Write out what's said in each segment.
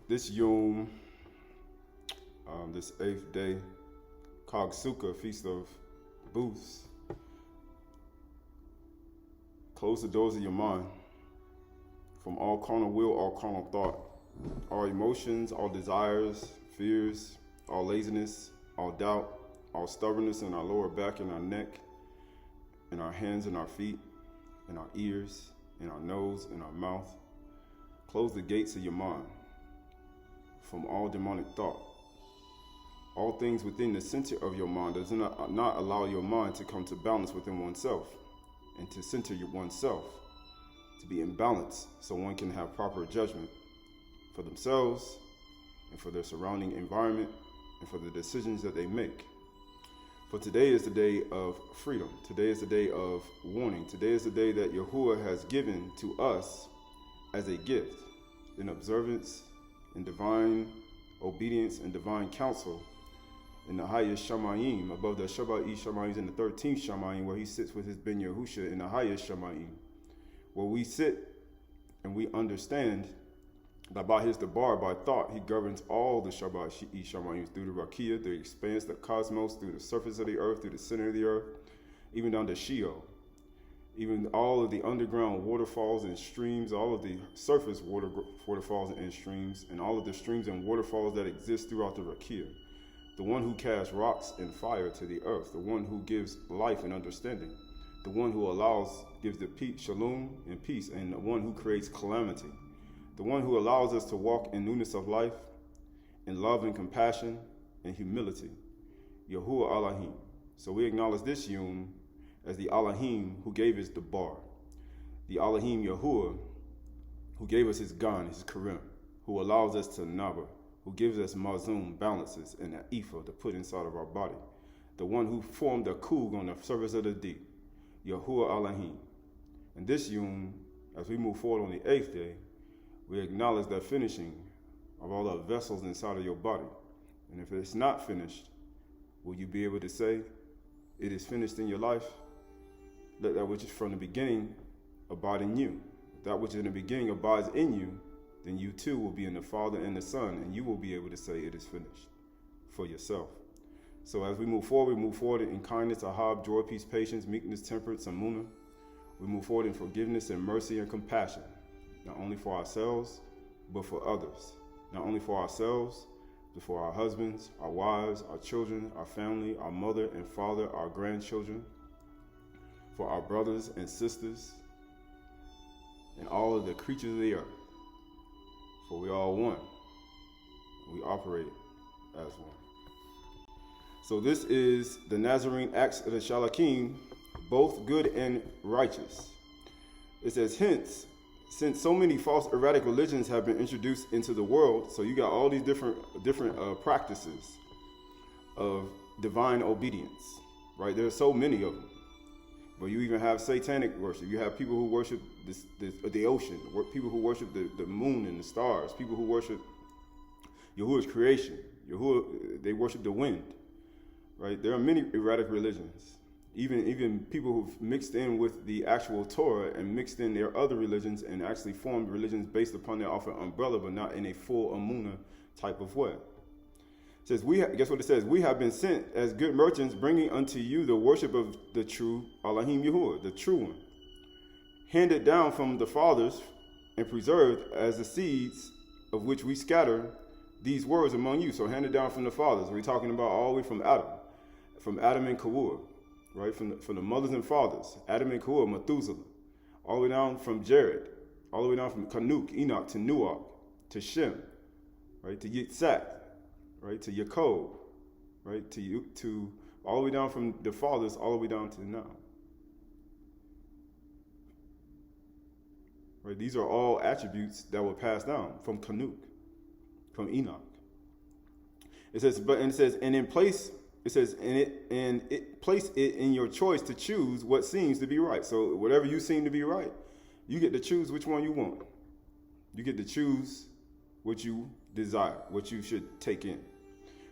This Yom, this 8th day, Chag Sukkah, Feast of Booths, close the doors of your mind from all carnal will, all carnal thought, all emotions, all desires, fears, all laziness, all doubt, all stubbornness in our lower back and our neck, in our hands and our feet, in our ears, in our nose, in our mouth. Close the gates of your mind from all demonic thought. All things within the center of your mind does not allow your mind to come to balance within oneself and to center oneself, to be in balance so one can have proper judgment for themselves and for their surrounding environment and for the decisions that they make. For today is the day of freedom. Today is the day of warning. Today is the day that Yahuwah has given to us as a gift in observance, in divine obedience and divine counsel in the highest Shamayim, above the Shby'ay Chudash in the 13th Shamayim, where he sits with his Ben Yahusha in the highest Shamayim, where we sit and we understand that by his debar, by thought, he governs all the Shby'ay Chudash through the Rakia, the expanse, the cosmos, through the surface of the earth, through the center of the earth, even down to Sheol. Even all of the underground waterfalls and streams, all of the surface waterfalls and streams, and all of the streams and waterfalls that exist throughout the Rakia. The one who casts rocks and fire to the earth, the one who gives life and understanding, the one who gives the peace, shalom and peace, and the one who creates calamity, the one who allows us to walk in newness of life, in love and compassion and humility, Yahuwah Elohim. So we acknowledge this Yom as the Elohim who gave us the bar, the Elohim Yahuwah who gave us his Gan, his Karim, who allows us to Naba, who gives us mazum, balances, and an ephah to put inside of our body, the one who formed the kug on the surface of the deep, Yahuwah Elohim. And this Yom, as we move forward on the 8th day, we acknowledge the finishing of all the vessels inside of your body. And if it's not finished, will you be able to say, it is finished in your life? Let that which is from the beginning abide in you. That which in the beginning abides in you, then you too will be in the Father and the Son, and you will be able to say it is finished for yourself. So as we move forward in kindness, ahab, joy, peace, patience, meekness, temperance, amunah. We move forward in forgiveness and mercy and compassion, not only for ourselves, but for others. Not only for ourselves, but for our husbands, our wives, our children, our family, our mother and father, our grandchildren, for our brothers and sisters, and all of the creatures of the earth. For we are all one. We operate as one. So this is the Nazarene Acts of the Shalakim, both good and righteous. It says, hence, since so many false erratic religions have been introduced into the world, so you got all these different practices of divine obedience, right? There's so many of them. But you even have satanic worship. You have people who worship the ocean, people who worship the moon and the stars, people who worship Yahuwah's creation. Yahuwah, they worship the wind, right? There are many erratic religions. Even people who've mixed in with the actual Torah and mixed in their other religions and actually formed religions based upon their offered umbrella, but not in a full Amunah type of way. It says, guess what it says? We have been sent as good merchants, bringing unto you the worship of the true Elohim Yahuwah, the true one, handed down from the fathers and preserved as the seeds of which we scatter these words among you. So handed down from the fathers. We're talking about all the way from Adam and Kawua, right? From the mothers and fathers, Adam and Kawua, Methuselah, all the way down from Jared, all the way down from Kanuk, Enoch, to Nuach, to right, to Yitzhak, right, to Yaakov, right, to all the way down from the fathers, all the way down to now. Right, these are all attributes that were passed down from Kanuk, from Enoch. It says, place it in your choice to choose what seems to be right. So whatever you seem to be right, you get to choose which one you want. You get to choose what you desire, what you should take in.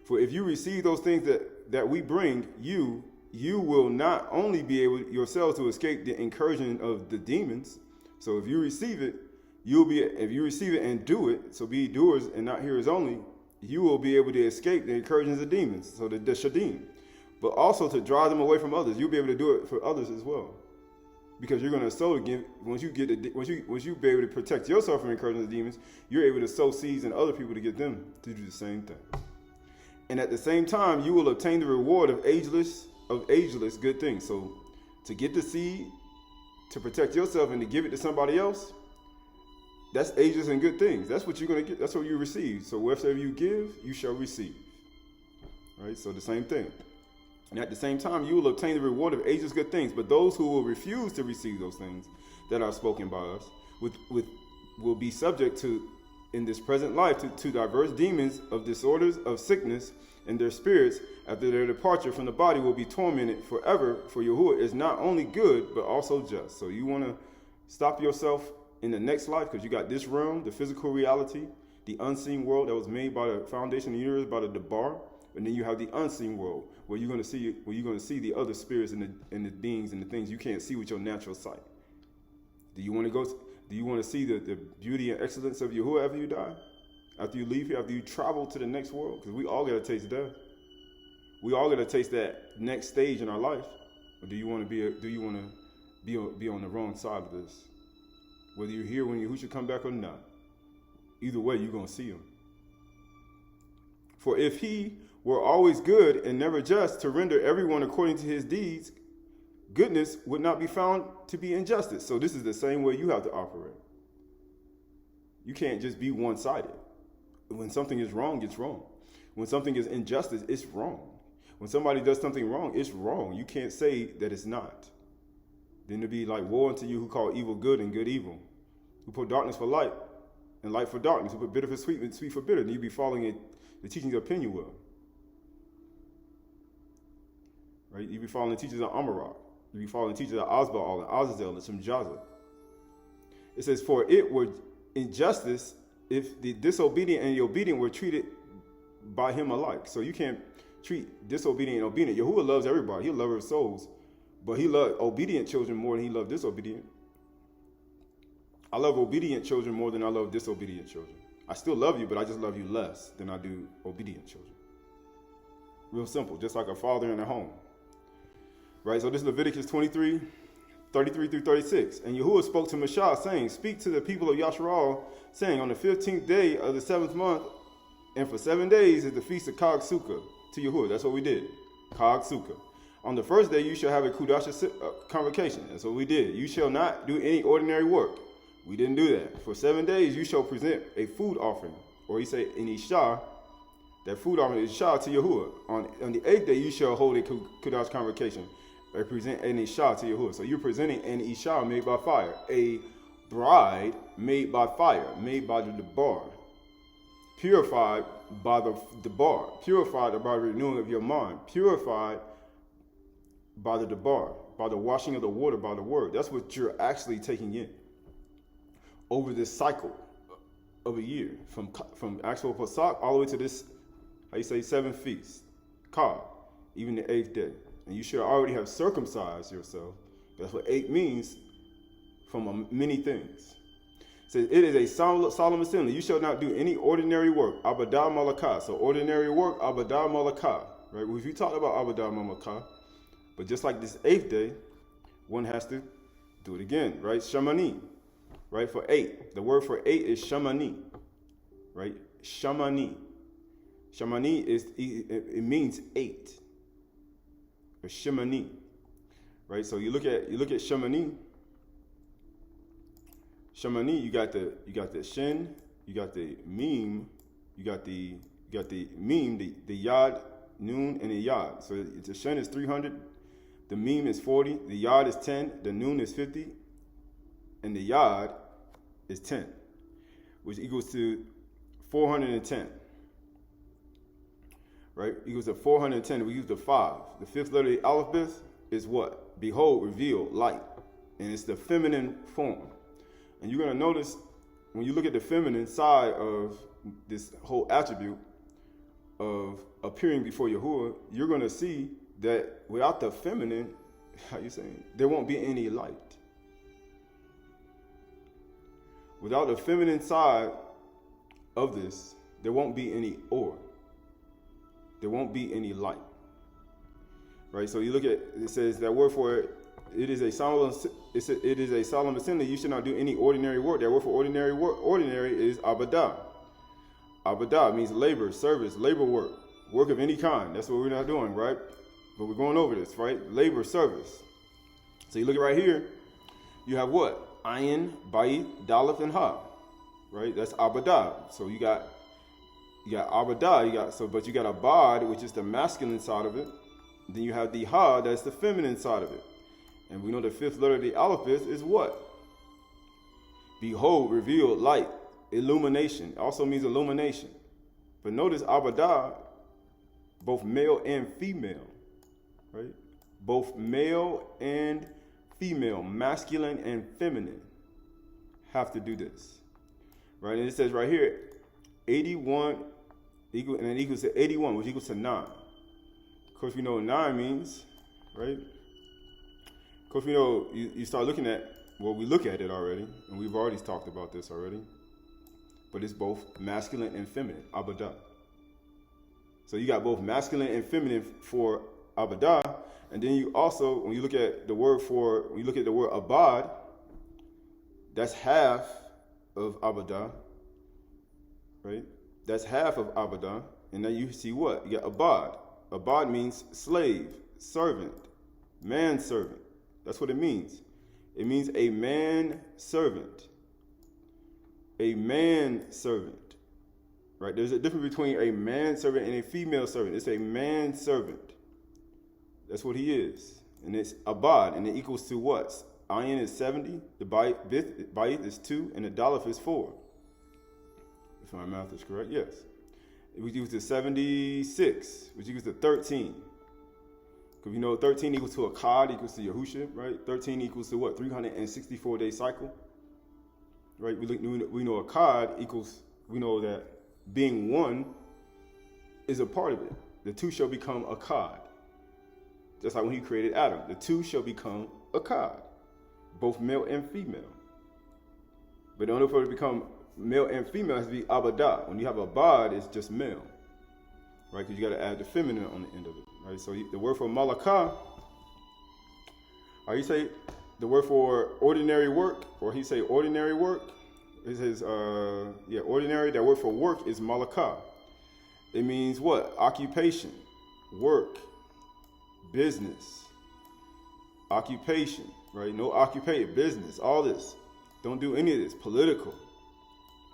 For if you receive those things that we bring, you will not only be able yourselves to escape the incursion of the demons. So if you receive it, if you receive it and do it, so be doers and not hearers only, you will be able to escape the incursions of demons, so the shadim, but also to drive them away from others. You'll be able to do it for others as well, because you're going to sow again. Once you be able to protect yourself from incursions of demons, you're able to sow seeds in other people to get them to do the same thing. And at the same time, you will obtain the reward of ageless good things. So to get the seed, to protect yourself, and to give it to somebody else, that's ageless and good things. That's what you're going to get. That's what you receive. So whatsoever you give, you shall receive. Right? So the same thing. And at the same time, you will obtain the reward of ageless good things. But those who will refuse to receive those things that are spoken by us will be subject to, in this present life, to diverse demons of disorders, of sickness, and their spirits, after their departure from the body, will be tormented forever. For Yahuwah is not only good, but also just. So you want to stop yourself in the next life, because you got this realm, the physical reality, the unseen world that was made by the foundation of the universe, by the Debar, and then you have the unseen world, where you're going to see the other spirits and the beings and the things you can't see with your natural sight. Do you want to see the beauty and excellence of Yahuwah after you die? After you leave here, after you travel to the next world? Because we all got to taste death. We all got to taste that next stage in our life. Or do you want to be on the wrong side of this? Whether you're here when Yahuwah should come back or not. Either way, you're going to see him. For if he were always good and never just, to render everyone according to his deeds, goodness would not be found to be injustice. So this is the same way you have to operate. You can't just be one-sided. When something is wrong, it's wrong. When something is injustice, it's wrong. When somebody does something wrong, it's wrong. You can't say that it's not. Then it'd be like, woe unto you who call evil good and good evil, who put darkness for light and light for darkness, who put bitter for sweet and sweet for bitter. Then you'd be following the teachings of Penuel. Right? You'd be following the teachings of Amarok. You'd be following the teachings of Asbaal and Azazel and Shemjaza. It says, for it were injustice if the disobedient and the obedient were treated by him alike. So you can't treat disobedient and obedient. Yahuwah loves everybody. He loves souls. But he loved obedient children more than he loved disobedient. I love obedient children more than I love disobedient children. I still love you, but I just love you less than I do obedient children. Real simple, just like a father in a home. Right, so this is Leviticus 23, 33 through 36. And Yahuwah spoke to Mashah, saying, speak to the people of Yasharal, saying, on the 15th day of the 7th month, and for 7 days is the feast of Chag Sukkah to Yahuwah. That's what we did, Chag Sukkah. On the first day, you shall have a Kudash convocation. That's what we did. You shall not do any ordinary work. We didn't do that. For 7 days, you shall present a food offering. Or you say, in Ishah, that food offering is Ishah to Yahuwah. On the 8th day, you shall hold a Kudash convocation. Or present an Ishah to Yahuwah. So you're presenting an Ishah made by fire. A bride made by fire, made by the Debar. Purified by the Debar. Purified by the renewing of your mind. Purified by the Debar, by the washing of the water, by the word. That's what you're actually taking in over this cycle of a year, from actual Pesach all the way to this, 7 feasts, Kah, even the 8th day. And you should already have circumcised yourself. That's what 8 means, from many things. It says, it is a solemn assembly. You shall not do any ordinary work, Abadah Malakah. So ordinary work, Abadah Malakah. Right? Well, if you talk about Abadah Malakah, but just like this 8th day, one has to do it again, right? Shamani, right? For 8. The word for 8 is Shamani, right? Shamani. Shamani it means 8. Or Shemani, right? So you look at Shamani. Shamani, you got the Shin, you got the Meme, you got the Meme, the Yad, Noon, and the Yad. So the Shin is 300. The Meme is 40, the Yad is 10, the Noon is 50, and the Yad is 10, which equals to 410. Right? Equals to 410. We use the 5. The 5th letter of the alphabet is what? Behold, reveal, light. And it's the feminine form. And you're going to notice when you look at the feminine side of this whole attribute of appearing before Yahuwah, you're going to see that without the feminine, there won't be any light. Without the feminine side of this, there won't be any or. There won't be any light. Right? So you look at, it says that word for it, it is a solemn assembly. You should not do any ordinary work. That word for ordinary is Aydah. Aydah means labor, service, labor work of any kind. That's what we're not doing, right? But we're going over this, right? Labor, service. So you look at right here, you have what? Ayin, Bayit, Daleth, and Ha, right? That's Aydah. So you got Aydah, but you got Abad, which is the masculine side of it. Then you have the Ha, that's the feminine side of it. And we know the fifth letter of the alphabet is what? Behold, revealed, light, illumination. It also means illumination. But notice Aydah, both male and female, right? Both male and female, masculine and feminine, have to do this, right? And it says right here, 81 equals to 81, which equals to 9. Of course, we know what 9 means, right? Of course, we know you start looking at, well, we look at it already, and we've already talked about this already, but it's both masculine and feminine, Aydah. So you got both masculine and feminine for Aydah, and then you also, when you look at the word Abad, that's half of Aydah, right? That's half of Aydah, and then you see what? You got Abad. Abad means slave, servant, manservant. That's what it means. It means a man-servant. A man-servant. Right? There's a difference between a man-servant and a female servant. It's a man-servant. That's what he is. And it's Abad, and it equals to what? Ayin is 70, the Bayit is 2, and the Daleth is 4. If my math is correct, yes. Which equals to 76, which equals to 13. Because we know 13 equals to a Qad, equals to Yahusha, right? 13 equals to what? 364-day cycle, right? We know a Qad equals, we know that being one is a part of it. The two shall become a Qad. Just like when he created Adam. The two shall become a Qad, both male and female. But in order for it to become male and female, it has to be Aydah. When you have Abad, it's just male, right? Because you got to add the feminine on the end of it, right? So the word for Malakah, or you say the word for ordinary work, or he say ordinary work, it says, ordinary, that word for work is Malakah. It means what? Occupation, work, business, occupation, right? No occupated, business, all this. Don't do any of this, political.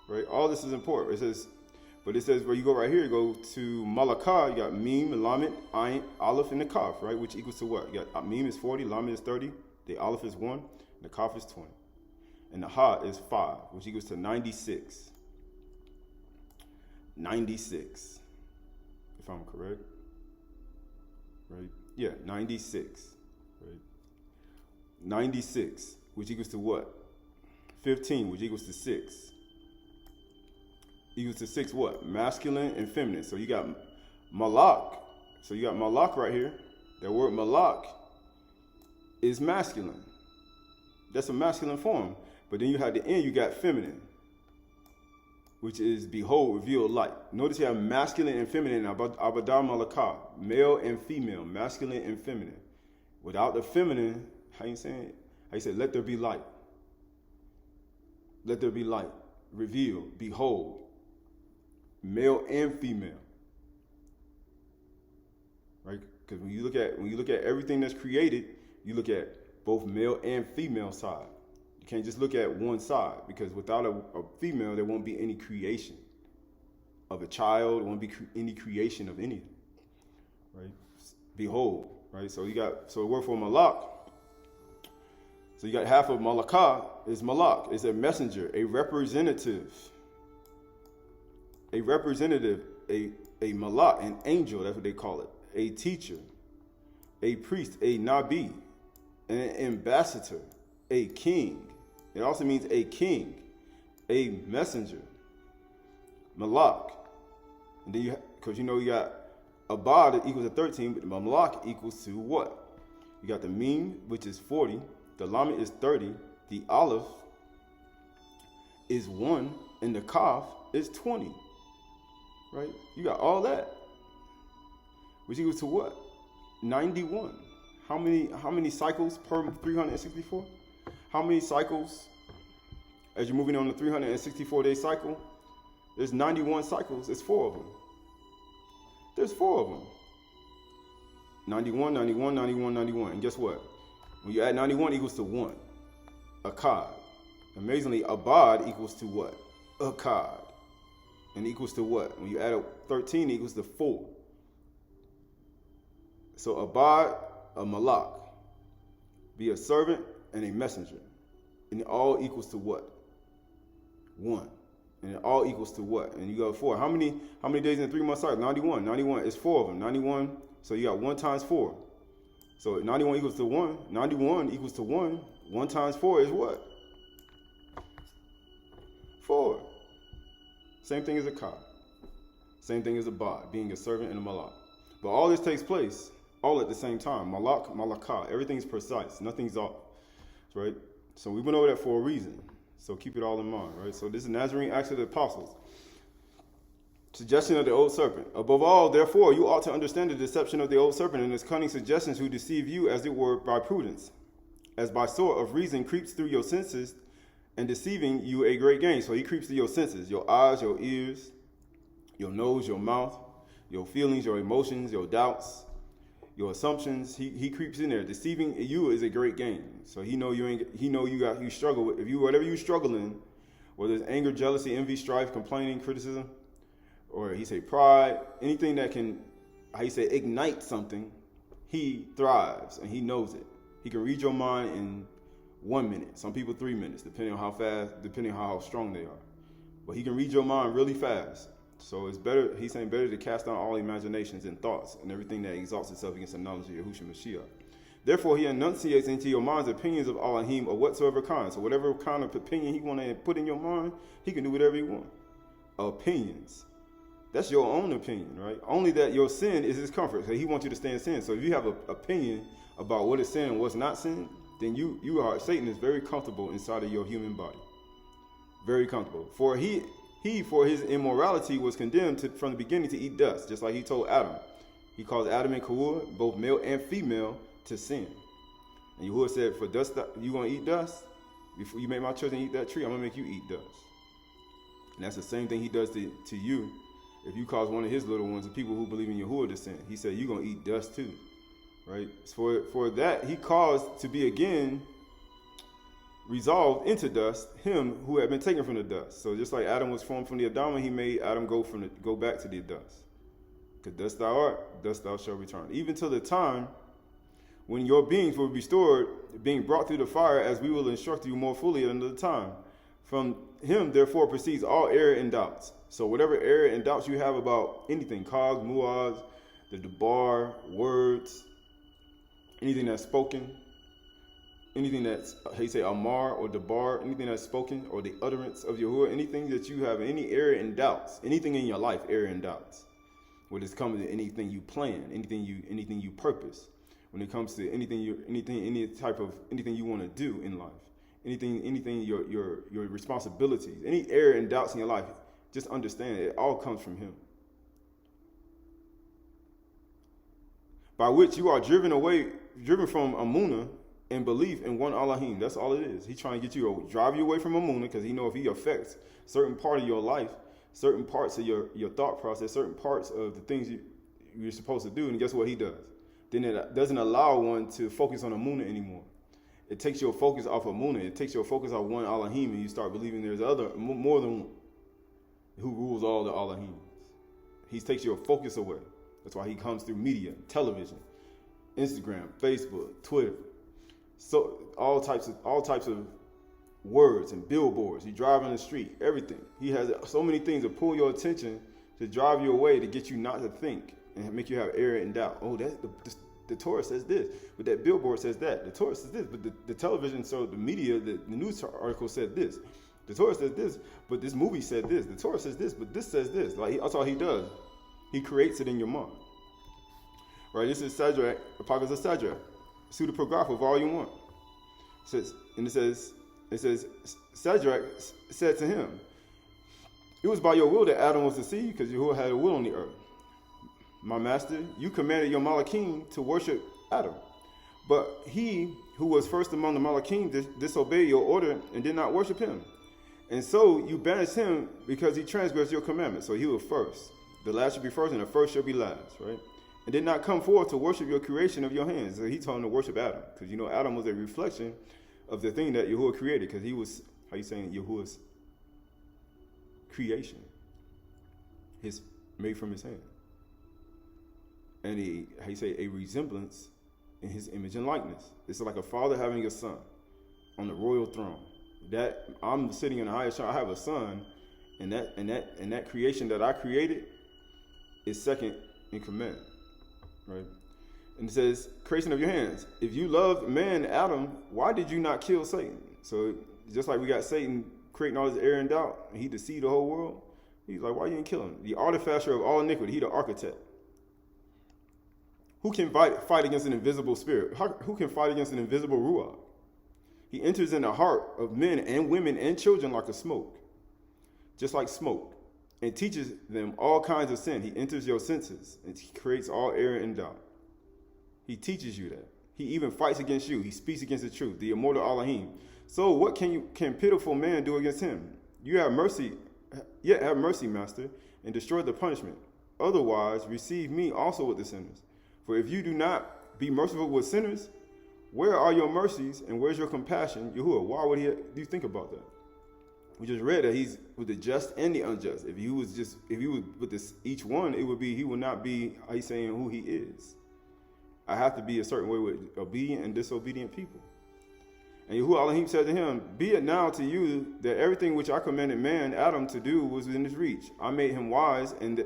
Right, all this is important. It says where you go right here, you go to Malakah, you got Mim, Lamed, Ayin, Aleph, and the Kaf, right? Which equals to what? You got Mim is 40, Lamed is 30, the Aleph is 1, and the Kaf is 20. And the Ha is 5, which equals to 96. 96, if I'm correct. Right? Yeah, 96. Right? 96, which equals to what? 15, which equals to 6. Equals to 6 what? Masculine and feminine. So you got Malak. So you got Malak right here. That word Malak is masculine. That's a masculine form. But then you have the end, you got feminine, which is behold, revealed, light. Notice you have masculine and feminine, Aydah Malakah, male and female, masculine and feminine. Without the feminine, how you saying it? How you say, let there be light. Let there be light. Reveal, behold. Male and female, right? Because when you look at everything that's created, you look at both male and female side. You can't just look at one side, because without a female, there won't be any creation of a child. There won't be any creation of anything, right? Behold, right? So the word for Malak. So you got half of Malakah is Malak. It's a messenger, a representative. A representative, a malak, an angel, that's what they call it, a teacher, a priest, a nabi, an ambassador, a king. It also means a king, a messenger, malak. And then because you got Abad equals to 13, but malak equals to what? You got the Mim, which is 40, the Lamed is 30, the Aleph is 1 and the Kaf is 20. Right? You got all that. Which equals to what? 91. How many cycles per 364? How many cycles as you're moving on the 364-day cycle? There's 91 cycles. It's 4 of them. There's 4 of them. 91, 91, 91, 91. And guess what? When you add 91 equals to 1. Akkad. Amazingly, Abad equals to what? Akkad. And equals to what? When you add up 13 equals to 4. So Abad, a Malak, be a servant and a messenger. And it all equals to what? 1. And it all equals to what? And you go 4. How many days in a 3-month cycle? 91. 91 is 4 of them. 91. So you got 1 times 4. So 91 equals to 1. 91 equals to 1. 1 times 4 is what? 4. Same thing as a Ka. Same thing as a Ba, being a servant and a Malak. But all this takes place all at the same time. Malak, Malakah. Everything's precise. Nothing's off. Right? So we went over that for a reason. So keep it all in mind. Right? So this is Nazarene Acts of the Apostles. Suggestion of the old serpent. Above all, therefore, you ought to understand the deception of the old serpent and his cunning suggestions who deceive you as it were by prudence, as by sort of reason creeps through your senses and deceiving you a great gain. So he creeps through your senses, your eyes, your ears, your nose, your mouth, your feelings, your emotions, your doubts, your assumptions. He creeps in there. Deceiving you is a great gain. So he know you struggle with, whatever you struggle in, whether it's anger, jealousy, envy, strife, complaining, criticism, or he say pride, anything that can, ignite something, he thrives and he knows it. He can read your mind in 1 minute. Some people 3 minutes, depending on how fast, depending on how strong they are. But he can read your mind really fast. So it's better, he's saying better to cast down all imaginations and thoughts and everything that exalts itself against the knowledge of Yahushua Mashiach. Therefore, he enunciates into your minds opinions of Elohim of whatsoever kind. So whatever kind of opinion he want to put in your mind, he can do whatever he want. Opinions. That's your own opinion, right? Only that your sin is his comfort. So he wants you to stay in sin. So if you have an opinion about what is sin and what's not sin, then Satan is very comfortable inside of your human body. Very comfortable. For he for his immorality was condemned from the beginning to eat dust, just like he told Adam. He caused Adam and Kawua, both male and female, to sin. And Yahuwah said, for dust, you going to eat dust? Before you make my children eat that tree, I'm going to make you eat dust. And that's the same thing he does to you. If you cause one of his little ones, the people who believe in Yahuwah, to sin, he said, you're going to eat dust too. Right? For that, he caused to be again resolved into dust him who had been taken from the dust. So just like Adam was formed from the Adamah, he made Adam go back to the dust. Because dust thou art, dust thou shalt return. Even till the time when your beings will be restored, being brought through the fire, as we will instruct you more fully at another time. From him, therefore, proceeds all error and doubts. So whatever error and doubts you have about anything, cogs, muaz, the debar, words, anything that's spoken, anything that's, amar or debar, anything that's spoken, or the utterance of Yahuwah, anything that you have, any error and doubts, anything in your life, error and doubts. When it's coming to anything you plan, anything you purpose, when it comes to anything you want to do in life, anything your responsibilities, any error and doubts in your life, just understand it all comes from him. By which you are driven from Amunah and belief in one Elohim. That's all it is. He's trying to get you to drive you away from Amunah, because he know if he affects certain part of your life, certain parts of your thought process, certain parts of the things you're supposed to do, and guess what he does? Then it doesn't allow one to focus on Amunah anymore. It takes your focus off Amunah. It takes your focus off one Elohim, and you start believing there's more than one who rules all the Elohims. He takes your focus away. That's why he comes through media, television, Instagram, Facebook, Twitter. So all types of words and billboards. You drive on the street, everything. He has so many things to pull your attention, to drive you away, to get you not to think and make you have error and doubt. Oh, the Torah says this, but that billboard says that. The Torah says this, but the television, so the media, the news article said this. The Torah says this, but this movie said this. The Torah says this, but this says this. That's all he does. He creates it in your mind. Right? This is Apocrypha of Shadrach, Pseudepigrapha, Volume 1. It says, It says, Shadrach said to him, it was by your will that Adam was deceived, because Yahuwah had a will on the earth. My master, you commanded your Malachim to worship Adam. But he who was first among the Malachim disobeyed your order and did not worship him. And so you banished him because he transgressed your commandment. So he was first. The last shall be first and the first shall be last, right? And did not come forth to worship your creation of your hands. So he told him to worship Adam. Because Adam was a reflection of the thing that Yahuwah created. Because he was, Yahuwah's creation. Made from his hand. And a resemblance in his image and likeness. It's like a father having a son on the royal throne. That I'm sitting in the highest shrine. I have a son, and that creation that I created is second in command, right? And it says, creation of your hands. If you loved man, Adam, why did you not kill Satan? So just like we got Satan creating all this error and doubt, and he deceived the whole world. He's like, why you didn't kill him? The artificer of all iniquity. He the architect. Who can fight against an invisible spirit? Who can fight against an invisible ruach? He enters in the heart of men and women and children like a smoke, just like smoke, and teaches them all kinds of sin. He enters your senses and he creates all error and doubt. He teaches you that. He even fights against you. He speaks against the truth, the immortal Elohim. So what can pitiful man do against him? You have mercy, yet have mercy, master, and destroy the punishment. Otherwise, receive me also with the sinners. For if you do not be merciful with sinners, where are your mercies and where's your compassion, Yahuwah? Why would do you think about that? We just read that he's with the just and the unjust. If he was with this each one, it would be he would not be who he is. I have to be a certain way with obedient and disobedient people. And Yahuwah Elohim said to him, be it now to you that everything which I commanded man, Adam, to do was within his reach. I made him wise, and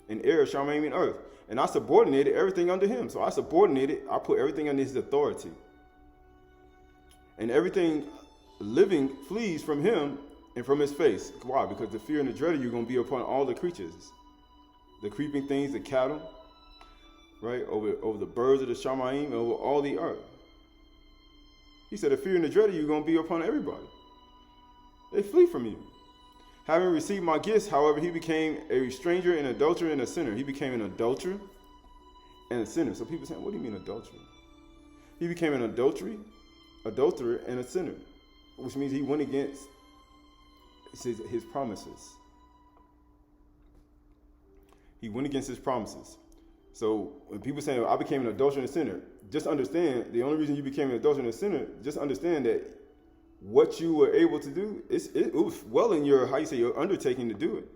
error shall remain in earth. And I subordinated everything under him. So I put everything under his authority. And everything living flees from him and from his face. Why? Because the fear and the dread of you are going to be upon all the creatures. The creeping things, the cattle, right? Over the birds of the Shamayim, and over all the earth. He said the fear and the dread of you are going to be upon everybody. They flee from you. Having received my gifts, however, he became a stranger, an adulterer, and a sinner. He became an adulterer and a sinner. So people saying, what do you mean adultery? He became an adulterer, and a sinner, which means he went against his promises. He went against his promises. So when people say, I became an adulterer and a sinner, just understand, the only reason you became an adulterer and a sinner, just understand that what you were able to do, it was well in your, your undertaking to do it.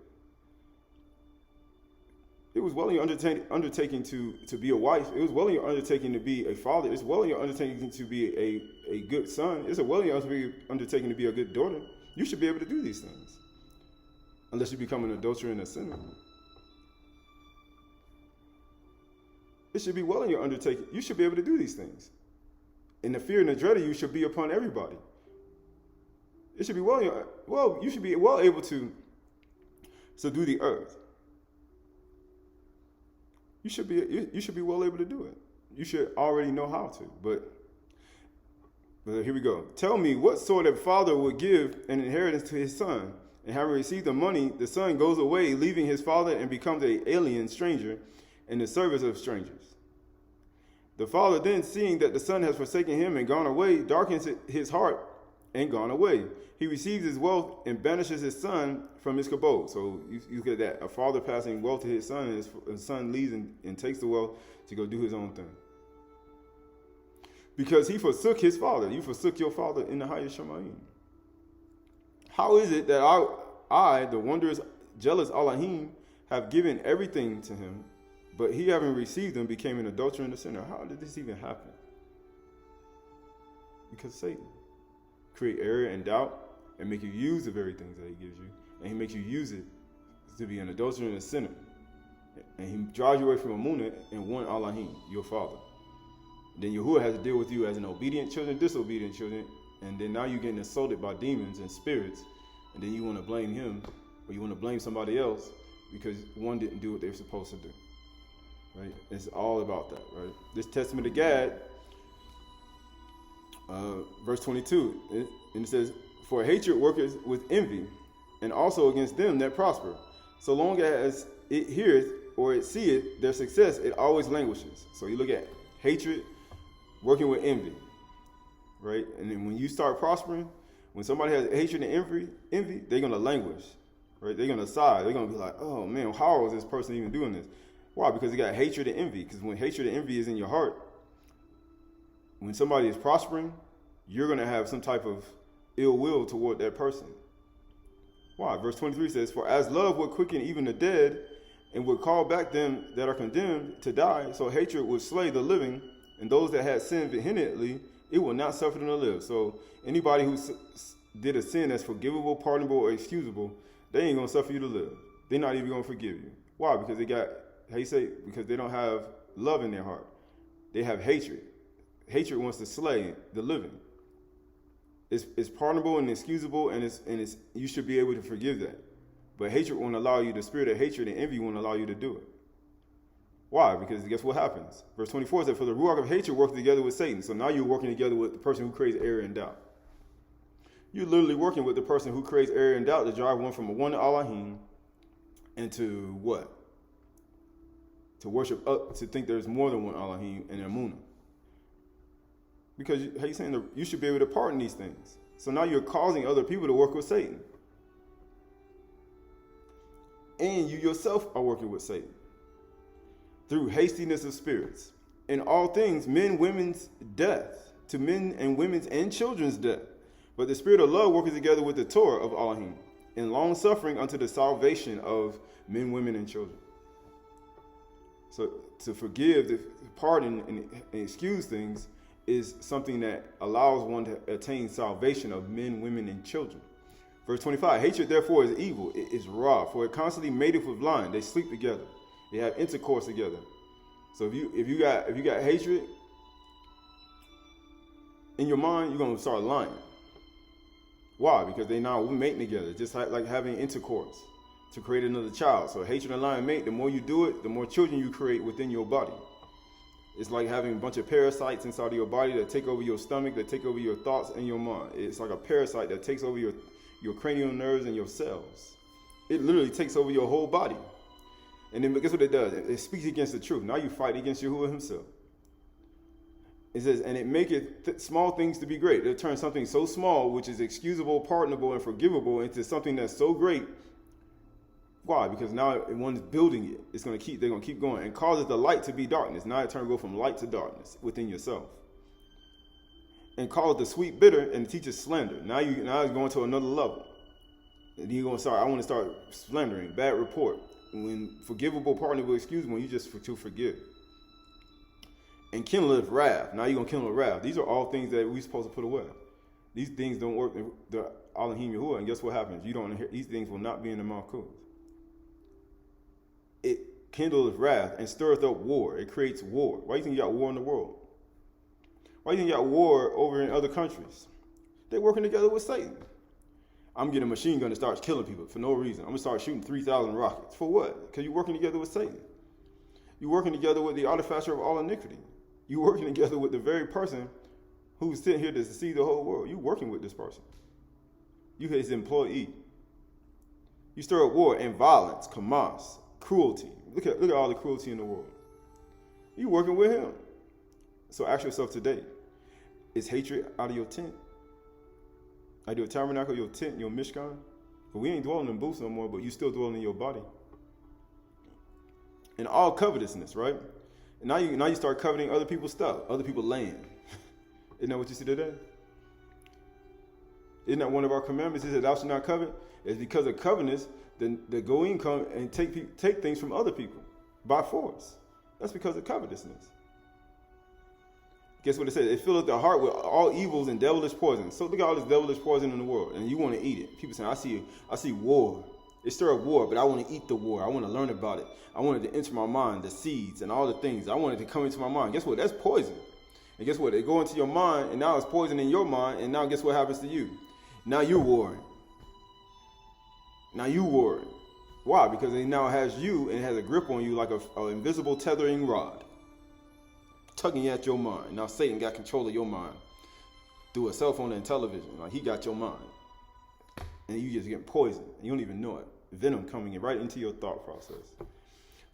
It was well in your undertaking to be a wife. It was well in your undertaking to be a father. It's well in your undertaking to be a good son. It's well in your undertaking to be a good daughter. You should be able to do these things. Unless you become an adulterer and a sinner. It should be well in your undertaking. You should be able to do these things. And the fear and the dread of you should be upon everybody. It should be you should be well able to subdue the earth. You should be well able to do it. You should already know how to. But here we go. Tell me, what sort of father would give an inheritance to his son, and having received the money, the son goes away, leaving his father, and becomes an alien stranger in the service of strangers. The father then, seeing that the son has forsaken him and gone away, darkens his heart and gone away. He receives his wealth and banishes his son from his kabod. So you get that. A father passing wealth to his son, and his son leaves and takes the wealth to go do his own thing. Because he forsook his father. You forsook your father in the highest Shemayim. How is it that I, the wondrous, jealous Elohim, have given everything to him, but he, having received them, became an adulterer and a sinner? How did this even happen? Because Satan create error and doubt and make you use the very things that he gives you, and he makes you use it to be an adulterer and a sinner. And he drives you away from Amunah and one Elohim, your father. Then Yahuwah has to deal with you as an obedient children, disobedient children, and then now you're getting assaulted by demons and spirits, and then you want to blame him, or you want to blame somebody else because one didn't do what they were supposed to do. Right? It's all about that, right? This Testament of Gad, verse 22, and it says, For hatred worketh with envy, and also against them that prosper. So long as it heareth or it seeth their success, it always languishes. So you look at hatred working with envy, right? And then when you start prospering, when somebody has hatred and envy, they're going to languish, right? They're going to sigh. They're going to be like, oh man, how is this person even doing this? Why? Because they got hatred and envy. Because when hatred and envy is in your heart, when somebody is prospering, you're going to have some type of ill will toward that person. Why? Verse 23 says, for as love would quicken even the dead, and would call back them that are condemned to die, so hatred would slay the living, and those that had sinned vehemently, it will not suffer them to live. So anybody who did a sin that's forgivable, pardonable, or excusable, they ain't going to suffer you to live. They're not even going to forgive you. Why? Because they got, because they don't have love in their heart. They have hatred. Hatred wants to slay the living. It's pardonable and excusable, and it's you should be able to forgive that. But hatred won't allow you, the spirit of hatred and envy won't allow you to do it. Why? Because guess what happens? Verse 24 says, for the ruach of hatred works together with Satan. So now you're working together with the person who creates error and doubt. You're literally working with the person who creates error and doubt to drive one from one Elohim into what? To worship up, to think there's more than one Elohim and Amunah. Because how you saying you should be able to pardon these things. So now you're causing other people to work with Satan. And you yourself are working with Satan through hastiness of spirits. In all things, men, women's death, to men and women's and children's death. But the spirit of love working together with the Torah of Elohim, in long suffering unto the salvation of men, women, and children. So to forgive, to pardon, and excuse things is something that allows one to attain salvation of men, women, and children. Verse 25, hatred therefore is evil, it is raw, for it constantly mateth with lying. They sleep together. They have intercourse together. So if you got hatred in your mind, you're gonna start lying. Why? Because they now mating together, just like having intercourse to create another child. So hatred and lying mate, the more you do it, the more children you create within your body. It's like having a bunch of parasites inside of your body that take over your stomach, that take over your thoughts and your mind. It's like a parasite that takes over your cranial nerves and your cells. It literally takes over your whole body. And then guess what it does? It speaks against the truth. Now you fight against Yahuwah himself. It says, and it maketh small things to be great. It turns something so small, which is excusable, pardonable, and forgivable, into something that's so great. Why? Because now one's building it. They're gonna keep going, and causes the light to be darkness. Now it turns go from light to darkness within yourself. And call it the sweet bitter, and teaches slander. Now it's going to another level. And you're gonna start. I want to start slandering, bad report. When forgivable, pardonable, excusable, you just to forgive. And kindleth wrath. Now you're gonna kindle wrath. These are all things that we're supposed to put away. These things don't work in the Elohim Yahuwah, and guess what happens? You don't hear these things will not be in the Malkuth. It kindleth wrath and stirreth up war. It creates war. Why do you think you got war in the world? Why do you think you got war over in other countries? They're working together with Satan. I'm getting a machine gun to start killing people for no reason. I'm going to start shooting 3,000 rockets. For what? Because you're working together with Satan. You're working together with the artificer of all iniquity. You're working together with the very person who's sitting here to deceive the whole world. You're working with this person. You're his employee. You stir up war and violence, kamas, cruelty. Look at all the cruelty in the world. You're working with him. So ask yourself today, is hatred out of your tent? Out of your tabernacle, your tent, your mishkan? But we ain't dwelling in booths no more, but you still dwelling in your body. And all covetousness, right? And now you start coveting other people's stuff, other people's land. Isn't that what you see today? Isn't that one of our commandments? Is that thou shalt not covet? It's because of covetousness, then the goyim come and take things from other people by force. That's because of covetousness. Guess what it says? It filleth the heart with all evils and devilish poison. So look at all this devilish poison in the world, and you want to eat it. People say, I see war. It stir up war, but I want to eat the war. I want to learn about it. I want it to enter my mind, the seeds and all the things. I want it to come into my mind. Guess what? That's poison. And guess what? It go into your mind, and now it's poison in your mind, and now guess what happens to you? Now you're warring. Why? Because it now has you and has a grip on you like an invisible tethering rod, tugging at your mind. Now Satan got control of your mind through a cell phone and television. Like he got your mind. and you just get poisoned. You don't even know it. Venom coming in right into your thought process.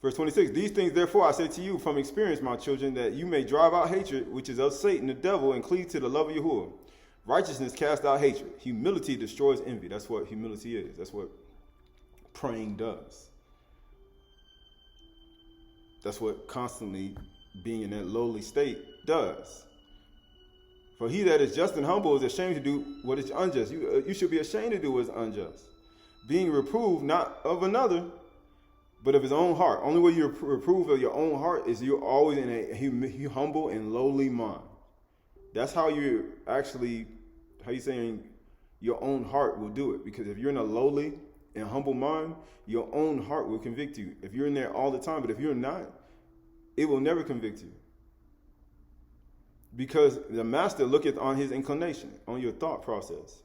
Verse 26, these things therefore I say to you from experience, my children, that you may drive out hatred, which is of Satan, the devil, and cleave to the love of Yahuwah. Righteousness casts out hatred. Humility destroys envy. That's what humility is. That's what praying does. That's what constantly being in that lowly state does. For he that is just and humble is ashamed to do what is unjust. You should be ashamed to do what is unjust. Being reproved not of another, but of his own heart. Only way you reprove of your own heart is you're always in a humble and lowly mind. That's how you actually, how you saying, your own heart will do it. Because if you're in a lowly and humble mind, your own heart will convict you. If you're in there all the time, but if you're not, it will never convict you. Because the master looketh on his inclination, on your thought process.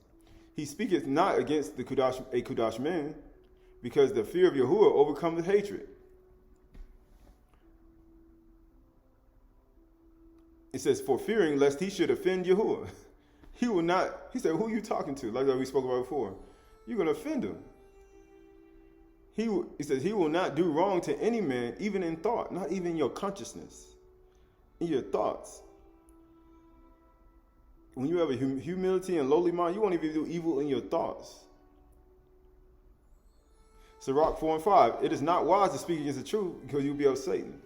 He speaketh not against a Kudash man, because the fear of Yahuwah overcometh hatred. It says, for fearing lest he should offend Yahuwah. He will not, he said, who are you talking to? Like we spoke about before. You're going to offend him. He says, he will not do wrong to any man, even in thought, not even your consciousness, in your thoughts. When you have a humility and lowly mind, you won't even do evil in your thoughts. Sirach 4 and 5, it is not wise to speak against the truth because you'll be of Satan.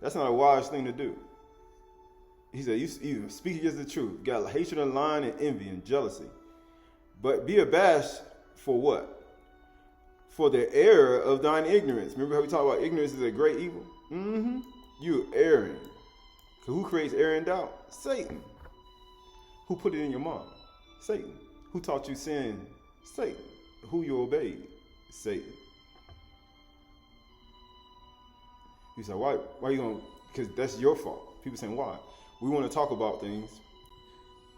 That's not a wise thing to do. He said, you speak against the truth. You got hatred and lying and envy and jealousy. But be abashed for what? For the error of thine ignorance. Remember how we talk about ignorance is a great evil? You erring. Who creates error and doubt? Satan. Who put it in your mind? Satan. Who taught you sin? Satan. Who you obeyed? Satan. You say, why you going to, because that's your fault. People saying, why? We want to talk about things.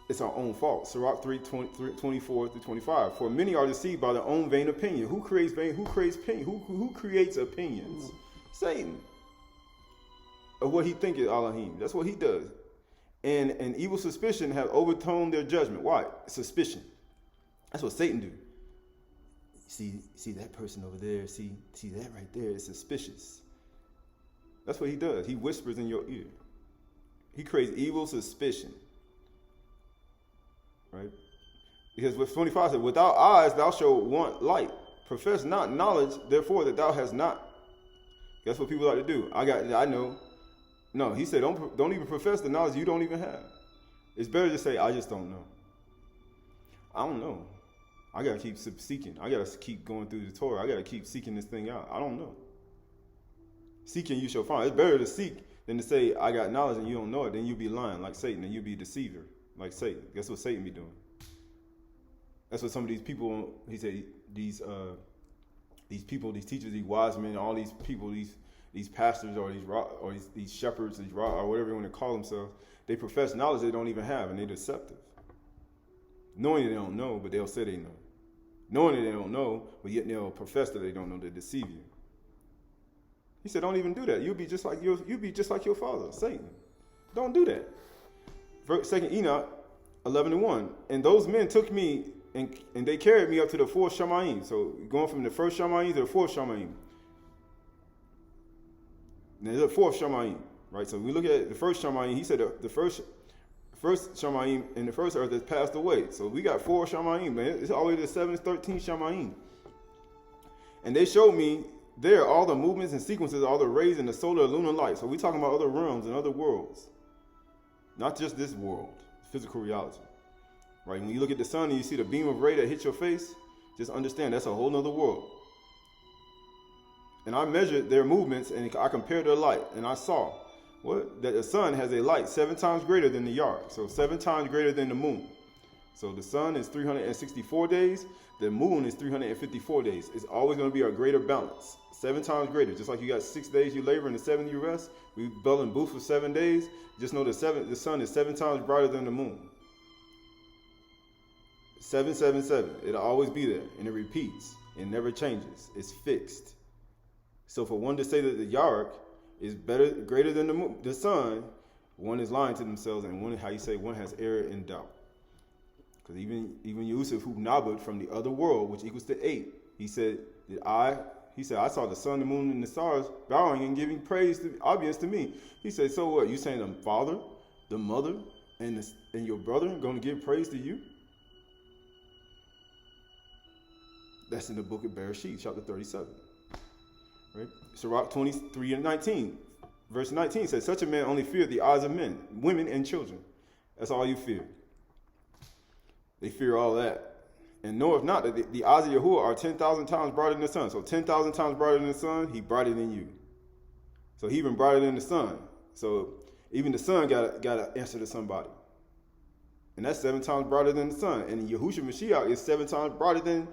It's our own fault. Sirach 3:24 through 25. For many are deceived by their own vain opinion. Who creates opinions? Satan. Of what he think is Elohim. That's what he does. And an evil suspicion have overthrown their judgment. Why? Suspicion. That's what Satan do. See that person over there. See that right there. It's suspicious. That's what he does. He whispers in your ear. He creates evil suspicion. Right? Because verse 25 said, without eyes thou shalt want light. Profess not knowledge, therefore, that thou hast not. That's what people like to do. I know. No, he said, don't even profess the knowledge you don't even have. It's better to say, I just don't know. I don't know. I got to keep seeking. I got to keep going through the Torah. I got to keep seeking this thing out. I don't know. Seeking you shall find. It's better to seek than to say, I got knowledge and you don't know it. Then you'll be lying like Satan and you'll be a deceiver like Satan. That's what Satan be doing. That's what some of these people, he said, these people, these teachers, these wise men, all these people, these pastors or these shepherds, or whatever you want to call themselves, they profess knowledge they don't even have, and they're deceptive. Knowing they don't know, but they'll say they know. Knowing that they don't know, but yet they'll profess that they don't know, they deceive you. He said, don't even do that. You'll be just like your father, Satan. Don't do that. 2 Enoch 11:1. And those men took me and they carried me up to the fourth Shamayim. So going from the first Shamayim to the fourth Shamayim. There's a fourth Shamayim, right? So we look at the first Shamayim. He said the first Shamayim in the first earth has passed away. So we got four Shamayim, man. It's all the way to 713 Shamayim. And they showed me there all the movements and sequences, all the rays and the solar and lunar light. So we're talking about other realms and other worlds. Not just this world, physical reality. Right? When you look at the sun and you see the beam of ray that hits your face, just understand that's a whole nother world. And I measured their movements and I compared their light. And I saw that the sun has a light 7 times greater than the yard. So 7 times greater than the moon. So the sun is 364 days. The moon is 354 days. It's always going to be a greater balance. 7 times greater. Just like you got 6 days you labor and the 7 you rest. We bell and booth for 7 days. Just know the sun is 7 times brighter than the moon. 777. It'll always be there. And it repeats. It never changes. It's fixed. So for one to say that the Yark is greater than the sun, one is lying to themselves, and one has error and doubt. Because even Yusuf, who nabud from the other world, which equals to 8, he said, I saw the sun, the moon, and the stars bowing and giving praise to obedience to me. He said, so what? You saying the father, the mother, and your brother are going to give praise to you? That's in the book of Bereshit, chapter 37. Right? Sirach 23 and 19. Verse 19 says, such a man only feared the eyes of men, women, and children. That's all you fear. They fear all that. And knoweth not that the eyes of Yahuwah are 10,000 times brighter than the sun. So 10,000 times brighter than the sun, he brighter than you. So he even brighter than the sun. So even the sun got to answer to somebody. And that's 7 times brighter than the sun. And Yahushua Mashiach is 7 times brighter than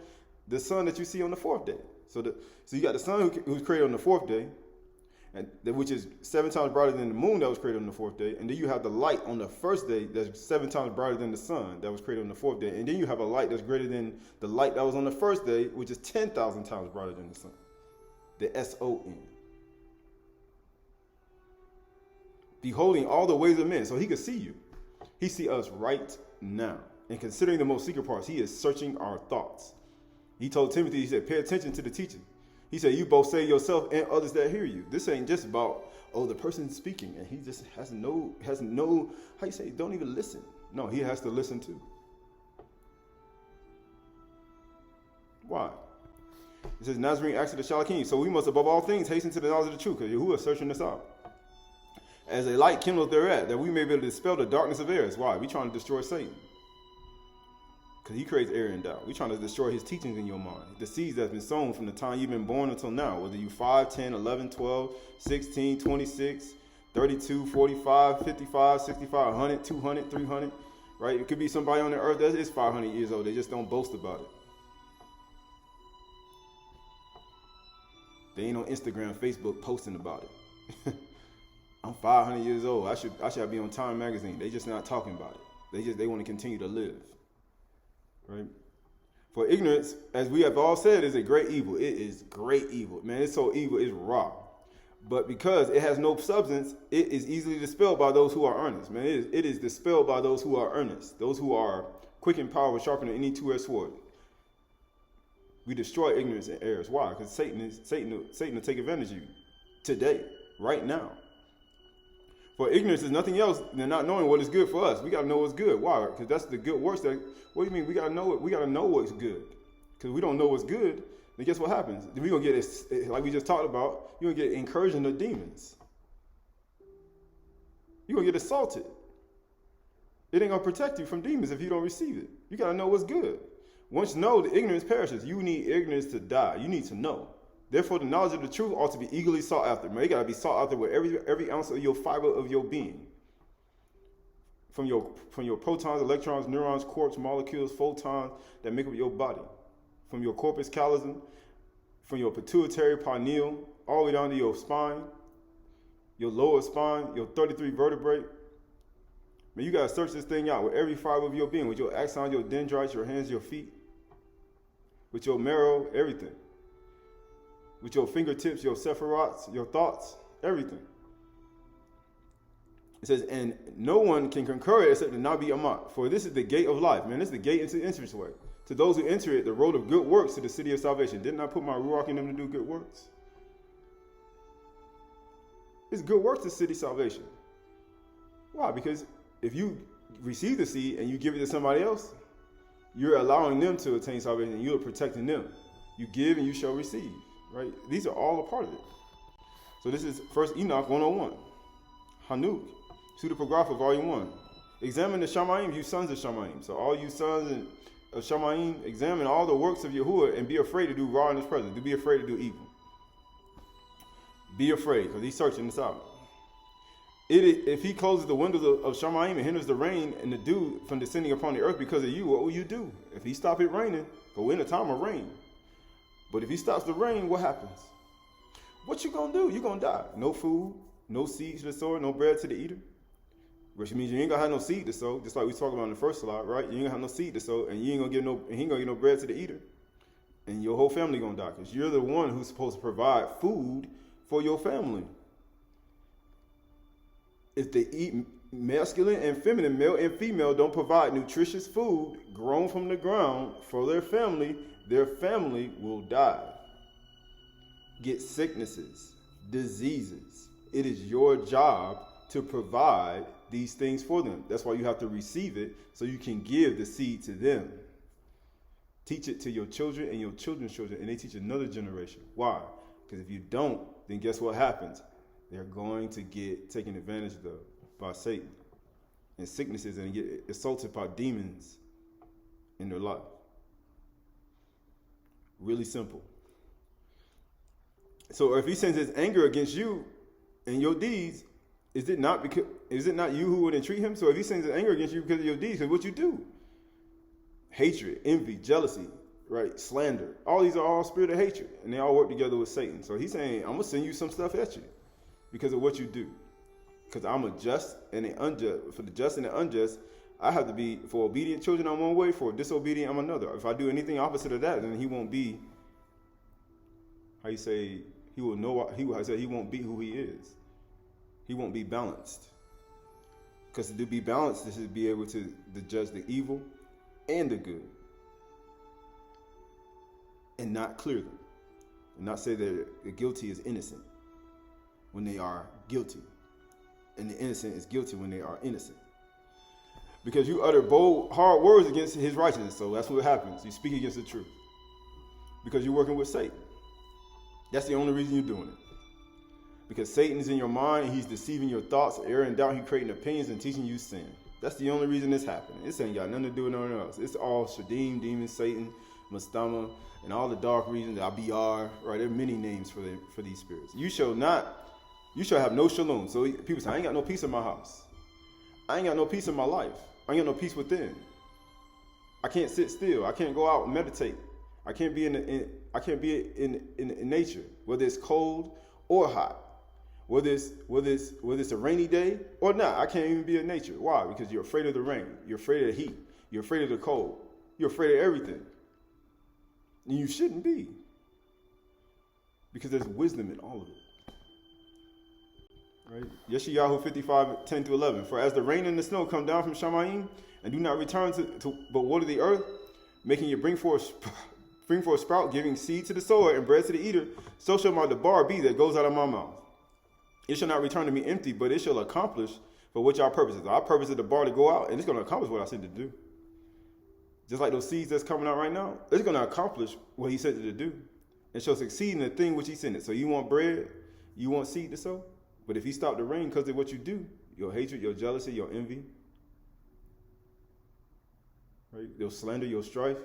the sun that you see on the 4th day. So you got the sun who's created on the 4th day, and which is 7 times brighter than the moon that was created on the 4th day. And then you have the light on the 1st day that's 7 times brighter than the sun that was created on the 4th day. And then you have a light that's greater than the light that was on the 1st day, which is 10,000 times brighter than the sun. The S-O-N. Beholding all the ways of men. So he could see you. He see us right now. And considering the most secret parts, he is searching our thoughts. He told Timothy, he said, pay attention to the teaching. He said, you both say yourself and others that hear you. This ain't just about, the person's speaking and he just has no, how you say, don't even listen. No, he has to listen too. Why? It says, Nazarene acts of the Shalakim. So we must above all things hasten to the knowledge of the truth, because Yahuwah is searching this out. As a light kindles thereat, that we may be able to dispel the darkness of errors. Why? We trying to destroy Satan. Because he creates error and doubt. We're trying to destroy his teachings in your mind. The seeds that's been sown from the time you've been born until now. Whether you 5, 10, 11, 12, 16, 26, 32, 45, 55, 65, 100, 200, 300. Right? It could be somebody on the earth that is 500 years old. They just don't boast about it. They ain't on Instagram, Facebook posting about it. I'm 500 years old. I should be on Time magazine. They just not talking about it. They want to continue to live. Right? For ignorance, as we have all said, is a great evil. It is great evil. Man, it's so evil, it's raw. But because it has no substance, it is easily dispelled by those who are earnest. Man, it is dispelled by those who are earnest. Those who are quick in power, sharper than any two-edged sword. We destroy ignorance and errors. Why? Because Satan will take advantage of you today, right now. For ignorance is nothing else than not knowing what is good for us. We got to know what's good. Why? Because that's the good works. What do you mean? We got to know it. We got to know what's good. Because we don't know what's good, then guess what happens? We're going to get, like we just talked about, you're going to get incursion of demons. You're going to get assaulted. It ain't going to protect you from demons if you don't receive it. You got to know what's good. Once you know, the ignorance perishes. You need ignorance to die. You need to know. Therefore, the knowledge of the truth ought to be eagerly sought after. Man, you got to be sought after with every ounce of your fiber of your being. From your protons, electrons, neurons, quarks, molecules, photons that make up your body. From your corpus callosum, from your pituitary pineal, all the way down to your spine, your lower spine, your 33 vertebrae. Man, you got to search this thing out with every fiber of your being, with your axons, your dendrites, your hands, your feet, with your marrow, everything. With your fingertips, your sephirots, your thoughts, everything. It says, and no one can concur it except to not be amat. For this is the gate of life. Man, this is the gate into the entranceway. To those who enter it, the road of good works to the city of salvation. Didn't I put my ruach in them to do good works? It's good works to city of salvation. Why? Because if you receive the seed and you give it to somebody else, you're allowing them to attain salvation and you're protecting them. You give and you shall receive. Right? These are all a part of it. So this is 1 Enoch 101. Hanuk, Pseudepigrapha, Volume 1. Examine the Shamayim, you sons of Shamayim. So all you sons of Shamayim, examine all the works of Yahuwah and be afraid to do raw in his presence. Do be afraid to do evil. Be afraid, because he's searching this out. If he closes the windows of Shamayim and hinders the rain and the dew from descending upon the earth because of you, what will you do? If he stop it raining, go in a time of rain. But if he stops the rain, what happens? What you gonna do? You're gonna die. No food, no seeds to the sower, no bread to the eater. Which means you ain't gonna have no seed to sow, just like we talked about in the first slide, right? You ain't gonna have no seed to sow, and you ain't gonna get no bread to the eater. And your whole family gonna die, because you're the one who's supposed to provide food for your family. If they eat masculine and feminine, male and female, don't provide nutritious food grown from the ground for their family will die. Get sicknesses, diseases. It is your job to provide these things for them. That's why you have to receive it so you can give the seed to them. Teach it to your children and your children's children, and they teach another generation. Why? Because if you don't, then guess what happens? They're going to get taken advantage of by Satan and sicknesses and get assaulted by demons in their life. Really simple. So if he sends his anger against you and your deeds, is it not you who would entreat him? So if he sends his anger against you because of your deeds, because what you do, hatred, envy, jealousy, right, slander, all these are all spirit of hatred, and they all work together with Satan. So he's saying, I'm gonna send you some stuff at you because of what you do. Because I'm a just and an unjust. For the just and the unjust, I have to be, for obedient children I'm one way, for disobedient I'm another. If I do anything opposite of that, then he won't be, he will know, he won't be who he is. He won't be balanced. Because to be balanced is to be able to judge the evil and the good. And not clear them. And not say that the guilty is innocent when they are guilty. And the innocent is guilty when they are innocent. Because you utter bold, hard words against his righteousness. So that's what happens. You speak against the truth. Because you're working with Satan. That's the only reason you're doing it. Because Satan is in your mind, and he's deceiving your thoughts, error and doubt, he's creating opinions and teaching you sin. That's the only reason it's happening. This ain't got nothing to do with nothing else. It's all Shadim, demon, Satan, Mastama, and all the dark regions, Abiyar, right? There are many names for these spirits. You shall have no shalom. So people say, I ain't got no peace in my house. I ain't got no peace in my life. I ain't got no peace within. I can't sit still. I can't go out and meditate. I can't be in nature, whether it's cold or hot. Whether it's a rainy day or not, I can't even be in nature. Why? Because you're afraid of the rain. You're afraid of the heat. You're afraid of the cold. You're afraid of everything. And you shouldn't be. Because there's wisdom in all of it. Right? Yeshayahu 55, 10 to 11. For as the rain and the snow come down from Shamayim and do not return but water the earth, making it bring forth a sprout, giving seed to the sower and bread to the eater, so shall my debar be that goes out of my mouth. It shall not return to me empty, but it shall accomplish for which our purpose is. Our purpose is the bar to go out, and it's going to accomplish what I sent it to do. Just like those seeds that's coming out right now, it's going to accomplish what he sent it to do. It shall succeed in the thing which he sent it. So you want bread, you want seed to sow, but if he stopped the rain because of what you do, your hatred, your jealousy, your envy, right, your slander, your strife,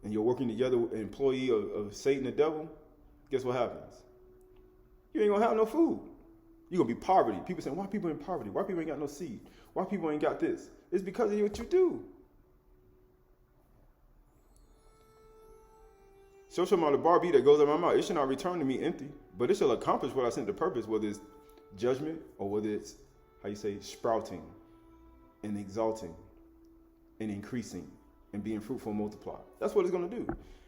and you're working together with an employee of Satan the devil, guess what happens? You ain't gonna have no food. You're gonna be poverty. People saying, why people in poverty? Why people ain't got no seed? Why people ain't got this? It's because of what you do. So shall my debar be that goes out of my mouth. It shall not return to me empty, but it shall accomplish what I sent to purpose, whether it's judgment or whether it's, sprouting and exalting and increasing and being fruitful and multiply. That's what it's gonna do.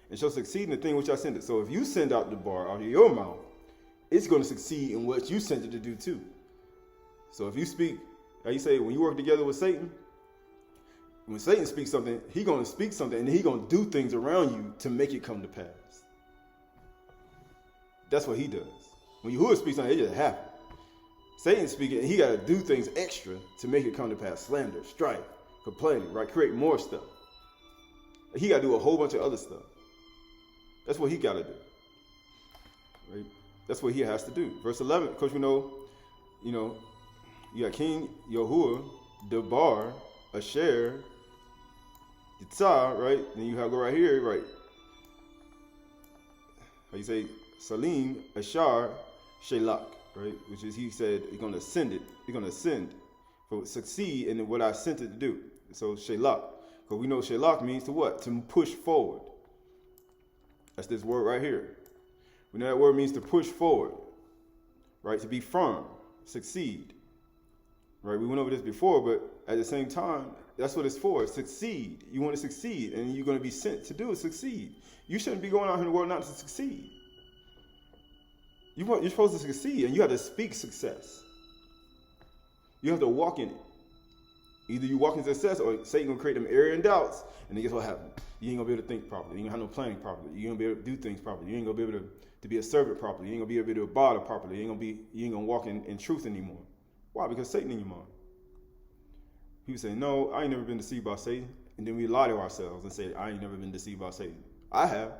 It shall succeed in the thing which I sent it. So if you send out the bar out of your mouth, it's going to succeed in what you sent it to do too. So if you speak, when you work together with Satan, when Satan speaks something, he's going to speak something and he's going to do things around you to make it come to pass. That's what he does. When Yahuwah speaks something, it just happens. Satan speaking, he got to do things extra to make it come to pass. Slander, strife, complaining, right? Create more stuff. He got to do a whole bunch of other stuff. That's what he got to do. Right? That's what he has to do. Verse 11, of course, you got King Yahuwah, Debar, Asher, Yitzhak, right? And you have go right here, right? How you say Salim, Ashar, Shelach, right? Which is, he said, he's going to send it. He's going to send, for succeed in what I sent it to do. So Shelach, because we know Shelach means to what? To push forward. That's this word right here. We know that word means to push forward, right? To be firm, succeed, right? We went over this before, but at the same time, that's what it's for, succeed. You want to succeed, and you're going to be sent to do it, succeed. You shouldn't be going out in the world not to succeed. You're supposed to succeed, and you have to speak success. You have to walk in it. Either you walk in success or Satan gonna create them error and doubts, and then guess what happens? You ain't gonna be able to think properly. You ain't gonna have no planning properly. You ain't gonna be able to do things properly. You ain't gonna be able to be a servant properly. You ain't gonna be able to do a bother properly. You ain't gonna walk in truth anymore. Why? Because Satan in your mind. People say, no, I ain't never been deceived by Satan. And then we lie to ourselves and say, I ain't never been deceived by Satan. I have.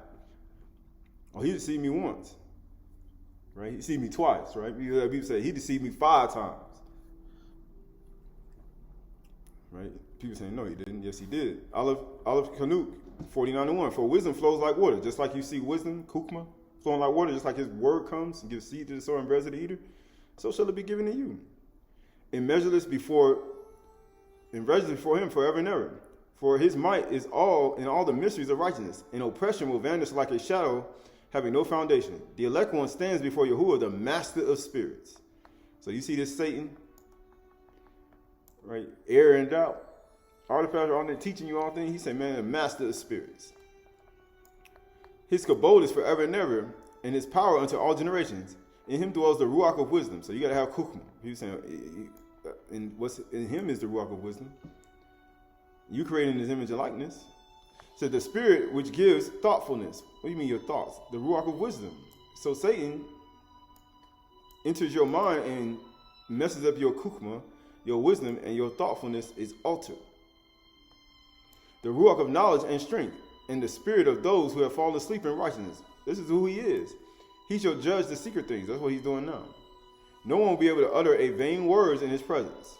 Oh, he deceived me once. Right? He deceived me twice, right? People say, he deceived me 5 times. Right? People say, no, he didn't. Yes, he did. Aleph Kanuk, 49:1. For wisdom flows like water. Just like you see wisdom, Kukma, flowing like water, just like his word comes and gives seed to the sower and bread to the eater, so shall it be given to you. And measureless before him forever and ever. For his might is all in all the mysteries of righteousness, and oppression will vanish like a shadow, having no foundation. The elect one stands before Yahuwah, the master of spirits. So you see this Satan, right? Error and doubt. Artifacts are on there teaching you all things. He said, man, the master of spirits. His kabod is forever and ever, and his power unto all generations. In him dwells the ruach of wisdom. So you got to have kukma. He was saying, what's in him is the ruach of wisdom. You created in his image and likeness. So the spirit which gives thoughtfulness. What do you mean your thoughts? The ruach of wisdom. So Satan enters your mind and messes up your kukma, your wisdom, and your thoughtfulness is altered. The ruach of knowledge and strength, and the spirit of those who have fallen asleep in righteousness. This is who he is. He shall judge the secret things. That's what he's doing now. No one will be able to utter a vain words in his presence.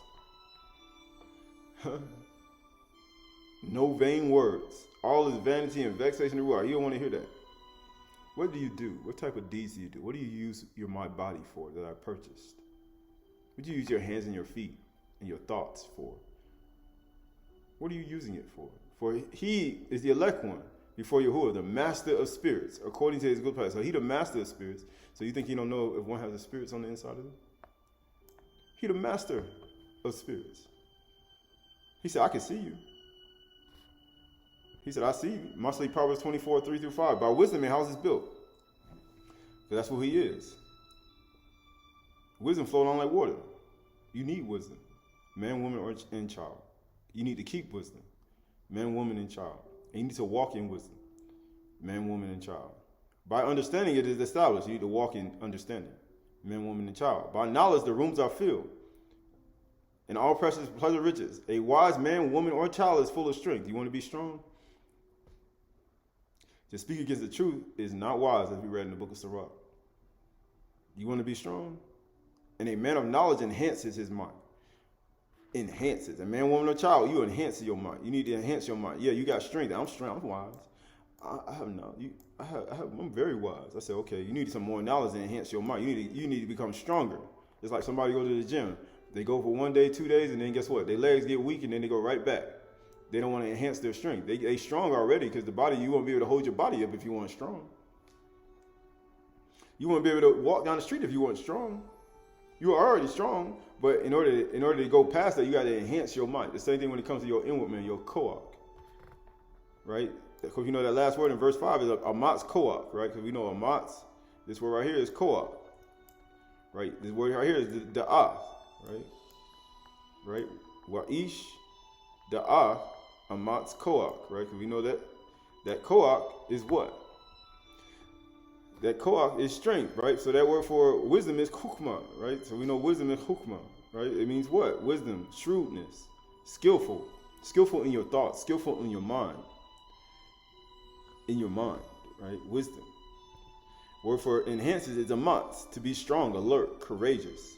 No vain words. All is vanity and vexation and ruach. You don't want to hear that. What do you do? What type of deeds do you do? What do you use my body for that I purchased? What do you use your hands and your feet and your thoughts for? What are you using it for? For he is the elect one before Yahuwah, the master of spirits, according to his good pleasure. So he the master of spirits. So you think he don't know if one has the spirits on the inside of him? He the master of spirits. He said, I can see you. He said, I see you. Monthly Proverbs 24, 3-5. By wisdom a house is built. So that's who he is. Wisdom flowed on like water. You need wisdom. Man, woman, and child. You need to keep wisdom. Man, woman, and child. And you need to walk in wisdom. Man, woman, and child. By understanding it is established. You need to walk in understanding. Man, woman, and child. By knowledge the rooms are filled. And all precious pleasure riches. A wise man, woman, or child is full of strength. You want to be strong? To speak against the truth is not wise, as we read in the book of Turah. You want to be strong? And a man of knowledge enhances his mind. Enhances. A man, woman, or child, you enhance your mind. You need to enhance your mind. Yeah, you got strength. I'm strong. I'm wise. I have knowledge. I'm very wise. I said, okay, you need some more knowledge to enhance your mind. You need to become stronger. It's like somebody go to the gym. They go for 1 day, 2 days, and then guess what? Their legs get weak, and then they go right back. They don't want to enhance their strength. They strong already because the body, you won't be able to hold your body up if you weren't strong. You won't be able to walk down the street if you weren't strong. You are already strong, but in order to go past that, you got to enhance your mind. The same thing when it comes to your inward man, your koach, right? Because you know that last word in verse 5 is amatz koach, right? Because we know amatz, this word right here is koach, right? This word right here is da'ah, right? Right? Wa'ish, da'ah, amatz koach, right? Because we know that koach is what? That koach is strength, right? So that word for wisdom is chukmah, right? So we know wisdom is chukmah, right? It means what? Wisdom, shrewdness, skillful in your thoughts, skillful in your mind, right? Wisdom. Word for enhances is amatz, to be strong, alert, courageous.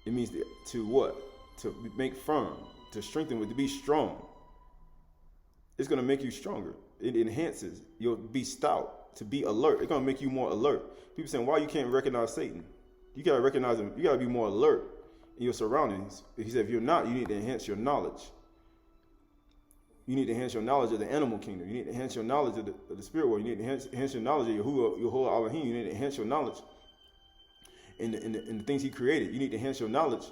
It means to what? To make firm, to strengthen, to be strong. It's going to make you stronger. It enhances. You'll be stout. To be alert. It's going to make you more alert. People saying, why you can't recognize Satan? You got to recognize him. You got to be more alert in your surroundings. He said, if you're not, you need to enhance your knowledge. You need to enhance your knowledge of the animal kingdom. You need to enhance your knowledge of the spirit world. You need to enhance your knowledge of Yahuwah Elohim. You need to enhance your knowledge in the things he created. You need to enhance your knowledge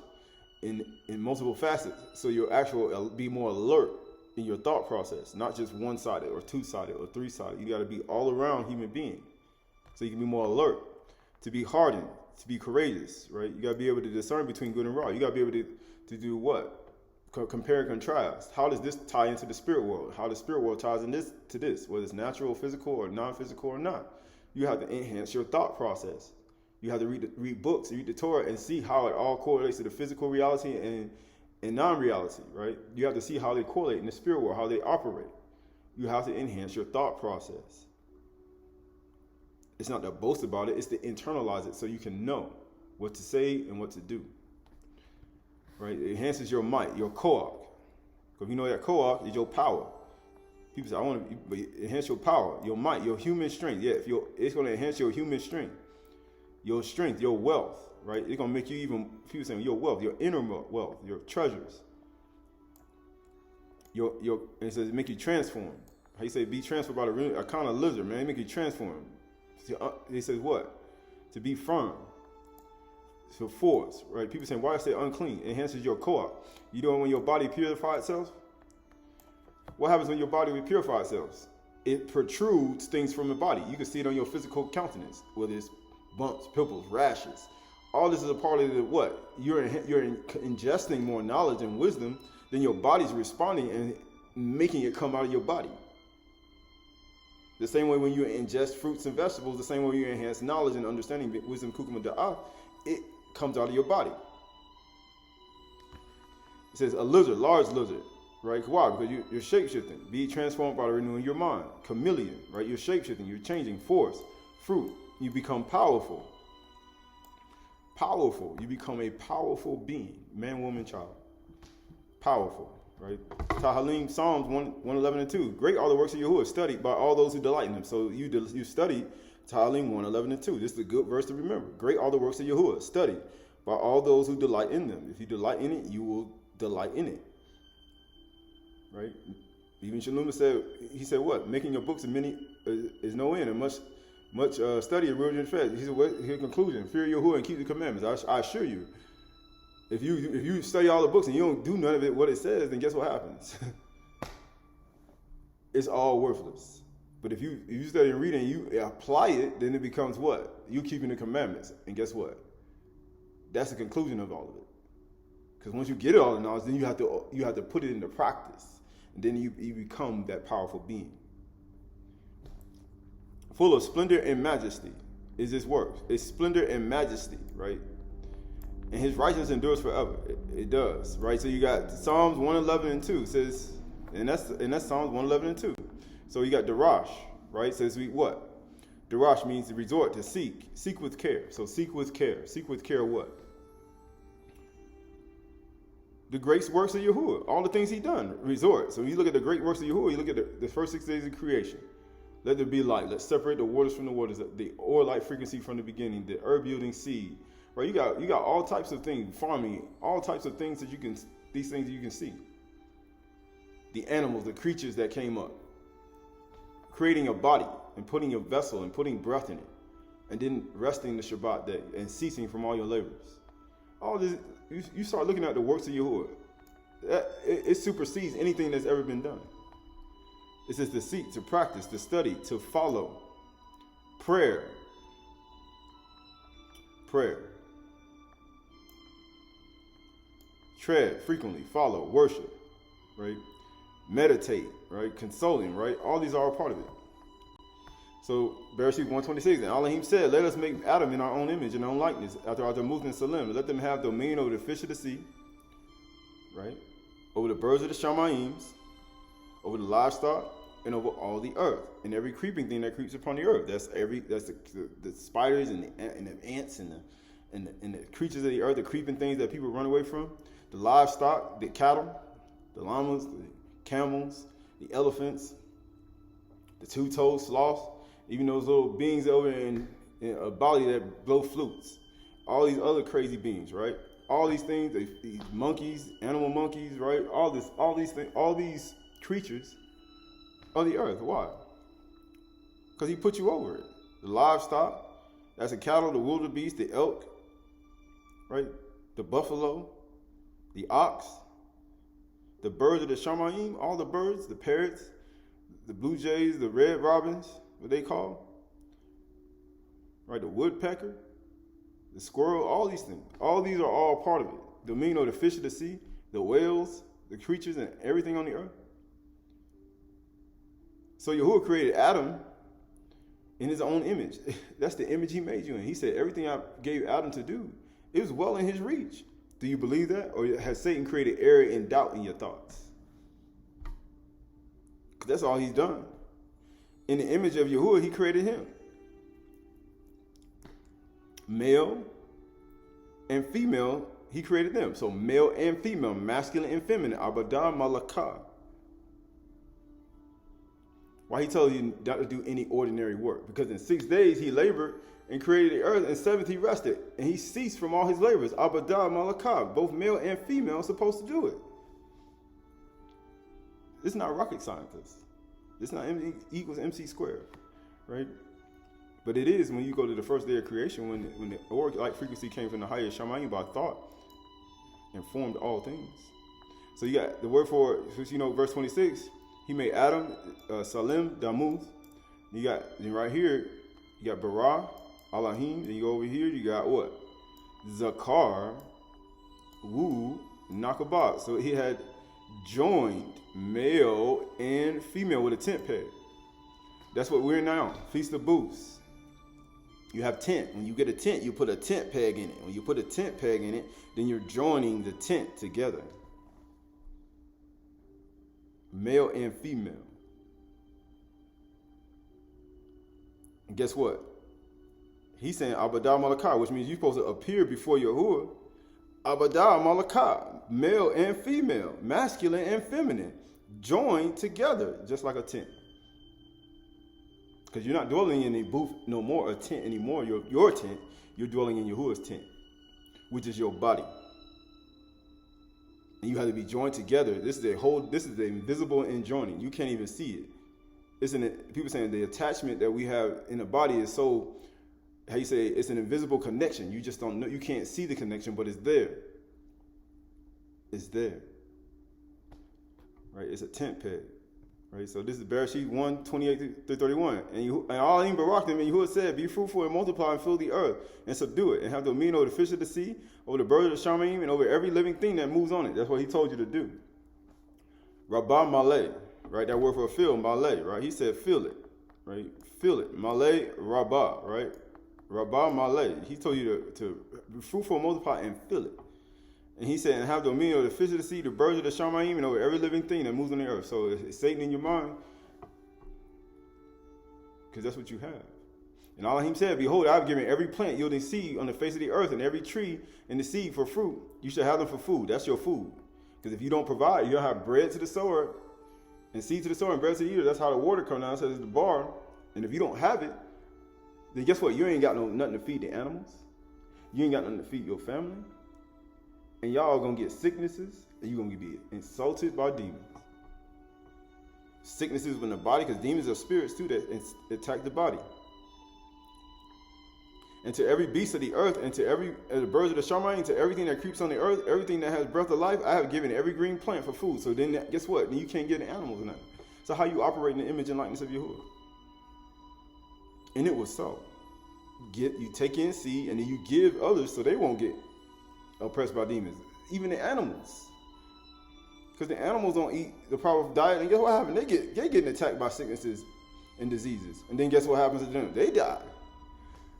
in multiple facets. So you'll be more alert in your thought process, not just one-sided or two-sided or three-sided. You got to be all around human being so you can be more alert, to be hardened, to be courageous, right? You got to be able to discern between good and wrong. You got to be able to do what? Compare and contrast. How does this tie into the spirit world? How the spirit world ties in this to this, whether it's natural, physical, or non-physical or not. You have to enhance your thought process. You have to read books, read the Torah, and see how it all correlates to the physical reality and non-reality, right? You have to see how they correlate in the spirit world, how they operate. You have to enhance your thought process. It's not to boast about it, it's to internalize it so you can know what to say and what to do. Right? It enhances your might, your koach. Because you know that koach is your power. People say, I want to enhance your power, your might, your human strength. Yeah, it's going to enhance your human strength, your wealth, right? It's going to make you even, people saying your wealth, your inner wealth, your treasures. It says make you transform. How you say be transformed by a kind of lizard, man. It make you transform. It says what? To be firm. So force, right? People saying, why I say unclean? It enhances your koach. You know when your body purifies itself? What happens when your body will purify itself? It protrudes things from the body. You can see it on your physical countenance, whether it's bumps, pimples, rashes. All this is a part of the what? You're ingesting more knowledge and wisdom, then your body's responding and making it come out of your body. The same way when you ingest fruits and vegetables, the same way you enhance knowledge and understanding, wisdom, kukuma da'ah, it comes out of your body. It says a lizard, large lizard, right? Why? Because you're shape-shifting. Be transformed by renewing your mind. Chameleon, right? You're shape-shifting. You're changing. Force, fruit. You become powerful. Powerful. You become a powerful being. Man, woman, child. Powerful, right? Tahalim, Psalms 111 and 2. Great are the works of Yahuwah, studied by all those who delight in them. So you study Tahalim 111 and 2. This is a good verse to remember. Great are the works of Yahuwah, studied by all those who delight in them. If you delight in it, you will delight in it. Right? Even Shalom said, he said what? Making your books of many is no end, and much study of religion fed. He said, what? His conclusion: fear Yahuwah and keep the commandments. I assure you, if you study all the books and you don't do none of it what it says, then guess what happens? It's all worthless. But if you study and read and you apply it, then it becomes what? You keeping the commandments. And guess what? That's the conclusion of all of it. Because once you get it all the knowledge, then you have to put it into practice. And then you become that powerful being. Full of splendor and majesty is this work. It's splendor and majesty, right? And his righteousness endures forever. It does, right? So you got Psalms 111 and 2 says, and that's Psalms 111 and 2. So you got Darash, right? Says what? Darash means to resort, to seek with care. So seek with care. Seek with care what? The great works of Yahuwah, all the things he done, resort. So you look at the great works of Yahuwah, you look at the first 6 days of creation. Let there be light. Let's separate the waters from the waters, the oil-like frequency from the beginning, the herb-yielding seed. Right? You got all types of things, farming, all types of things that you can see. The animals, the creatures that came up. Creating a body and putting a vessel and putting breath in it, and then resting the Shabbat day and ceasing from all your labors. All this, you start looking at the works of Yahuwah. It supersedes anything that's ever been done. It says to seek, to practice, to study, to follow. Prayer. Tread frequently, follow, worship, right? Meditate, right? Consoling, right? All these are a part of it. So, Bereshit 126, and Elohim said, let us make Adam in our own image and our own likeness, after our movement Salim. Let them have dominion over the fish of the sea, right? Over the birds of the Shamayim, over the livestock, and over all the earth, and every creeping thing that creeps upon the earth. That's the spiders and the ants and the creatures of the earth, the creeping things that people run away from. The livestock, the cattle, the llamas, the camels, the elephants, the two-toed sloths, even those little beings over in a body that blow flutes. All these other crazy beings, right? All these things, these monkeys, animal monkeys, right? All these things, all these creatures of the earth. Why? Because he put you over it. The livestock, that's the cattle, the wildebeest, the elk, right? The buffalo, the ox, the birds of the Shamayim, all the birds, the parrots, the blue jays, the red robins, what they call, right? The woodpecker, the squirrel, all these things. All these are all part of it. Dominion over the fish of the sea, the whales, the creatures, and everything on the earth. So Yahuwah created Adam in his own image. That's the image he made you in. He said, everything I gave Adam to do, it was well in his reach. Do you believe that? Or has Satan created error and doubt in your thoughts? That's all he's done. In the image of Yahuwah, he created him. Male and female, he created them. So male and female, masculine and feminine. Abadah Malakah. Why he told you not to do any ordinary work? Because in 6 days he labored and created the earth, and 7th he rested, and he ceased from all his labors. Abadah Malakah. Both male and female are supposed to do it. It's not rocket scientists. It's not M equals MC squared, right? But it is when you go to the first day of creation, when the auric-like frequency came from the highest Shamayim by thought and formed all things. So you got the word for it, verse 26, he made Adam, Salim, Damuth. You got, and right here, you got Bara, Elohim, and you go over here, you got what? Zakar, Wu, Nakabat. So he had joined male and female with a tent peg. That's what we're in now. Feast of Booths. You have tent. When you get a tent, you put a tent peg in it. When you put a tent peg in it, then you're joining the tent together. Male and female. And guess what? He's saying Abadah Malakah, which means you're supposed to appear before Yahuwah. Abadah Malakah, male and female, masculine and feminine, joined together, just like a tent. Because you're not dwelling in a booth no more, a tent anymore. Your tent, you're dwelling in Yahuwah's tent, which is your body. And you have to be joined together. This is the invisible injoining. You can't even see it. People saying the attachment that we have in the body is so, how you say, it's an invisible connection. You just don't know, you can't see the connection, but it's there. It's there. Right? It's a tent peg. Right? So this is Bereshit 1, 28 through 31. And Elohim baraked them, and Yahuwah said, be fruitful and multiply and fill the earth and subdue it, and have dominion over the fish of the sea, over the birds of the Shamayim, and over every living thing that moves on it. That's what he told you to do. Rabbah Malay, right? That word for fill, Malay, right? He said fill it, right? Fill it. Malay, Rabbah, right? Rabbah Malay. He told you to be fruitful and multiply and fill it. And he said, and have dominion over the fish of the sea, the birds of the Shamayim, and over every living thing that moves on the earth. So it's Satan in your mind, because that's what you have. And Elohim said, behold, I've given every plant yielding seed on the face of the earth, and every tree and the seed for fruit. You should have them for food. That's your food. Because if you don't provide, you don't have bread to the sower, and seed to the sower, and bread to the eater. That's how the water comes down. It says it's the bar. And if you don't have it, then guess what? You ain't got nothing to feed the animals. You ain't got nothing to feed your family. And y'all are going to get sicknesses, and you're going to be insulted by demons. Sicknesses in the body, because demons are spirits too that attack the body. And to every beast of the earth, and to every the birds of the Shamayim, to everything that creeps on the earth, everything that has breath of life, I have given every green plant for food. So then, guess what? Then you can't get the animals or nothing. So how you operate in the image and likeness of Yahuwah? And it was so. You take in seed, and then you give others so they won't get oppressed by demons. Even the animals. Because the animals don't eat the proper diet, and guess what happens? They getting attacked by sicknesses and diseases. And then guess what happens to them? They die.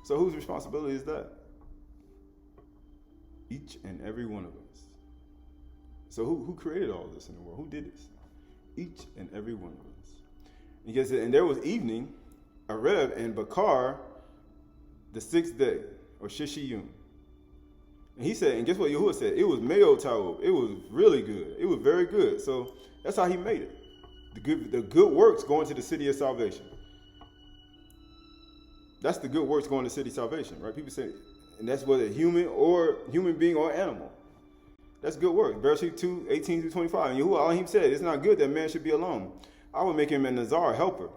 So whose responsibility is that? Each and every one of us. So who created all this in the world? Who did this? Each and every one of us. And guess it, and there was evening, Areb and Bakar, the 6th day, or Shishiyun. And he said, and guess what Yahuwah said? It was Mayo Taub. It was really good. It was very good. So that's how he made it. The good works going to the city of salvation. That's the good works going to city of salvation, right? People say, and that's whether human being or animal. That's good work. Bereshit 2, 18 through 25. And Yahuwah Elohim said, it's not good that man should be alone. I will make him a Nazar, helper.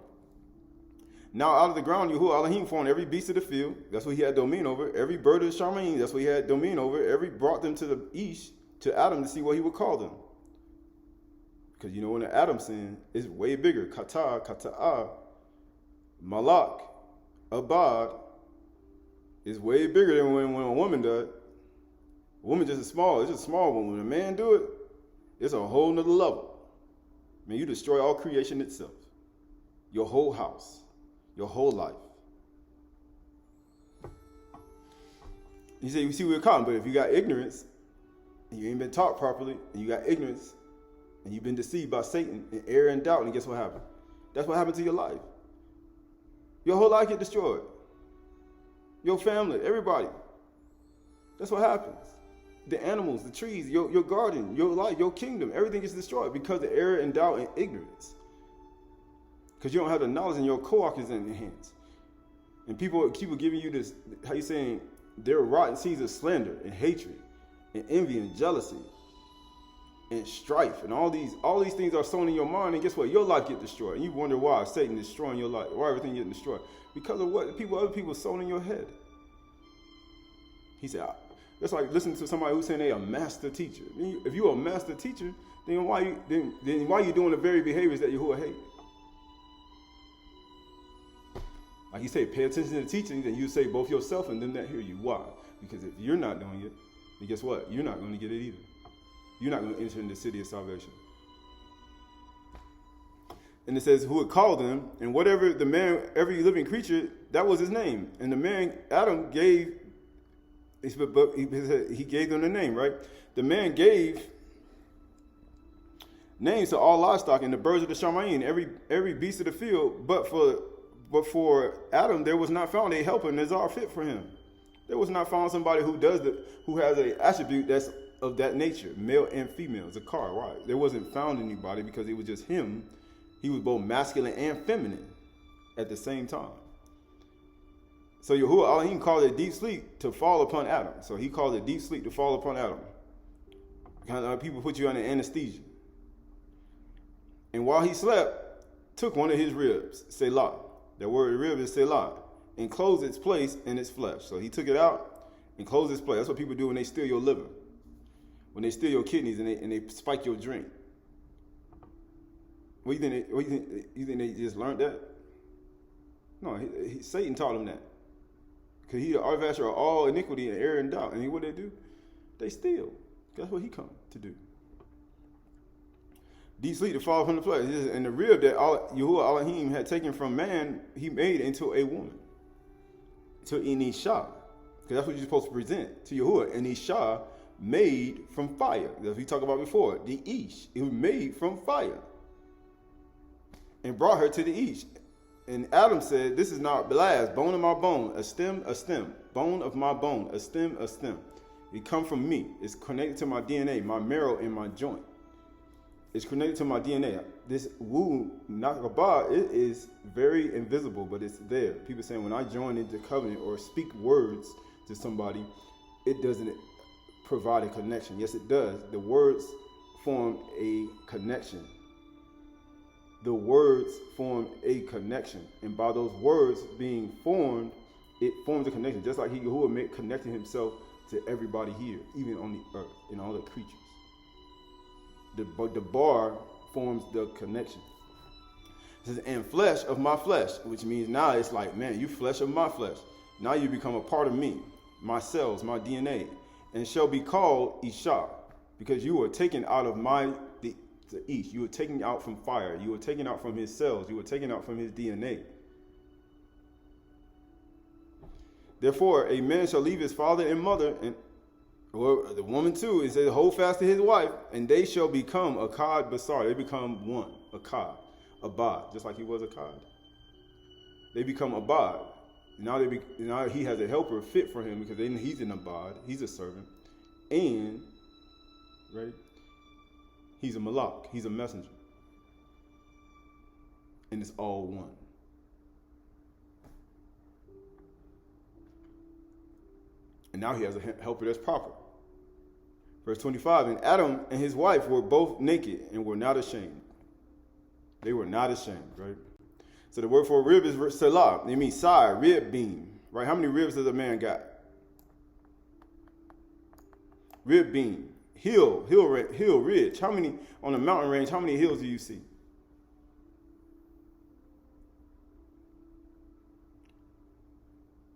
Now out of the ground, Yahuwah Elohim formed every beast of the field. That's what he had dominion over. Every bird of the Shamayim, that's what he had dominion over. Brought them to the east, to Adam, to see what he would call them. Because when the Adam sin is way bigger. Kata'ah, Malak, Abad, It's way bigger than when a woman does. A woman just it's just a small one. When a man do it, it's a whole nother level. I mean, you destroy all creation itself. Your whole house. Your whole life. You say, you see we're caught, but if you got ignorance, and you ain't been taught properly, and you got ignorance, and you've been deceived by Satan, and error and doubt, and guess what happened? That's what happened to your life. Your whole life get destroyed. Your family, everybody. That's what happens. The animals, the trees, your garden, your life, your kingdom, everything gets destroyed because of error and doubt and ignorance. Because you don't have the knowledge and your co-workers in your hands. And people keep giving you this, how you saying, they're rotten seeds of slander and hatred and envy and jealousy and strife. And all these things are sown in your mind. And guess what? Your life get destroyed. And you wonder why Satan is destroying your life. Why everything getting destroyed. Because of what other people sown in your head. He said, that's like listening to somebody who's saying they're a master teacher. I mean, if you're a master teacher, then why you doing the very behaviors that Yahuwah hate? Like you say, pay attention to the teachings, and you say both yourself and them that hear you. Why? Because if you're not doing it, then guess what? You're not going to get it either. You're not going to enter in the city of salvation. And it says, who would call them, and whatever the man, every living creature, that was his name. And the man, Adam, he gave them the name, right? The man gave names to all livestock and the birds of the Shamayim, every beast of the field, but for Adam, there was not found a helper Nazar fit for him. There was not found somebody who has an attribute that's of that nature, male and female. It's a car, right? There wasn't found anybody because it was just him. He was both masculine and feminine at the same time. So Yahuwah Elohim called it deep sleep to fall upon Adam. So he called it deep sleep to fall upon Adam. Kind of people put you under anesthesia. And while he slept, took one of his ribs, Selah. That word rib is Selah, and closed its place in its flesh. So he took it out and closed its place. That's what people do when they steal your liver, when they steal your kidneys and they spike your drink. What do you think they just learned that? No, Satan taught them that. Because he the artificer of all iniquity and error and doubt. And what they do? They steal. That's what he come to do. Deep sleep to fall from the flesh. And the rib that Yahuwah Elohim had taken from man, he made into a woman. To an Isha. Because that's what you're supposed to present to Yahuwah. An Isha made from fire. As we talked about before. The Ish. It was made from fire. And brought her to the Ish. And Adam said, this is not blast, bone of my bone, a stem, bone of my bone, a stem. It come from me. It's connected to my DNA, my marrow and my joint. It's connected to my DNA. This woo, nakabah, it is very invisible, but it's there. People saying when I join into covenant or speak words to somebody, it doesn't provide a connection. Yes, it does. The words form a connection. The words form a connection. And by those words being formed, it forms a connection. Just like Yahuwah connected himself to everybody here, even on the earth, and all the creatures. The bar forms the connection. It says, and flesh of my flesh, which means now it's like, man, you flesh of my flesh. Now you become a part of me, my cells, my DNA, and shall be called Isha, because you were taken out of the Ish. You were taken out from fire. You were taken out from his cells. You were taken out from his DNA. Therefore, a man shall leave his father and mother, or the woman too, and says, hold fast to his wife, and they shall become a Akkad Basar. They become one, Akkad, Abad, just like he was Akkad. They become Abad. Now he has a helper fit for him because he's an Abad, he's a servant, and ready. He's a malak. He's a messenger. And it's all one. And now he has a helper that's proper. Verse 25, and Adam and his wife were both naked and were not ashamed. They were not ashamed, right? So the word for rib is selah. It means side, rib beam, right? How many ribs does a man got? Rib beam. Hill ridge. How many on a mountain range? How many hills do you see?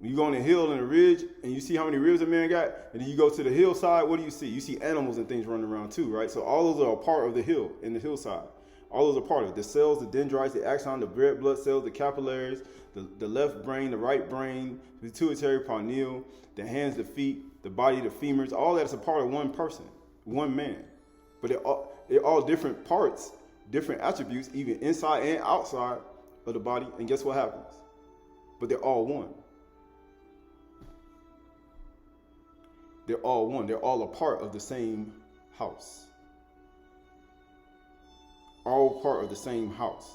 When you go on a hill and a ridge and you see how many ribs a man got, and then you go to the hillside, what do you see? You see animals and things running around too, right? So all those are a part of the hill and the hillside. All those are part of it. The cells, the dendrites, the axon, the red blood cells, the capillaries, the left brain, the right brain, the pituitary, pineal, the hands, the feet, the body, the femurs, all that's a part of one person, one man. But they're all different parts, different attributes, even inside and outside of the body. And guess what happens? But they're all one. They're all one. They're all a part of the same house. All part of the same house.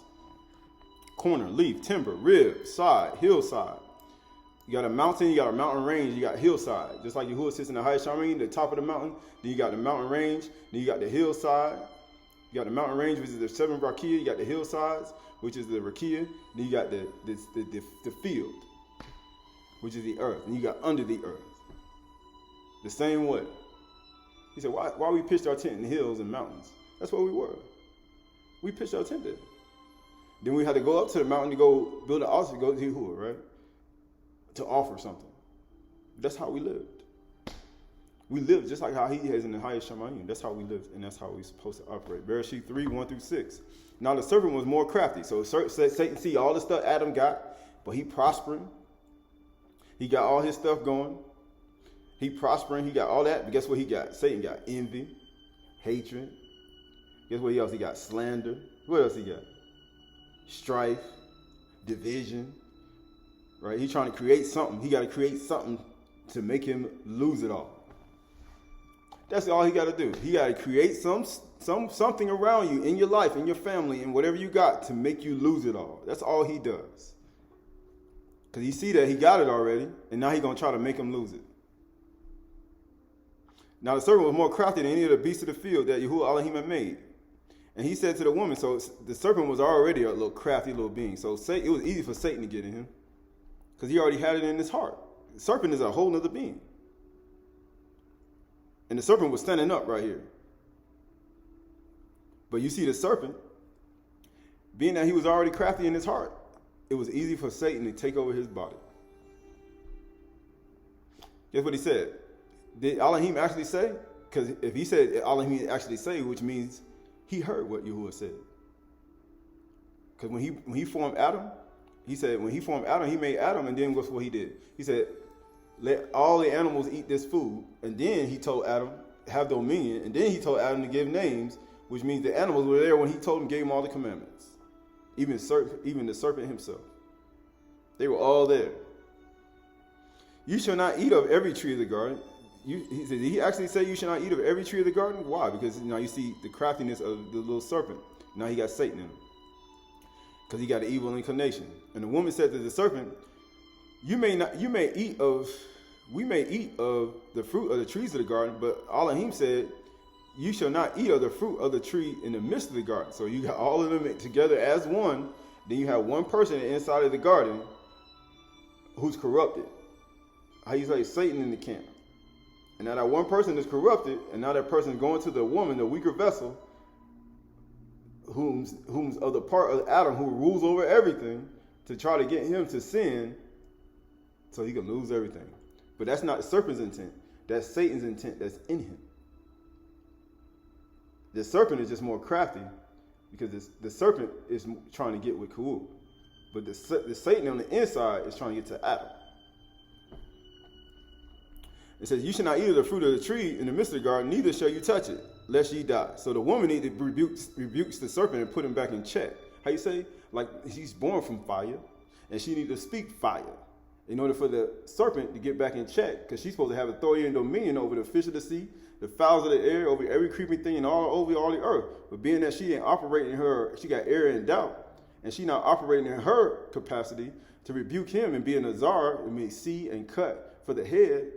Corner, leaf, timber, rib, side, hillside. You got a mountain, you got a mountain range, you got hillside. Just like Yahuwah sits in the highest Shamin, the top of the mountain. Then you got the mountain range. Then you got the hillside. You got the mountain range, which is the 7 rakia. You got the hillsides, which is the rakia. Then you got the field, which is the earth. And you got under the earth. The same way. He said, why we pitched our tent in hills and mountains? That's where we were. We pitched our tent there. Then we had to go up to the mountain to go build an altar to go to Yahuwah, right? To offer something. That's how we lived. We lived just like how he has in the highest Shamayim. That's how we lived, and that's how we're supposed to operate. Bereshit 3, 1-6. Now the serpent was more crafty. So Satan see all the stuff Adam got, but he prospering. He got all his stuff going. He prospering. He got all that. But guess what he got? Satan got envy, hatred. Guess what else he got? Slander. What else he got? Strife, division. Right? He's trying to create something. He got to create something to make him lose it all. That's all he got to do. He got to create something around you in your life, in your family, and whatever you got to make you lose it all. That's all he does. Because he see that he got it already, and now he's going to try to make him lose it. Now the serpent was more crafty than any of the beasts of the field that Yahuwah Elohim had made. And he said to the woman, so the serpent was already a little crafty little being. So it was easy for Satan to get in him. Because he already had it in his heart. The serpent is a whole other being. And the serpent was standing up right here. But you see the serpent, being that he was already crafty in his heart, it was easy for Satan to take over his body. Guess what he said? Did Elohim actually say? Because if he said Elohim actually say, which means he heard what Yahuwah said. Because when he formed Adam, he said when he formed Adam, he made Adam, and then what's what he did? He said, let all the animals eat this food. And then he told Adam, have dominion. And then he told Adam to give names, which means the animals were there when he told him, gave him all the commandments. Even the serpent himself. They were all there. You shall not eat of every tree of the garden. He said, did he actually say you should not eat of every tree of the garden? Why? Because now you see the craftiness of the little serpent. Now he got Satan in him. Because he got an evil inclination. And the woman said to the serpent, we may eat of the fruit of the trees of the garden, but Elohim said, you shall not eat of the fruit of the tree in the midst of the garden. So you got all of them together as one. Then you have one person inside of the garden who's corrupted. How you say Satan in the camp. And now that one person is corrupted, and now that person is going to the woman, the weaker vessel, whom's of the part of Adam who rules over everything, to try to get him to sin so he can lose everything. But that's not the serpent's intent. That's Satan's intent that's in him. The serpent is just more crafty because the serpent is trying to get with Yahuwah. But the Satan on the inside is trying to get to Adam. It says, you shall not eat of the fruit of the tree in the midst of the garden, neither shall you touch it, lest ye die. So the woman rebukes the serpent and put him back in check. How you say? Like he's born from fire, and she need to speak fire in order for the serpent to get back in check, because she's supposed to have authority and dominion over the fish of the sea, the fowls of the air, over every creeping thing and over all the earth. But being that she ain't operating in her, she got error and doubt, and she not operating in her capacity to rebuke him and be an azar, it means see and cut for the head.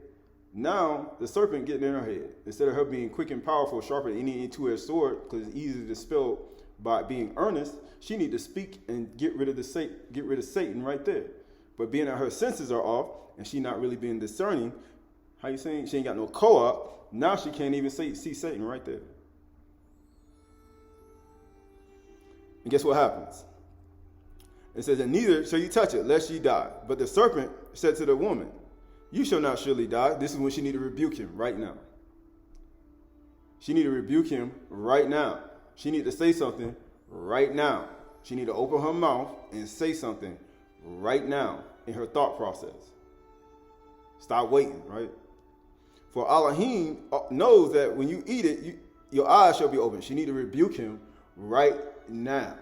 Now the serpent getting in her head. Instead of her being quick and powerful, sharper than any two-edged sword, because it's easy to dispel by being earnest, she need to speak and get rid of Satan right there. But being that her senses are off and she not really being discerning, how you saying? She ain't got no co-op. Now she can't even see Satan right there. And guess what happens? It says, and neither shall you touch it, lest ye die. But the serpent said to the woman, you shall not surely die. This is when she need to rebuke him right now. She need to rebuke him right now. She need to say something right now. She need to open her mouth and say something right now in her thought process. Stop waiting, right? For Elohim knows that when you eat it, your eyes shall be open. She need to rebuke him right now.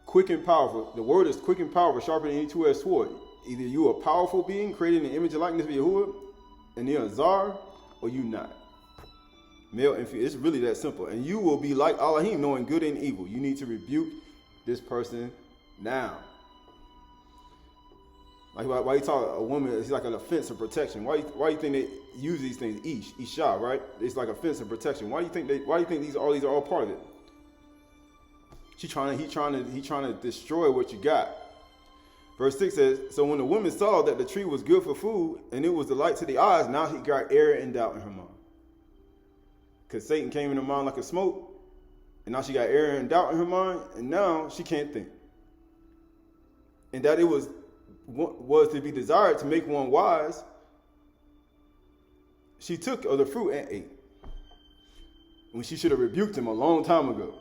Quick and powerful. The word is quick and powerful, sharper than any two-edged sword. Either you a powerful being created in the image and likeness of Yahuwah, and you're a czar, or you not. Male and female. It's really that simple. And you will be like Elohim, knowing good and evil. You need to rebuke this person now. Like why you talk a woman, it's like an offense of protection. Why you think they use these things? Isha, right? It's like offense of protection. Why do you think these are all part of it? He trying to destroy what you got. Verse 6 says, so when the woman saw that the tree was good for food and it was the light to the eyes, now he got error and doubt in her mind. Because Satan came in her mind like a smoke, and now she got error and doubt in her mind, and now she can't think. And that it was to be desired to make one wise, she took of the fruit and ate. When she should have rebuked him a long time ago.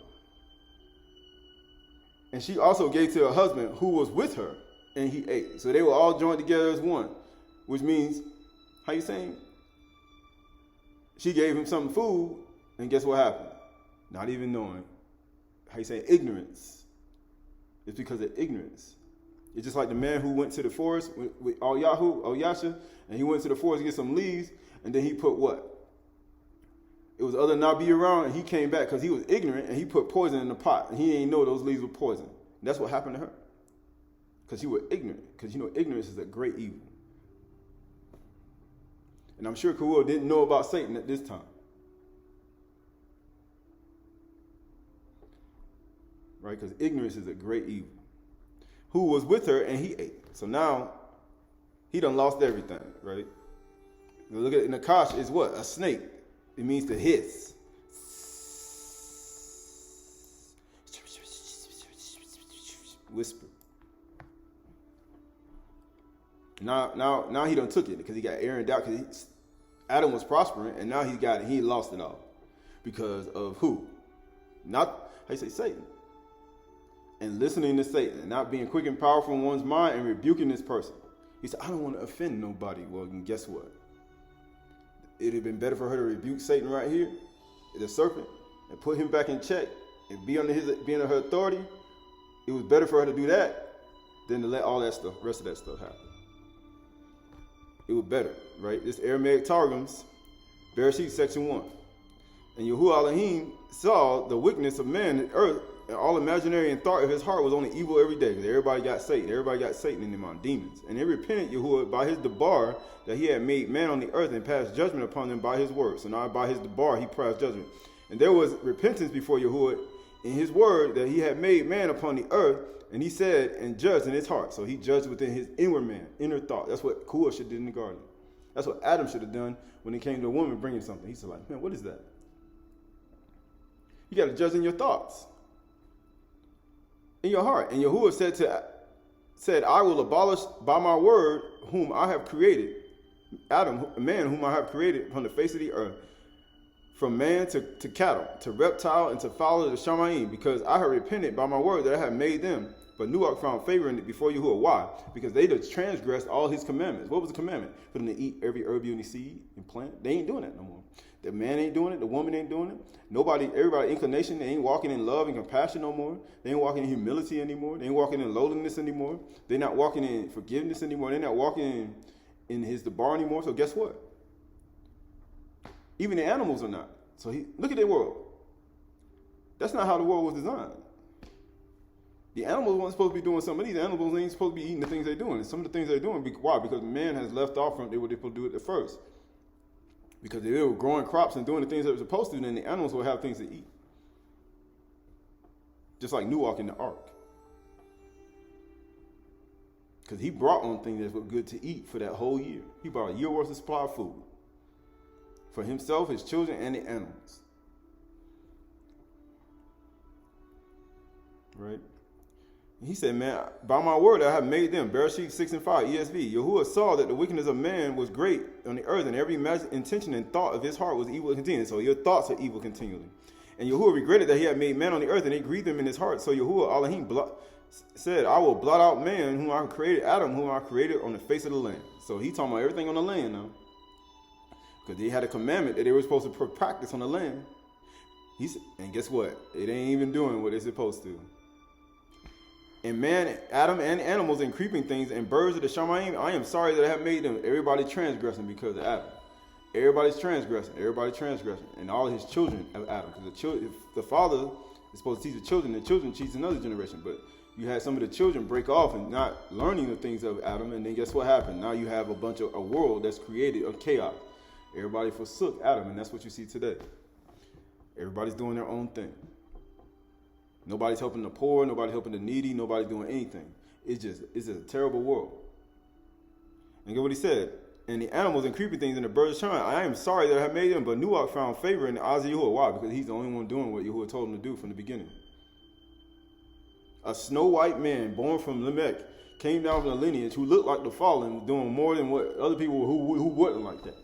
And she also gave to her husband who was with her, and he ate. So they were all joined together as one, which means, how you saying? She gave him some food, and guess what happened? Not even knowing. How you say ignorance? It's because of ignorance. It's just like the man who went to the forest with Yasha, and he went to the forest to get some leaves, and then he put what? It was other Nabi around, and he came back because he was ignorant, and he put poison in the pot, and he didn't know those leaves were poison. And that's what happened to her. Because he was ignorant. Because ignorance is a great evil. And I'm sure Kawil didn't know about Satan at this time. Right? Because ignorance is a great evil. Who was with her and he ate. So now, he done lost everything, right? Look at Nakash is what? A snake. It means to hiss. Whisper. Now he done took it because he got error and doubt because Adam was prospering and now he lost it all. Because of who? Not, how you say, Satan. And listening to Satan and not being quick and powerful in one's mind and rebuking this person. He said, I don't want to offend nobody. Well, guess what? It'd have been better for her to rebuke Satan right here, the serpent, and put him back in check and be under her authority. It was better for her to do that than to let all that stuff, rest of that stuff happen. It was better, right? This Aramaic Targums, Bereshit section 1. And Yahuwah Elohim saw the wickedness of man and earth, and all imaginary and thought of his heart was only evil every day. Because everybody got Satan. Everybody got Satan in them on demons. And they repented Yahuwah by his debar that he had made man on the earth and passed judgment upon them by his word. So now by his debar he passed judgment. And there was repentance before Yahuwah in his word that he had made man upon the earth. And he said and judged in his heart. So he judged within his inward man, inner thought. That's what Kuah should have did in the garden. That's what Adam should have done when he came to a woman bringing something. He said, like, man, what is that? You got to judge in your thoughts. In your heart. And Yahuwah said, I will abolish by my word whom I have created, Adam, a man whom I have created upon the face of the earth, from man to cattle, to reptile, and to fowl of the Shamayim, because I have repented by my word that I have made them. But Nuach found favor in it before Yahuwah. Why? Because they just transgressed all his commandments. What was the commandment? For them to eat every herb you seed and plant. They ain't doing that no more. The man ain't doing it. The woman ain't doing it. Everybody inclination, they ain't walking in love and compassion no more. They ain't walking in humility anymore. They ain't walking in lowliness anymore. They're not walking in forgiveness anymore. They're not walking in his debar anymore. So guess what? Even the animals are not. So look at their world. That's not how the world was designed. The animals weren't supposed to be doing some of these. Animals ain't supposed to be eating the things they're doing. And some of the things they're doing, why? Because man has left off from what they were supposed to do it at first. Because if they were growing crops and doing the things they were supposed to, then the animals will have things to eat. Just like Noach in the ark. Because he brought on things that were good to eat for that whole year. He brought a year worth of supply of food. For himself, his children, and the animals. Right? He said, man, by my word I have made them. Bereshit 6:5, ESV. Yahuwah saw that the wickedness of man was great on the earth, and every intention and thought of his heart was evil continually. So your thoughts are evil continually. And Yahuwah regretted that he had made man on the earth, and it grieved him in his heart. So Yahuwah Elohim said, I will blot out man whom I created, Adam whom I created on the face of the land. So he talking about everything on the land now. Because they had a commandment that they were supposed to practice on the land. And guess what? It ain't even doing what they're supposed to. And man, Adam, and animals, and creeping things, and birds of the Shamayim, I am sorry that I have made them. Everybody transgressing because of Adam. Everybody's transgressing. And all his children of Adam. Because the father is supposed to teach the children teach another generation. But you had some of the children break off and not learning the things of Adam. And then guess what happened? Now you have a world that's created of chaos. Everybody forsook Adam, and that's what you see today. Everybody's doing their own thing. Nobody's helping the poor, nobody's helping the needy, nobody's doing anything. It's a terrible world. And get what he said. And the animals and creeping things and the birds of Shamayim, I am sorry that I have made them, but Nuach found favor in the eyes of Yahuwah. Why? Because he's the only one doing what Yahuwah told him to do from the beginning. A snow white man born from Lamech came down from the lineage who looked like the fallen, doing more than what other people who wasn't like that.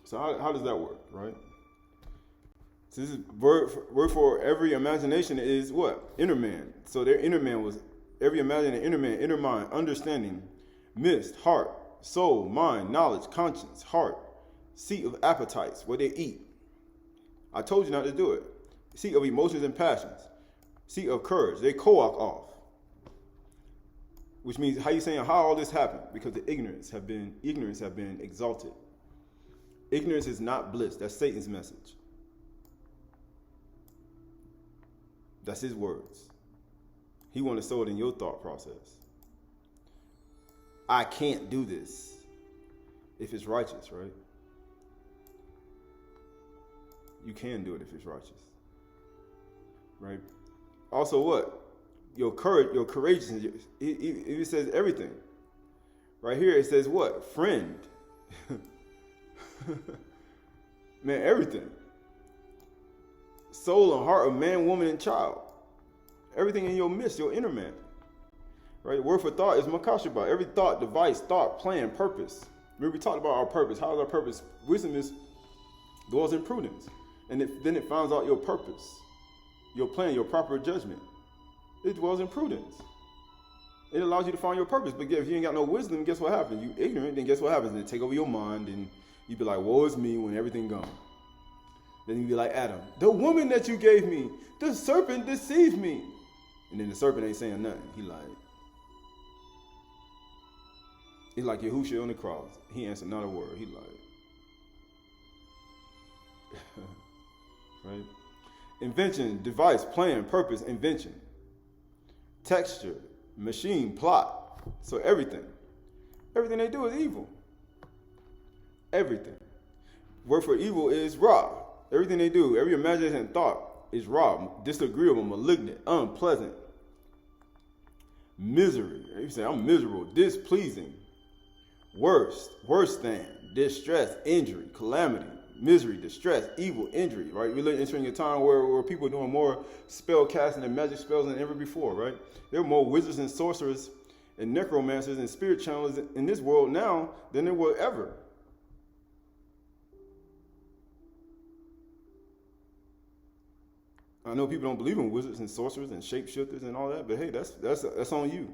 So how does that work, right? So this is word for every imagination is what? Inner man. So their inner man was every imagination, inner man, inner mind, understanding, mist, heart, soul, mind, knowledge, conscience, heart, seat of appetites, where they eat. I told you not to do it. Seat of emotions and passions, seat of courage. They co-op off. Which means how all this happened? Because the ignorance have been exalted. Ignorance is not bliss. That's Satan's message. That's his words. He wants to sow it in your thought process. I can't do this if it's righteous, right? You can do it if it's righteous, right? Also what? Your courage, your courageousness. It says everything. Right here it says what? Friend. Man, everything. Soul and heart of man, woman, and child. Everything in your midst, your inner man. Right? The word for thought is makashaba. Every thought, device, thought, plan, purpose. Remember we talked about our purpose. How is our purpose? Wisdom dwells in prudence. And then it finds out your purpose, your plan, your proper judgment. It dwells in prudence. It allows you to find your purpose. But if you ain't got no wisdom, guess what happens? You ignorant, then guess what happens? Then take over your mind, and you be like, woe is me when everything gone. Then you be like Adam, the woman that you gave me, the serpent deceived me. And then the serpent ain't saying nothing. He's like Yahushua on the cross. He answered not a word. He like, right? Invention, device, plan, purpose, invention. Texture, machine, plot. So everything they do is evil. Everything. Word for evil is ra. Everything they do, every imagination and thought is ra, disagreeable, malignant, unpleasant, misery. You say, I'm miserable, displeasing, worse than, distress, injury, calamity, misery, distress, evil, injury, right? We're entering a time where people are doing more spell casting and magic spells than ever before, right? There are more wizards and sorcerers and necromancers and spirit channelers in this world now than there were ever. I know people don't believe in wizards and sorcerers and shapeshifters and all that, but hey, that's on you,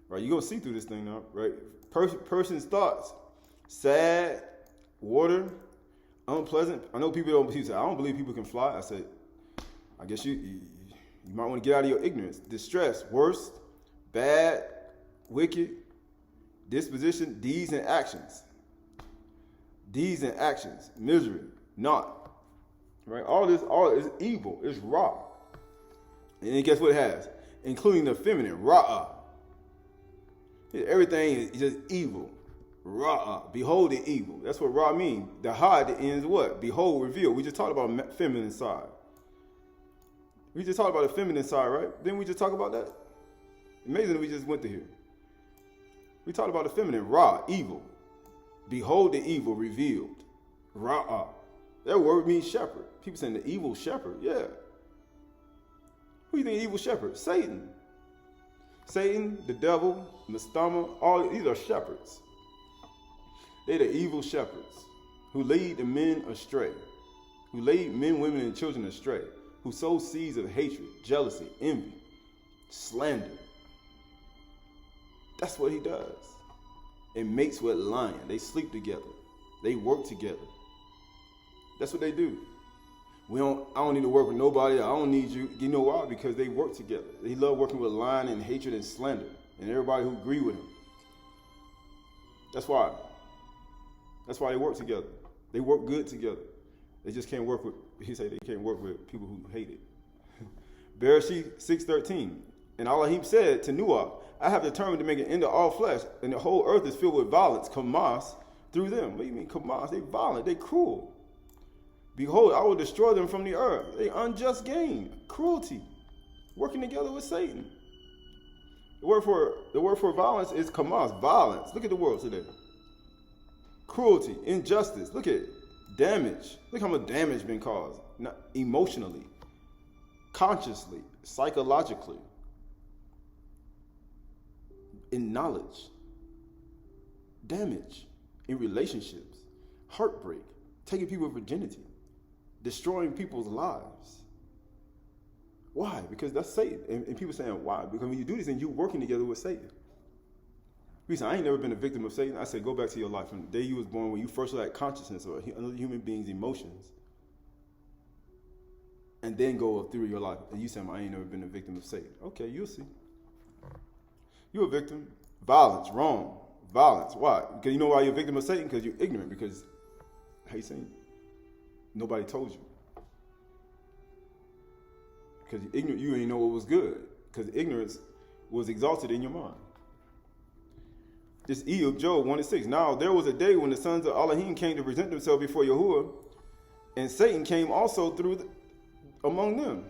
right? You're gonna see through this thing now, right? Person's thoughts, sad, water, unpleasant. I know people say, I don't believe people can fly. I said, I guess you might want to get out of your ignorance. Distress, worst, bad, wicked, disposition, deeds and actions. Deeds and actions, misery, not. Right? All is evil. It's ra. And then guess what it has? Including the feminine, ra'ah. Everything is just evil. Ra'ah. Behold the evil. That's what ra means. The ha that ends what? Behold, reveal. We just talked about feminine side. We just talked about the feminine side, right? Didn't we just talk about that? Amazing that we just went to here. We talked about the feminine, ra, evil. Behold the evil revealed. Ra'ah. That word means shepherd. People saying the evil shepherd. Yeah. Who do you think evil shepherd? Satan. Satan, the devil, Mastama, all these are shepherds. They're the evil shepherds who lead the men astray, who lead men, women, and children astray, who sow seeds of hatred, jealousy, envy, slander. That's what he does. And mates with lion. They sleep together. They work together. That's what they do. I don't need to work with nobody. I don't need you. You know why? Because they work together. They love working with lying and hatred and slander and everybody who agree with him. That's why. That's why they work together. They work good together. They just can't work with, he said they can't work with people who hate it. Bereshit 6:13. And Elohim said to Noah, I have determined to make an end to all flesh, and the whole earth is filled with violence, kamas, through them. What do you mean kamas? They violent, they cruel. Behold, I will destroy them from the earth. They unjust gain, cruelty, working together with Satan. The word for violence is kamas, violence. Look at the world today. Cruelty, injustice. Look at it. Damage. Look how much damage been caused. Not emotionally, consciously, psychologically, in knowledge, damage in relationships, heartbreak, taking people's virginity, destroying people's lives. Why? Because that's Satan. And people saying, why? Because when you do this, and you're working together with Satan. People say, I ain't never been a victim of Satan. I say, go back to your life. From the day you was born, when you first had consciousness of another human being's emotions, and then go through your life. And you say, I ain't never been a victim of Satan. Okay, you'll see. You're a victim. Violence, wrong. Violence. Why? Because you know why you're a victim of Satan? Because you're ignorant. Because, how you saying? Nobody told you. Because you're ignorant, you didn't know what was good. Because ignorance was exalted in your mind. This E of Job 1:6. Now there was a day when the sons of Elohim came to present themselves before Yahuwah, and Satan came also among them.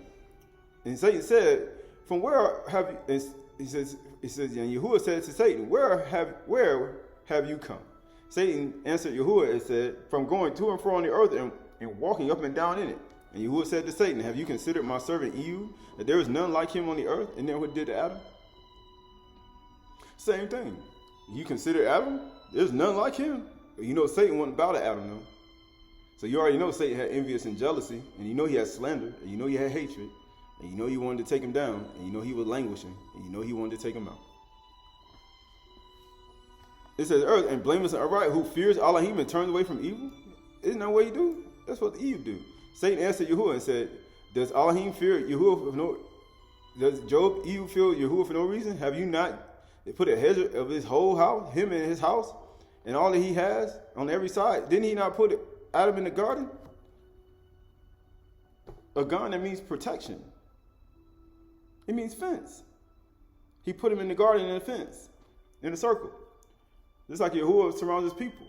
And Satan said, "From where have you?" And he says, and Yahuwah said to Satan, "Where have you come?" Satan answered Yahuwah and said, "From going to and fro on the earth and walking up and down in it." And Yahuwah said to Satan, "Have you considered my servant Eve, that there is none like him on the earth?" And then what did to Adam? Same thing. You consider Adam? There's none like him. You know Satan wasn't bow to Adam, though. So you already know Satan had envious and jealousy, and you know he had slander, and you know he had hatred, and you know he wanted to take him down, and you know he was languishing, and you know he wanted to take him out. It says, earth and blameless and upright, who fears Elohim and turns away from evil? Isn't that what he do? That's what Eve do. Satan answered Yahuwah and said, does Elohim fear Yahuwah for no? Does Job Eve fear Yahuwah for no reason? Have you not put a hedge of his whole house, him and his house, and all that he has on every side? Didn't he not put Adam in the garden? A garden, that means protection. It means fence. He put him in the garden in a fence, in a circle. Just like Yahuwah surrounds his people.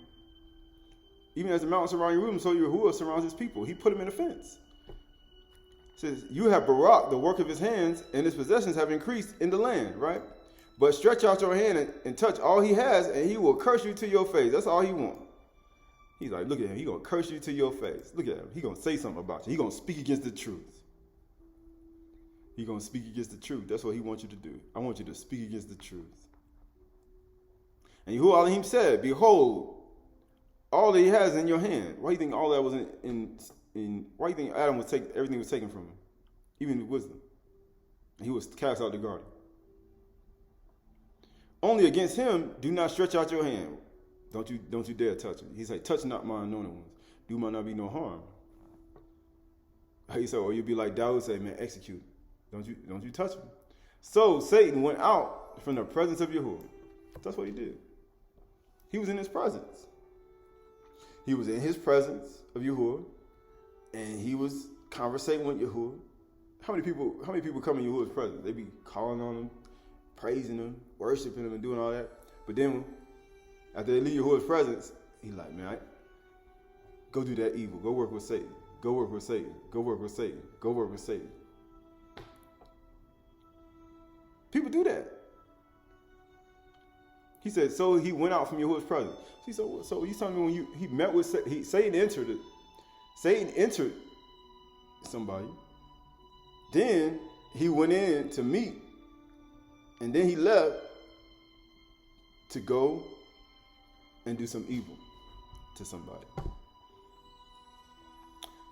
Even as the mountains surround Jerusalem, so Yahuwah surrounds his people. He put him in a fence. It says, you have barak the work of his hands, and his possessions have increased in the land, right? But stretch out your hand and touch all he has, and he will curse you to your face. That's all he wants. He's like, look at him. He's going to curse you to your face. Look at him. He's going to say something about you. He's going to speak against the truth. He's going to speak against the truth. That's what he wants you to do. I want you to speak against the truth. And Yahuwah Elohim said, behold, all that he has in your hand. Why do you think all that was why do you think Adam everything was taken from him? Even his wisdom. And he was cast out of the garden. Only against him do not stretch out your hand. Don't you dare touch him. He said, touch not my anointed ones. Do might not be no harm. He said, or you'll be like Daud said, man, execute. Don't you touch him. So Satan went out from the presence of Yahuwah. That's what he did. He was in his presence. He was in his presence of Yahuwah, and he was conversating with Yahuwah. How many people come in Yahuwah's presence? They be calling on him, praising him, worshiping him, and doing all that. But then after they leave Yahuwah's presence, he's like, man, go do that evil. Go work with Satan. Go work with Satan. Go work with Satan. Go work with Satan. People do that. He said, so he went out from Yahuwah's presence. So he's telling me when he met with Satan entered it. Satan entered somebody. Then he went in to meet. And then he left to go and do some evil to somebody.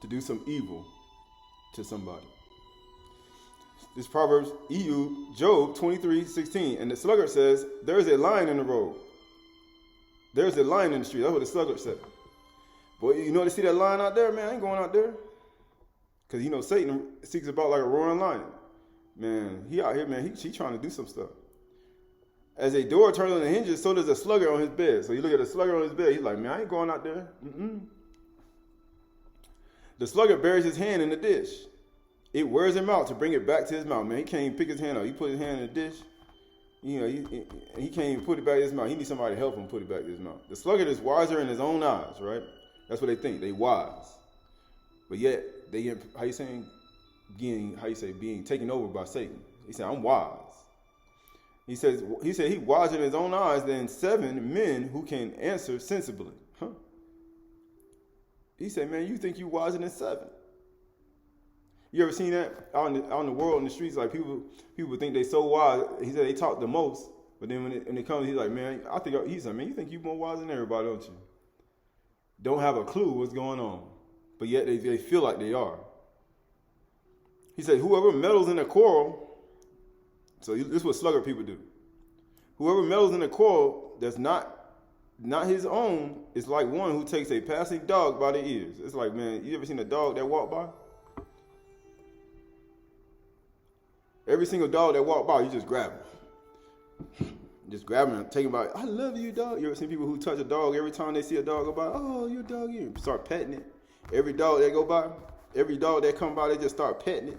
To do some evil to somebody. This Proverbs, Job 23:16. And the sluggard says, there is a lion in the road. There's a lion in the street. That's what the sluggard said. Boy, you know, to see that lion out there, man, I ain't going out there. Because, you know, Satan seeks about like a roaring lion. Man, he out here, man, he trying to do some stuff. As a door turns on the hinges, so does a sluggard on his bed. So you look at the sluggard on his bed, he's like, man, I ain't going out there. The sluggard buries his hand in the dish. It wears him out to bring it back to his mouth. Man, he can't even pick his hand up. He put his hand in the dish. You know, he can't even put it back in his mouth. He needs somebody to help him put it back in his mouth. The sluggard is wiser in his own eyes, right? That's what they think. They wise. But yet, they get, being taken over by Satan. He said, I'm wise. He said he wiser in his own eyes than 7 men who can answer sensibly. Huh? He said, man, you think you wiser than 7. You ever seen that out in the world, in the streets? Like people think they so wise. He said they talk the most, but then when it comes, he's like, man, he's like, man, you think you more wise than everybody, don't you? Don't have a clue what's going on, but yet they feel like they are. He said, whoever meddles in a quarrel, so this is what sluggard people do. Whoever meddles in a quarrel that's not his own is like one who takes a passing dog by the ears. It's like, man, you ever seen a dog that walk by? Every single dog that walk by, you just grab him. Just grab him and take him by, I love you, dog. You ever seen people who touch a dog every time they see a dog go by? Oh, your dog, you start petting it. Every dog that go by, every dog that come by, they just start petting it,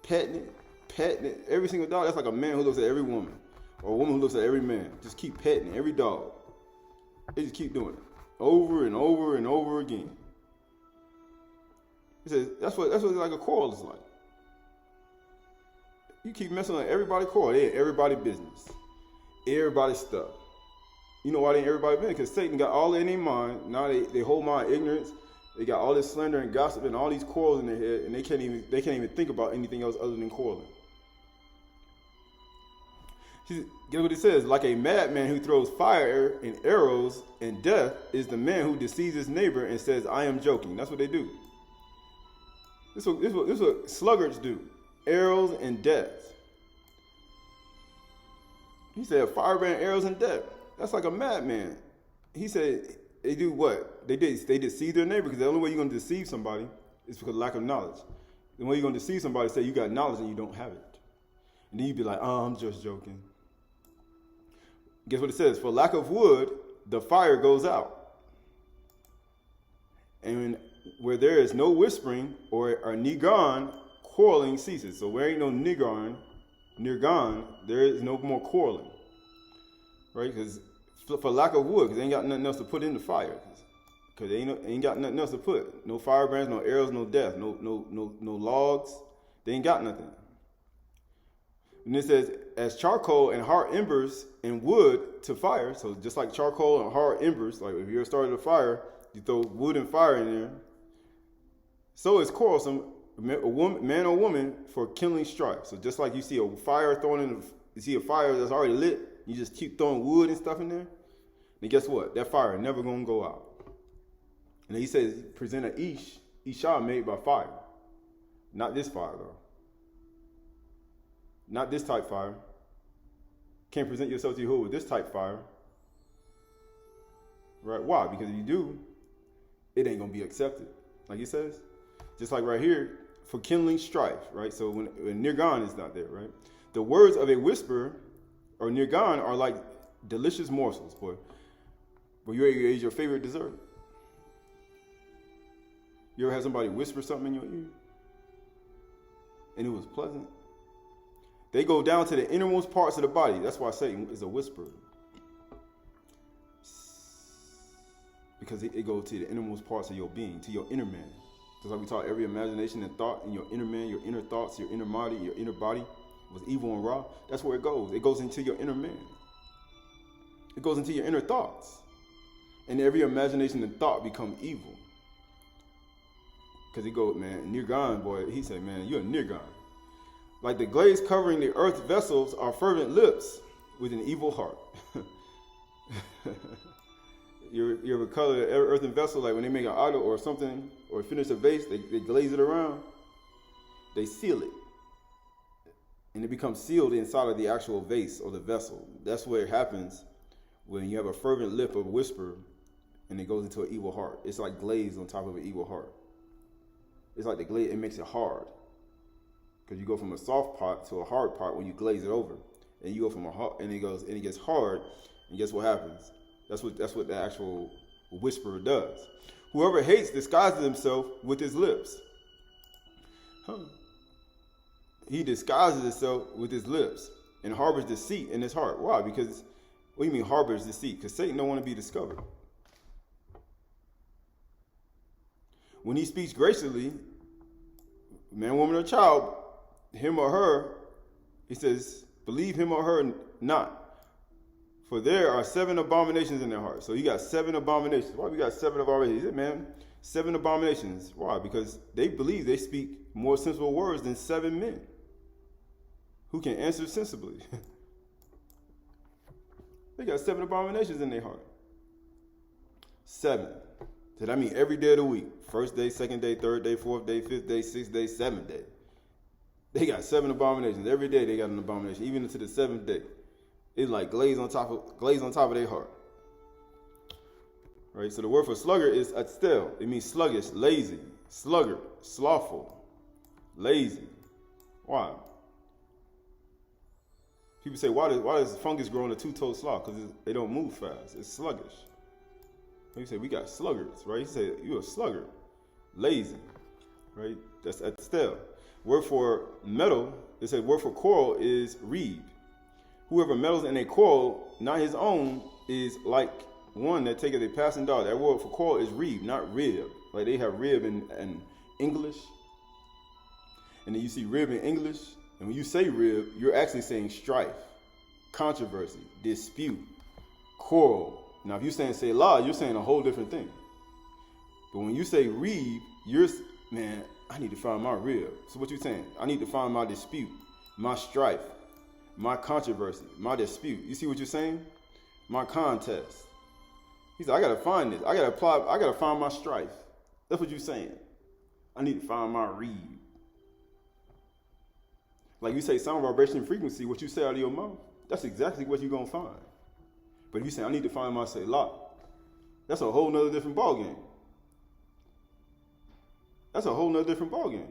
petting it, petting it. Every single dog, that's like a man who looks at every woman, or a woman who looks at every man. Just keep petting every dog. They just keep doing it over and over and over again. He says that's what like a quarrel is like. You keep messing with everybody's quarrel. They ain't everybody's business, everybody's stuff. You know why they ain't everybody's business? Because Satan got all in their mind. Now they hold mind ignorance. They got all this slander and gossip and all these quarrels in their head, and they can't even think about anything else other than quarreling. Guess what it says? Like a madman who throws fire and arrows and death is the man who deceives his neighbor and says, I am joking. That's what they do. This is what sluggards do. Arrows and death. He said firebrand, arrows, and death. That's like a madman. He said they do what? They deceive their neighbor, because the only way you're going to deceive somebody is because of lack of knowledge. The way you're going to deceive somebody is say you got knowledge and you don't have it. And then you'd be like, oh, I'm just joking. Guess what it says? For lack of wood, the fire goes out. And where there is no whispering or a nigan, quarreling ceases. So where ain't no nirgan, there is no more quarreling. Right? Because for lack of wood, because they ain't got nothing else to put in the fire. Because they ain't got nothing else to put. No firebrands, no arrows, no death, no logs. They ain't got nothing. And it says, as charcoal and hard embers and wood to fire. So just like charcoal and hard embers, like if you ever started a fire, you throw wood and fire in there. So is quarrelsome, man or woman, for kindling strife. So just like you see a fire you see a fire that's already lit, you just keep throwing wood and stuff in there. And guess what? That fire never gonna go out. And then he says, present an isha made by fire. Not this fire though. Not this type fire. Can't present yourself to Yahuwah with this type fire. Right? Why? Because if you do, it ain't going to be accepted. Like he says. Just like right here, for kindling strife. Right? So when nirgan is not there, right? The words of a whisper or nirgan are like delicious morsels, boy. But you ate your favorite dessert. You ever had somebody whisper something in your ear? And it was pleasant? They go down to the innermost parts of the body. That's why Satan is a whisperer. Because it goes to the innermost parts of your being, to your inner man. Just like we taught, every imagination and thought in your inner man, your inner thoughts, your inner body was evil and raw. That's where it goes. It goes into your inner man. It goes into your inner thoughts. And every imagination and thought become evil. Because he go, man, Nirgan, boy, he said, man, you're a Nirgan. Like the glaze covering the earth's vessels are fervent lips with an evil heart. You ever color an earthen vessel, like when they make an idol or something, or finish a vase, they glaze it around, they seal it. And it becomes sealed inside of the actual vase or the vessel. That's what happens when you have a fervent lip of whisper and it goes into an evil heart. It's like glaze on top of an evil heart. It's like the glaze, it makes it hard. Because you go from a soft pot to a hard pot when you glaze it over. And you go from a hard, and it gets hard, and guess what happens? That's what the actual whisperer does. Whoever hates disguises himself with his lips. He disguises himself with his lips and harbors deceit in his heart. Why? Because, what do you mean harbors deceit? Because Satan don't want to be discovered. When he speaks graciously, man, woman, or child, him or her, he says, believe him or her not. For there are 7 abominations in their heart. So you got 7 abominations. Why we got 7 abominations? He said, man, 7 abominations. Why? Because they believe they speak more sensible words than 7 men who can answer sensibly. They got 7 abominations in their heart. 7. So that means every day of the week. First day, second day, third day, fourth day, fifth day, sixth day, seventh day. They got 7 abominations. Every day they got an abomination, even into the 7th day. It's like glaze on top of their heart. Right? So the word for sluggard is atstel. It means sluggish, lazy, sluggard, slothful, lazy. Why? People say, why does fungus grow on a 2-toed sloth? Because they don't move fast. It's sluggish. You say, we got sluggards, right? You say, you're a sluggard, lazy, right? That's atstel. Word for metal, it says word for quarrel is reed. Whoever meddles in a quarrel, not his own, is like one that taketh a passing dog. That word for quarrel is reed, not rib. Like they have rib in English. And then you see rib in English. And when you say rib, you're actually saying strife, controversy, dispute, quarrel. Now, if you're saying selah, you're saying a whole different thing. But when you say reed, man, I need to find my rib. So what you saying? I need to find my dispute, my strife, my controversy, my dispute. You see what you're saying? My contest. He said, I gotta find this. I gotta find my strife. That's what you're saying. I need to find my reed. Like you say sound, vibration, and frequency, what you say out of your mouth, that's exactly what you're gonna find. But if you say, I need to find my selah, that's a whole nother different ballgame. That's a whole nother different ballgame.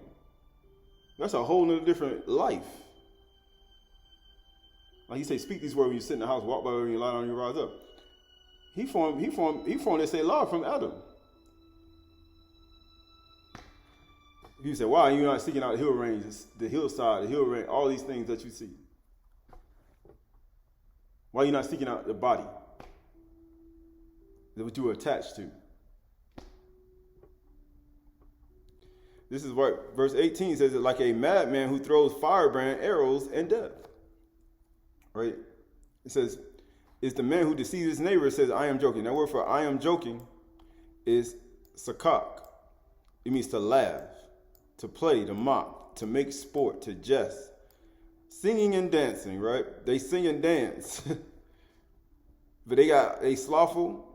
That's a whole nother different life. Like he say, speak these words when you sit in the house, walk by when you lie down, you rise up. He formed this selah from Adam. You say, why are you not seeking out the hill ranges, the hillside, the hill range, all these things that you see? Why are you not seeking out the body? That's what you were attached to. This is what verse 18 says, like a madman who throws firebrand arrows and death. Right? It says, it's the man who deceives his neighbor, says, I am joking. That word for I am joking is sakak. It means to laugh, to play, to mock, to make sport, to jest. Singing and dancing, right? They sing and dance. But they slothful,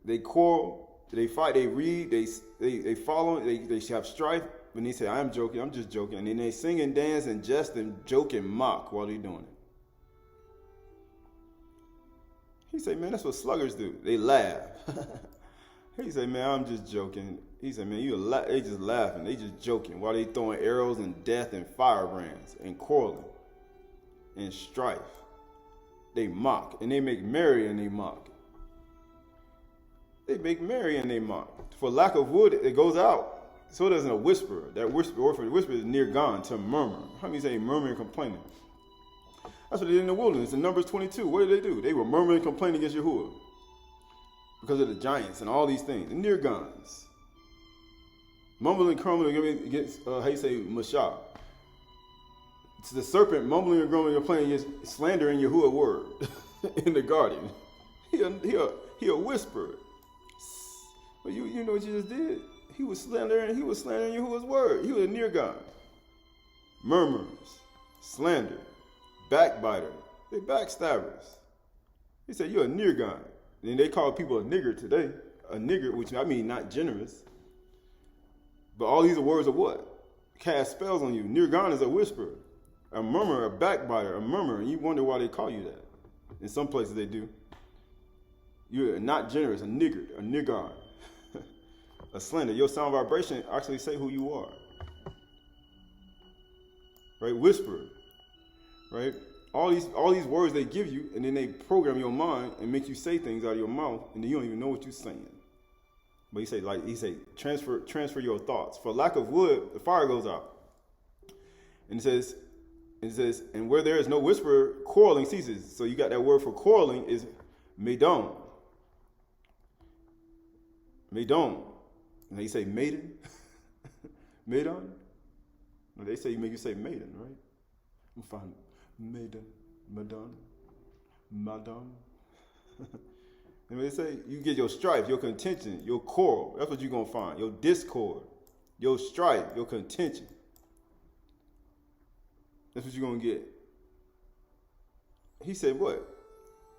they quarrel, they fight, they read, they follow, they have strife. When they say, I am joking, I'm just joking. And then they sing and dance and jest and joke and mock while they're doing it. He say, man, that's what sluggards do. They laugh. He say, man, I'm just joking. He said, man, they just laughing. They just joking while they throwing arrows and death and firebrands and quarreling and strife. They mock and they make merry and they mock. They make merry and they mock. For lack of wood, it goes out. So doesn't a whisperer. That word for the whisper is near gone, to murmur. How many say murmuring and complaining? That's what they did in the wilderness. In Numbers 22, what did they do? They were murmuring and complaining against Yahuwah because of the giants and all these things. The near guns. Mumbling and crumbling against, how you say, Mashah. It's the serpent mumbling and grumbling and complaining against slandering Yahuwah's word in the garden. He a whisperer. But you know what you just did? he was slandering Yahuwah's word. He was a near God. Murmurers, slander, backbiter, they backstabbers. He said, you're a near God. And they call people a nigger today. A nigger, which I mean not generous. But all these are words of what? Cast spells on you. Near God is a whisperer, a murmurer, a backbiter, a murmurer. And you wonder why they call you that. In some places they do. You're not generous, a nigger, a slander. Your sound vibration actually say who you are. Right? Whisperer. Right? All these words they give you, and then they program your mind and make you say things out of your mouth, and then you don't even know what you're saying. But he say, transfer your thoughts. For lack of wood, the fire goes out. And it says, and where there is no whisper, quarreling ceases. So you got that word for quarreling is medon. Medon. And they say maiden. Medon. No, they say you say maiden, right? I'm fine. Maiden, madame. And they say you get your strife, your contention, your quarrel. That's what you're going to find. Your discord, your strife, your contention. That's what you're going to get. He said what?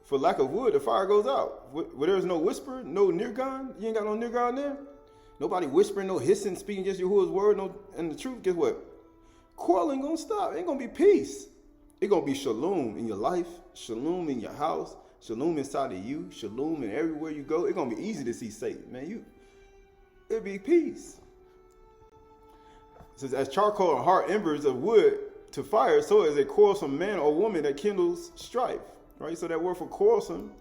For lack of wood, the fire goes out. Where there's no whisper, no nirgan, you ain't got no nirgan there. Nobody whispering, no hissing, speaking just Yahuwah's word, and the truth. Guess what? Quarreling going to stop. It ain't going to be peace. It's going to be shalom in your life, shalom in your house, shalom inside of you, shalom in everywhere you go. It's going to be easy to see Satan, man. It'll be peace. It says, as charcoal and hard embers of wood to fire, so is a quarrelsome man or woman that kindles strife. Right? So that word for quarrelsome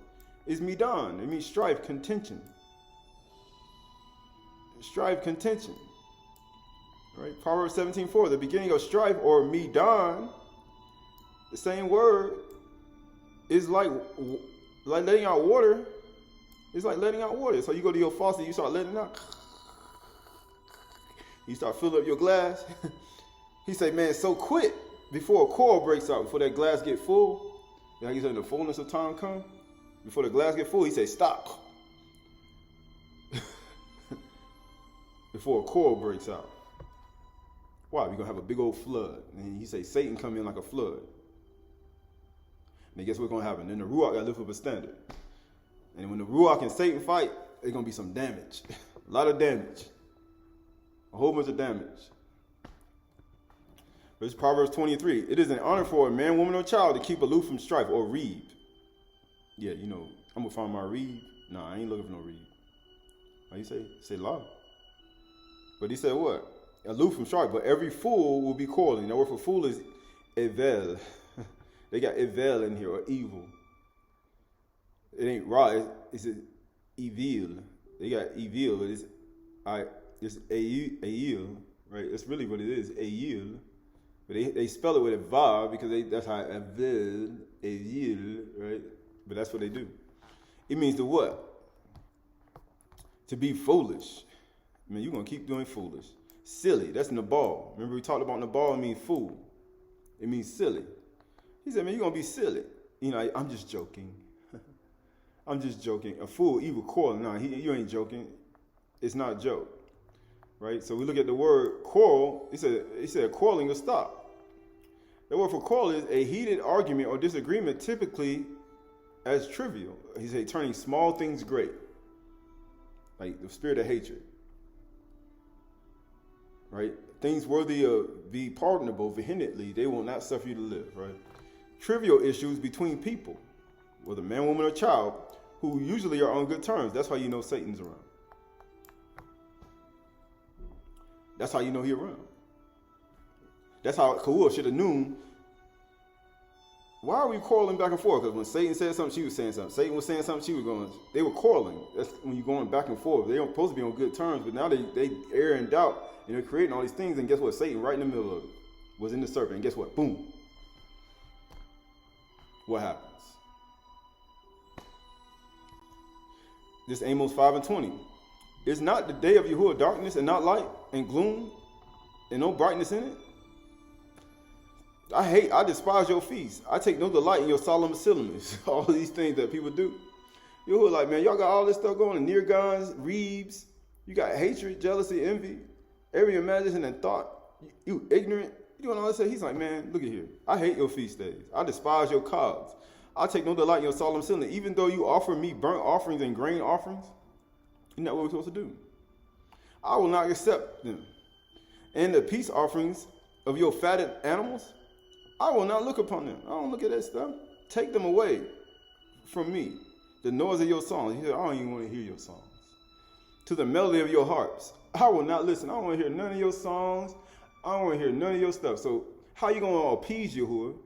is midan. It means strife, contention. Strife, contention. Right? Proverbs 17:4, the beginning of strife or midan, the same word is like letting out water. It's like letting out water. So you go to your faucet, you start letting it out. You start filling up your glass. He say, man, so quit before a quarrel breaks out, before that glass get full. Like he said, the fullness of time come. Before the glass get full, he say, stop. Before a quarrel breaks out. Why? We're going to have a big old flood. And he say, Satan come in like a flood. And guess what's going to happen? Then the Ruach got to lift up a standard. And when the Ruach and Satan fight, there's going to be some damage. A lot of damage. A whole bunch of damage. But it's Proverbs 23. It is an honor for a man, woman, or child to keep aloof from strife or reed. Yeah, I'm going to find my reed. Nah, I ain't looking for no reed. How you say? Say law. But he said what? Aloof from strife. But every fool will be quarreling. The word for fool is evel. They got evel in here, or evil. It ain't right. It's evil. They got evil, but it's ayil, right? That's really what it is, ayil. But they spell it with a vav because that's how evel, ayil, right? But that's what they do. It means to what? To be foolish. I mean, you're going to keep doing foolish. Silly. That's Nabal. Remember we talked about Nabal? It means fool. It means silly. He said, man, you're going to be silly. I'm just joking. I'm just joking. A fool, evil, quarrel. No, you ain't joking. It's not a joke. Right? So we look at the word quarrel. He said quarreling will stop. The word for quarrel is a heated argument or disagreement, typically as trivial. He said turning small things great. Like the spirit of hatred. Right? Things worthy of be pardonable vehemently, they will not suffer you to live. Right? Trivial issues between people, whether man, woman, or child, who usually are on good terms. That's how you know Satan's around. That's how you know he's around. That's how Yahuwah should have known. Why are we quarreling back and forth? Because when Satan said something, she was saying something. Satan was saying something, she was going. They were quarreling. That's when you're going back and forth. They don't supposed to be on good terms, but now they err in doubt, and they're creating all these things. And guess what? Satan, right in the middle of it, was in the serpent. And guess what? Boom. What happens? This Amos 5:20. Is not the day of Yahuwah darkness and not light and gloom and no brightness in it? I despise your feasts. I take no delight in your solemn assemblies. All these things that people do. Yahuwah like, man, y'all got all this stuff going, near guns, reebs, You got hatred, jealousy, envy, every imagination and thought. You ignorant. You doing all this stuff. He's like, man, look at here. I hate your feast days. I despise your cobs. I take no delight in your solemn assembly. Even though you offer me burnt offerings and grain offerings, isn't that what we're supposed to do? I will not accept them. And the peace offerings of your fatted animals, I will not look upon them. I don't look at that stuff. Take them away from me. The noise of your songs. He said, I don't even want to hear your songs. To the melody of your harps, I will not listen. I don't want to hear none of your songs. I don't want to hear none of your stuff. So how you going to appease Yahuwah?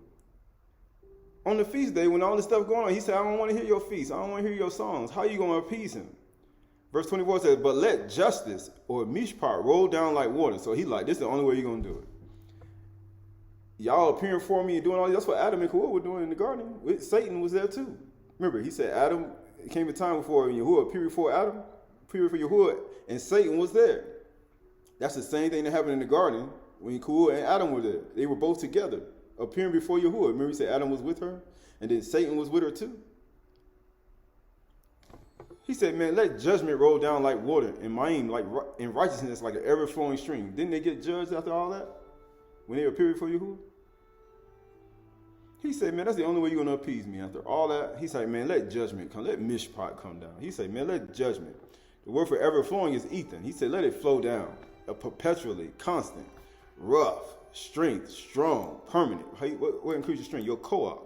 On the feast day, when all this stuff going on, he said, I don't want to hear your feast. I don't want to hear your songs. How are you going to appease him? Verse 24 says, but let justice or mishpat roll down like water. So he like, this is the only way you're going to do it. Y'all appearing for me and doing all this. That's what Adam and Yahuwah were doing in the garden. Satan was there too. Remember, he said Adam, it came a time before Yahuwah appeared before Adam, appeared for Yahuwah, and Satan was there. That's the same thing that happened in the garden when Yahuwah and Adam were there. They were both together, appearing before Yahuwah. Remember, he said Adam was with her, and then Satan was with her too. He said, man, let judgment roll down like water, and mine like in righteousness like an ever-flowing stream. Didn't they get judged after all that? When they appeared before Yahuwah? He said, man, that's the only way you're going to appease me. After all that, he said, man, let judgment come. Let mishpat come down. He said, man, let judgment. The word for ever flowing is ethan. He said, let it flow down. Perpetually, constant, rough, strength, strong, permanent. What increases your strength? Your koach.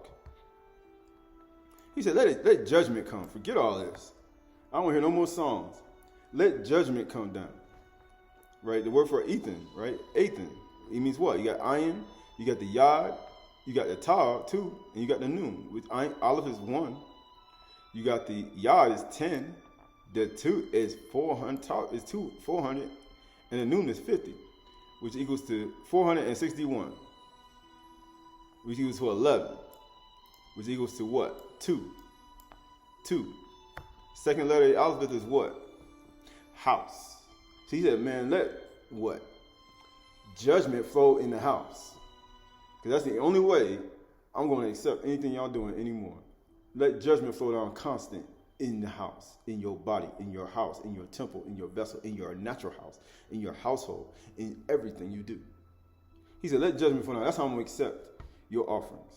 He said, let judgment come. Forget all this. I don't want to hear no more songs. Let judgment come down. Right? The word for ethan, right? Ethan. It means what? You got ayin, you got the yod, you got the tar, 2, and you got the noon. Which aleph is 1. You got the yod is 10. The 2 is 400. Is 400, and the noon is 50, which equals to 461, which equals to 11, which equals to what? 2. Second letter of the alphabet is what? House. So he said, man, let what? Judgment flow in the house. Because that's the only way I'm going to accept anything y'all doing anymore. Let judgment flow down constant in the house, in your body, in your house, in your temple, in your vessel, in your natural house, in your household, in everything you do. He said, let judgment flow down. That's how I'm going to accept your offerings.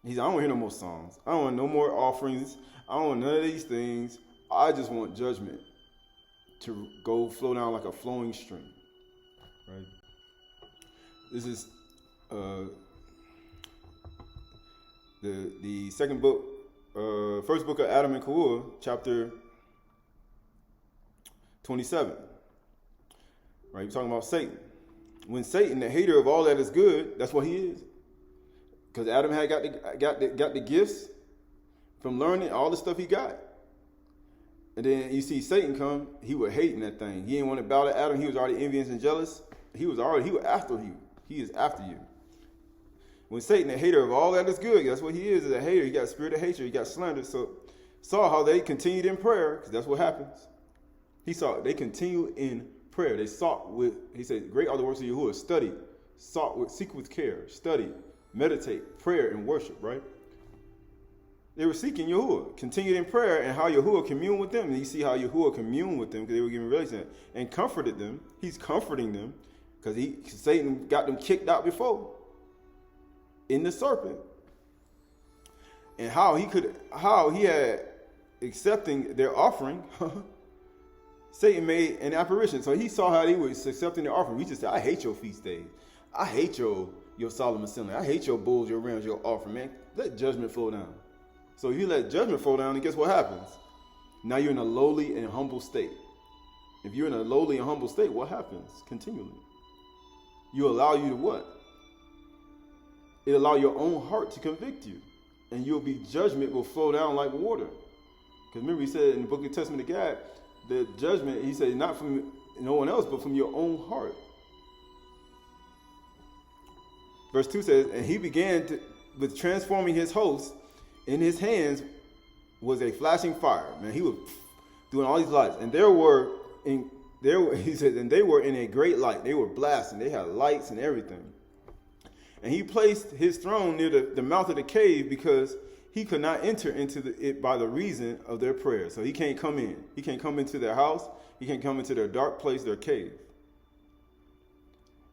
He said, I don't want to hear no more songs. I don't want no more offerings. I don't want none of these things. I just want judgment to go flow down like a flowing stream. Right? This is the second book, first book of Adam and Yahuwah, chapter 27. Right? We're talking about Satan. When Satan, the hater of all that is good, that's what he is. Because Adam had got the gifts from learning all the stuff he got. And then you see Satan come, he was hating that thing. He didn't want to bow to Adam. He was already envious and jealous. He was after you. He is after you. When Satan, the hater of all that is good, that's what he is a hater. He got a spirit of hatred. He got slander. So saw how they continued in prayer, because that's what happens. He saw they continued in prayer. They sought with, he said, great are the works of Yahuwah. Study, seek with care, study, meditate, prayer, and worship, right? They were seeking Yahuwah, continued in prayer, and how Yahuwah communed with them. And you see how Yahuwah communed with them because they were giving revelation and comforted them. He's comforting them because Satan got them kicked out before in the serpent. And how he had accepting their offering, Satan made an apparition. So he saw how they were accepting their offering. He just said, I hate your feast days. I hate your solemn assembly. I hate your bulls, your rams, your offering, man. Let judgment flow down. So if you let judgment flow down, then guess what happens? Now you're in a lowly and humble state. If you're in a lowly and humble state, what happens continually? You allow you to what? It allow your own heart to convict you. And judgment will flow down like water. Because remember he said in the book of Testament of God, the judgment, he said, not from no one else, but from your own heart. Verse 2 says, and he began with transforming his host. In his hands was a flashing fire. Man, he was doing all these lights. And he said, and they were in a great light. They were blasting. They had lights and everything. And he placed his throne near the mouth of the cave because he could not enter into it by the reason of their prayer. So he can't come in. He can't come into their house. He can't come into their dark place, their cave.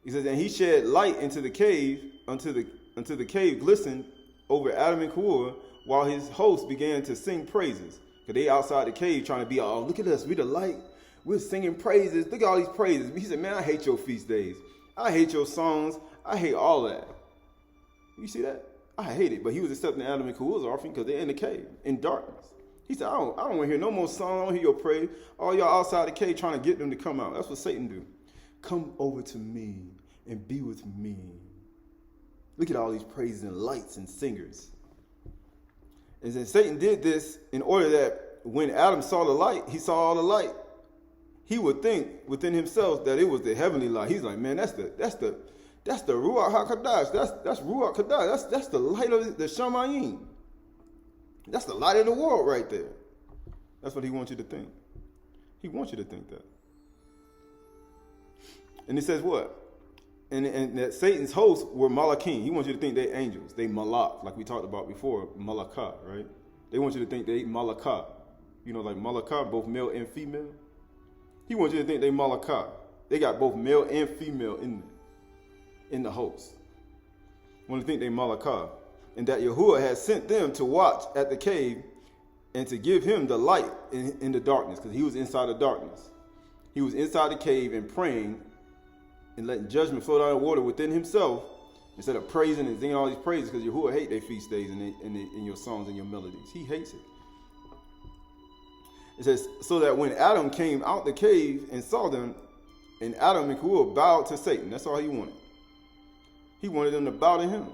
He says, and he shed light into the cave, unto the cave glistened over Adam and Kua, while his hosts began to sing praises. Because they outside the cave trying to be, oh, look at us, we the light. We're singing praises. Look at all these praises. He said, man, I hate your feast days. I hate your songs. I hate all that. You see that? I hate it. But he was accepting Adam and Kua's offering because they're in the cave, in darkness. He said, I don't want to hear no more songs. I don't want to hear your praise. All y'all outside the cave trying to get them to come out. That's what Satan do. Come over to me and be with me. Look at all these praises and lights and singers. And then Satan did this in order that when Adam saw the light, he saw all the light. He would think within himself that it was the heavenly light. He's like, man, that's the Ruach HaKadosh. That's Ruach Kadosh. That's the light of the Shamayim. That's the light of the world right there. That's what he wants you to think. He wants you to think that. And he says what? And that Satan's hosts were Malachim. He wants you to think they angels. They Malach, like we talked about before, Malakah, right? They want you to think they Malakah. You know, like Malakah, both male and female. He wants you to think they Malakah. They got both male and female in the host. Want to think they Malakah. And that Yahuwah had sent them to watch at the cave and to give him the light in the darkness, because he was inside the darkness. He was inside the cave and praying and letting judgment flow down the water within himself instead of praising and singing all these praises, because Yahuwah hate their feast days and your songs and your melodies. He hates it. It says, so that when Adam came out the cave and saw them, and Adam and Kua bowed to Satan. That's all he wanted. He wanted them to bow to him.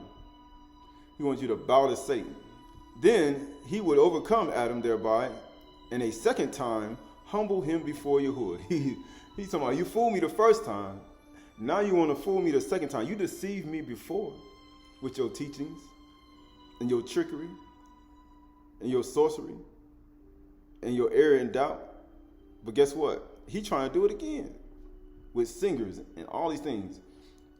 He wants you to bow to Satan. Then he would overcome Adam thereby, and a second time humble him before Yahuwah. He's talking about, you fooled me the first time. Now you want to fool me the second time. You deceived me before with your teachings and your trickery and your sorcery and your error and doubt. But guess what? He's trying to do it again with singers and all these things.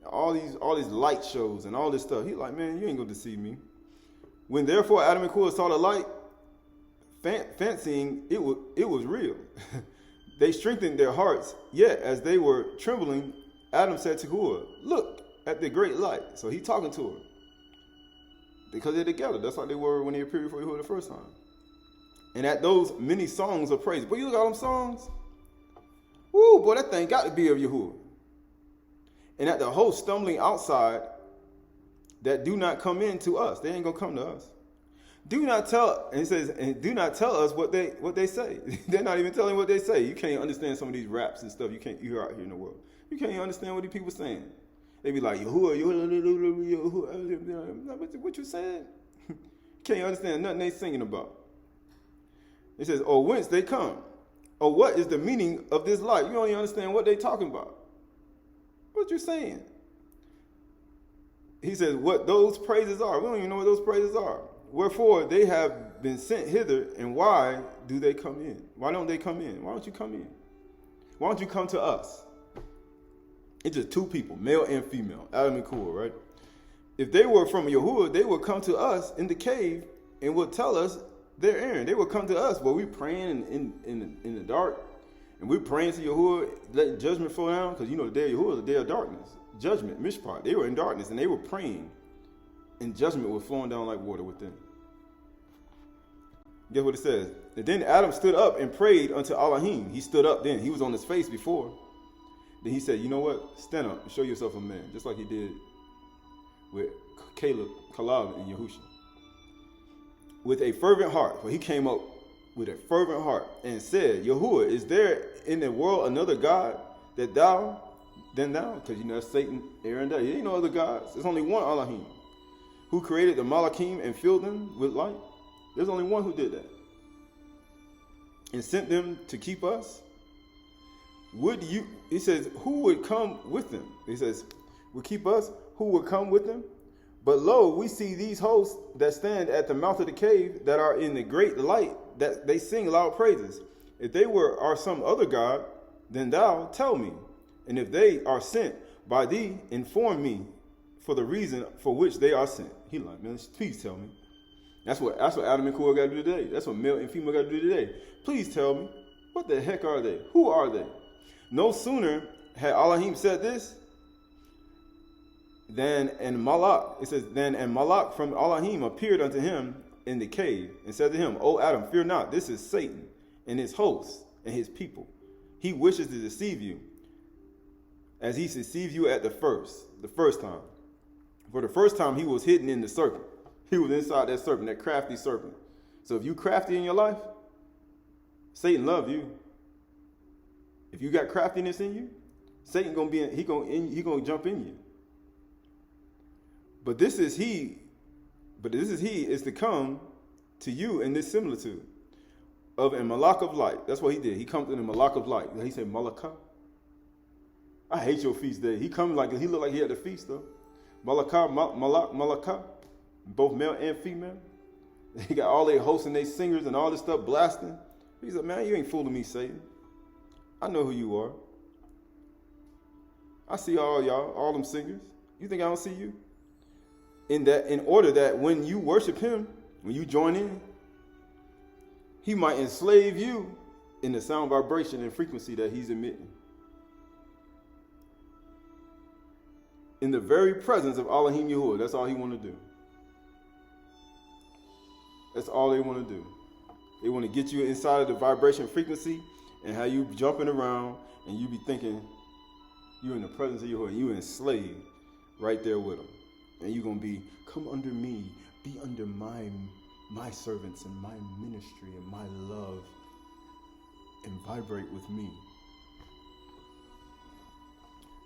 All these light shows and all this stuff. He's like, man, you ain't going to deceive me. When therefore Adam and Kua saw the light, fancying it was real, they strengthened their hearts. Yet as they were trembling, Adam said to Kua, look at the great light. So he's talking to her. Because they're together. That's like they were when they appeared before Yahuwah the first time. And at those many songs of praise. But you look at all them songs. Woo, boy, that thing got to be of Yahuwah. And at the host stumbling outside that do not come in to us. They ain't going to come to us. Do not tell, and it says, and do not tell us what they say. They're not even telling what they say. You can't understand some of these raps and stuff you hear out here in the world. You can't even understand what these people saying. They be like, Yahuwah, what you saying? You can't understand nothing they singing about. It says, or whence they come. Or what is the meaning of this light? You don't even understand what they talking about. What you saying? He says, what those praises are. We don't even know what those praises are. Wherefore they have been sent hither, and why do they come in? Why don't they come in? Why don't you come in? Why don't you come to us? It's just two people, male and female, Adam and Kua, right? If they were from Yahuwah, they would come to us in the cave and would tell us their errand. They would come to us while we're praying in the dark, and we're praying to Yahuwah, letting judgment fall down, because you know the day of Yahuwah is the day of darkness. Judgment, mishpat. They were in darkness, and they were praying, and judgment was flowing down like water within. Guess what it says? And then Adam stood up and prayed unto Elohim. He stood up then. He was on his face before. Then he said, you know what? Stand up and show yourself a man, just like he did with Qahalath and Yahusha. With a fervent heart, for he came up with a fervent heart and said, Yahuwah, is there in the world another God than thou? Because you know Satan, Aaron, there ain't no other gods. There's only one Elohim who created the Malachim and filled them with light. There's only one who did that and sent them to keep us. He says, who would come with them? He says, would keep us, who would come with them? But lo, we see these hosts that stand at the mouth of the cave that are in the great light, that they sing loud praises. If they are some other God, then thou tell me. And if they are sent by thee, inform me for the reason for which they are sent. He like, man, please tell me. That's what Adam and Korah got to do today. That's what male and female got to do today. Please tell me, what the heck are they? Who are they? No sooner had Elohim said this, then and Malak, it says, then and Malak from Elohim appeared unto him in the cave and said to him, O Adam, fear not, this is Satan and his hosts and his people. He wishes to deceive you as he deceived you at the first time. For the first time he was hidden in the serpent. He was inside that serpent, that crafty serpent. So if you crafty in your life, Satan love you. If you got craftiness in you, Satan gonna be he gonna jump in you. But this is he is to come to you in this similitude of a malak of light. That's what he did. He comes in a malak of light. He said, Malakah. I hate your feast day. He looked like he had the feast though. Malakah, Malakah, both male and female. They got all their hosts and their singers and all this stuff blasting. He said, man, you ain't fooling me, Satan. I know who you are. I see all y'all, all them singers. You think I don't see you? In order that when you worship him, when you join in, he might enslave you in the sound vibration and frequency that he's emitting. In the very presence of Elohim Yahuwah, that's all he want to do. That's all they want to do. They want to get you inside of the vibration frequency and how you jumping around and you be thinking you're in the presence of Yahuwah and you enslaved right there with him. And you're going to be, come under me, be under my servants and my ministry and my love and vibrate with me.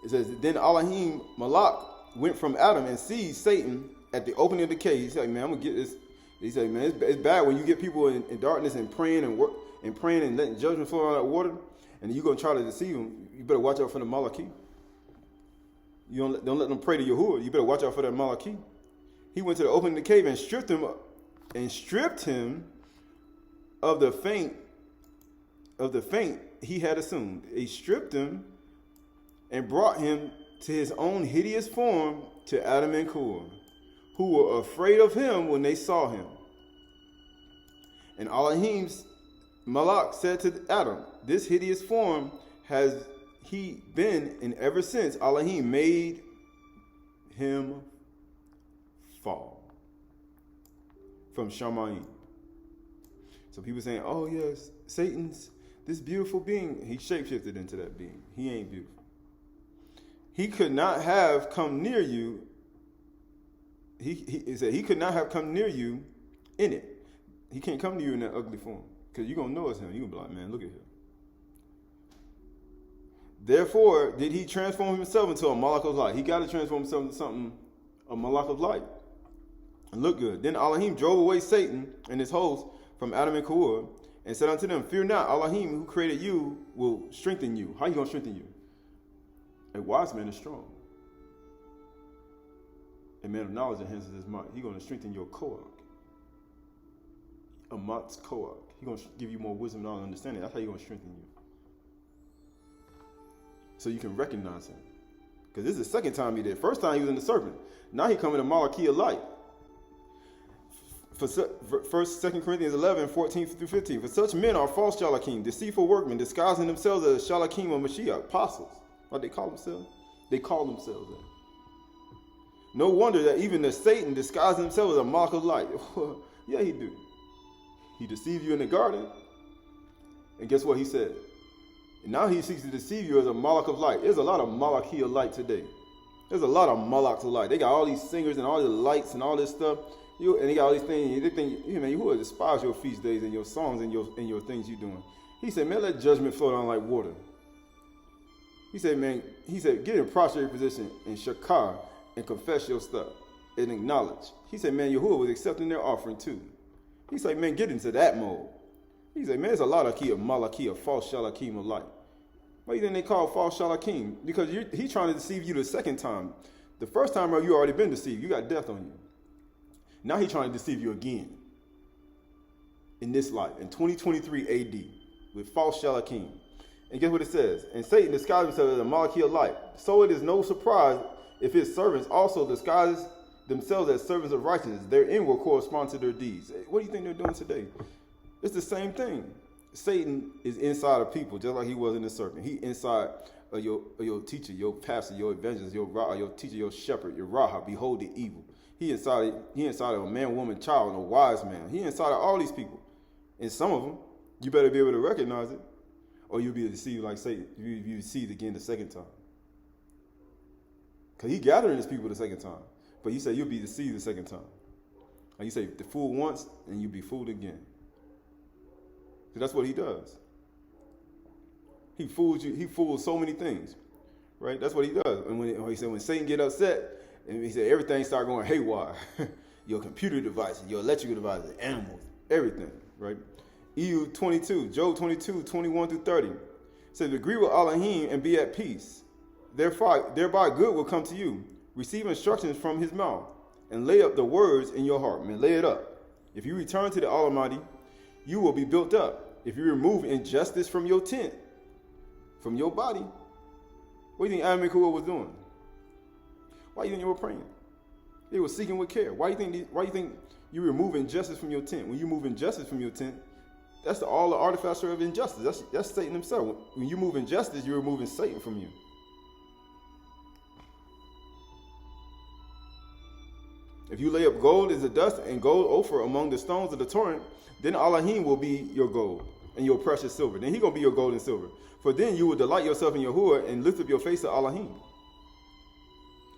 It says, then Elohim Malak went from Adam and seized Satan at the opening of the cave. He said, man, I'm going to get this. He said, man, it's bad when you get people in darkness and praying and letting judgment flow out of that water, and you're going to try to deceive them. You better watch out for the Malaki. You don't let them pray to Yahuwah. You better watch out for that Malaki. He went to the opening of the cave and stripped him of the feint he had assumed. He stripped him and brought him to his own hideous form to Adam and Korah, who were afraid of him when they saw him. And Elohim's Malak said to Adam, this hideous form has he been in ever since Elohim made him fall from Shamayim. So people saying, oh yes, Satan's this beautiful being. He shapeshifted into that being. He ain't beautiful. He could not have come near you. He said he could not have come near you in it. He can't come to you in that ugly form. Because you're going to know it's him. You're going to be like, man, look at him. Therefore, did he transform himself into a malak of light? He got to transform himself into something, a malak of light. And look good. Then Elohim drove away Satan and his host from Adam and Korah and said unto them, fear not, Elohim who created you will strengthen you. How you going to strengthen you? A wise man is strong. A man of knowledge enhances his might. He's going to strengthen your koach. A mat's koach. He's going to give you more wisdom and understanding. That's how he's going to strengthen you. So you can recognize him. Because this is the second time he did. First time he was in the serpent. Now he coming to Malachi of light. For 2 Corinthians 11, 14 through 15. For such men are false shalakim, deceitful workmen, disguising themselves as shalakim or Mashiach, apostles. What they call themselves? They call themselves that. No wonder that even the Satan disguised himself as a mark of light. Yeah, he do. He deceived you in the garden. And guess what he said? And now he seeks to deceive you as a malak of light. There's a lot of malaki of light today. There's a lot of malaks of light. They got all these singers and all the lights and all this stuff. And they got all these things. They think, man, you would despise your feast days and your songs and your things you're doing. He said, man, let judgment flow down like water. He said, get in a prostrate position and shakar and confess your stuff and acknowledge. He said, man, Yahuwah was accepting their offering too. He said, man, get into that mode. He said, man, there's a lot of key of malaki, of false shalakim of light. Why do you think they call false shalakim? Because he's trying to deceive you the second time. The first time you already been deceived. You got death on you. Now he's trying to deceive you again. In this life, in 2023 AD, with false shalakim. And guess what it says? And Satan disguised himself as a malaki of light. So it is no surprise if his servants also themselves as servants of righteousness. Their end will correspond to their deeds. What do you think they're doing today? It's the same thing. Satan is inside of people, just like he was in the serpent. He inside of your teacher, your pastor, your evangelist, your teacher, your shepherd, your raha. Behold the evil. He inside of a man, woman, child, and a wise man. He inside of all these people. And some of them, you better be able to recognize it, or you'll be deceived like Satan. You'll be deceived again the second time. Because he gathering his people the second time. But you say you'll be deceived the second time. Like you say, the fool once, and you'll be fooled again. So that's what he does. He fools you. He fools so many things, right? That's what he does. And when he said when Satan get upset, and he said everything start going haywire, your computer devices, your electrical devices, animals, everything, right? Job 22, 21 through 30 says, agree with Elohim and be at peace. Thereby good will come to you. Receive instructions from his mouth and lay up the words in your heart. Man, lay it up. If you return to the Almighty, you will be built up. If you remove injustice from your tent, from your body, what do you think Adam and Kuah was doing? Why do you think they were praying? They were seeking with care. Why do you think you remove injustice from your tent? When you move injustice from your tent, that's all the artificer of injustice. That's Satan himself. When you move injustice, you're removing Satan from you. If you lay up gold as the dust and gold Ophir among the stones of the torrent, then Elohim will be your gold and your precious silver. Then he's going to be your gold and silver. For then you will delight yourself in Yahuwah and lift up your face to Elohim.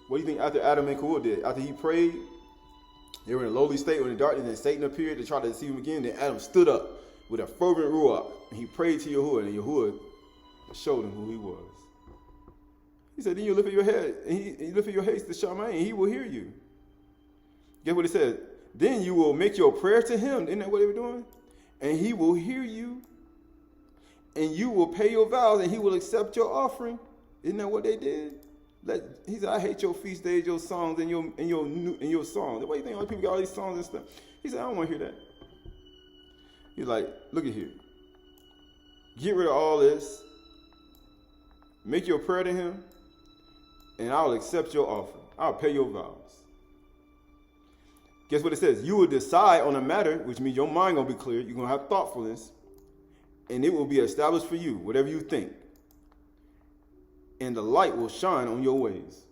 What do you think after Adam and Kuah did? After he prayed, they were in a lowly state, in the darkness, and Satan appeared to try to deceive him again. Then Adam stood up with a fervent ruach, and he prayed to Yahuwah, and Yahuwah showed him who he was. He said, then you lift up your head, and you lift up your face to Shby'ay, and he will hear you. Guess what it says? Then you will make your prayer to him. Isn't that what they were doing? And he will hear you. And you will pay your vows, and he will accept your offering. Isn't that what they did? He said, I hate your feast days, your songs, and your songs. Why do you think all people got all these songs and stuff? He said, I don't want to hear that. He's like, look at here. Get rid of all this. Make your prayer to him, and I'll accept your offering. I'll pay your vows. Guess what it says? You will decide on a matter, which means your mind going to be clear. You're going to have thoughtfulness. And it will be established for you, whatever you think. And the light will shine on your ways.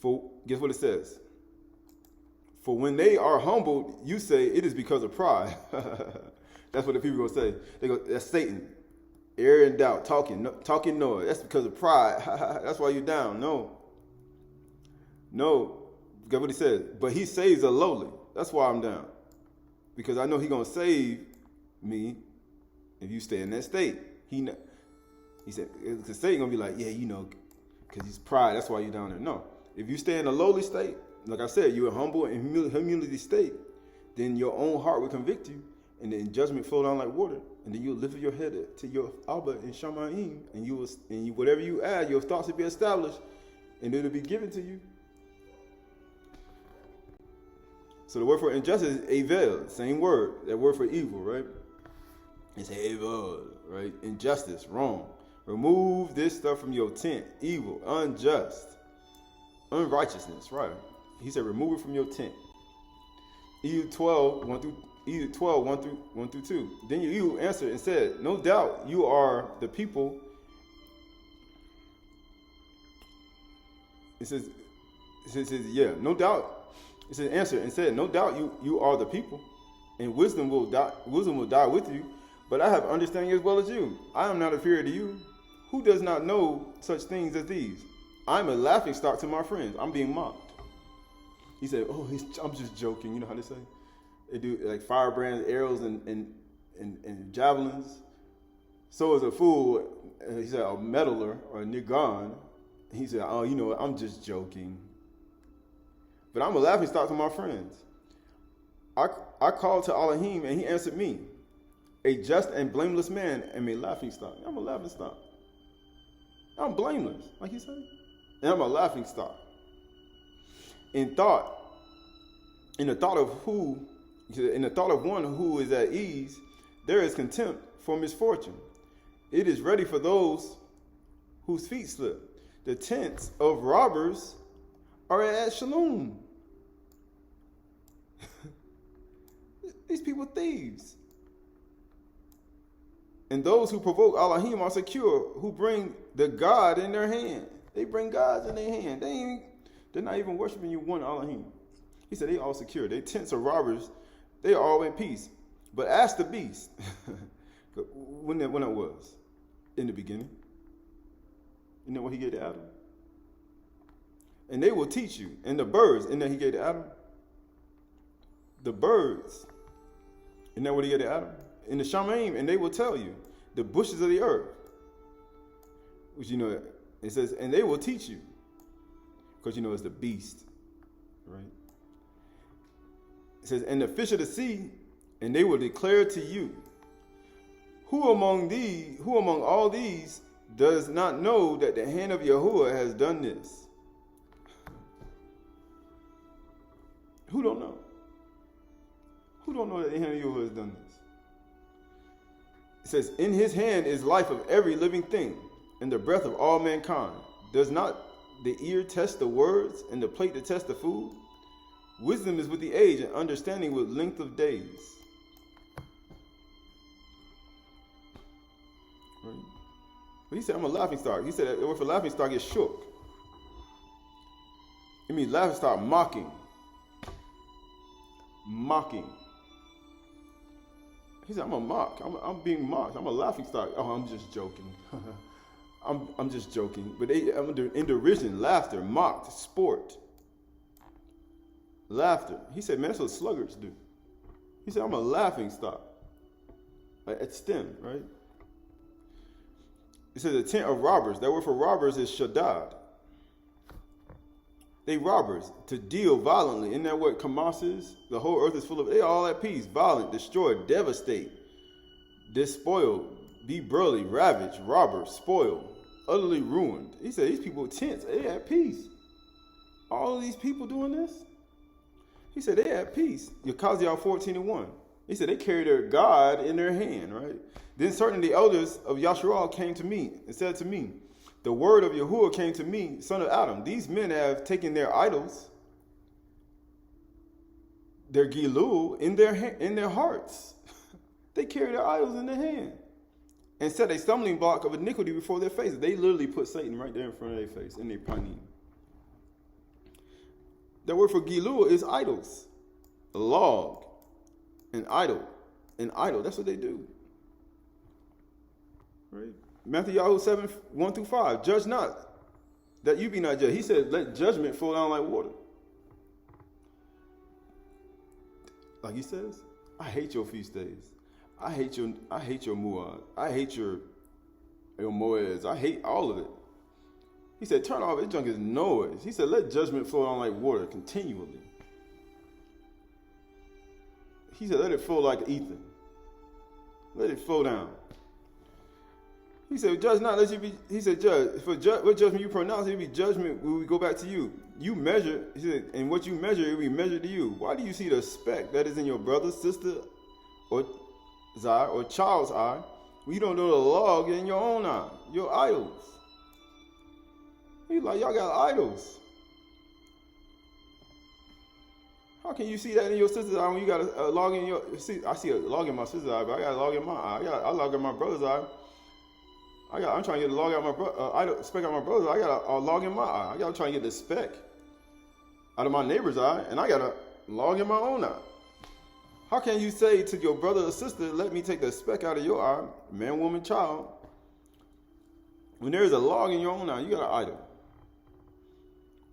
For guess what it says? For when they are humbled, you say it is because of pride. That's what the people going to say. They go, that's Satan. Error and doubt, talking noise. That's because of pride. That's why you're down. No. Guess what he says? But he saves the lowly. That's why I'm down. Because I know he's going to save me if you stay in that state. He said, because Satan going to be like, yeah, because he's pride. That's why you're down there. No. If you stay in a lowly state, like I said, you're a humble and humility state, then your own heart will convict you, and then judgment flow down like water, and then you'll lift your head to your Abba and Shby'ay, and whatever you add, your thoughts will be established, and it'll be given to you. So the word for injustice is Aydah, same word, that word for evil, right? It's Aydah, right? Injustice, wrong. Remove this stuff from your tent. Evil, unjust, unrighteousness, right? He said, remove it from your tent. Aydah 12, 1 through 2. Then you answered and said, no doubt you are the people. It says, yeah, no doubt. It says, answer and said, no doubt you are the people, and wisdom will die with you. But I have understanding as well as you. I am not inferior to you. Who does not know such things as these? I'm a laughing stock to my friends. I'm being mocked. He said, oh, I'm just joking. You know how they say? They do like firebrands, arrows, and javelins. So is a fool, he said, a meddler or a nigan. He said, oh, I'm just joking. But I'm a laughing stock to my friends. I called to Elohim, and he answered me. A just and blameless man am a laughing stock. I'm a laughing stock. I'm blameless, like he said. And I'm a laughing stock. In the thought of one who is at ease, there is contempt for misfortune. It is ready for those whose feet slip. The tents of robbers are at Shalom. These people are thieves. And those who provoke Elohim are secure, who bring the God in their hand. They bring gods in their hand. They're not even worshiping you one Elohim. He said they all secure. They tents of robbers. They are all in peace. But ask the beast when it was in the beginning. You know what he gave to Adam? And they will teach you. And the birds, and then he gave to Adam. The birds, isn't that what he gave to Adam? In the Shamaim, and they will tell you. The bushes of the earth. Which you know, it says, and they will teach you. Because you know it's the beast. Right? It says, and the fish of the sea, and they will declare to you. Who among all these does not know that the hand of Yahuwah has done this? Who don't know? Who don't know that the hand of Yahuwah has done this? It says, in his hand is life of every living thing, and the breath of all mankind. Does not the ear test the words, and the plate to test the food? Wisdom is with the age, and understanding with length of days. Right? But he said, I'm a laughing stock. He said, if a laughing stock is shook. It means laughing stock mocking. Mocking. He said, I'm a mock. I'm being mocked. I'm a laughing stock. Oh, I'm just joking. I'm just joking. But I'm in derision, laughter, mocked, sport. Laughter. He said, man, that's what sluggards do. He said, I'm a laughing stock. At STEM, right? It says a tent of robbers. That word for robbers is shaddad. They robbers, to deal violently. Isn't that what Kamas is? The whole earth is full of, they are all at peace, violent, destroy, devastate, despoil, be burly, ravage, robber, spoil, utterly ruined. He said these people are tents, they at peace. All of these people doing this? He said they at peace. Yakaziel 14:1. He said they carry their God in their hand, right? Then certain the elders of Yasharal came to me and said to me, the word of Yahuwah came to me, son of Adam. These men have taken their idols, their Gilul, in their hearts. They carry their idols in their hand and set a stumbling block of iniquity before their faces. They literally put Satan right there in front of their face, in their panim. The word for Gilul is idols. A log, an idol, That's what they do. Right? Matthew 7:1-5. Judge not, that you be not judged. He said, let judgment fall down like water. Like he says, I hate your feast days. I hate your Muad. I hate your Moeds. I hate all of it. He said, turn off, this junk is noise. He said, let judgment flow down like water continually. He said, let it flow like ether. Let it flow down. He said, judge not, let you be, he said, judge, what judgment you pronounce, it will be judgment when we go back to you. You measure, he said, and what you measure, it will be measured to you. Why do you see the speck that is in your brother, sister, or eye, or child's eye, when you don't know the log in your own eye, your idols? He's like, y'all got idols. How can you see that in your sister's eye when you got a log in your, I see a log in my sister's eye, but I got a log in my eye. I log in my brother's eye. I'm trying to get a log out my speck out my brother's eye. I got a log in my eye. I got to try and get the speck out of my neighbor's eye, and I got a log in my own eye. How can you say to your brother or sister, let me take the speck out of your eye, man, woman, child, when there is a log in your own eye, you got an idol.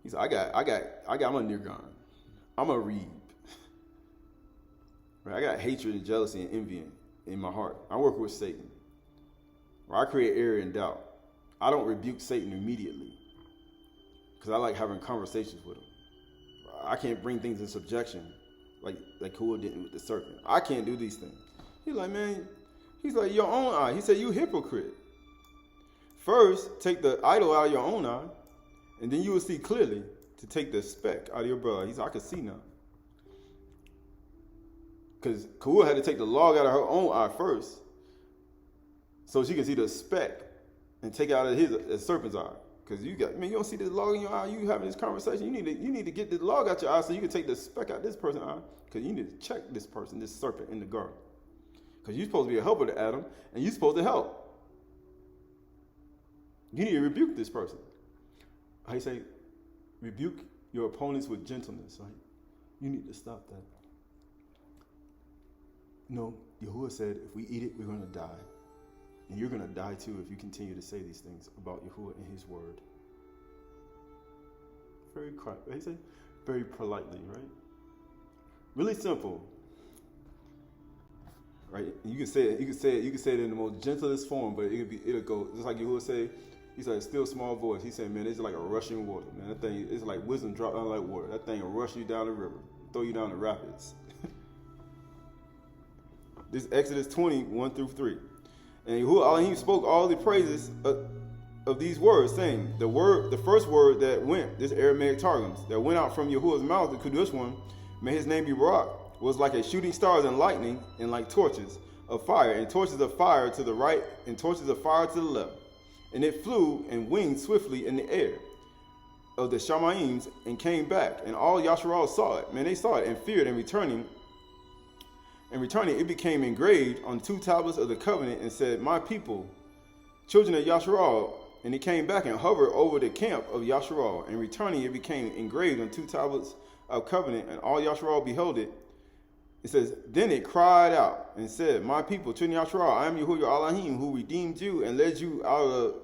He said, I'm a nirgan. I'm a reeb. Right? I got hatred and jealousy and envy in my heart. I work with Satan. I create error and doubt. I don't rebuke Satan immediately because I like having conversations with him. I can't bring things in subjection like Kua didn't with the serpent. I can't do these things. He's like, man, he's like, your own eye. He said, you hypocrite. First, take the idol out of your own eye, and then you will see clearly to take the speck out of your brother. He said, I can see now. Because Kua had to take the log out of her own eye first, so she can see the speck and take it out of his serpent's eye. Because you don't see this log in your eye. You having this conversation. You need to get this log out your eye so you can take the speck out this person's eye. Because you need to check this person, this serpent in the garden. Because you're supposed to be a helper to Adam, and you're supposed to help. You need to rebuke this person. How you say, rebuke your opponents with gentleness. Right? You need to stop that. No, Yahuwah said, if we eat it, we're going to die. And you're going to die too if you continue to say these things about Yahuwah and his word. Very politely, right? Really simple. Right? You can say it in the most gentlest form, but it'll go just like Yahuwah say. He's like still small voice. He said, man, it's like a rushing water, man. That thing, it's like wisdom dropped down like water. That thing will rush you down the river, throw you down the rapids. This is Exodus 20, 1-3. And Yahuwah Elohim spoke all the praises of these words, saying, the first word that went, this Aramaic Targums, that went out from Yahuwah's mouth, the Kudush one, may his name be Barak, was like a shooting stars and lightning, and like torches of fire, and torches of fire to the right, and torches of fire to the left. And it flew and winged swiftly in the air of the Shamayims, and came back. And all Yasharal saw it. Man, they saw it and feared, and returning, it became engraved on 2 tablets of the covenant, and said, my people, children of Yasharal. And it came back and hovered over the camp of Yasharal. And returning, it became engraved on 2 tablets of covenant, and all Yasharal beheld it. It says, then it cried out and said, my people, children of Yasharal, I am Yahuwah Elohim, who redeemed you and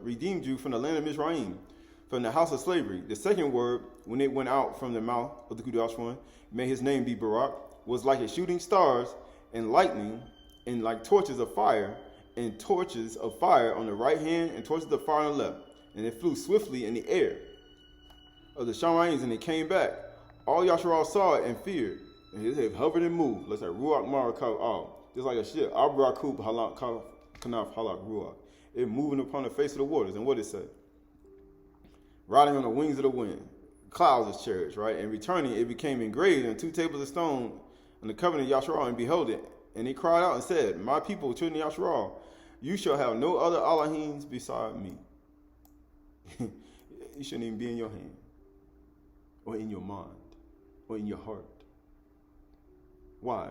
redeemed you from the land of Mizraim, from the house of slavery. The second word, when it went out from the mouth of the Kudush one, may his name be Barak, was like a shooting stars and lightning, and like torches of fire, and torches of fire on the right hand, and torches of fire on the left. And it flew swiftly in the air of the Shamayims, and it came back. All Yasharal saw it and feared. And it hovered and moved. Let's say Ruach Marakav Al. Just like a ship. Abrakub Halak Kanaf Halak Ruach. It moving upon the face of the waters. And what it said? Riding on the wings of the wind. Clouds as chariots, right? And returning, it became engraved on 2 tables of stone on the covenant of Yasharal, and behold it. And he cried out and said, my people, children of Yasharal, you shall have no other Elohims beside me. You shouldn't even be in your hand, or in your mind, or in your heart. Why?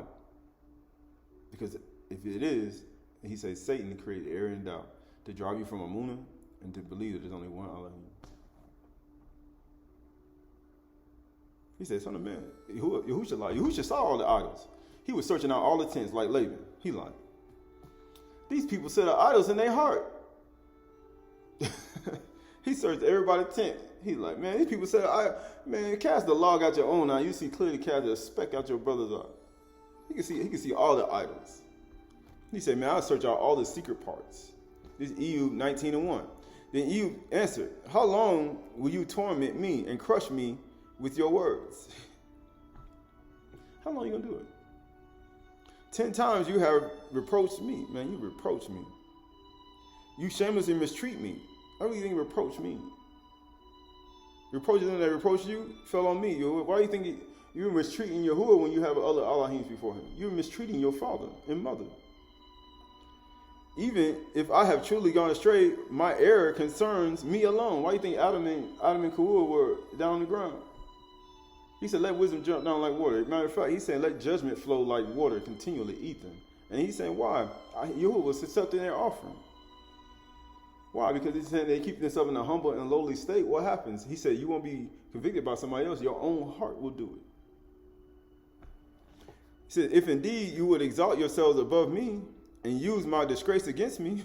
Because if it is, he says Satan created error and doubt to drive you from Amunah and to believe that there's only one Elohim. He said, son of man, Yahushua saw all the idols. He was searching out all the tents like Laban. He lied. These people set up idols in their heart. He searched everybody's tent. He's like, man, these people said, man, cast the log out your own eye. You see clearly cast a speck out your brother's eye. He can see all the idols. He said, man, I'll search out all the secret parts. This is Ehud 19:1. Then Ehud answered, how long will you torment me and crush me with your words? How long are you going to do it? 10 times you have reproached me. Man, you reproach me. You shamelessly mistreat me. I really think reproach me. Reproaches them that reproach you fell on me. Why do you think you're mistreating Yahuwah when you have other Elohims before him? You're mistreating your father and mother. Even if I have truly gone astray, my error concerns me alone. Why do you think Adam and Ka'ul were down on the ground? He said, let wisdom jump down like water. Matter of fact, he's saying, let judgment flow like water, continually eat them. And he's saying, why? Yahuwah was accepting their offering. Why? Because he's saying they keep themselves in a humble and lowly state. What happens? He said, you won't be convicted by somebody else. Your own heart will do it. He said, if indeed you would exalt yourselves above me and use my disgrace against me,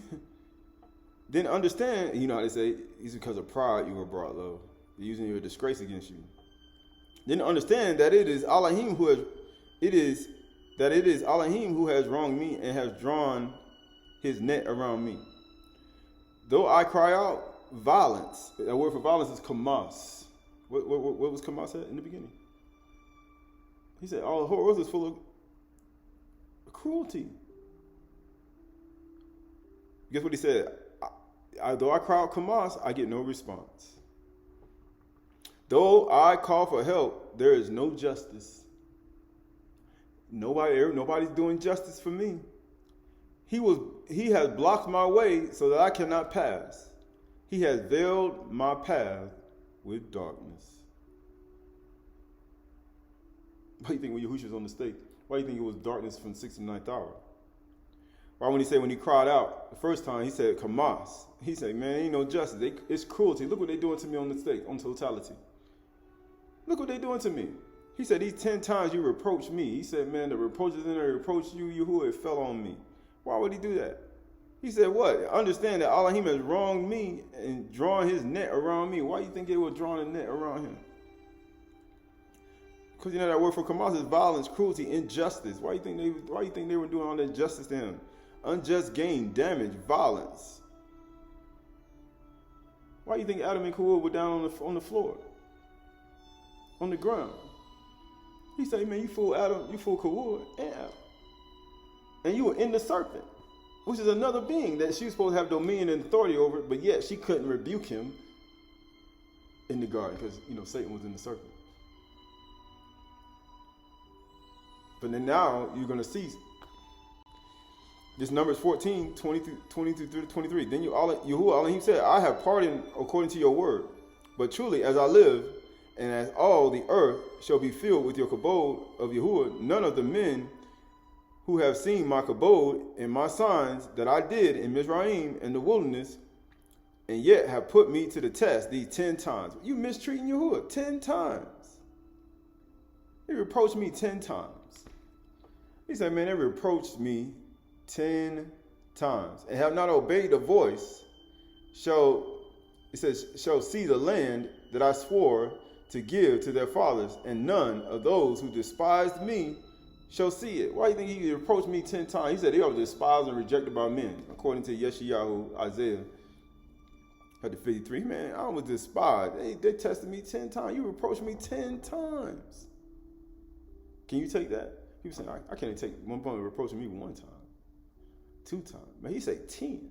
then understand, you know how they say, it's because of pride you were brought low. They're using your disgrace against you. Then understand that it is Elohim who has wronged me and has drawn his net around me. Though I cry out violence, that word for violence is kamas. What was kamas at in the beginning? He said, all the whole earth is full of cruelty. Guess what he said? Though I cry out kamas, I get no response. Though I call for help, there is no justice. Nobody's doing justice for me. He has blocked my way so that I cannot pass. He has veiled my path with darkness. Why do you think when Yahushua was on the stake, why do you think it was darkness from the 69th hour? Why when he cried out the first time, he said, Kamas. He said, man, ain't no justice. It's cruelty. Look what they're doing to me on the stake, on totality. Look what they're doing to me. He said, these 10 times you reproached me. He said, man, the reproaches in there reproached you, Yahuwah, it fell on me. Why would he do that? He said, what? Understand that Elohim has wronged me and drawn his net around me. Why do you think they were drawing a net around him? Because you know that word for Kamas is violence, cruelty, injustice. Why do you think they were doing all that injustice to him? Unjust gain, damage, violence. Why do you think Adam and Kawul were down on the floor? On the ground. He said, man, you fool Adam, you fool Kawul, and Adam. And you were in the serpent, which is another being that she was supposed to have dominion and authority over, but yet she couldn't rebuke him in the garden because, Satan was in the serpent. But then now you're going to see this Numbers 14, 20 through 23. Then Yahuwah Elohim said, I have pardoned according to your word. But truly, as I live, and as all the earth shall be filled with your kabod of Yahuwah, none of the men who have seen my kabod and my signs that I did in Mizraim and the wilderness, and yet have put me to the test these 10 times. You mistreating Yahuwah 10 times. They reproached me 10 times. He said, man, they reproached me 10 times and have not obeyed the voice, shall see the land that I swore to give to their fathers, and none of those who despised me shall see it. Why do you think he reproached me 10 times? He said they are despised and rejected by men, according to Yeshayahu, Isaiah chapter 53. Man, I was despised. They tested me 10 times. You reproached me 10 times. Can you take that? He was saying, I can't take one point reproaching me 1 time, 2 times. Man, he said 10.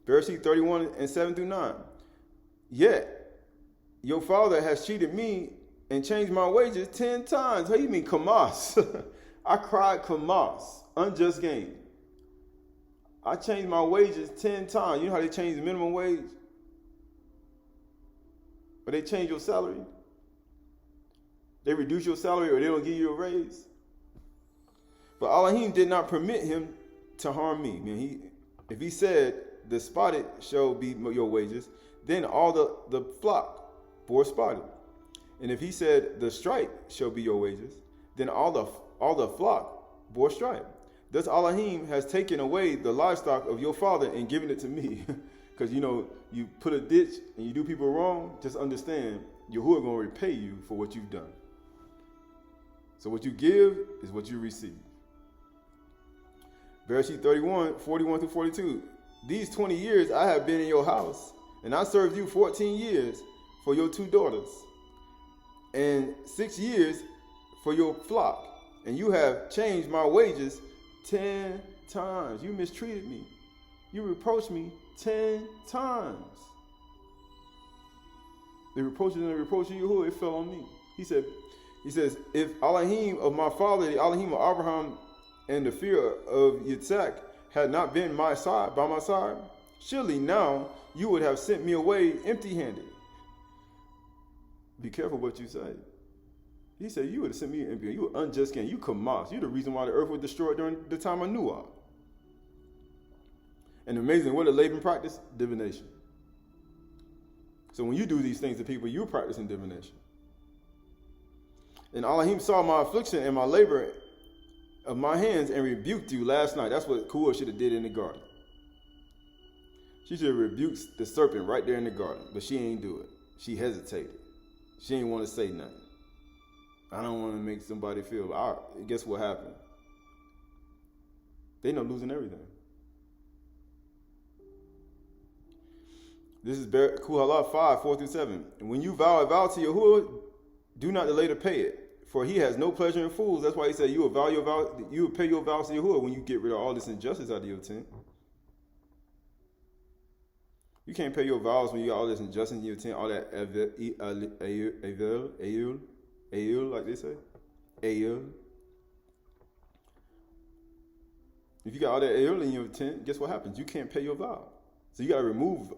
Bereshit 31 and 7 through 9. Yet your father has cheated me and changed my wages 10 times. How you mean Kamas? I cried Kamas, unjust gain. I changed my wages 10 times. You know how they change the minimum wage? Or they change your salary? They reduce your salary or they don't give you a raise? But Elohim did not permit him to harm me. Man, if he said, the spotted shall be your wages, then all the flock bore spotted. And if he said, the stripe shall be your wages, then all the flock bore stripe. Thus Elohim has taken away the livestock of your father and given it to me. Because, you put a ditch and you do people wrong, just understand, Yahuwah going to repay you for what you've done. So what you give is what you receive. Bereshit 31, 41 through 42. These 20 years I have been in your house, and I served you 14 years for your 2 daughters, and 6 years for your flock. And you have changed my wages 10 times. You mistreated me. You reproached me 10 times. The reproaches and the reproach of Yahuwah, it fell on me. He says, if Elohim of my father, the Elohim of Abraham, and the fear of Yitzhak had not been by my side, surely now you would have sent me away empty-handed. Be careful what you say. He said, you would have sent me empty-handed. You were unjust gain. You Kamas. You're the reason why the earth was destroyed during the time of Noah. And amazing, what did Laban practice? Divination. So when you do these things to people, you're practicing divination. And Elohim saw my affliction and my labor of my hands and rebuked you last night. That's what Kua should have did in the garden. She should have rebuked the serpent right there in the garden, but she ain't do it. She hesitated. She ain't want to say nothing. I don't want to make somebody feel, guess what happened? They know losing everything. This is Qahalath 5, 4 through 7. And when you vow a vow to Yahuwah, do not delay to pay it. For he has no pleasure in fools. That's why he said you will pay your vows to Yahuwah when you get rid of all this injustice out of your tent. You can't pay your vows when you got all this injustice in your tent, all that ayul, like they say. Ayul. If you got all that ayul in your tent, guess what happens? You can't pay your vow. So you got to remove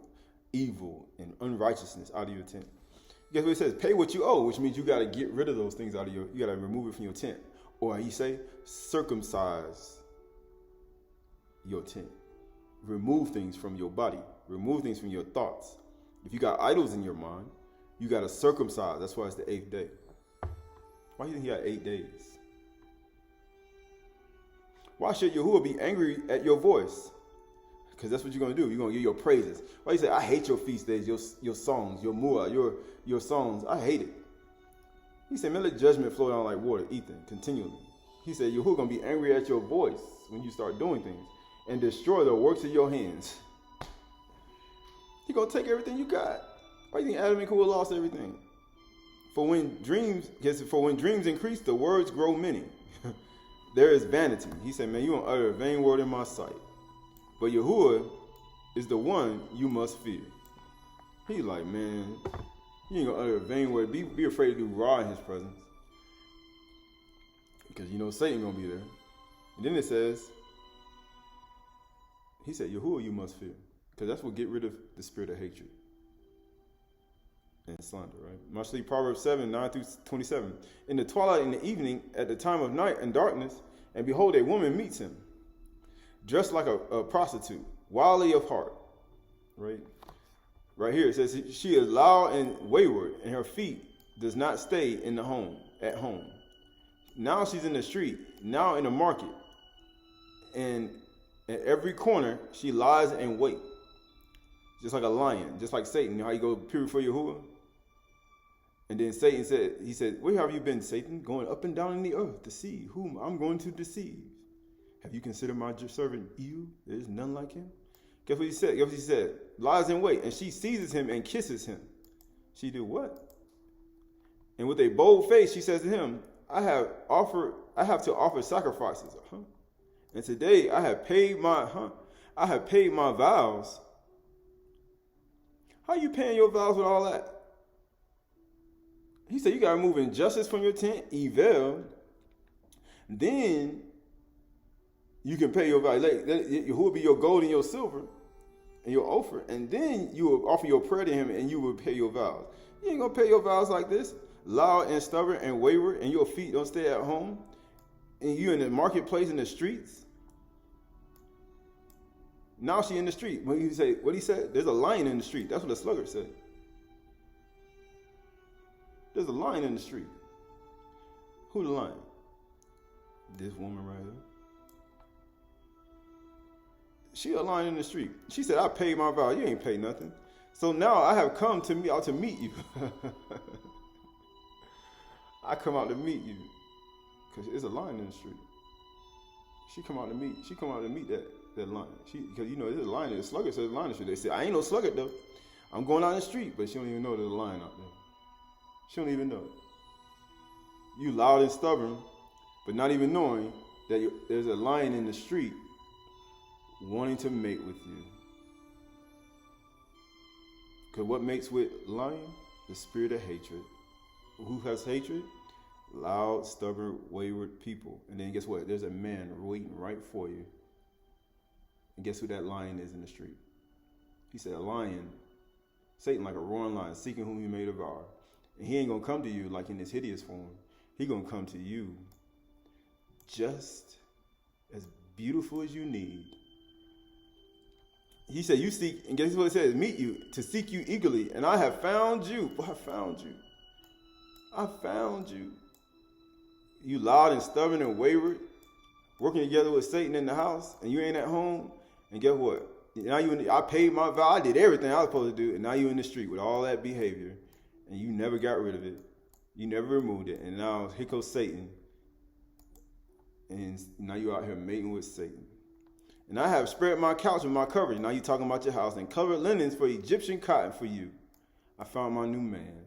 evil and unrighteousness out of your tent. Guess what it says? Pay what you owe, which means you got to get rid of those things out of you got to remove it from your tent. Or he say, circumcise your tent. Remove things from your body. Remove things from your thoughts. If you got idols in your mind, you got to circumcise. That's why it's the 8th day. Why do you think he got 8 days? Why should Yahuwah be angry at your voice? Because that's what you're going to do. You're going to give your praises. Why you say, I hate your feast days, your songs, your muah, your songs. I hate it. He said, man, let judgment flow down like water, Ethan, continually. He said, Yahuwah going to be angry at your voice when you start doing things and destroy the works of your hands. He's going to take everything you got. Why do you think Adam and Yahuwah lost everything? For when dreams increase, the words grow many. There is vanity. He said, man, you don't utter a vain word in my sight. But Yahuwah is the one you must fear. He's like, man, you ain't gonna utter a vain word. Be afraid to do raw in his presence. Because you know Satan gonna be there. And then it says, he said, Yahuwah you must fear. Because that's what get rid of the spirit of hatred and slander, right? Mostly Proverbs 7, 9 through 27. In the twilight in the evening, at the time of night and darkness, and behold, a woman meets him, dressed like a prostitute, wildly of heart, right? Right here it says she is loud and wayward, and her feet does not stay in the home, at home. Now she's in the street, now in the market, and at every corner she lies in wait, just like a lion, just like Satan. You know how you go peer for Yahuwah? And then Satan said, where have you been, Satan? Going up and down in the earth to see whom I'm going to deceive. Have you considered my servant Ehud? There is none like him. Guess what he said? Guess what he said? Lies in wait, and she seizes him and kisses him. She did what? And with a bold face, she says to him, I have to offer sacrifices. And today I have paid my vows. How you paying your vows with all that? He said, you got to move injustice from your tent, evil. Then you can pay your vows. Who will be your gold and your silver and your ophir. And then you will offer your prayer to him and you will pay your vows. You ain't going to pay your vows like this. Loud and stubborn and wayward, and your feet don't stay at home. And you in the marketplace in the streets. Now she in the street. What he said? There's a lion in the street. That's what the sluggard said. There's a lion in the street. Who the lion? This woman right here. She a lion in the street. She said, I paid my vow. You ain't paid nothing. So now I have come out to meet you. I come out to meet you. Because there's a lion in the street. She come out to meet that lion. Because you know, there's a lion. The sluggard says a lion in the street. They say, I ain't no sluggard though. I'm going out in the street. But she don't even know there's a lion out there. She don't even know it. You loud and stubborn, but not even knowing that there's a lion in the street wanting to mate with you. Because what mates with lion? The spirit of hatred. Who has hatred? Loud, stubborn, wayward people. And then guess what? There's a man waiting right for you. And guess who that lion is in the street? He said, a lion, Satan like a roaring lion, seeking whom he may devour. And he ain't going to come to you like in this hideous form. He going to come to you just as beautiful as you need. He said, you seek, and guess what it says? Meet you, to seek you eagerly. And I have found you. I found you. I found you. You loud and stubborn and wayward, working together with Satan in the house, and you ain't at home. And guess what? Now I paid my vow. I did everything I was supposed to do. And now you in the street with all that behavior. And you never got rid of it. You never removed it. And now here goes Satan. And now you're out here mating with Satan. And I have spread my couch with my coverage. Now you're talking about your house. And covered linens for Egyptian cotton for you. I found my new man.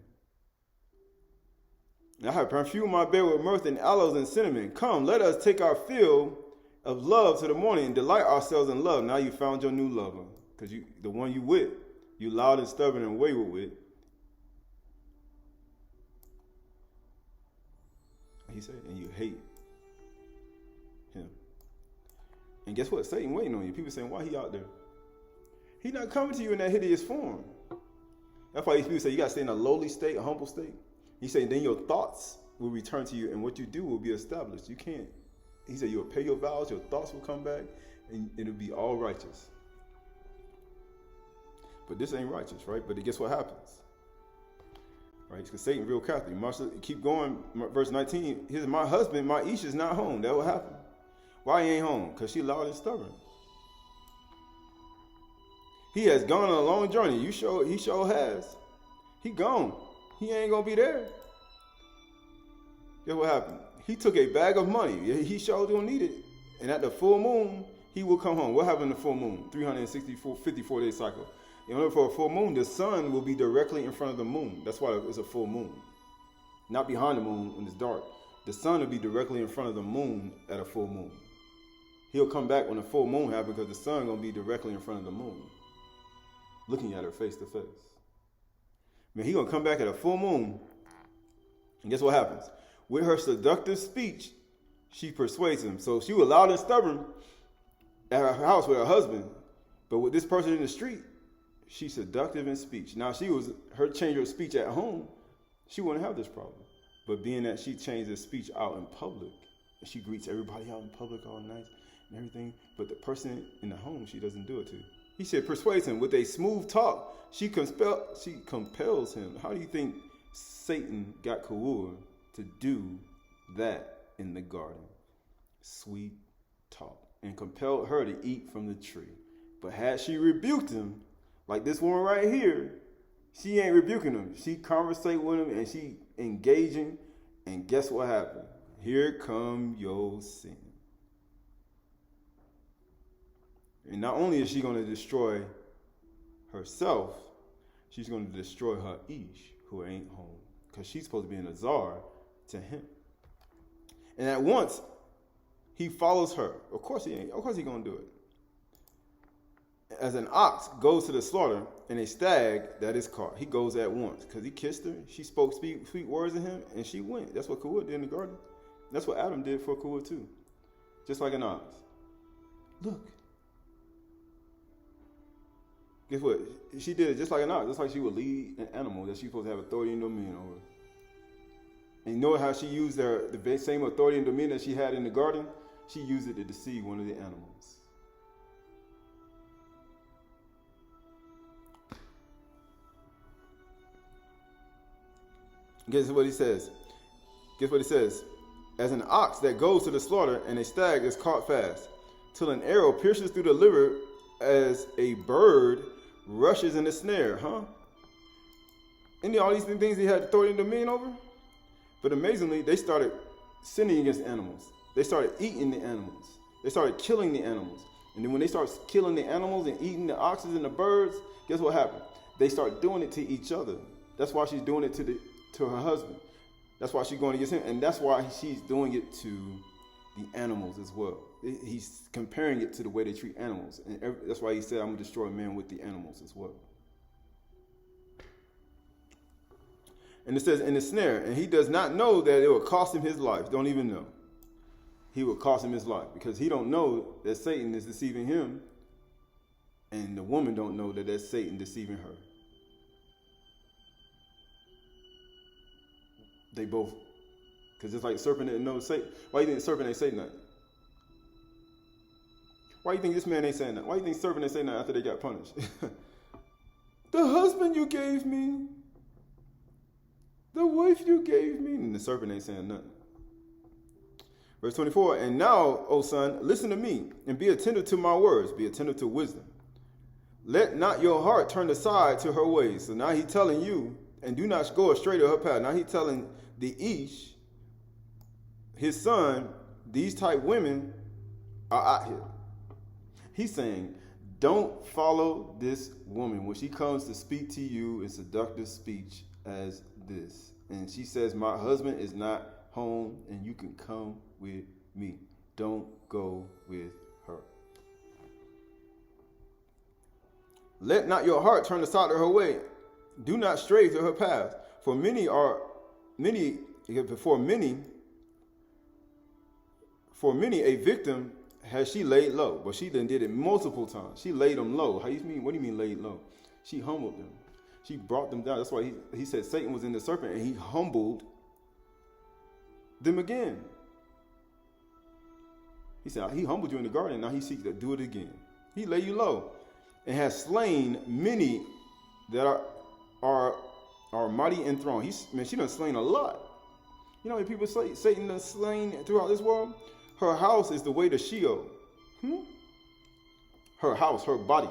And I have perfumed my bed with myrrh and aloes and cinnamon. Come, let us take our fill of love to the morning and delight ourselves in love. Now you found your new lover. Because the one you with, you loud and stubborn and wayward with. He said, and you hate him. And guess what? Satan waiting on you. People saying, why he out there? He not coming to you in that hideous form. That's why these people say you got to stay in a lowly state, a humble state. He said, then your thoughts will return to you, and what you do will be established. You can't. He said, you'll pay your vows, your thoughts will come back, and it'll be all righteous. But this ain't righteous, right? But guess what happens? Right? Because Satan real crafty. Keep going, verse 19. He said, my husband, my Ish, is not home. That will happen. Why he ain't home? Because she loud and stubborn. He has gone on a long journey. He sure has. He gone. He ain't going to be there. Guess what happened? He took a bag of money. He sure don't need it. And at the full moon, he will come home. What happened in the full moon? 54-day cycle. In order for a full moon, the sun will be directly in front of the moon. That's why it's a full moon. Not behind the moon when it's dark. The sun will be directly in front of the moon at a full moon. He'll come back when the full moon happens because the sun going to be directly in front of the moon, looking at her face to face. Man, he's going to come back at a full moon. And guess what happens? With her seductive speech, she persuades him. So she was loud and stubborn at her house with her husband. But with this person in the street, she's seductive in speech. Now, her change of speech at home, she wouldn't have this problem. But being that she changed her speech out in public, and she greets everybody out in public all nice and everything, but the person in the home, she doesn't do it to. He said, persuades him with a smooth talk. She compels him. How do you think Satan got Kawua to do that in the garden? Sweet talk. And compelled her to eat from the tree. But had she rebuked him, like this woman right here, she ain't rebuking him. She conversate with him and she engaging. And guess what happened? Here come your sin. And not only is she going to destroy herself, she's going to destroy her Ish, who ain't home. Because she's supposed to be an azar to him. And at once, he follows her. Of course he ain't. Of course he's going to do it. As an ox goes to the slaughter, and a stag that is caught, he goes at once. Because he kissed her, she spoke sweet words to him, and she went. That's what Kawua did in the garden. That's what Adam did for Kawua too. Just like an ox. Look. Guess what? She did it just like an ox. Just like she would lead an animal that she's supposed to have authority and dominion over. And you know how she used the same authority and dominion that she had in the garden? She used it to deceive one of the animals. Guess what he says? Guess what he says? As an ox that goes to the slaughter and a stag is caught fast, till an arrow pierces through the liver as a bird rushes in the snare, huh? And all these things he had authority and dominion over? But amazingly, they started sinning against animals. They started eating the animals. They started killing the animals. And then when they start killing the animals and eating the oxen and the birds, guess what happened? They start doing it to each other. That's why she's doing it to her husband. That's why she's going against him. And that's why she's doing it to the animals as well. He's comparing it to the way they treat animals. And that's why he said, I'm going to destroy man with the animals as well. And it says, in the snare, and he does not know that it will cost him his life. Don't even know. He will cost him his life because he don't know that Satan is deceiving him. And the woman don't know that that's Satan deceiving her. They both, because it's like serpent didn't know Satan. Why do you think the serpent ain't saying nothing? Why do you think this man ain't saying that? Why do you think serpent ain't saying that after they got punished? The husband you gave me. The wife you gave me. And the serpent ain't saying nothing. Verse 24, and now, O son, listen to me and be attentive to my words. Be attentive to wisdom. Let not your heart turn aside to her ways. So now he's telling you, and do not go astray to her path. Now he's telling the Ish, his son, these type women are out here. He's saying, don't follow this woman when she comes to speak to you in seductive speech as this. And she says, my husband is not home and you can come with me. Don't go with her. Let not your heart turn aside to her way. Do not stray to her path. For many a victim has she laid low, but she then did it multiple times. She laid them low. What do you mean laid low? She humbled them. She brought them down. That's why he said Satan was in the serpent and he humbled them again. He said, he humbled you in the garden. Now he seeks to do it again. He lay you low and has slain many that are mighty and strong. She done slain a lot. You know how many people say Satan done slain throughout this world? Her house is the way to Sheol. Her house, her body.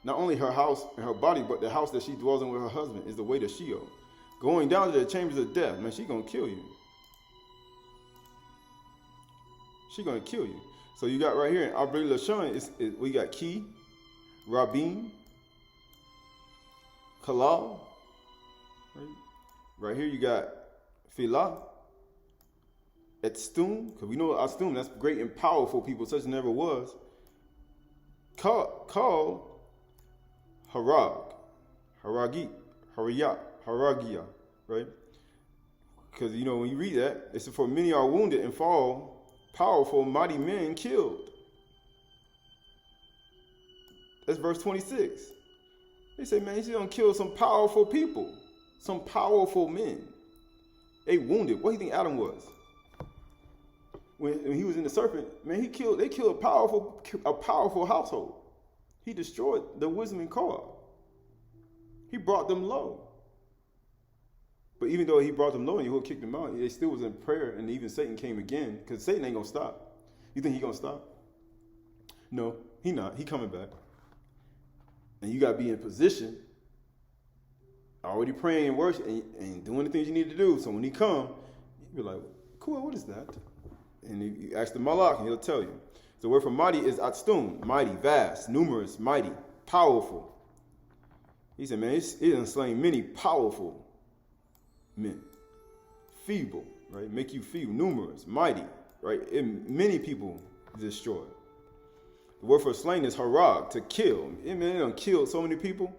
Not only her house and her body, but the house that she dwells in with her husband is the way to Sheol. Going down to the chambers of death, man, she gonna kill you. She gonna kill you. So you got right here in Abri Lashon, we got Ki, Rabin, Qahalath. Right here you got Filah, Etztum, because we know Astum, that's great and powerful people, such as never was. Called Harag, Haragia, right? Because, you know, when you read that, it says, for many are wounded and fall, powerful, mighty men killed. That's verse 26. They say, man, he's going to kill some powerful people, some powerful men. They wounded. What do you think Adam was? When he was in the serpent, man, they killed a powerful household. He destroyed the wisdom and Korah. He brought them low. But even though he brought them low and Yahuwah kicked them out, they still was in prayer, and even Satan came again, because Satan ain't going to stop. You think he going to stop? No, he not. He coming back. And you got to be in position, already praying and worshiping and doing the things you need to do. So when he come, you be like, cool, what is that? And you ask the Malach, and he'll tell you. The word for mighty is atstum, mighty, vast, numerous, mighty, powerful. He said, man, he done slain many powerful men. Feeble, right? Make you feeble, numerous, mighty, right? And many people destroyed. The word for slain is harag, to kill. Man, they done killed so many people.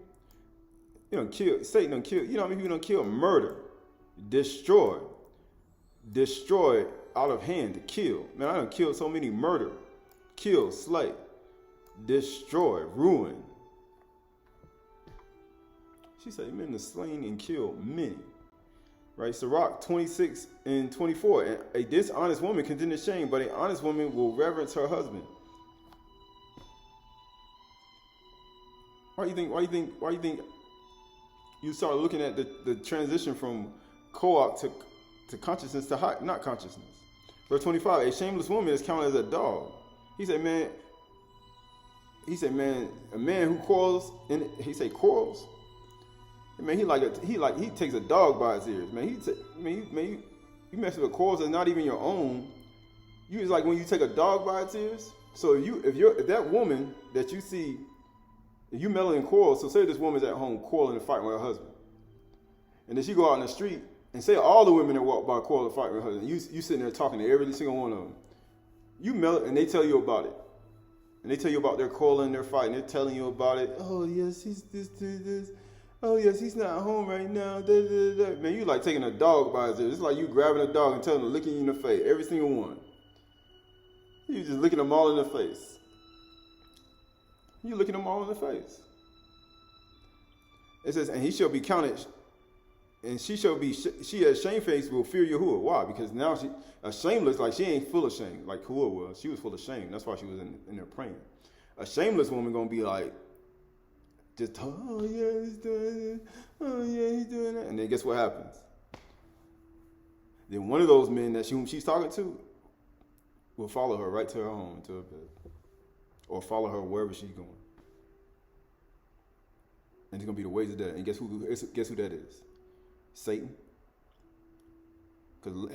Satan done killed. You know how many people done killed? Murder, destroy out of hand, to kill. Man, I done killed so many. Murder, kill, slay, destroy, ruin. She said, men are slain and killed many. Right? Sirach 26 and 24. And a dishonest woman condemns shame, but an honest woman will reverence her husband. Why do you think you start looking at the transition from co-op to consciousness to not consciousness? Verse 25, a shameless woman is counted as a dog. He said, man, a man who quarrels, quarrels. Man, he takes a dog by his ears. Man, you mess with quarrels that's not even your own. It's like when you take a dog by its ears. So if that woman that you see, if you meddle in quarrels, so say this woman's at home quarreling and fighting with her husband, and then she go out in the street and say all the women that walk by quarrel and fight with her husband, you sitting there talking to every single one of them. You meddle and they tell you about it. And they tell you about their quarreling, their fighting. They're telling you about it. Oh, yes, he's this. Oh, yes, he's not home right now. Man, you like taking a dog by his ears. It's like you grabbing a dog and telling them, licking you in the face. Every single one. You just licking them all in the face. You looking them all in the face. It says, and he shall be counted, and she as shamefaced will fear Yahuwah. Why? Because now she shameless, like she ain't full of shame, like Yahuwah was. She was full of shame. That's why she was in there praying. A shameless woman gonna be like, just, oh yeah, he's doing it. Oh yeah, he's doing it. And then guess what happens? Then one of those men that whom she's talking to will follow her right to her home, to her bed. Or follow her wherever she's going. And it's going to be the ways of that. And guess who that is? Satan. Because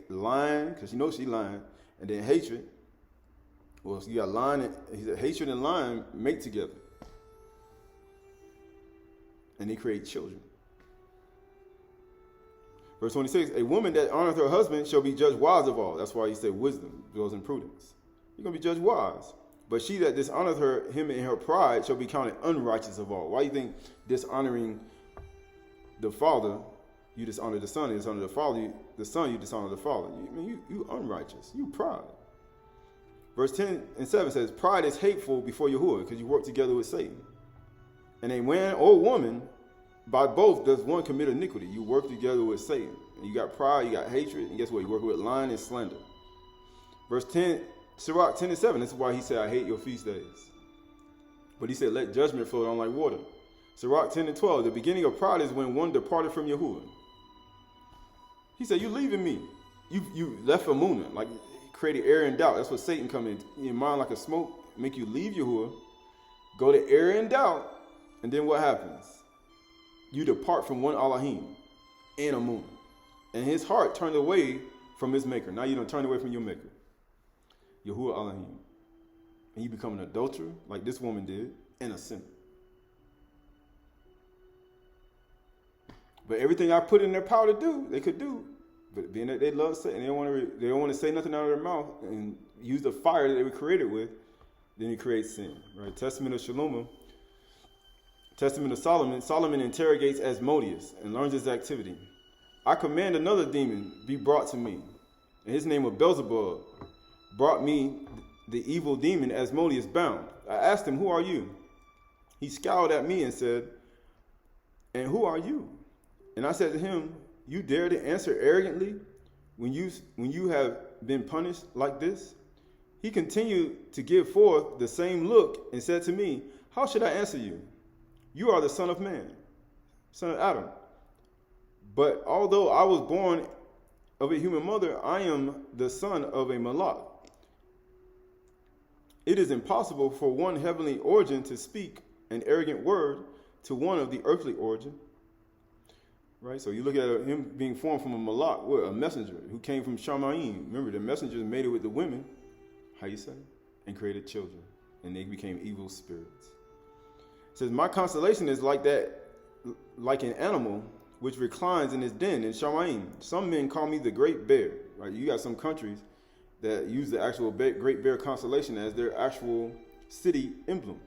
lying, because you know she's lying. And then hatred. Well, so you got lying, hatred and lying mate together. And they create children. Verse 26, a woman that honoreth her husband shall be judged wise of all. That's why he said wisdom dwells in prudence. You're going to be judged wise. But she that dishonoreth him in her pride shall be counted unrighteous of all. Why do you think dishonoring the father, you dishonor the son, you dishonor the father, the son, you dishonor the father? You unrighteous. You pride. Verse 10 and 7 says, pride is hateful before Yahuwah, because you work together with Satan. And a man or woman by both does one commit iniquity. You work together with Satan. And you got pride, you got hatred, and guess what? You work with lying and slander. Verse 10, Sirach 10:7. This is why he said, I hate your feast days. But he said, let judgment flow down like water. Sirach 10:12. The beginning of pride is when one departed from Yahuwah. He said, you leaving me. You left Amunah, like created error and doubt. That's what Satan come in your mind like a smoke, make you leave Yahuwah, go to error and doubt, and then what happens? You depart from one Elohim and Amunah. And his heart turned away from his maker. Now you don't turn away from your maker, Yahuwah Elohim. And you become an adulterer like this woman did, and a sinner. But everything I put in their power to do, they could do. But being that they love Satan, they don't want to say nothing out of their mouth and use the fire that they were created with, then it creates sin. Right? Testament of Solomon. Solomon interrogates Asmodeus and learns his activity. I command another demon be brought to me, and his name was Beelzebub, brought me the evil demon Asmodeus bound. I asked him, who are you? He scowled at me and said, and who are you? And I said to him, you dare to answer arrogantly when you have been punished like this? He continued to give forth the same look and said to me, how should I answer you? You are the son of man, son of Adam. But although I was born of a human mother, I am the son of a Malach. It is impossible for one heavenly origin to speak an arrogant word to one of the earthly origin. Right? So you look at him being formed from a Malach, a messenger who came from Shamayim. Remember, the messengers made it with the women, how you say, and created children. And they became evil spirits. It says, my constellation is like that, like an animal which reclines in his den in Shamayim. Some men call me the Great Bear. Right? You got some countries that use the actual Great Bear constellation as their actual city emblem.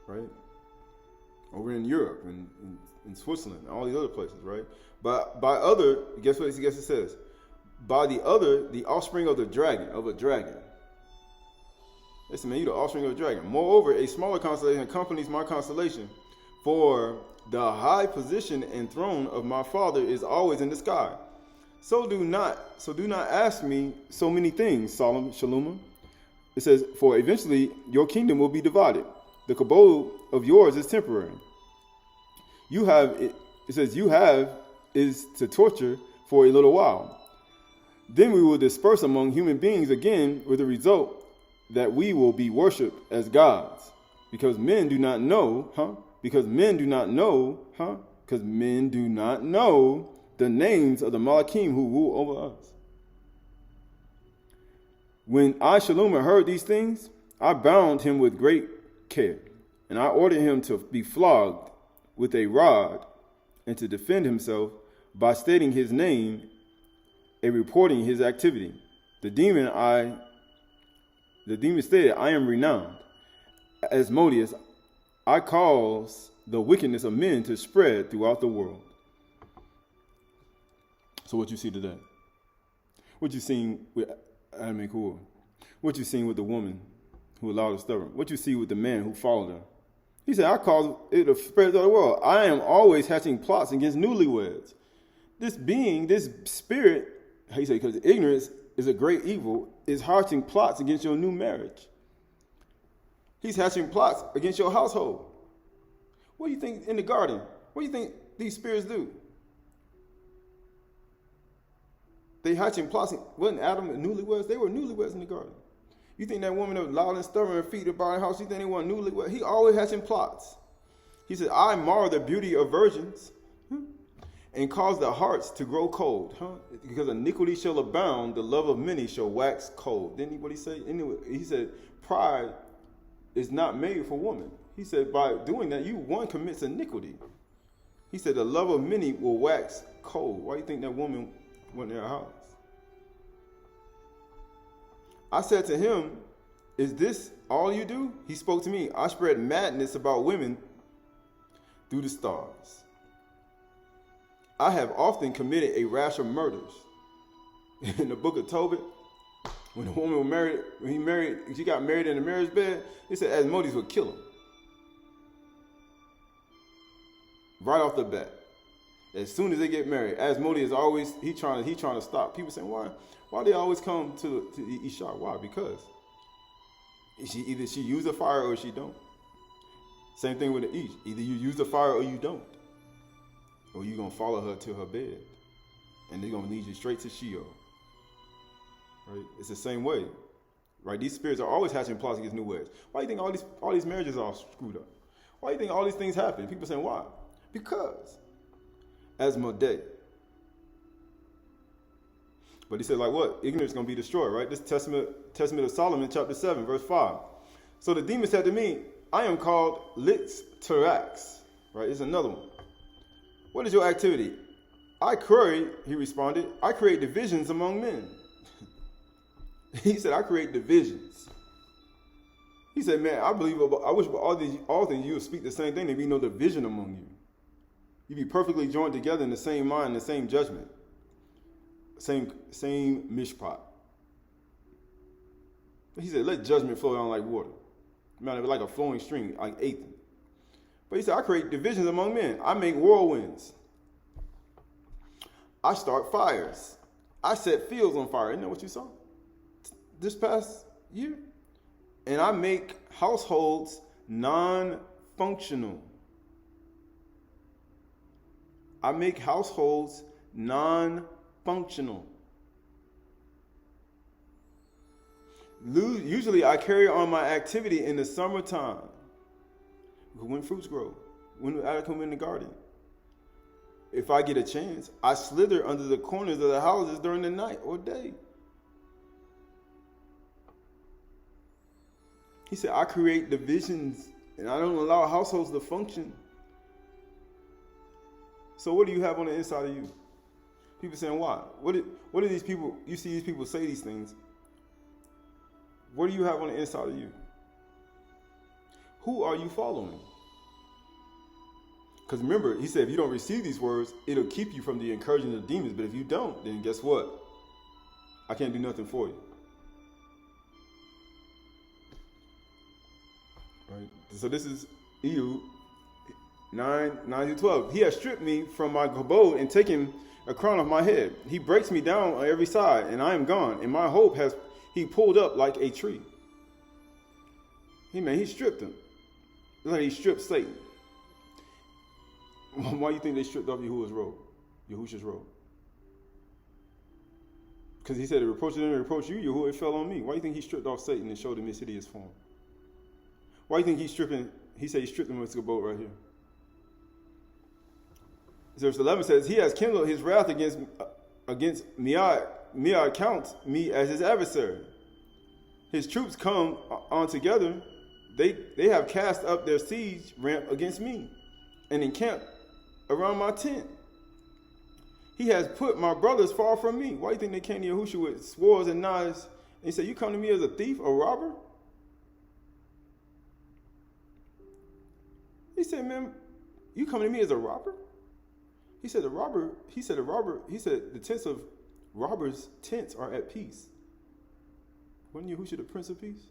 Right? Over in Europe and in Switzerland and all these other places, right? But by other, guess what it says? By the other, the offspring of a dragon. Listen, man, you're the offspring of a dragon. Moreover, a smaller constellation accompanies my constellation, for the high position and throne of my father is always in the sky. So do not ask me so many things, Shalom. It says, for eventually your kingdom will be divided. The kabod of yours is temporary. You have is to torture for a little while. Then we will disperse among human beings again with the result that we will be worshipped as gods. Because men do not know, Because men do not know the names of the Malachim who rule over us. When I, Shalom, heard these things, I bound him with great care, and I ordered him to be flogged with a rod and to defend himself by stating his name and reporting his activity. The demon stated, I am renowned. Asmodeus, I cause the wickedness of men to spread throughout the world. So what you see today? What you seen with Adam and Eve? What you seen with the woman who allowed her stubborn? What you see with the man who followed her? He said, I cause it to spread throughout the world. I am always hatching plots against newlyweds. This being, this spirit, how you say, because ignorance is a great evil, is hatching plots against your new marriage. He's hatching plots against your household. What do you think in the garden? What do you think these spirits do? They hatching plots. Wasn't Adam and newlyweds? They were newlyweds in the garden. You think that woman that was loud and stubborn and feet about her house, you think they weren't newlyweds? He always hatching plots. He said, I mar the beauty of virgins and cause the hearts to grow cold. Because iniquity shall abound, the love of many shall wax cold. Didn't he what he say? Anyway, he said, pride is not made for woman. He said, by doing that, one commits iniquity. He said, the love of many will wax cold. Why do you think that woman went in her house? I said to him, is this all you do? He spoke to me. I spread madness about women through the stars. I have often committed a rash of murders. In the book of Tobit, when the woman was married, she got married in the marriage bed, they said Asmodeus would kill him. right off the bat. As soon as they get married, Asmodeus is always he trying to stop. People saying why they always come to Isha? Why? Because either she use the fire or she don't. Same thing with the Ish. Either you use the fire or you don't, or you gonna follow her to her bed, and they're gonna lead you straight to Sheol. Right? It's the same way. Right? These spirits are always hatching plots against new ways. Why do you think all these marriages are screwed up? Why do you think all these things happen? People saying why? Because Asmodee. But he said, like what? Ignorance is going to be destroyed, right? This Testament of Solomon, chapter 7, verse 5. So the demon said to me, I am called Litz Terax. Right? It's another one. What is your activity? He responded, I create divisions among men. He said, I create divisions. He said, man, I wish all things you would speak the same thing. There'd be no division among you. You'd be perfectly joined together in the same mind, the same judgment. Same mishpat. He said, let judgment flow down like water. Man, like a flowing stream, like Aydah. But he said, I create divisions among men. I make whirlwinds. I start fires. I set fields on fire. Isn't that what you saw this past year? And I make households non-functional. I make households non-functional. Usually I carry on my activity in the summertime. When fruits grow. When I come in the garden. If I get a chance, I slither under the corners of the houses during the night or day. He said, I create divisions and I don't allow households to function. So what do you have on the inside of you? People saying, why? What are these people, you see these people say these things. What do you have on the inside of you? Who are you following? Because remember, he said, if you don't receive these words, it'll keep you from the encouragement of demons. But if you don't, then guess what? I can't do nothing for you. Right? So this is Ehud 9-12. He has stripped me from my kabod and taken a crown off my head. He breaks me down on every side, and I am gone. And my hope has he pulled up like a tree. He stripped him. It's like he stripped Satan. Why do you think they stripped off Yahusha's robe? Because he said, the reproach of them reproach you, Yahuwah, it fell on me. Why do you think he stripped off Satan and showed him his hideous form? Why do you think he said he stripped him with his boat right here? Verse 11 says, he has kindled his wrath against Mi'ad. Mi'ad counts me as his adversary. His troops come on together. They have cast up their siege ramp against me and encamped around my tent. He has put my brothers far from me. Why do you think they came to Yahushua with swords and knives? And he said, you come to me as a thief, a robber? He said, man, you come to me as a robber? He said, the tents of robbers' tents are at peace. Wasn't Yahushua the Prince of Peace?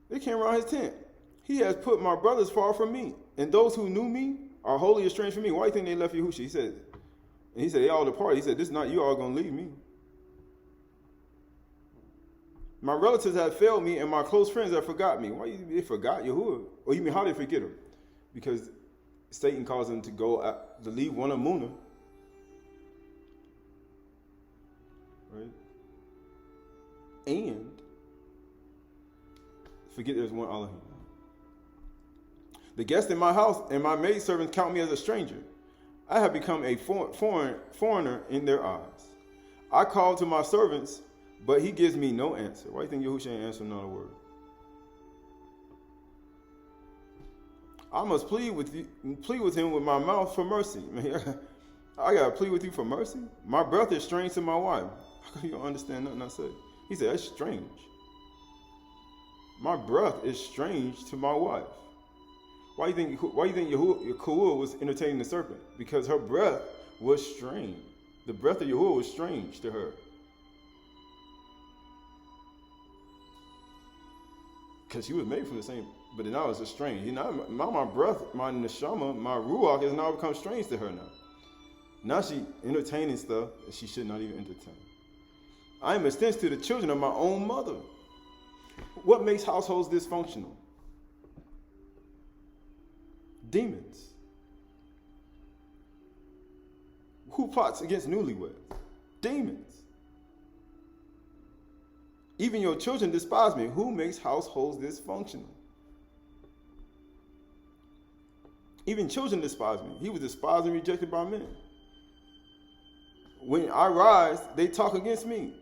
They came around his tent. He has put my brothers far from me, and those who knew me are wholly estranged from me. Why do you think they left Yahushua? He said, they all departed. He said, this is not you all going to leave me. My relatives have failed me, and my close friends have forgot me. Why they forgot Yahuwah? Or you mean, how did they forget him? Because Satan caused them to to leave one Amunah. Right? And forget there's one Elohim. The guests in my house and my maidservants count me as a stranger. I have become a foreigner in their eyes. I call to my servants, but he gives me no answer. Why do you think Yahushua ain't answering another word? I must plead with him with my mouth for mercy. I gotta plead with you for mercy? My breath is strange to my wife. How come you don't understand nothing I say? He said, that's strange. My breath is strange to my wife. Why do you think Yahuwah was entertaining the serpent? Because her breath was strange. The breath of Yahuwah was strange to her. because she was made from the same, but now it's estranged. My breath, my neshama, my ruach has now become strange to her now. Now she entertaining stuff that she should not even entertain. I am a stench to the children of my own mother. What makes households dysfunctional? Demons. Who plots against newlyweds? Demons. Even your children despise me. Who makes households dysfunctional? Even children despise me. He was despised and rejected by men. When I rise, they talk against me.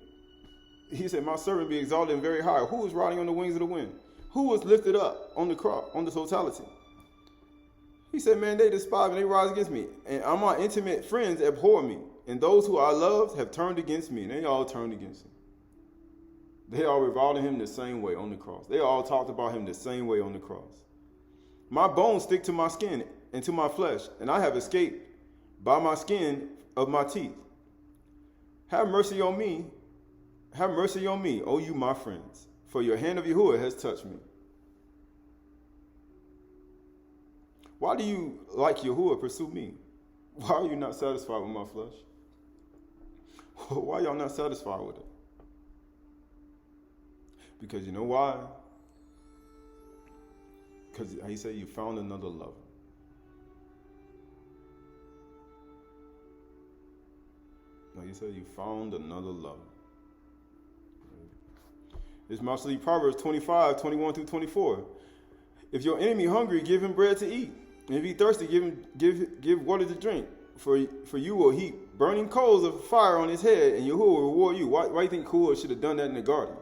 He said, my servant be exalted and very high. Who is riding on the wings of the wind? Who was lifted up on the cross, on the totality? He said, man, they despise me, they rise against me. And all my intimate friends abhor me. And those who I loved have turned against me. And they all turned against me. They all reviled him the same way on the cross. They all talked about him the same way on the cross. My bones stick to my skin and to my flesh, and I have escaped by my skin of my teeth. Have mercy on me. Have mercy on me, O you my friends, for your hand of Yahuwah has touched me. Why do you, like Yahuwah, pursue me? Why are you not satisfied with my flesh? Why y'all not satisfied with it? Because you know why? Because he said you found another lover. Like he said, you found another lover. It's mostly Proverbs 25, 21 through 24. If your enemy hungry, give him bread to eat. And if he thirsty, give water to drink. For you will heap burning coals of fire on his head, and Yahuwah will reward you. Why do you think Yahuwah should have done that in the garden?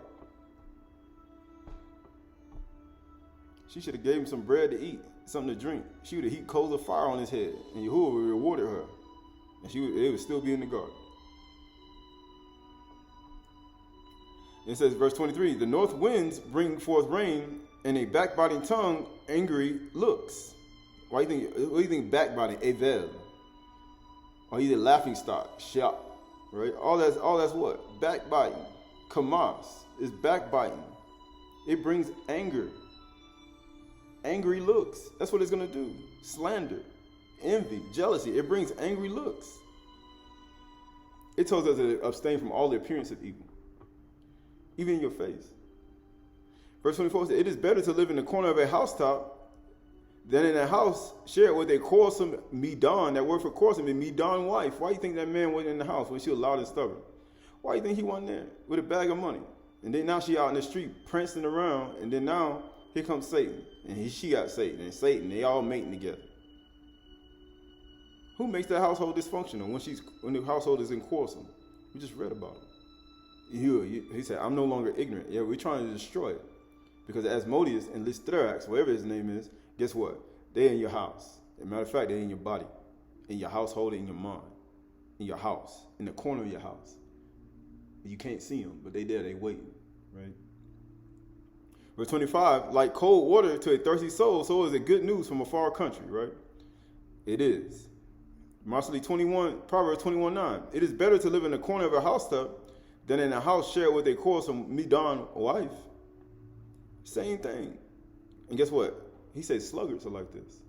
She should have gave him some bread to eat, something to drink. She would have heaped coals of fire on his head, and Yahuwah would have rewarded her. And it would still be in the garden. It says, verse 23, the north winds bring forth rain, and a backbiting tongue, angry looks. What do you think backbiting? Evel. Or either laughing stock, shout. Right? All that's what? Backbiting. Kamas is backbiting. It brings anger. Angry looks. That's what it's going to do. Slander, envy, jealousy. It brings angry looks. It tells us to abstain from all the appearance of evil, even in your face. Verse 24 says, it is better to live in the corner of a housetop than in a house shared with a quarrelsome Midan. That word for quarrelsome is Midan wife. Why do you think that man wasn't in the house when she was loud and stubborn? Why do you think he wasn't there with a bag of money? And then now she out in the street prancing around, and then now here comes Satan. And she got Satan, and Satan, they all mating together. Who makes that household dysfunctional when the household is in quarrelsome? We just read about it. He said, I'm no longer ignorant. Yeah, we're trying to destroy it. Because Asmodeus and Starseed, whatever his name is, guess what? They're in your house. As a matter of fact, they're in your body, in your household, in your mind, in your house, in the corner of your house. You can't see them, but they there, they waiting, right? Verse 25, like cold water to a thirsty soul, so is it good news from a far country, right? It is. Proverbs 21:9. It is better to live in the corner of a housetop than in a house shared with a quarrelsome Midan wife. Same thing. And guess what? He said sluggards are like this.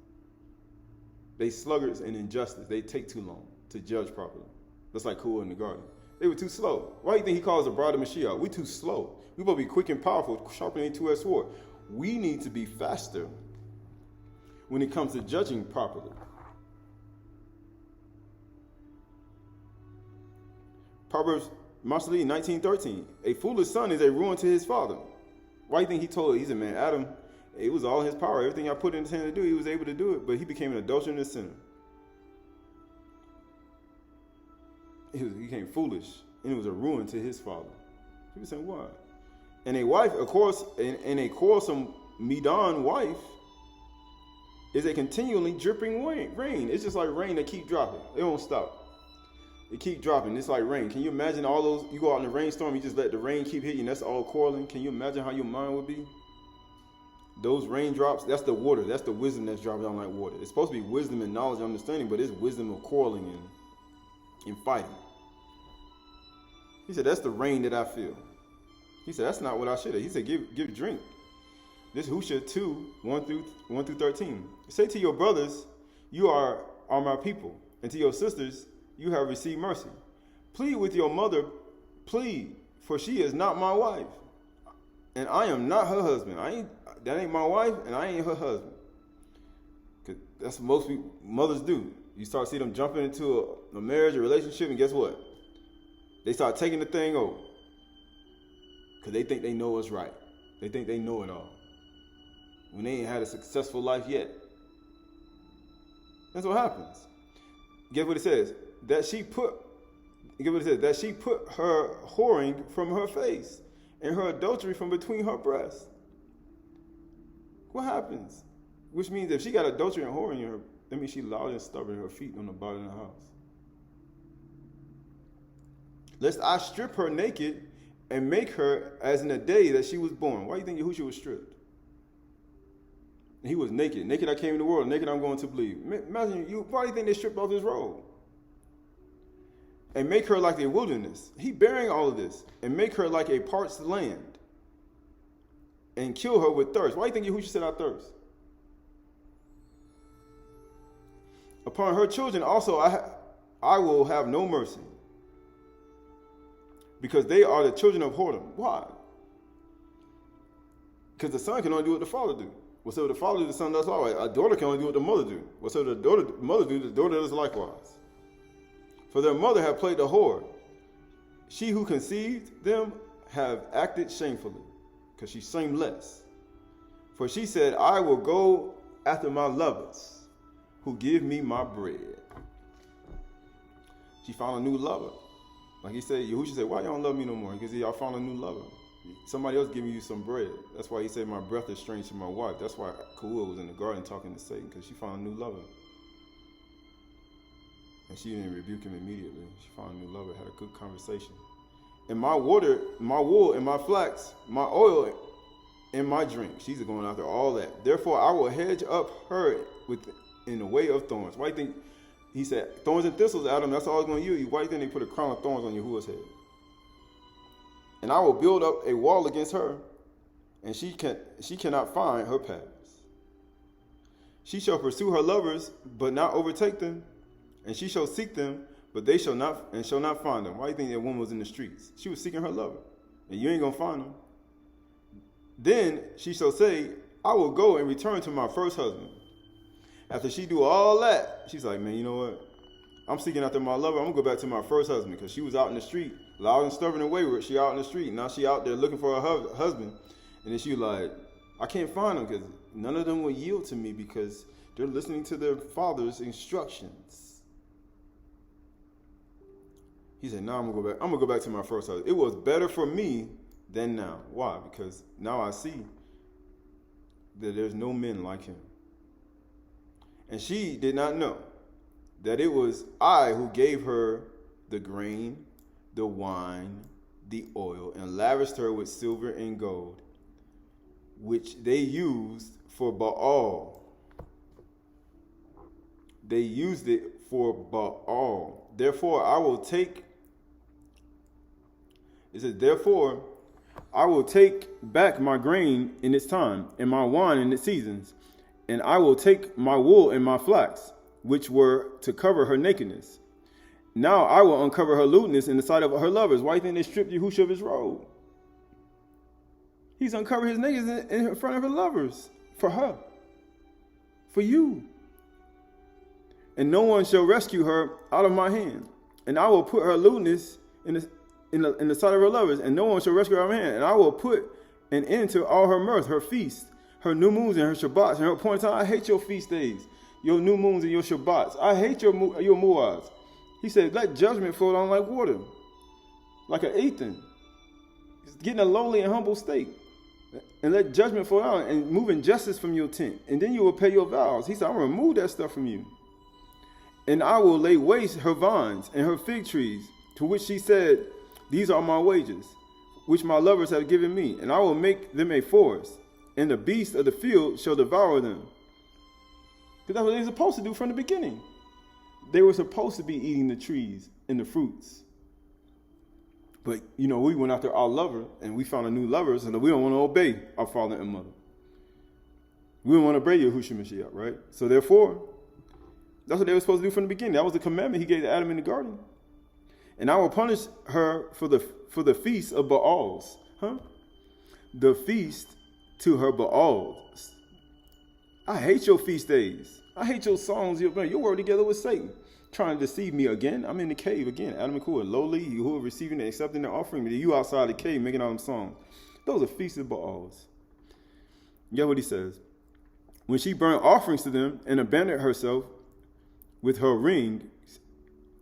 They sluggards in injustice. They take too long to judge properly. That's like cool in the garden. They were too slow. Why do you think he calls the bride of Mashiach? We too slow. We supposed to be quick and powerful, sharper than a two-edged sword. We need to be faster when it comes to judging properly. Proverbs 19:13. A foolish son is a ruin to his father. Why do you think he told her? He said, man, Adam, it was all his power. Everything I put in his hand to do, he was able to do it, but he became an adulterer and a sinner. He became foolish, and it was a ruin to his father. People saying, why? And a wife, of course, and a quarrelsome Midan wife is a continually dripping rain. It's just like rain that keep dropping. It won't stop. It keep dropping. It's like rain. Can you imagine all those? You go out in a rainstorm, you just let the rain keep hitting. That's all quarreling. Can you imagine how your mind would be? Those raindrops, that's the water. That's the wisdom that's dropping down like water. It's supposed to be wisdom and knowledge and understanding, but it's wisdom of quarreling and fighting. He said, that's the rain that I feel. He said, that's not what I should have. He said, give drink. This is Hosea 2, 1 through 13. Say to your brothers, you are my people, and to your sisters, you have received mercy. Plead with your mother, plead, for she is not my wife, and I am not her husband. That ain't my wife, and I ain't her husband. Because that's what most mothers do. You start seeing them jumping into a marriage, a relationship, and guess what? They start taking the thing over. Because they think they know what's right. They think they know it all. When they ain't had a successful life yet. That's what happens. Guess what it says? That she put her whoring from her face and her adultery from between her breasts. What happens? Which means if she got adultery and whoring in her, that means she loud and stubborn, her feet on the bottom of the house. Lest I strip her naked and make her as in the day that she was born. Why do you think Yahushua was stripped? He was naked. Naked I came in the world. Naked I'm going to believe. Imagine, you probably think they stripped off his robe. And make her like a wilderness. He bearing all of this. And make her like a parched land. And kill her with thirst. Why do you think Yahushua said I thirst? Upon her children also I will have no mercy. Because they are the children of whoredom. Why? Because the son can only do what the father do. Whatsoever the father do, the son does likewise. A daughter can only do what the mother do. Whatsoever the mother do, the daughter does likewise. For their mother have played the whore. She who conceived them have acted shamefully, because she shameless. For she said, I will go after my lovers, who give me my bread. She found a new lover. Like he said, Yahushua said, why y'all don't love me no more? Because y'all found a new lover. Somebody else giving you some bread. That's why he said, my breath is strange to my wife. That's why Ka'ua was in the garden talking to Satan, because she found a new lover. And she didn't rebuke him immediately. She found a new lover, had a good conversation. And my water, my wool, and my flax, my oil, and my drink. She's going after all that. Therefore, I will hedge up her in the way of thorns. Why do you think he said, thorns and thistles, Adam, that's all it's going to use you. Why do you think they put a crown of thorns on Yahuwah's head? And I will build up a wall against her, and she cannot find her paths. She shall pursue her lovers, but not overtake them, and she shall seek them, but they shall not find them. Why do you think that woman was in the streets? She was seeking her lover, and you ain't gonna find them. Then she shall say, I will go and return to my first husband. After she do all that, she's like, man, you know what? I'm seeking after my lover. I'm going to go back to my first husband, because she was out in the street, loud and stubborn and wayward. She out in the street. Now she out there looking for her husband. And then she like, I can't find him because none of them will yield to me because they're listening to their father's instructions. He said, I'm going to go back to my first husband. It was better for me than now. Why? Because now I see that there's no men like him. And she did not know that it was I who gave her the grain, the wine, the oil, and lavished her with silver and gold, which they used for Baal. They used it for Baal. Therefore, I will take back my grain in its time, and my wine in its seasons, and I will take my wool and my flax, which were to cover her nakedness. Now I will uncover her lewdness in the sight of her lovers. Why do you think they stripped Yahushua of his robe? He's uncovered his nakedness in front of her lovers. For her. For you. And no one shall rescue her out of my hand. And I will put her lewdness in the sight of her lovers, and no one shall rescue her out of my hand. And I will put an end to all her mirth, her feasts, her new moons, and her Shabbats, and her appointed time. I hate your feast days, your new moons, and your Shabbats. I hate your Moads. He said, let judgment flow down like water, like an Ethan. Get in a lowly and humble state. And let judgment flow down and move injustice from your tent. And then you will pay your vows. He said, I'm going to remove that stuff from you. And I will lay waste her vines and her fig trees, to which she said, these are my wages, which my lovers have given me. And I will make them a forest, and the beasts of the field shall devour them. Because that's what they were supposed to do from the beginning. They were supposed to be eating the trees and the fruits. But, we went after our lover, and we found a new lover, so that we don't want to obey our father and mother. We didn't want to obey Yahushua Mashiach, right? So therefore, that's what they were supposed to do from the beginning. That was the commandment he gave to Adam in the garden. And I will punish her for the feast of Baals. The feast to her Baals. I hate your feast days. I hate your songs. Your word together with Satan, trying to deceive me again. I'm in the cave again. Adam and Yahuwah, lowly, Yahuwah receiving and accepting the offering. But you outside the cave making all them songs. Those are feasts of Baals. Get what he says. When she burned offerings to them and abandoned herself with her rings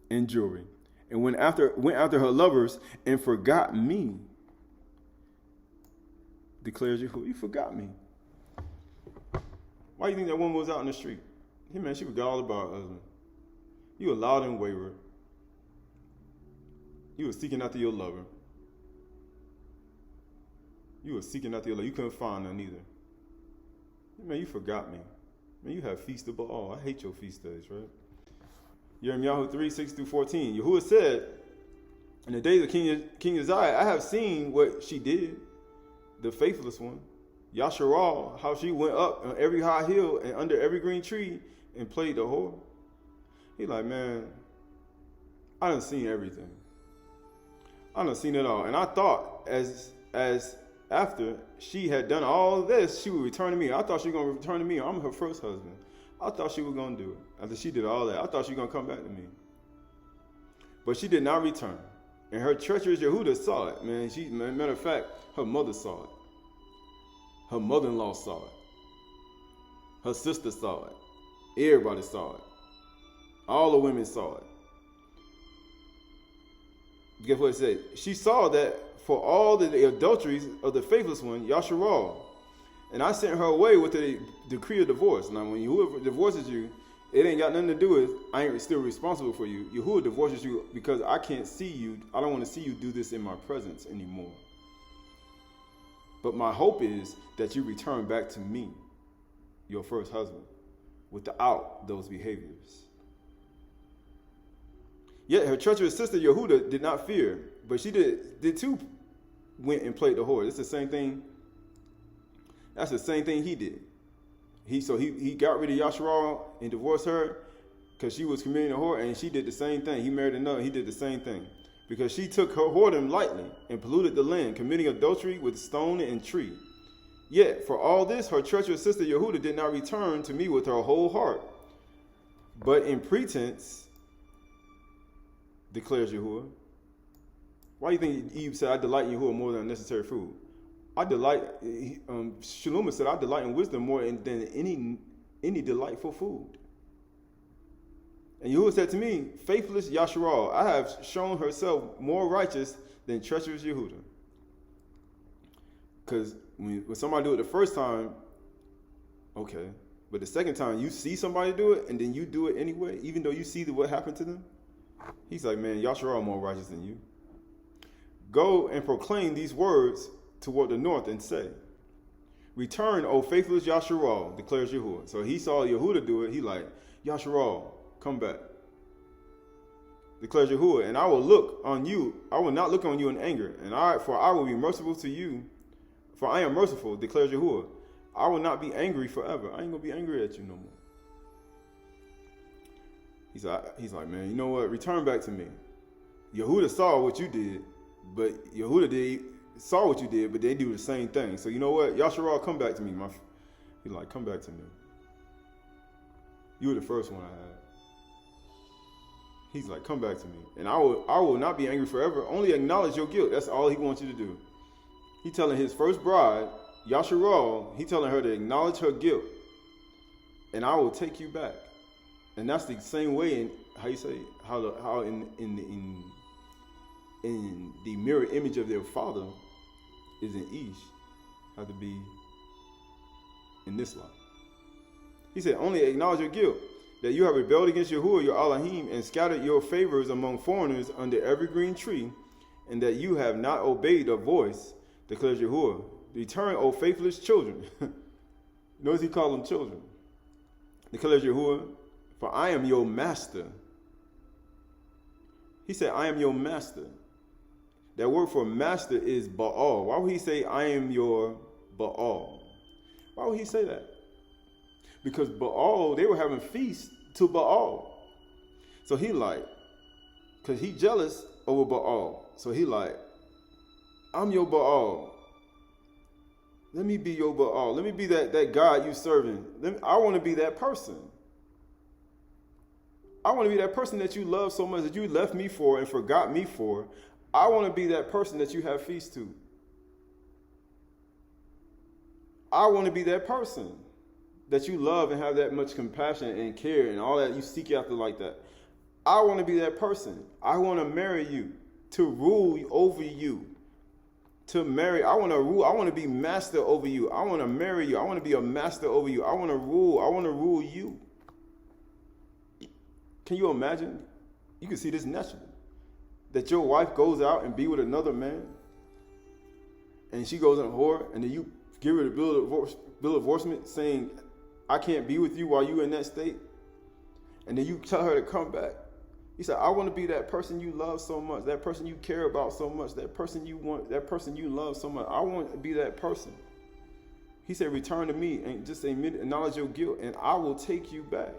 and jewelry, and went after her lovers and forgot me, declares Yahuwah. You forgot me. Why do you think that woman was out in the street? Hey man, she forgot all about her husband. You were loud and wayward. You were seeking after your lover. You were seeking after your lover. You couldn't find none either. Man, you forgot me. Man, you have feast of Baal. I hate your feast days, right? Yirmiyahu 3:6-14. Yahuwah said, in the days of King Uzziah, I have seen what she did, the faithless one. Yasharal, how she went up on every high hill and under every green tree and played the whore. He like, man, I done seen everything. I done seen it all. And I thought as after she had done all this, she would return to me. I thought she was going to return to me. I'm her first husband. I thought she was going to do it. After she did all that, I thought she was going to come back to me. But she did not return. And her treacherous Yehuda saw it. Man, matter of fact, her mother saw it. Her mother-in-law saw it. Her sister saw it. Everybody saw it. All the women saw it. Guess what it said? She saw that for all the adulteries of the faithless one, Yasharal. And I sent her away with a decree of divorce. Now, when Yahuwah divorces you, it ain't got nothing to do with, I ain't still responsible for you. Yahuwah divorces you because I can't see you. I don't want to see you do this in my presence anymore. But my hope is that you return back to me, your first husband, without those behaviors. Yet her treacherous sister Yehuda did not fear, but she did too went and played the whore. It's the same thing. That's the same thing he did. He got rid of Yasharal and divorced her because she was committing a whore, and she did the same thing. He married another. He did the same thing because she took her whoredom lightly and polluted the land, committing adultery with stone and tree. Yet for all this, her treacherous sister Yehuda did not return to me with her whole heart, but in pretense, declares Yahuwah. Why do you think Eve said, I delight in Yahuwah more than necessary food? Shalom said, I delight in wisdom more than any delightful food. And Yahuwah said to me, faithless Yasharal, I have shown herself more righteous than treacherous Yehuda. Because when somebody do it the first time, okay. But the second time, you see somebody do it, and then you do it anyway, even though you see what happened to them. He's like, man, Yasharal more righteous than you. Go and proclaim these words toward the north and say, return, O faithless Yasharal, declares Yahuwah. So he saw Yehuda do it. He like, Yasharal, come back, declares Yahuwah. And I will look on you. I will not look on you in anger. For I will be merciful to you. For I am merciful, declares Yahuwah. I will not be angry forever. I ain't going to be angry at you no more. He's like, man, you know what? Return back to me. Yehuda saw what you did, but Yehuda saw what you did, but they do the same thing. So you know what? Yasharal, come back to me. He's like, come back to me. You were the first one I had. He's like, come back to me. And I will not be angry forever. Only acknowledge your guilt. That's all he wants you to do. He telling his first bride, Yasharal, he telling her to acknowledge her guilt. And I will take you back. And that's the same way in how you say how in the mirror image of their father is in Ish, have to be in this life. He said, only acknowledge your guilt, that you have rebelled against Yahuwah, your Elohim, and scattered your favors among foreigners under every green tree, and that you have not obeyed the voice, declares Yahuwah. Return, O faithless children. Notice he called them children. Declares Yahuwah, for I am your master. He said, I am your master. That word for master is Baal. Why would he say, I am your Baal? Why would he say that? because Baal, they were having feasts to Baal. So he like, because he jealous over Baal. So he like, I'm your Baal. Let me be your Baal. Let me be that God you serving. I want to be that person. I want to be that person that you love so much that you left me for and forgot me for. I want to be that person that you have feasts to. I want to be that person that you love and have that much compassion and care and all that you seek after like that. I want to be that person. I want to marry you, to rule over you, to marry. I want to rule. I want to be master over you. I want to marry you. I want to be a master over you. I want to rule. I want to rule you. Can you imagine? You can see this naturally. That your wife goes out and be with another man, and she goes on a whore, and then you give her the bill of divorcement saying, I can't be with you while you're in that state. And then you tell her to come back. He said, I want to be that person you love so much, that person you care about so much, that person you want, that person you love so much. I want to be that person. He said, return to me and just acknowledge your guilt, and I will take you back.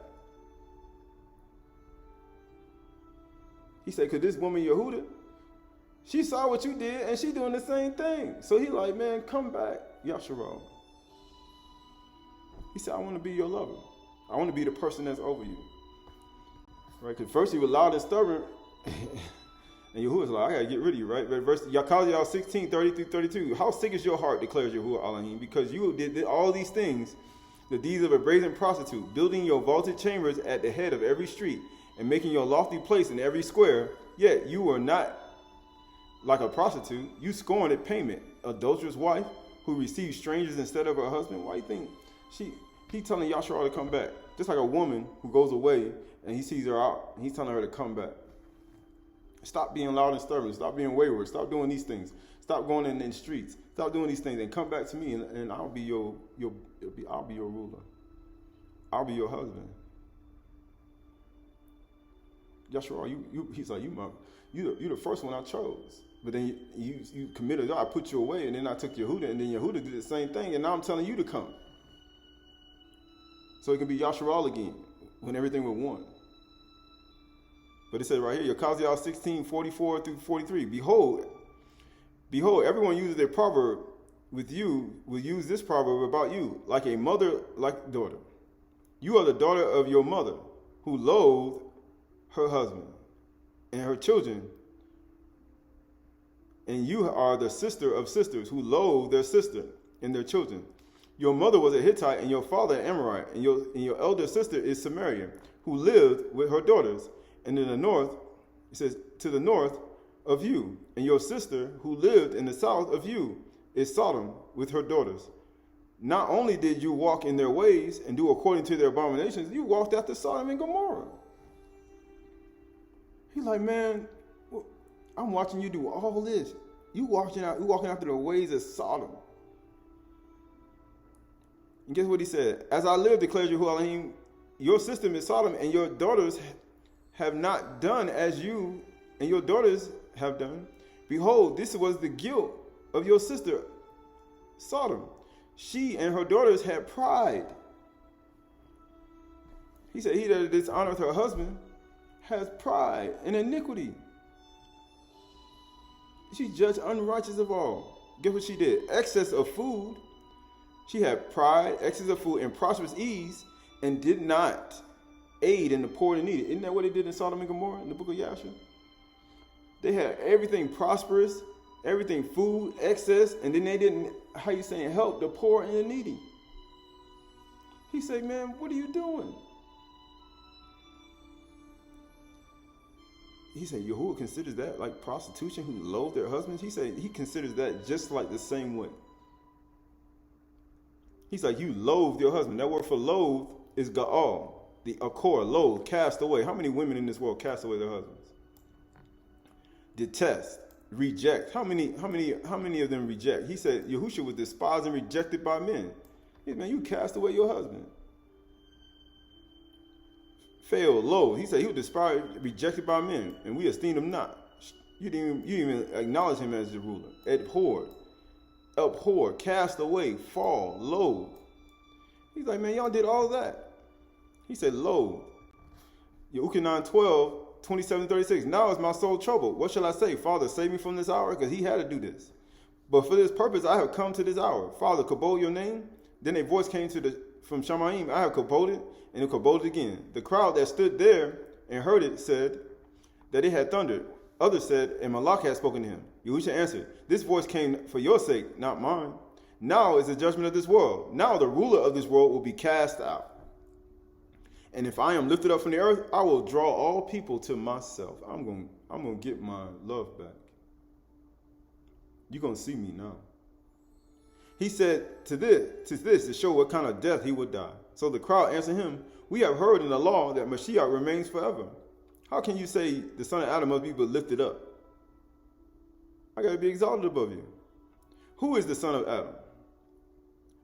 He said, because this woman, Yehuda, she saw what you did, and she doing the same thing. So he like, man, come back, Yasharal. He said, I want to be your lover. I want to be the person that's over you. Right? Because first he was loud and stubborn, and Yahuwah's like, I got to get rid of you, right? But verse Yakaziah 16, 30 through 32. How sick is your heart, declares Yahuwah Elohim, because you did all these things, the deeds of a brazen prostitute, building your vaulted chambers at the head of every street, and making your lofty place in every square, yet you were not like a prostitute. You scorned at payment, adulterous wife who receives strangers instead of her husband. Why do you think he telling Yashar to come back? Just like a woman who goes away and he sees her out, and he's telling her to come back. Stop being loud and stubborn. Stop being wayward. Stop doing these things. Stop going in the streets. Stop doing these things and come back to me, and I'll be your ruler. I'll be your husband. Yashua, he's like, you the first one I chose. But then you committed, I put you away, and then I took Yehuda, and then Yehuda did the same thing, and now I'm telling you to come. So it can be Yashua again, when everything was one. But it says right here, Yakaziah 16, 44 through 43, Behold, everyone uses their proverb with you, will use this proverb about you, like a mother, like daughter. You are the daughter of your mother, who loathed her husband and her children, and you are the sister of sisters who loathe their sister and their children. Your mother was a Hittite and your father an Amorite, and your elder sister is Samaria, who lived with her daughters. And in the north, it says, to the north of you, and your sister who lived in the south of you is Sodom with her daughters. Not only did you walk in their ways and do according to their abominations, you walked after Sodom and Gomorrah. He's like, man, I'm watching you do all this. You walking after the ways of Sodom. And guess what he said? As I live, declares Yahuwah Elohim, your system is Sodom, and your daughters have not done as you and your daughters have done. Behold, this was the guilt of your sister Sodom. She and her daughters had pride. He said, he that dishonoreth her husband has pride and iniquity. She judged unrighteous of all. Guess what she did? Excess of food. She had pride, excess of food, and prosperous ease, and did not aid in the poor and needy. Isn't that what they did in Sodom and Gomorrah in the book of Yasha? They had everything prosperous, everything food, excess, and then they didn't, help the poor and the needy. He said, man, what are you doing? He said, Yahuwah considers that like prostitution who loathe their husbands. He said he considers that just like the same way. He's like, you loathe your husband. That word for loathe is ga'al, the akor, loathe, cast away. How many women in this world cast away their husbands? Detest, reject. How many of them reject? He said Yahushua was despised and rejected by men. Hey, man, you cast away your husband. Fail, loathe. He said he was despised, rejected by men, and we esteemed him not. You didn't even acknowledge him as the ruler. Abhor, cast away, fall, loathe. He's like, man, y'all did all of that. He said, lo, Yehukanan 12, 27, 36. Now is my soul troubled. What shall I say? Father, save me from this hour? Because he had to do this. But for this purpose I have come to this hour. Father, kabod your name? Then a voice came from Shamayim. I have kaboded, and it kaboded again. The crowd that stood there and heard it said that it had thundered. Others said, and Malach had spoken to him. Yahusha answered, this voice came for your sake, not mine. Now is the judgment of this world. Now the ruler of this world will be cast out. And if I am lifted up from the earth, I will draw all people to myself. I'm going to get my love back. You're going to see me now. He said to this to show what kind of death he would die. So the crowd answered him, we have heard in the law that Mashiach remains forever. How can you say the son of Adam must be but lifted up? I got to be exalted above you. Who is the son of Adam?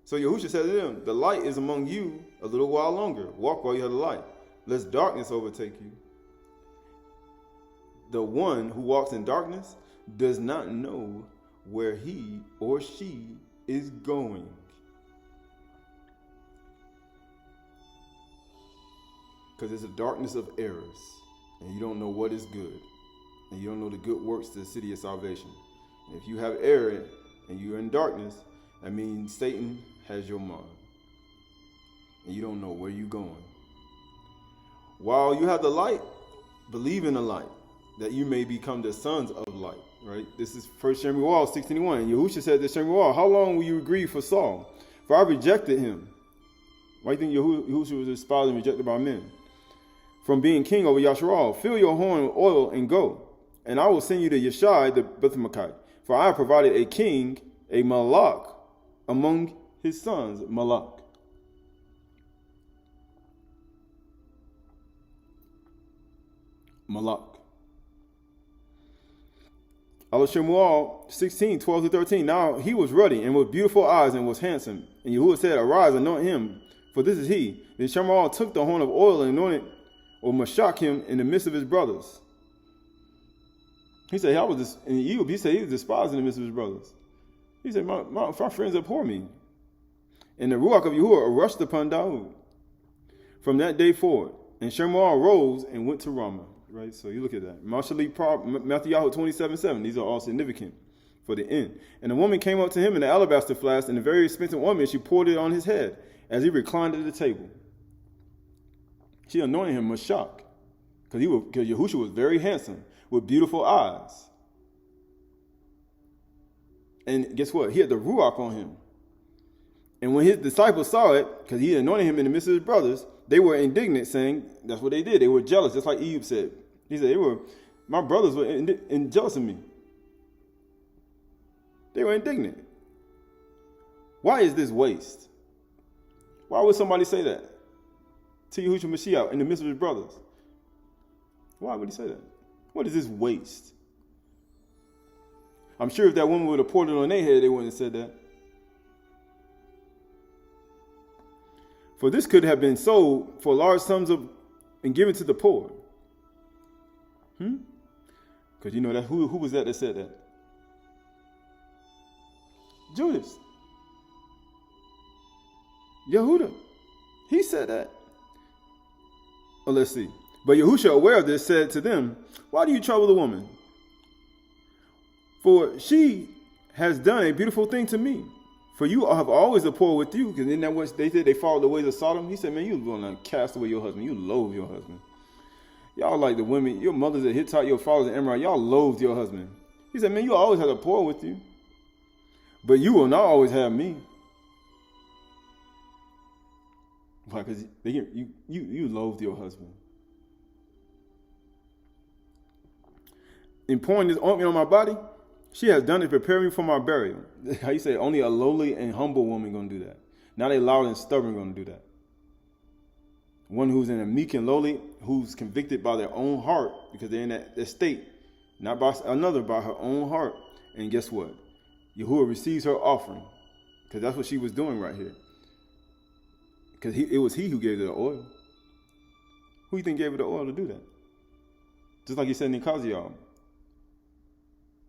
So Yahusha said to them, the light is among you a little while longer. Walk while you have the light, lest darkness overtake you. The one who walks in darkness does not know where he or she is going. Because it's a darkness of errors, and you don't know what is good, and you don't know the good works to the city of salvation. And if you have error and you're in darkness, that means Satan has your mind, and you don't know where you're going. While you have the light, believe in the light, that you may become the sons of light. Right? This is 1 Samuel 16:1. And Yahusha said to Samuel, how long will you grieve for Saul? For I rejected him. Why do you think Yahusha was despised and rejected by men? From being king over Yasharal, fill your horn with oil and go. And I will send you to Yeshai the Bethlehem. For I have provided a king, a Malach, among his sons. Malach. Malach. Al-Shemuel 16, 12 to 13. Now he was ruddy and with beautiful eyes and was handsome. And Yahuwah said, arise, anoint him, for this is he. Then Shemuel took the horn of oil and anointed or Mashach him in the midst of his brothers. He said, he said he was despised in the midst of his brothers. He said, my friends abhor me. And the Ruach of Yahuwah rushed upon Daud from that day forward. And Shemuel rose and went to Ramah. Right, so you look at that. Matthew 27:7. These are all significant for the end. And the woman came up to him in the alabaster flask and a very expensive ointment. She poured it on his head as he reclined at the table. She anointed him Mashach, because Yahushua was very handsome with beautiful eyes. And guess what? He had the Ruach on him. And when his disciples saw it, because he anointed him in the midst of his brothers, they were indignant, saying, that's what they did. They were jealous, just like Eve said. He said, my brothers were jealous of me. They were indignant. Why is this waste? Why would somebody say that to Yahushua Mashiach in the midst of his brothers? Why would he say that? What is this waste? I'm sure if that woman would have poured it on their head, they wouldn't have said that. For this could have been sold for large sums and given to the poor. Because you know that who was that said that? Judas. Yehuda. He said that. Well, let's see. But Yahusha, aware of this, said to them, why do you trouble the woman? For she has done a beautiful thing to me. For you have always the poor with you. Because in that what they did, they followed the ways of Sodom. He said, man, you going to cast away your husband. You loathe your husband. Y'all like the women, your mother's a Hittite, your father's an Amorite. Y'all loathe your husband. He said, man, you always have the poor with you. But you will not always have me. Why? Because you loathe your husband. In pouring this ointment on my body, she has done it preparing me for my burial. How you say, only a lowly and humble woman going to do that. Not a loud and stubborn going to do that. One who's in a meek and lowly, who's convicted by their own heart, because they're in that state, not by another, by her own heart. And guess what? Yahuwah receives her offering, because that's what she was doing right here. Because it was he who gave her the oil. Who you think gave her the oil to do that? Just like he said in Kaziah.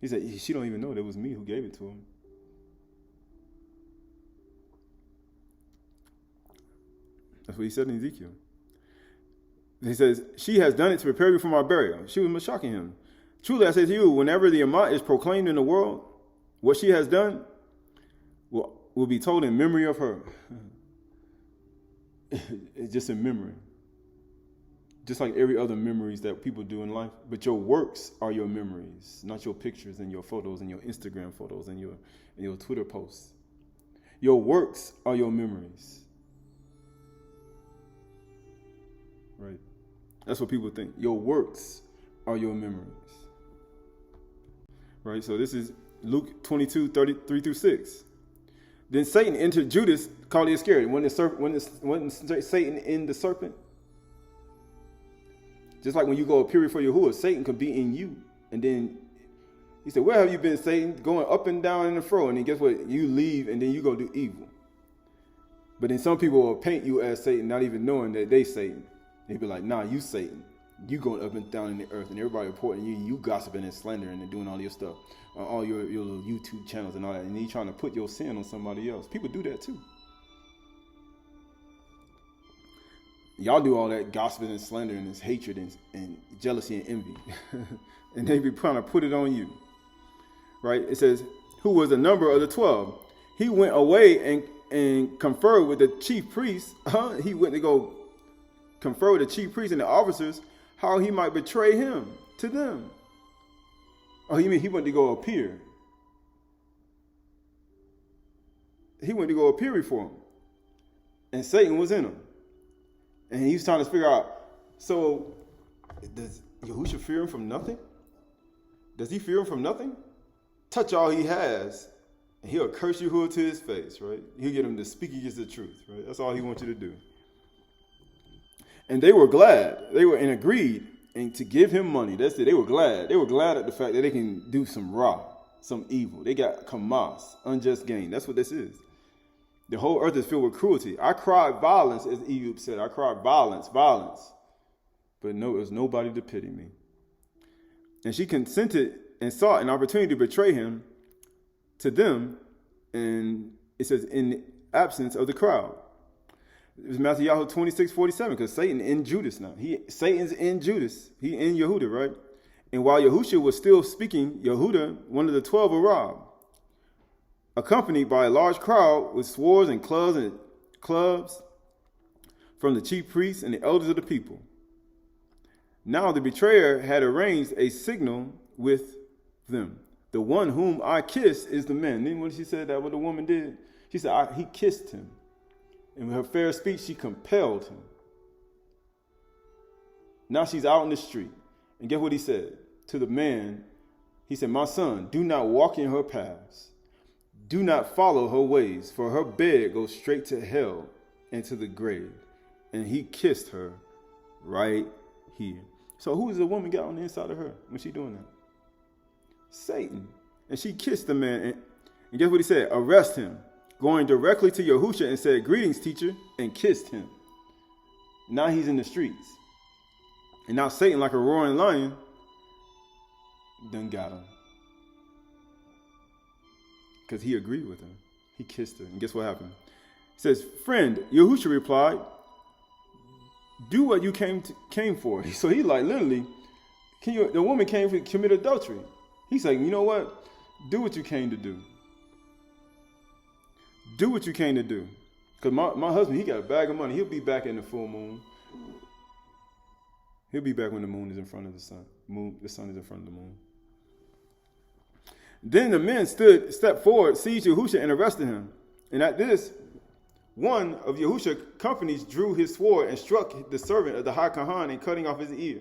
He said, she don't even know that it was me who gave it to him. That's what he said in Ezekiel. He says, she has done it to prepare you for my burial. She was shocking him. Truly, I say to you, whenever the Amat is proclaimed in the world, what she has done will be told in memory of her. It's just in memory. Just like every other memories that people do in life. But your works are your memories, not your pictures and your photos and your Instagram photos and your Twitter posts. Your works are your memories. Right? That's what people think. Your works are your memories. Right? So this is Luke 22:33-6. Then Satan entered Judas, called Iscariot. When Satan in the serpent, just like when you go appear before Yahuwah, Satan could be in you. And then he said, where have you been, Satan? Going up and down in the fro. And then guess what? You leave and then you go do evil. But then some people will paint you as Satan, not even knowing that they Satan. They'd be like, nah, you Satan. You going up and down in the earth and everybody reporting you gossiping and slandering and doing all your stuff on all your little YouTube channels and all that. And then you trying to put your sin on somebody else. People do that too. Y'all do all that gossiping and slandering and hatred and jealousy and envy. And they be trying to put it on you. Right? It says, who was a number of the 12. He went away and conferred with the chief priests. He went to go confer with the chief priests and the officers how he might betray him to them. Oh, you mean he went to go appear? He went to go appear before him. And Satan was in him. And he was trying to figure out, so does Yahushua fear him from nothing? Does he fear him from nothing? Touch all he has, and he'll curse Yahuwah to his face, right? He'll get him to speak against the truth, right? That's all he wants you to do. And they were glad. They were and agreed and to give him money. That's it. They were glad. They were glad at the fact that they can do some some evil. They got kamas, unjust gain. That's what this is. The whole earth is filled with cruelty. I cried violence, as Ehud said. I cried violence. But no, it was nobody to pity me. And she consented and sought an opportunity to betray him to them. And it says, in the absence of the crowd. It was Matthew 26:47, because Satan in Judas now. Satan's in Judas. He in Yehuda, right? And while Yahushua was still speaking, Yehuda, one of the 12, arrived, accompanied by a large crowd with swords and clubs from the chief priests and the elders of the people. Now the betrayer had arranged a signal with them. The one whom I kissed is the man. Then when she said that, what the woman did, she said, he kissed him. And with her fair speech, she compelled him. Now she's out in the street. And guess what he said to the man? He said, my son, do not walk in her paths. Do not follow her ways, for her bed goes straight to hell and to the grave. And he kissed her right here. So who is the woman got on the inside of her when she doing that? Satan. And she kissed the man. And guess what he said? Arrest him. Going directly to Yahushua and said, greetings, teacher, and kissed him. Now he's in the streets. And now Satan, like a roaring lion, done got him. Because he agreed with her. He kissed her. And guess what happened? He says, friend, Yahushua replied, do what you came for. So he like, literally, the woman came to commit adultery. He's like, you know what? Do what you came to do. Do what you came to do. Because my husband, he got a bag of money. He'll be back in the full moon. He'll be back when the moon is in front of the sun. The sun is in front of the moon. Then the men stepped forward, seized Yahushua, and arrested him. And at this, one of Yahushua's companies drew his sword and struck the servant of the high Kahan and cutting off his ear.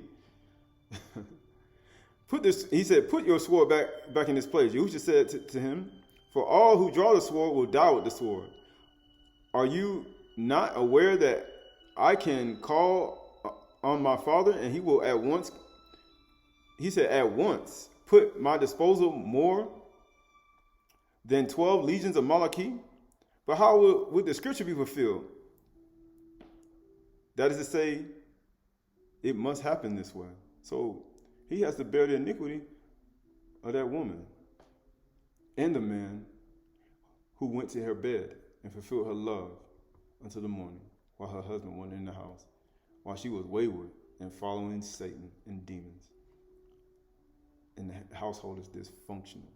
He said, put your sword back in its place. Yahushua said to him, for all who draw the sword will die with the sword. Are you not aware that I can call on my Father and he will at once, put my disposal more than 12 legions of Malachi? But how would the scripture be fulfilled? That is to say, it must happen this way. So he has to bear the iniquity of that woman and the man who went to her bed and fulfilled her love until the morning. Wow. while her husband wasn't in the house, while she was wayward and following Satan and demons. And the household is dysfunctional.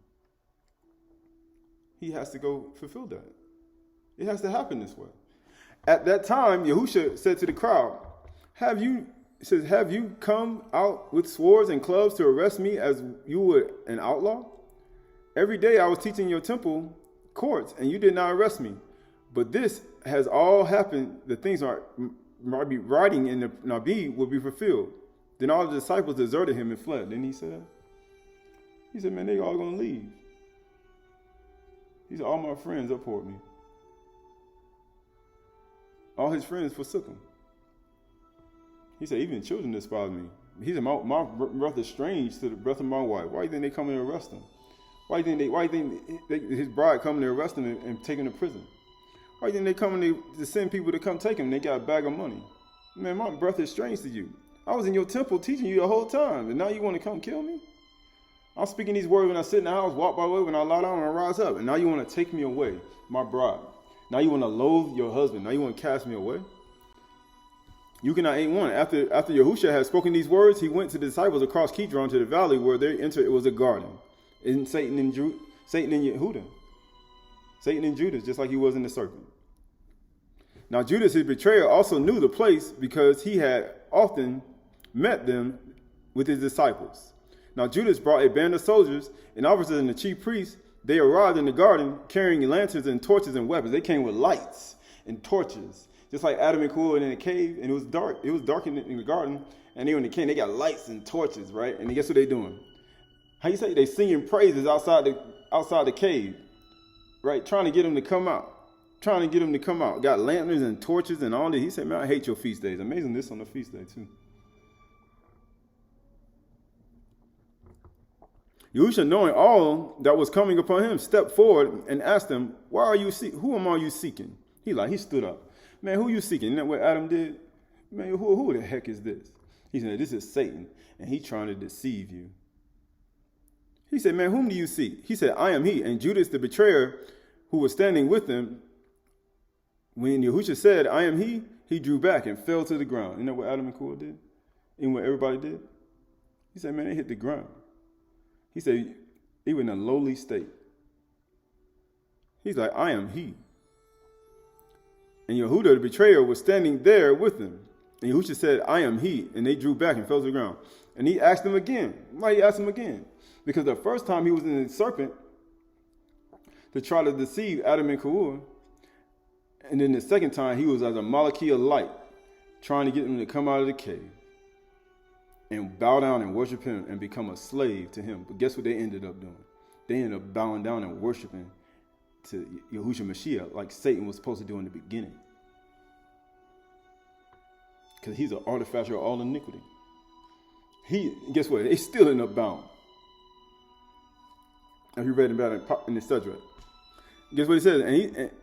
He has to go fulfill that. It has to happen this way. At that time, Yahusha said to the crowd, have you come out with swords and clubs to arrest me as you would an outlaw? Every day I was teaching your temple courts, and you did not arrest me. But this has all happened. The things might be writing in the Nabi will be fulfilled. Then all the disciples deserted him and fled. Didn't he say that? He said, man, they all going to leave. He said, all my friends abhorred me. All his friends forsook him. He said, even children despise me. He said, my breath is strange to the breath of my wife. Why do you think they come and arrest him? Why do you think his bride coming to arrest him and take him to prison? Why do you think they coming to send people to come take him and they got a bag of money? Man, my breath is strange to you. I was in your temple teaching you the whole time, and now you want to come kill me? I'm speaking these words when I sit in the house, walk by the way, when I lie down and I rise up. And now you want to take me away, my bride. Now you want to loathe your husband. Now you want to cast me away. You cannot ain't one. After Yahusha had spoken these words, he went to the disciples across Kidron to the valley where they entered. It was a garden. And Satan and Yehuda. Satan and Judas, just like he was in the serpent. Now Judas, his betrayer, also knew the place because he had often met them with his disciples. Now Judas brought a band of soldiers and officers and the chief priests. They arrived in the garden carrying lanterns and torches and weapons. They came with lights and torches, just like Adam and Kuhl in the cave. And it was dark. It was dark in the garden. And they were in the cave. They got lights and torches, right? And guess what they're doing? How you say? They singing praises outside the cave, right? Trying to get them to come out. Got lanterns and torches and all that. He said, man, I hate your feast days. Amazing this on the feast day too. Yahusha, knowing all that was coming upon him, stepped forward and asked him, who am you seeking? He stood up. Man, who you seeking? Isn't that what Adam did? Man, who the heck is this? He said, this is Satan, and he's trying to deceive you. He said, man, whom do you seek? He said, I am he. And Judas, the betrayer, who was standing with him, when Yahusha said, I am he drew back and fell to the ground. Isn't that what Adam and Kuhl did? And what everybody did? He said, man, they hit the ground. He said, even in a lowly state. He's like, I am he. And Yehuda, the betrayer, was standing there with them. And Yahusha said, I am he. And they drew back and fell to the ground. And he asked them again. Why he asked him again? Because the first time he was in the serpent to try to deceive Adam and Kuhl. And then the second time he was as a molecule of light, trying to get them to come out of the cave and bow down and worship him and become a slave to him. But guess what they ended up doing? They ended up bowing down and worshiping to Yahushua Mashiach like Satan was supposed to do in the beginning. Because he's an artificer of all iniquity. Guess what? They still end up bound. Have you read about it in the Sedra? Guess what he says?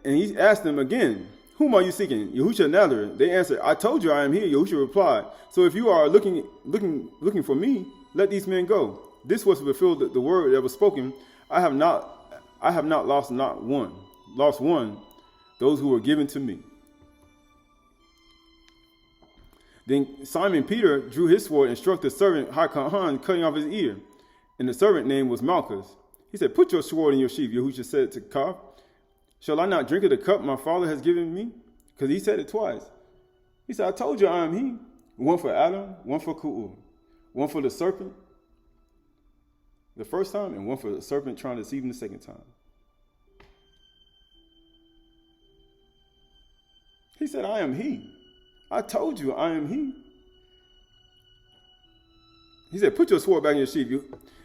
And he asked them again, whom are you seeking? Yahushua Nazareth. They answered, I told you I am here. Yahushua replied, so if you are looking for me, let these men go. This was to fulfill the word that was spoken. I have not lost one, those who were given to me. Then Simon Peter drew his sword and struck the servant Hakahan, cutting off his ear. And the servant name was Malchus. He said, put your sword in your sheath. Yahushua said to Kaf, shall I not drink of the cup my father has given me? Because he said it twice. He said, I told you I am he. One for Adam, one for Ku'ul. One for the serpent the first time, and one for the serpent trying to deceive him the second time. He said, I am he. I told you I am he. He said, put your sword back in your sheath.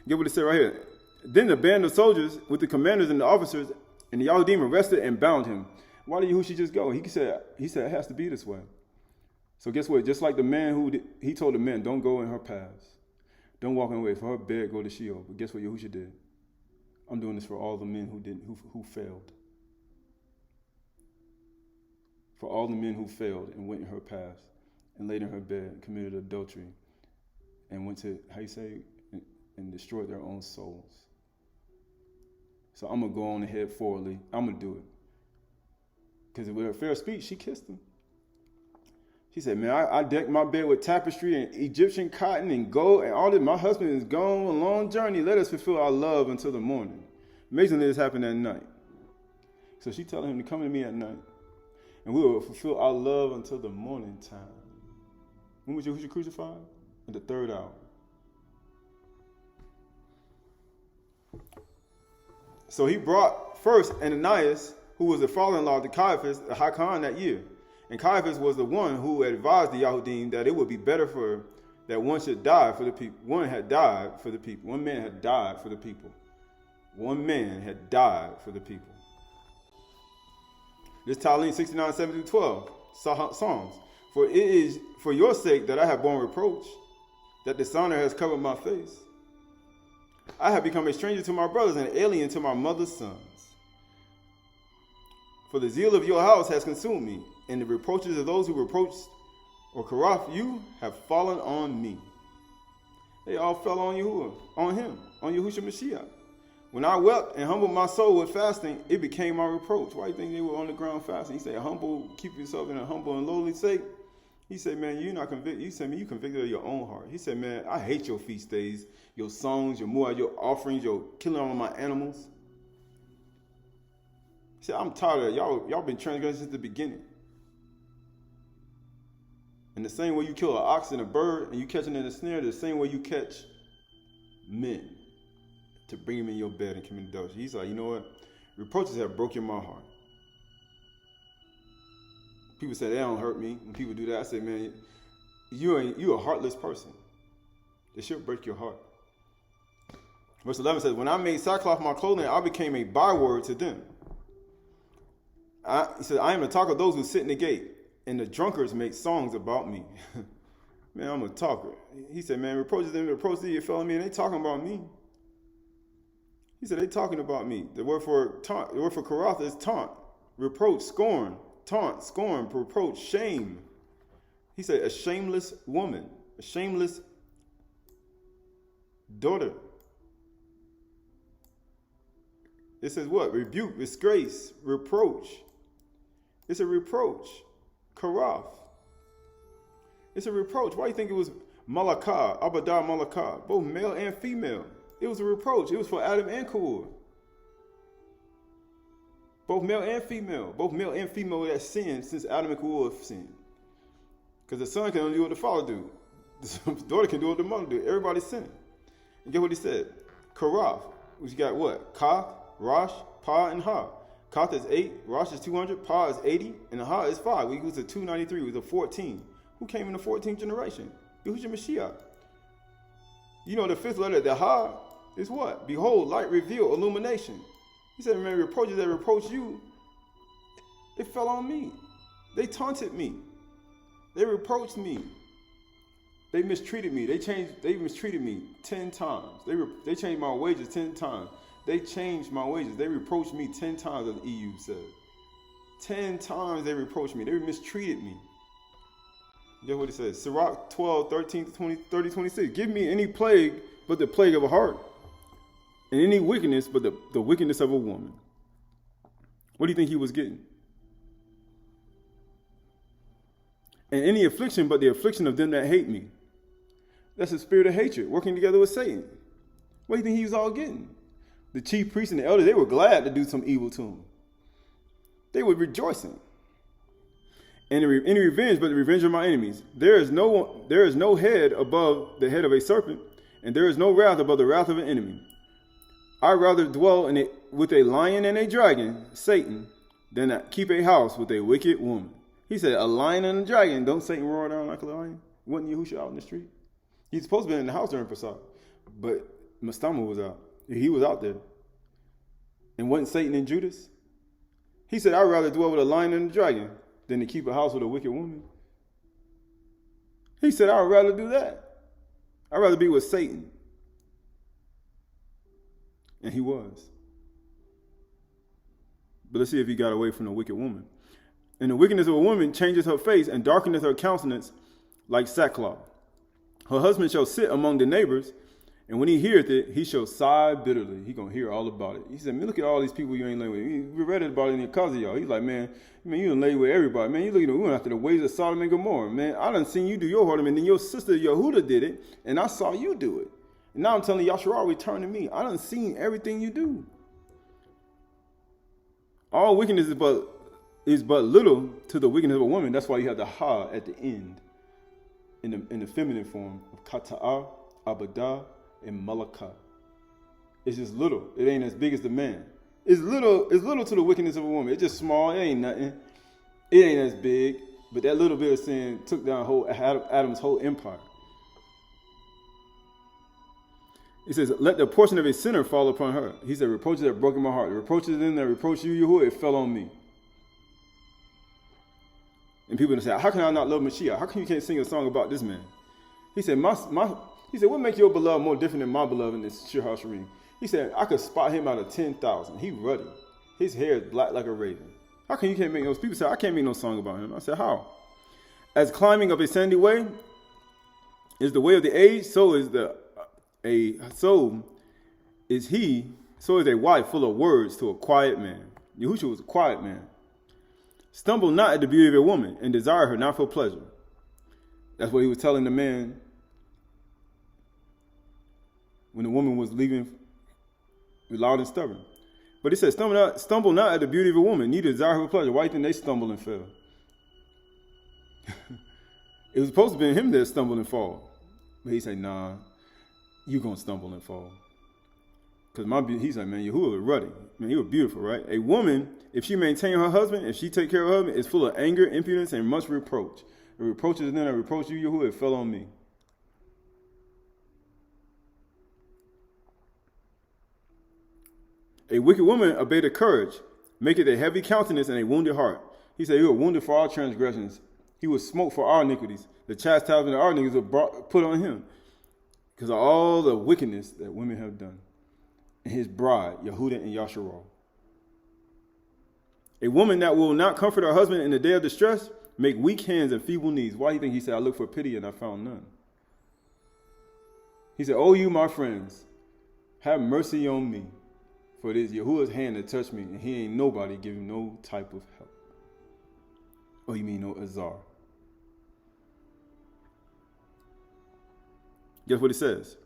Get what it said right here. Then the band of soldiers with the commanders and the officers and the Yahudim arrested and bound him. Why did Yahushua just go? He said it has to be this way. So guess what? Just like the man he told the men, don't go in her paths. Don't walk away. For her bed, go to Sheol. But guess what Yahushua did? I'm doing this for all the men who failed. For all the men who failed and went in her paths and laid in her bed and committed adultery and went to, and destroyed their own souls. So I'm going to go on ahead forwardly. I'm going to do it. Because with her fair speech, she kissed him. She said, man, I decked my bed with tapestry and Egyptian cotton and gold and all that. My husband is gone on a long journey. Let us fulfill our love until the morning. Amazingly, this happened at night. So she telling him to come to me at night. And we will fulfill our love until the morning time. When was you crucified? At the third hour. So he brought first Ananias, who was the father-in-law to Caiaphas, the High Khan that year. And Caiaphas was the one who advised the Yahudim that it would be better for that one should die for the people. One had died for the people. One man had died for the people. One man had died for the people. This Talim 69, 7 through 12, Psalms. For it is for your sake that I have borne reproach, that dishonor has covered my face. I have become a stranger to my brothers and an alien to my mother's sons. For the zeal of your house has consumed me, and the reproaches of those who reproached or Qahalath you have fallen on me. They all fell on Yahuwah, on him, on Yahushua Mashiach. When I wept and humbled my soul with fasting, it became my reproach. Why do you think they were on the ground fasting? He said, humble, keep yourself in a humble and lowly state. He said, man, you're not convicted. He said, man, you convicted of your own heart. He said, man, I hate your feast days, your songs, your mu'ah, your offerings, your killing all of my animals. He said, I'm tired of it. Y'all been transgressing since the beginning. And the same way you kill an ox and a bird and you catch it in a snare, the same way you catch men to bring them in your bed and commit adultery. He's like, you know what? Reproaches have broken my heart. People say they don't hurt me. When people do that, I say, man, you're a heartless person. It should break your heart. Verse 11 says, when I made sackcloth my clothing, I became a byword to them. He said, I am the talk of those who sit in the gate, and the drunkards make songs about me. Man, I'm a talker. He said, man, reproaches them, reproach thee, you fell on me, and they talking about me. He said, they talking about me. The word for taunt, the word for Qahalath is taunt, reproach, scorn, taunt, scorn, reproach, shame. He said, a shameless woman, a shameless daughter. It says what? Rebuke, disgrace, reproach. It's a reproach. Qahalath. It's a reproach. Why do you think it was Malakah, Abadah Malakah, both male and female? It was a reproach. It was for Adam and Kahul. Both male and female. Both male and female that sinned since Adam and Kahul have sinned. Because the son can only do what the father do. The daughter can do what the mother do. Everybody's sinning. And get what he said. Qahalath, which you got what? Ka, Rosh, Pa, and Ha. Kath is 8, Rosh is 200, Pa is 80, and Ha is 5. It was a 293, it was a 14. Who came in the 14th generation? Yahushua Mashiach. You know the fifth letter, the Ha, is what? Behold, light, reveal, illumination. He said, man, reproaches that reproach you, it fell on me. They taunted me. They reproached me. They mistreated me. They mistreated me 10 times. They changed my wages 10 times. They changed my wages. They reproached me 10 times, as the EU said. 10 times they reproached me. They mistreated me. Guess what it says? Sirach 12, 13 to 20, 30, 26. Give me any plague but the plague of a heart, and any wickedness but the wickedness of a woman. What do you think he was getting? And any affliction but the affliction of them that hate me. That's the spirit of hatred working together with Satan. What do you think he was all getting? The chief priests and the elders, they were glad to do some evil to him. They were rejoicing. And any revenge but the revenge of my enemies. There is no head above the head of a serpent, and there is no wrath above the wrath of an enemy. I'd rather dwell in it with a lion and a dragon, Satan, than keep a house with a wicked woman. He said, a lion and a dragon. Don't Satan roar down like a lion? Wasn't Yahushua out in the street? He's supposed to be in the house during Pesach, but Mastama was out. He was out there. And wasn't Satan in Judas? He said, I'd rather dwell with a lion and a dragon than to keep a house with a wicked woman. He said, I'd rather do that. I'd rather be with Satan. And he was. But let's see if he got away from the wicked woman. And the wickedness of a woman changes her face and darkeneth her countenance like sackcloth. Her husband shall sit among the neighbors, And when he heareth it, he shall sigh bitterly. He gonna hear all about it. He said, man, look at all these people you ain't laying with. We read it about it in the cause of y'all. He's like, man, you done lay with everybody. Man, you look at we went after the ways of Sodom and Gomorrah. Man, I done seen you do your whoredom, and then your sister Yehuda did it, and I saw you do it. And now I'm telling Yasharah, return to me. I done seen everything you do. All wickedness is but little to the wickedness of a woman. That's why you have the ha at the end in the feminine form of kata'ah, abadah, and malakah. It's just little. It ain't as big as the man. It's little to the wickedness of a woman. It's just small. It ain't nothing. It ain't as big. But that little bit of sin took down Adam's whole empire. He says, let the portion of a sinner fall upon her. He said, reproaches have broken my heart. The reproaches in there, reproach you, Yahuwah, it fell on me. And people say, how can I not love Mashiach? How come you can't sing a song about this man? He said, he said, what makes your beloved more different than my beloved in this Shir HaShirim? He said, I could spot him out of 10,000. He ruddy. His hair is black like a raven. How come you can't make those? People say, I can't make no song about him. I said, how? As climbing up a sandy way is the way of the age, so is a wife full of words to a quiet man. Yahushua was a quiet man. Stumble not at the beauty of a woman, and desire her not for pleasure. That's what he was telling the man when the woman was leaving loud and stubborn. But he said, stumble not at the beauty of a woman, neither desire her for pleasure. Why do you think they stumble and fell? It was supposed to be him that stumbled and fall. But he said, nah, you going to stumble and fall. Because he's like, man, Yahuwah was ruddy. Man, he was beautiful, right? A woman, if she maintain her husband, if she take care of her husband, is full of anger, impudence, and much reproach. The reproaches and then I reproach you, Yahuwah, it fell on me. A wicked woman obeyed a courage, maketh a heavy countenance and a wounded heart. He said, he was wounded for our transgressions. He was smote for our iniquities. The chastisement of our iniquities was put on him because of all the wickedness that women have done. And his bride, Yehuda and Yasharah. A woman that will not comfort her husband in the day of distress, make weak hands and feeble knees. Why do you think he said, I looked for pity and I found none? He said, oh, you, my friends, have mercy on me. For it is Yahuwah's hand that touched me, and he ain't nobody giving no type of help. Oh, you mean no azar? Guess what it says?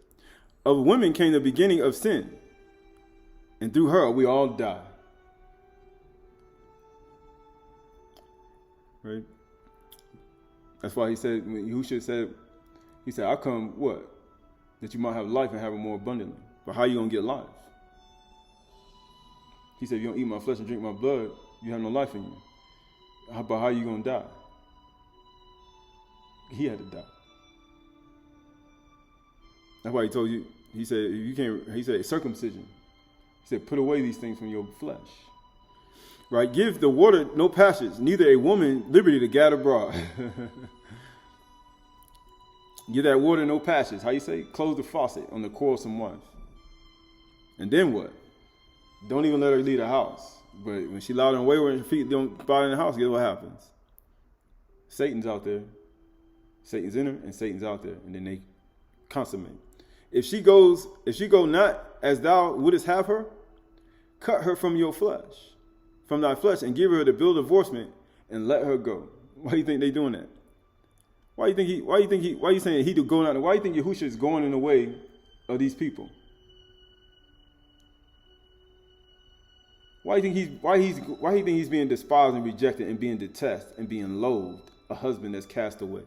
Of women came the beginning of sin, and through her we all die. Right? That's why he said, when Yahushua said, he said, I come, what? That you might have life and have it more abundantly. But how you going to get life? He said, if you don't eat my flesh and drink my blood, you have no life in you. But how you going to die? He had to die. That's why he told you, he said, you can't, he said, circumcision. He said, put away these things from your flesh. Right? Give the water no passage, neither a woman liberty to gad abroad. Give that water no passage. How you say? Close the faucet on the quarrelsome wife. And then what? Don't even let her leave the house. But when she loud and wayward and her feet don't bow in the house, guess what happens? Satan's out there. Satan's in her and Satan's out there. And then they consummate. If she go not as thou wouldest have her, cut her from your flesh, from thy flesh, and give her the bill of divorcement and let her go. Why do you think they doing that? Why you saying he do going out? Why do you think Yahushua is going in the way of these people? Why do you think he's being despised and rejected and being detested and being loathed, a husband that's cast away?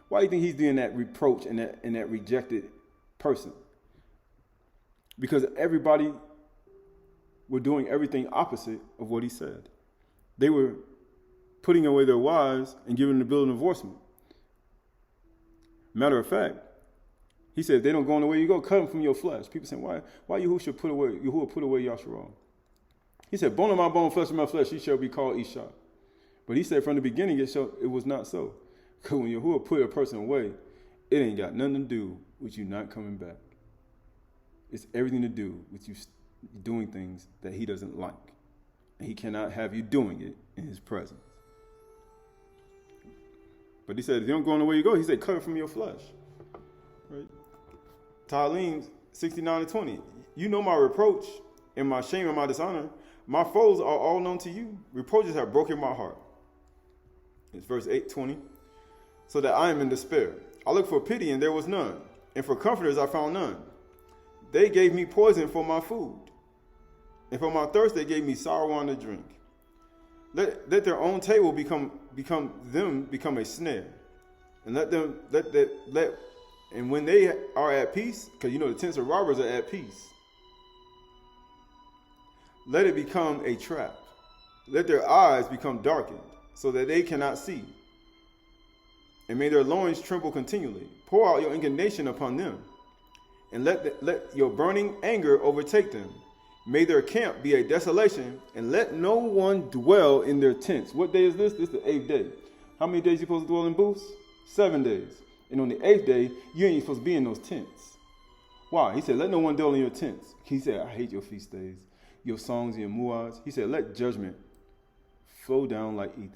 Why do you think he's doing that reproach and that rejected person? Because everybody were doing everything opposite of what he said. They were putting away their wives and giving them the bill of divorcement. Matter of fact, he said, they don't go on the way you go, cut them from your flesh. People say, why Yahushua put away Yasharah? He said, bone of my bone, flesh of my flesh, he shall be called Isha. But he said from the beginning, it was not so. Because when Yahuwah put a person away, it ain't got nothing to do with you not coming back. It's everything to do with you doing things that he doesn't like. And he cannot have you doing it in his presence. But he said, if you don't go on the way you go, he said, cut it from your flesh. Right? Talim 69 and 20. You know my reproach and my shame and my dishonor. My foes are all known to you. Reproaches have broken my heart. It's verse 8:20. So that I am in despair. I looked for pity and there was none. And for comforters I found none. They gave me poison for my food. And for my thirst they gave me sour wine to drink. Let their own table become a snare. And and when they are at peace, because you know the tents of robbers are at peace, let it become a trap. Let their eyes become darkened, so that they cannot see. And may their loins tremble continually. Pour out your indignation upon them, and let your burning anger overtake them. May their camp be a desolation, and let no one dwell in their tents. What day is this? This is the 8th day. How many days are you supposed to dwell in booths? 7 days. And on the 8th day, you ain't supposed to be in those tents. Why? He said, let no one dwell in your tents. He said, I hate your feast days, your songs and your muads. He said, let judgment flow down like ether.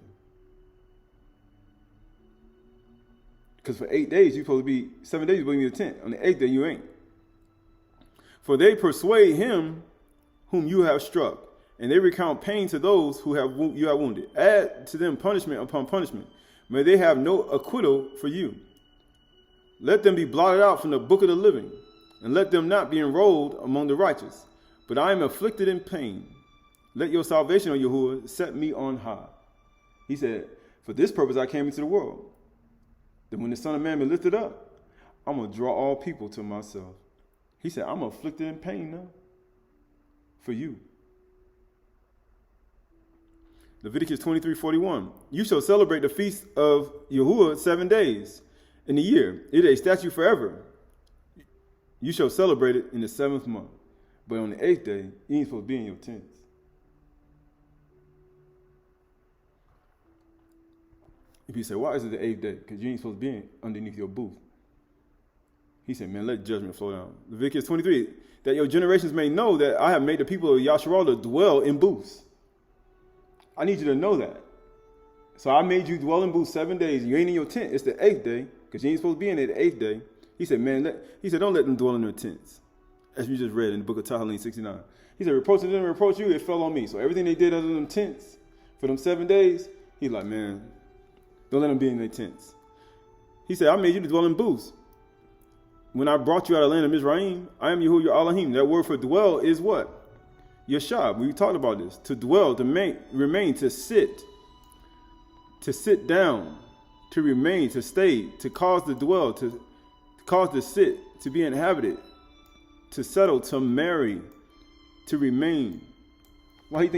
Because for 8 days, you're supposed to be, 7 days, you're supposed to be in the tent. On the 8th day, you ain't. For they persuade him whom you have struck, and they recount pain to those who you have wounded. Add to them punishment upon punishment. May they have no acquittal for you. Let them be blotted out from the book of the living, and let them not be enrolled among the righteous. But I am afflicted in pain. Let your salvation, O Yahuwah, set me on high. He said, for this purpose I came into the world, that when the Son of Man be lifted up, I'm going to draw all people to myself. He said, I'm afflicted in pain now for you. Leviticus 23:41. You shall celebrate the feast of Yahuwah 7 days in the year. It is a statute forever. You shall celebrate it in the 7th month. But on the 8th day, you ain't supposed to be in your tents. If you say, why is it the 8th day? Because you ain't supposed to be underneath your booth. He said, man, let judgment flow down. Leviticus 23, that your generations may know that I have made the people of Yasharal to dwell in booths. I need you to know that. So I made you dwell in booths 7 days. You ain't in your tent. It's the 8th day, because you ain't supposed to be in it the 8th day. He said, man, don't let them dwell in their tents. As you just read in the book of Tahallin 69. He said, reproach them, reproach you, it fell on me. So everything they did under them tents for them 7 days, he's like, man, don't let them be in their tents. He said, I made you to dwell in booths. When I brought you out of the land of Mizraim, I am Yahuwah your Elohim. That word for dwell is what? Yashab. We talked about this. To dwell, to remain, to sit down, to remain, to stay, to cause to dwell, to cause to sit, to be inhabited, to settle, to marry, to remain. Why do you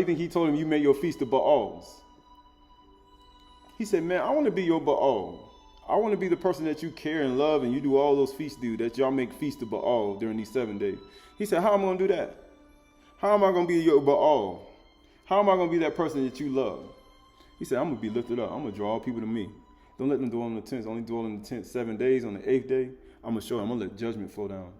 think he told him you made your feast of Baals? He said, man, I want to be your Baal. I want to be the person that you care and love, and you do all those feasts that y'all make feast of Baal during these 7 days. He said, how am I going to do that? How am I going to be your Baal? How am I going to be that person that you love? He said, I'm going to be lifted up. I'm going to draw all people to me. Don't let them dwell in the tents. Only dwell in the tent 7 days. On the 8th day, I'm going to show them. I'm going to let judgment flow down.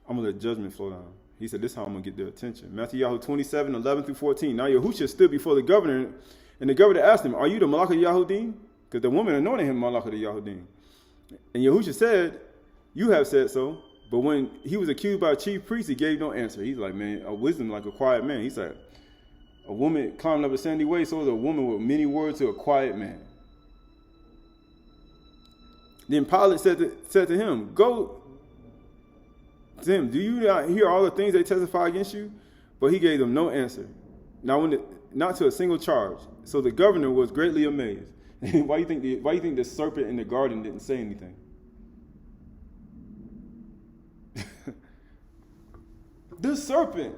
I'm going to let judgment flow down. He said, this is how I'm going to get their attention. Matthew 27:11-14. Now Yahushua stood before the governor, and the governor asked him, are you the Malach of Yahudim? Because the woman anointed him Malach of the Yahudim. And Yahushua said, you have said so. But when he was accused by a chief priest, he gave no answer. He's like, man, a wisdom like a quiet man. He said, a woman climbed up a sandy way, so is a woman with many words to a quiet man. Then Pilate said to him, go to him, do you not hear all the things they testify against you? But he gave them no answer, not to a single charge. So the governor was greatly amazed. Why do you think the serpent in the garden didn't say anything? The serpent.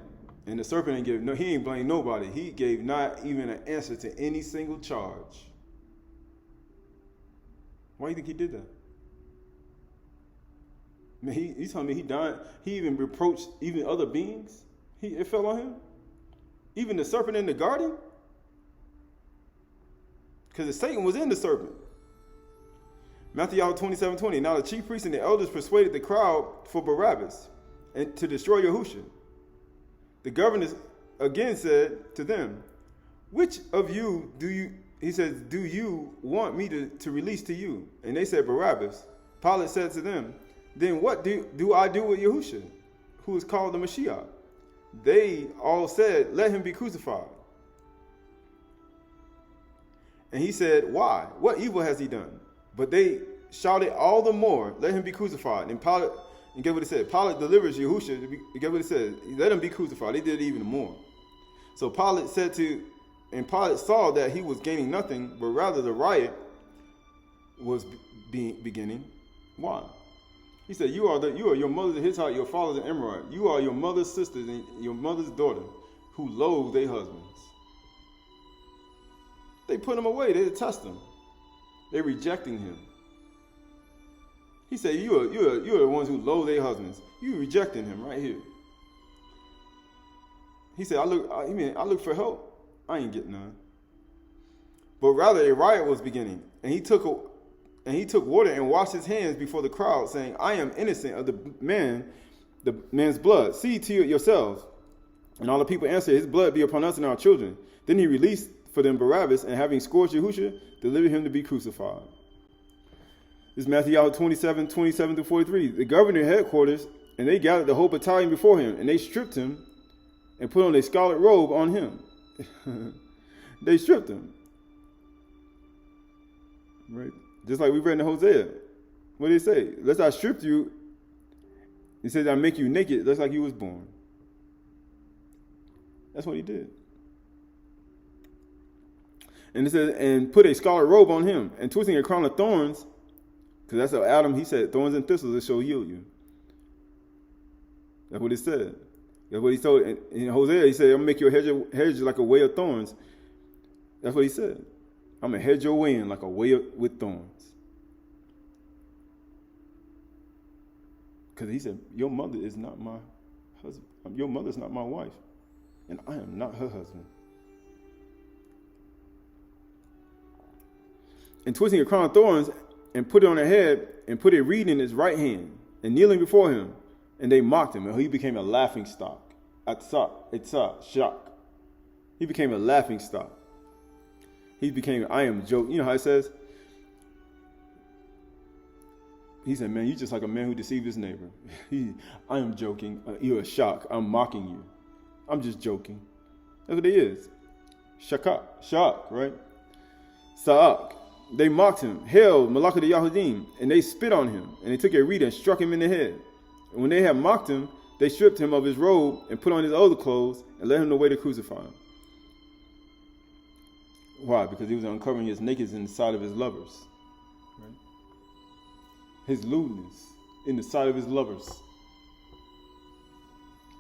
And the serpent he ain't blame nobody. He gave not even an answer to any single charge. Why do you think he did that? Man, he's telling me he died. He even reproached even other beings. It fell on him. Even the serpent in the garden. Because Satan was in the serpent. Matthew 27:20. Now the chief priests and the elders persuaded the crowd for Barabbas and to destroy Yahushua. The governor again said to them, which of you do you want me to release to you? And they said, Barabbas. Pilate said to them, then what do I do with Yahusha, who is called the Mashiach? They all said, let him be crucified. And he said, why? What evil has he done? But they shouted all the more, let him be crucified. And Pilate, and get what it said, Pilate delivers Yahusha, get what it said, let him be crucified. They did it even more. So Pilate Pilate saw that he was gaining nothing, but rather the riot was beginning. Why? He said, you are your mother the Hittite, your father the Amorite. You are your mother's sisters and your mother's daughter, who loathe their husbands. They put him away. They detest him. They're rejecting him. He said, you are the ones who loathe their husbands. You rejecting him right here. He said, I look for help. I ain't getting none. But rather a riot was beginning, and he took water and washed his hands before the crowd, saying, I am innocent of the man's blood. See to yourselves. And all the people answered, his blood be upon us and our children. Then he released for them Barabbas, and having scourged Yahusha, delivered him to be crucified. This is Matthew 27-43. The governor headquarters, and they gathered the whole battalion before him, and they stripped him and put on a scarlet robe on him. They stripped him. Right? Just like we read in Hosea. What did he say? Lest I stripped you, he said, I make you naked, just like you was born. That's what he did. And it says, and put a scarlet robe on him, and twisting a crown of thorns, because that's what Adam, he said, thorns and thistles, it shall heal you. That's what it said. That's what he told in Hosea. He said, I'm going to make your hedge like a way of thorns. That's what he said. I'm going to hedge your way in like a way with thorns. Because he said, your mother is not my husband. Your mother is not my wife. And I am not her husband. And twisting a crown of thorns, and put it on her head, and put a reed in his right hand, and kneeling before him, and they mocked him, and he became a laughing stock. Shock. He became a laughing stock. He became, I am joke. You know how it says? He said, man, you just like a man who deceived his neighbor. I am joking. You're a shock. I'm mocking you. I'm just joking. That's what he is. Shock, right? Sa'ak. They mocked him, hailed Malach the Yahudim, and they spit on him, and they took a reed and struck him in the head. And when they had mocked him, they stripped him of his robe and put on his other clothes and led him away to crucify him. Why? Because he was uncovering his nakedness in the sight of his lovers. Right? His lewdness in the sight of his lovers.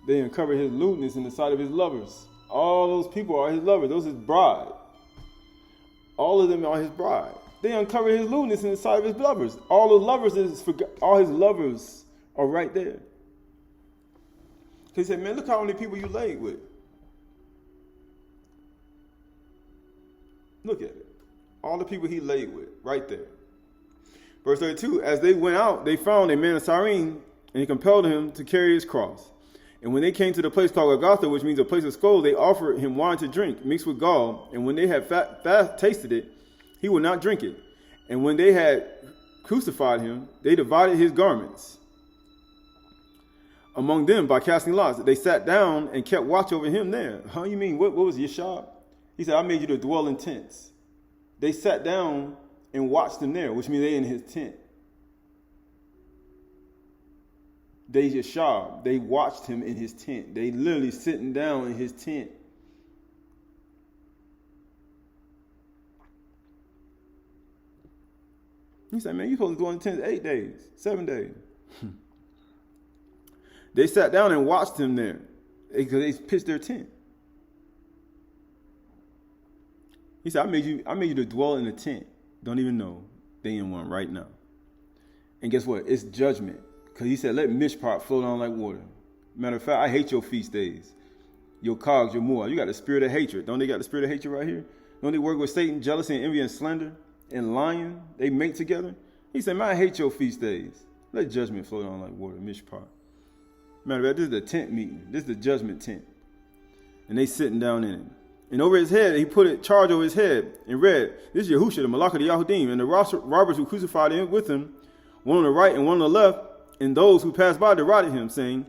They uncovered his lewdness in the sight of his lovers. All those people are his lovers. Those are his bride. All of them are his bride. They uncovered his lewdness in the sight of his lovers. All his lovers are right there. He said, man, look how many people you laid with. Look at it. All the people he laid with, right there. Verse 32, as they went out, they found a man of Cyrene, and he compelled him to carry his cross. And when they came to the place called Golgotha, which means a place of skull, they offered him wine to drink, mixed with gall. And when they had tasted it, he would not drink it. And when they had crucified him, they divided his garments among them by casting lots. They sat down and kept watch over him there. Huh? You mean, what was Yeshua? He said, I made you to dwell in tents. They sat down and watched him there, which means they in his tent. They watched him in his tent. They literally sitting down in his tent. He said, man, you supposed to go in the tent 8 days, 7 days. They sat down and watched him there because they pitched their tent. He said, I made you to dwell in a tent. Don't even know they in one right now. And guess what? It's judgment. Because he said, let mishpat flow down like water. Matter of fact, I hate your feast days. Your cogs, your more. You got the spirit of hatred. Don't they got the spirit of hatred right here? Don't they work with Satan, jealousy, and envy, and slander, and lying? They mate together. He said, man, I hate your feast days. Let judgment flow down like water, mishpat. Matter of fact, this is the tent meeting. This is the judgment tent. And they sitting down in it. And over his head, he put a charge over his head and read, this is Yahusha, the Malach of the Yahudim, and the robbers who crucified him with him, one on the right and one on the left, And those who passed by derided him, saying,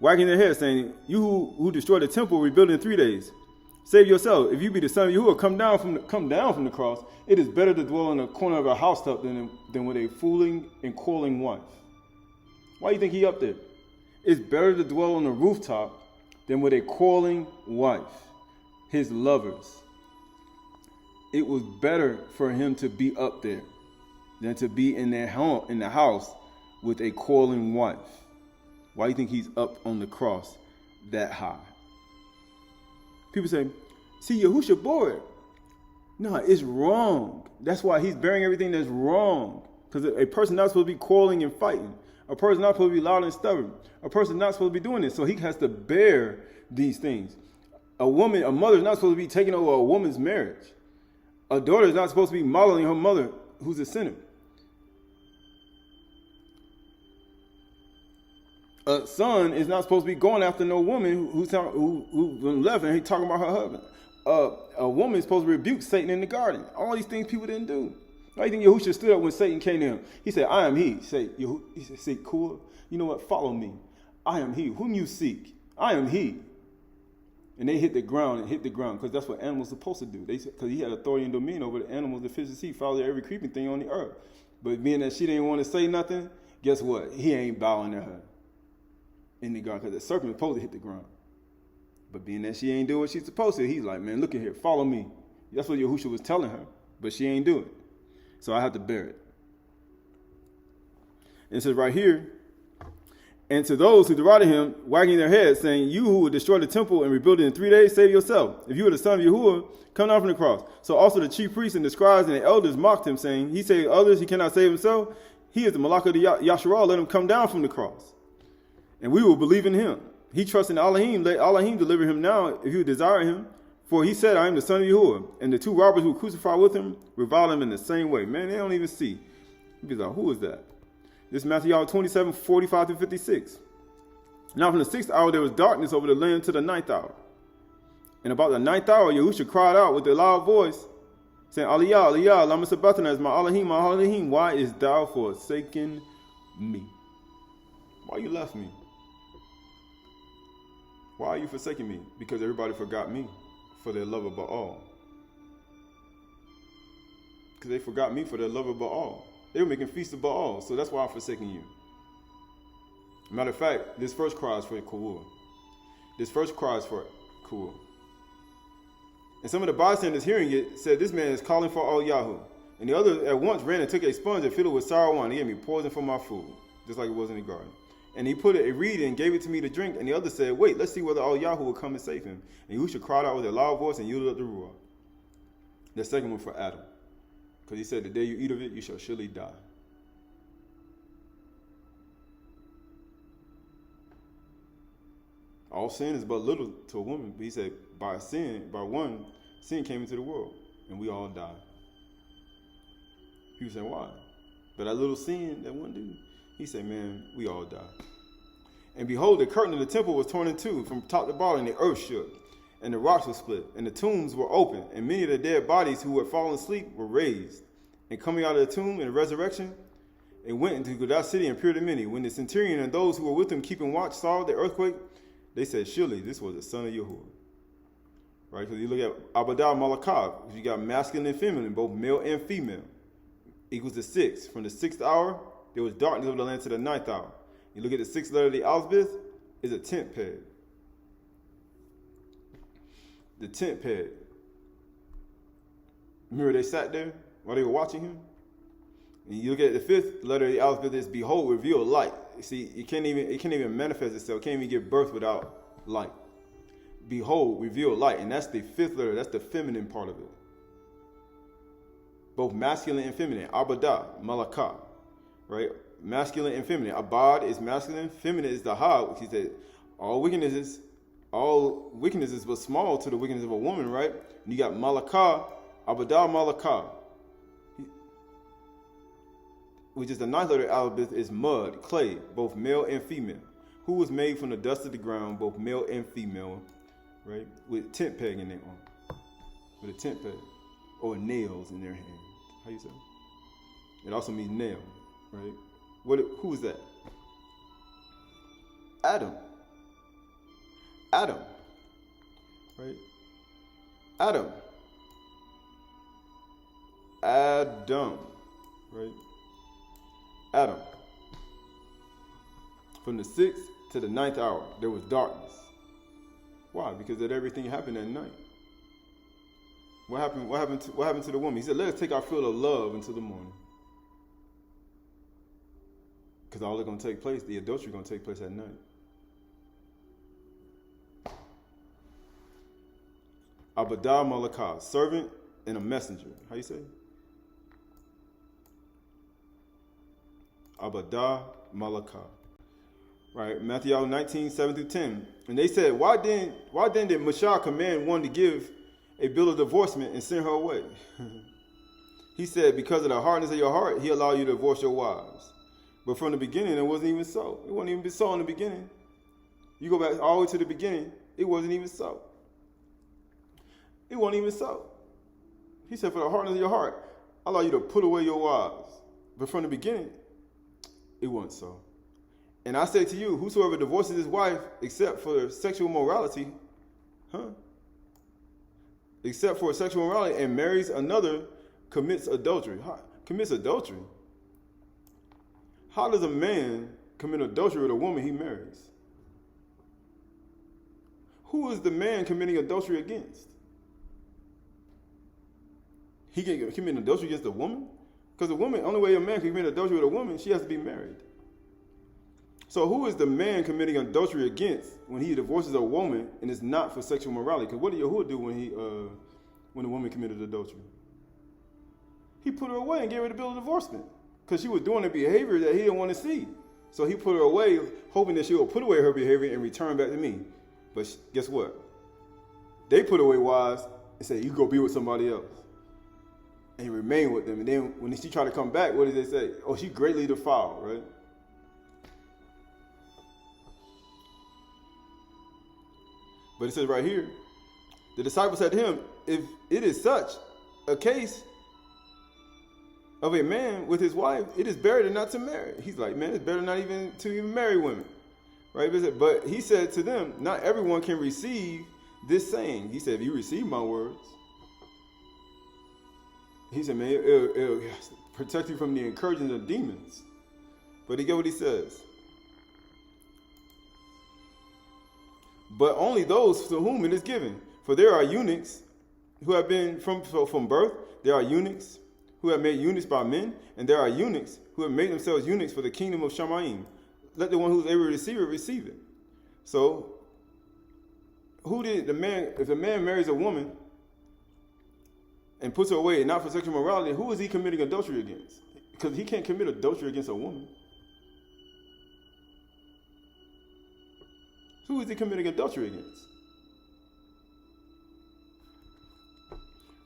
wagging their heads, saying, you who destroyed the temple, rebuild it in 3 days. Save yourself. If you be the son of Yahuwah, come down from the cross. It is better to dwell in the corner of a housetop than with a fooling and quarreling wife. Why do you think he up there? It's better to dwell on the rooftop than with a quarreling wife, his lovers. It was better for him to be up there than to be in their home, in the house, with a quarreling wife. Why do you think he's up on the cross that high? People say, see, Yahusha bore it. No, it's wrong. That's why he's bearing everything that's wrong. Because a person not supposed to be quarreling and fighting. A person not supposed to be loud and stubborn. A person not supposed to be doing this. So he has to bear these things. A mother is not supposed to be taking over a woman's marriage. A daughter is not supposed to be modeling her mother who's a sinner. A son is not supposed to be going after no woman who left and he talking about her husband. A woman is supposed to rebuke Satan in the garden. All these things people didn't do. I think Yahushua stood up when Satan came to him. He said, I am he. He said, cool. You know what? Follow me. I am he. Whom you seek? I am he. And they hit the ground because that's what animals are supposed to do. Because he had authority and dominion over the animals, the fish, the sea, followed every creeping thing on the earth. But being that she didn't want to say nothing, guess what? He ain't bowing to her in the garden because the serpent was supposed to hit the ground. But being that she ain't doing what she's supposed to, he's like, man, look at here, follow me. That's what Yahushua was telling her, but she ain't doing it. So I have to bear it. And it says right here, and to those who derided him, wagging their heads, saying, you who would destroy the temple and rebuild it in 3 days, save yourself. If you are the son of Yahuwah, come down from the cross. So also the chief priests and the scribes and the elders mocked him, saying, he saved others, he cannot save himself. He is the Malach of the Yasharal, let him come down from the cross. And we will believe in him. He trusts in Elohim, let Elohim deliver him now if you desire him. For he said, I am the son of Yahuwah. And the two robbers who crucified with him reviled him in the same way. Man, they don't even see. He'd be like, who is that? This is Matthew 27, 45 through 56. Now from the 6th hour there was darkness over the land to the 9th hour. And about the 9th hour, Yahushua cried out with a loud voice, saying, Aliyah, Aliyah, lama sabachthani, as my Elohim, why is thou forsaken me? Why you left me? Why are you forsaking me? Because everybody forgot me for their love of Baal. Because they forgot me for their love of Baal. They were making feasts of Baal, so that's why I'm forsaking you. Matter of fact, this first cry is for Kawur. And some of the bystanders hearing it said, this man is calling for all Yahoo. And the other at once ran and took a sponge and filled it with sour wine. He gave me poison for my food, just like it was in the garden. And he put a reed and gave it to me to drink. And the other said, wait, let's see whether all Yahoo will come and save him. And Yahusha cried out with a loud voice and yielded up the Ruah. The second one for Adam. Because he said, the day you eat of it, you shall surely die. All sin is but little to a woman. But he said, by one, sin came into the world. And we all died. People say, why? But that little sin, that one dude. He said, man, we all died. And behold, the curtain of the temple was torn in two from top to bottom, and the earth shook, and the rocks were split, and the tombs were open, and many of the dead bodies who had fallen asleep were raised. And coming out of the tomb in the resurrection, and went into that city and appeared to many. When the centurion and those who were with him keeping watch saw the earthquake, they said, surely this was the son of Yahuwah. Right? Because you look at Aydah Malakav, you got masculine and feminine, both male and female, equals to 6. From the 6th hour, there was darkness over the land to the 9th hour. You look at the 6th letter of the alphabet, is a tent peg. The tent peg. Remember they sat there while they were watching him? And you look at the 5th letter of the alphabet, is behold, reveal light. You see, it can't even manifest itself. It can't even give birth without light. Behold, reveal light. And that's the 5th letter. That's the feminine part of it. Both masculine and feminine. Aydah, Malakah. Right? Masculine and feminine. Abad is masculine, feminine is the ha, which he said all wickednesses were small to the wickedness of a woman, right? And you got Malakah, Aydah Malakah, which is the 9th letter alphabet, is mud, clay, both male and female. Who was made from the dust of the ground, both male and female, right? With tent peg in their arm. With a tent peg. Or nails in their hand. How you say it? It also means nail. Right? Who is that? Adam. Adam. Right? Adam. Adam. Right? Adam. From the 6th to the 9th hour, there was darkness. Why? Because that everything happened at night. What happened to the woman? He said, let us take our fill of love until the morning. Because all that's going to take place, the adultery is going to take place at night. Aydah Malakah, servant and a messenger. How you say? Aydah Malakah. Right, Matthew 19, 7 through 10. And they said, why then did Moshe command one to give a bill of divorcement and send her away? He said, because of the hardness of your heart, he allowed you to divorce your wives. But from the beginning, it wasn't even so. It wasn't even so in the beginning. You go back all the way to the beginning, it wasn't even so. It wasn't even so. He said, for the hardness of your heart, I allow you to put away your wives. But from the beginning, it wasn't so. And I say to you, whosoever divorces his wife except for sexual morality, except for sexual morality, and marries another, commits adultery. Commits adultery. How does a man commit adultery with a woman he marries? Who is the man committing adultery against? He can commit adultery against a woman? Because the woman, only way a man can commit adultery with a woman, she has to be married. So who is the man committing adultery against when he divorces a woman and it's not for sexual morality? Because what did Yahuwah do when the woman committed adultery? He put her away and gave her the bill of divorcement because she was doing a behavior that he didn't want to see. So he put her away, hoping that she will put away her behavior and return back to me. But guess what? They put away wives and said, you go be with somebody else. And he remained with them. And then when she tried to come back, what did they say? Oh, she greatly defiled, right? But it says right here, the disciples said to him, if it is such a case of a man with his wife, it is better not to marry. He's like, man, it's better not even to marry women. Right? But he said to them, not everyone can receive this saying. He said, if you receive my words, he said, man, it'll protect you from the incursions of demons. But he get what he says. But only those to whom it is given. For there are eunuchs who have been from birth. There are eunuchs who have made eunuchs by men. And there are eunuchs who have made themselves eunuchs for the kingdom of Shamayim. Let the one who's able to receive it. So, if the man marries a woman and puts her away, not for sexual morality, who is he committing adultery against? Because he can't commit adultery against a woman. Who is he committing adultery against?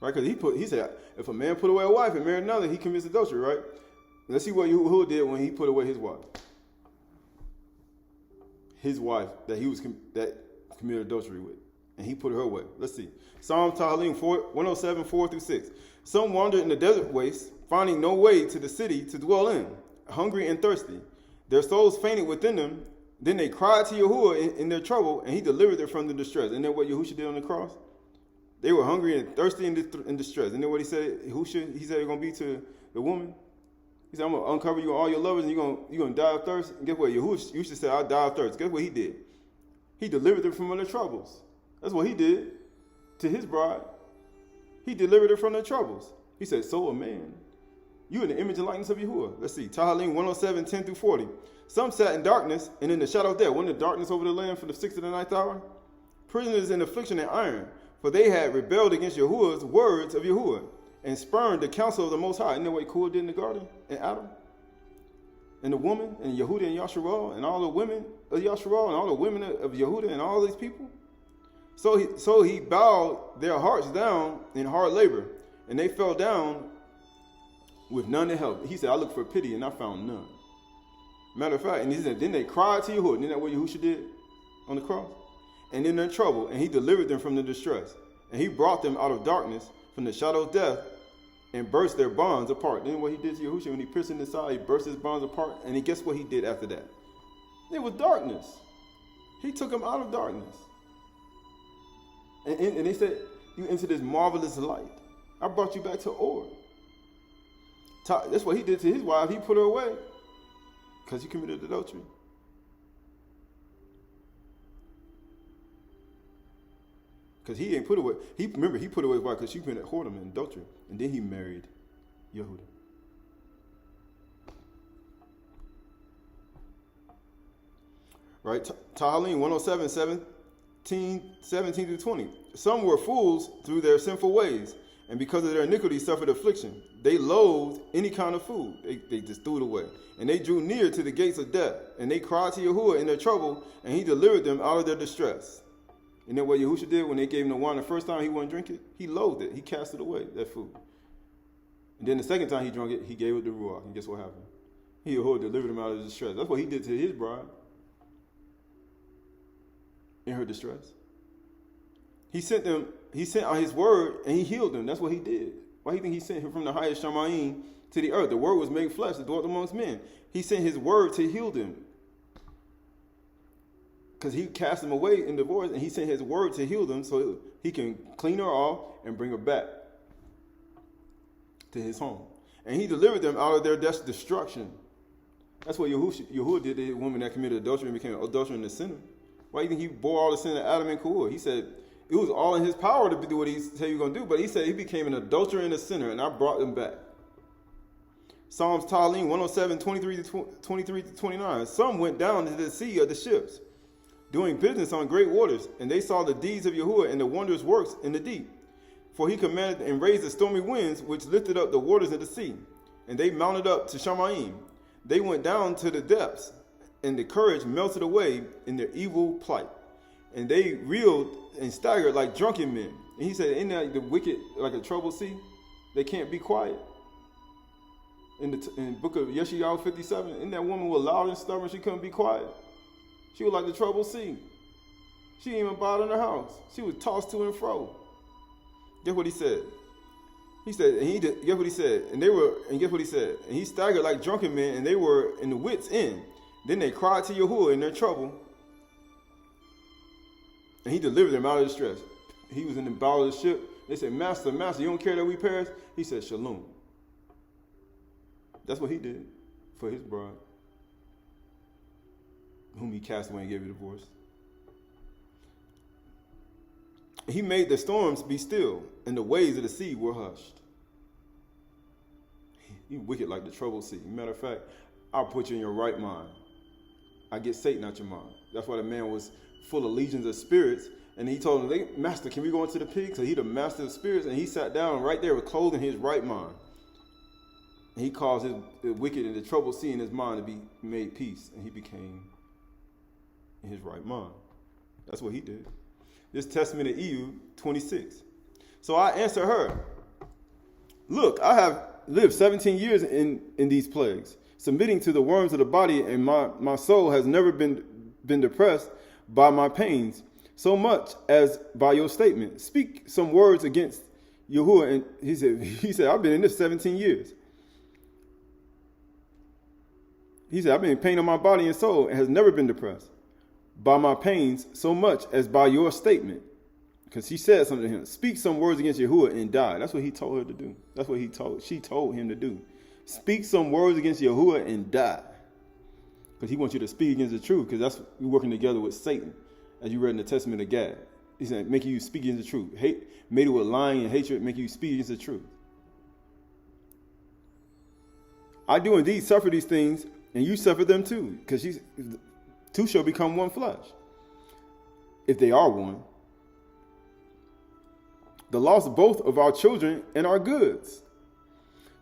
Right? Because he said, if a man put away a wife and married another, he commits adultery, right? Let's see what Yahuwah did when he put away his wife. His wife that committed adultery with. And he put her away. Let's see. Psalm 107, 4 through 6. Some wandered in the desert waste, finding no way to the city to dwell in, hungry and thirsty. Their souls fainted within them. Then they cried to Yahuwah in their trouble, and he delivered them from the distress. Isn't that what Yahushua did on the cross? They were hungry and thirsty in distress. Isn't that what he said? Yahushua, he said it's going to be to the woman? He said, I'm going to uncover you and all your lovers, and you're going to die of thirst. And guess what? Yahushua said, I'll die of thirst. Guess what he did? He delivered them from their troubles. That's what he did to his bride. He delivered her from their troubles. He said, so a man, you in the image and likeness of Yahuwah. Let's see. Tahalim 107, 10 through 40. Some sat in darkness and in the shadow of death. Wasn't the darkness over the land from the 6th to the 9th hour? Prisoners in affliction and iron. For they had rebelled against Yahuwah's words of Yahuwah and spurned the counsel of the Most High. Isn't that what Yahuwah did in the garden? And Adam? And the woman? And Yehuda and Yasharal? And all the women of Yasharal? And all the women of Yehuda? And all these people? So he bowed their hearts down in hard labor. And they fell down with none to help. He said, I looked for pity and I found none. Matter of fact, and he said, then they cried to Yahuwah. Isn't that what Yahushua did on the cross? And in their trouble, and he delivered them from the distress. And he brought them out of darkness, from the shadow of death, and burst their bonds apart. Then what he did to Yahushua, when he pierced in his side, he burst his bonds apart. And guess what he did after that? It was darkness. He took him out of darkness. And they said, you into this marvelous light. I brought you back to Or. That's what he did to his wife. He put her away because he committed adultery. Because he ain't put away. He put away his wife because she committed whoredom and adultery. And then he married Yehuda. Right? Tahalim 107, 17 through 20. Some were fools through their sinful ways, and because of their iniquity suffered affliction. They loathed any kind of food. They just threw it away. And they drew near to the gates of death. And they cried to Yahuwah in their trouble, and he delivered them out of their distress. You know what Yahusha did when they gave him the wine the first time he wouldn't drink it? He loathed it. He cast it away, that food. And then the second time he drank it, he gave it to Ruach. And guess what happened? Yahuwah delivered him out of distress. That's what he did to his bride in her distress. He sent out his word and he healed them. That's what he did. Why do you think he sent him from the highest Shamayim to the earth? The word was made flesh and dwelt amongst men. He sent his word to heal them. Because he cast them away in divorce, and he sent his word to heal them so he can clean her off and bring her back to his home. And he delivered them out of their destruction. That's what Yahuwah did to the woman that committed adultery and became an adulterer and a sinner. Why do you think he bore all the sin of Adam and Korah? He said it was all in his power to do what he said he was going to do, but he said he became an adulterer and a sinner, and I brought them back. Psalms Talim 107, 23 to 29. Some went down into the sea of the ships, doing business on great waters, and they saw the deeds of Yahuwah and the wondrous works in the deep. For he commanded and raised the stormy winds, which lifted up the waters of the sea. And they mounted up to Shamayim. They went down to the depths, and the courage melted away in their evil plight. And they reeled and staggered like drunken men. And he said, isn't that the wicked like a troubled sea? They can't be quiet. In the book of Yeshayahu 57, isn't that woman was loud and stubborn? She couldn't be quiet. She was like the troubled sea. She didn't even bother in her house. She was tossed to and fro. Guess what he said? He said, and he did, guess what he said? And guess what he said? And he staggered like drunken men, and they were in the wits' end. Then they cried to Yahuwah in their trouble, and he delivered them out of distress. He was in the bow of the ship. They said, Master, you don't care that we perish? He said, Shalom. That's what he did for his bride, whom he cast away and gave a divorce. He made the storms be still, and the waves of the sea were hushed. You wicked like the troubled sea. Matter of fact, I'll put you in your right mind. I get Satan out your mind. That's why the man was full of legions of spirits. And he told him, Master, can we go into the pig? So he the master of spirits. And he sat down right there with clothed in his right mind. And he caused the wicked and the troubled sea in his mind to be made peace. And he became in his right mind. That's what he did. This testament of EU 26. So I answered her, look, I have lived 17 years in these plagues, submitting to the worms of the body, and my soul has never been depressed by my pains, so much as by your statement. Speak some words against Yahuwah. And he said, I've been in this 17 years. He said, I've been in pain on my body and soul and has never been depressed by my pains so much as by your statement. Because she said something to him. Speak some words against Yahuwah and die. That's what he told her to do. That's what she told him to do. Speak some words against Yahuwah and die. Because he wants you to speak against the truth, because that's you're working together with Satan, as you read in the Testament of Gad. He said, make you speak against the truth. Hate, made it with lying and hatred, make you speak against the truth. I do indeed suffer these things, and you suffer them too, because two shall become one flesh, if they are one. The loss both of our children and our goods.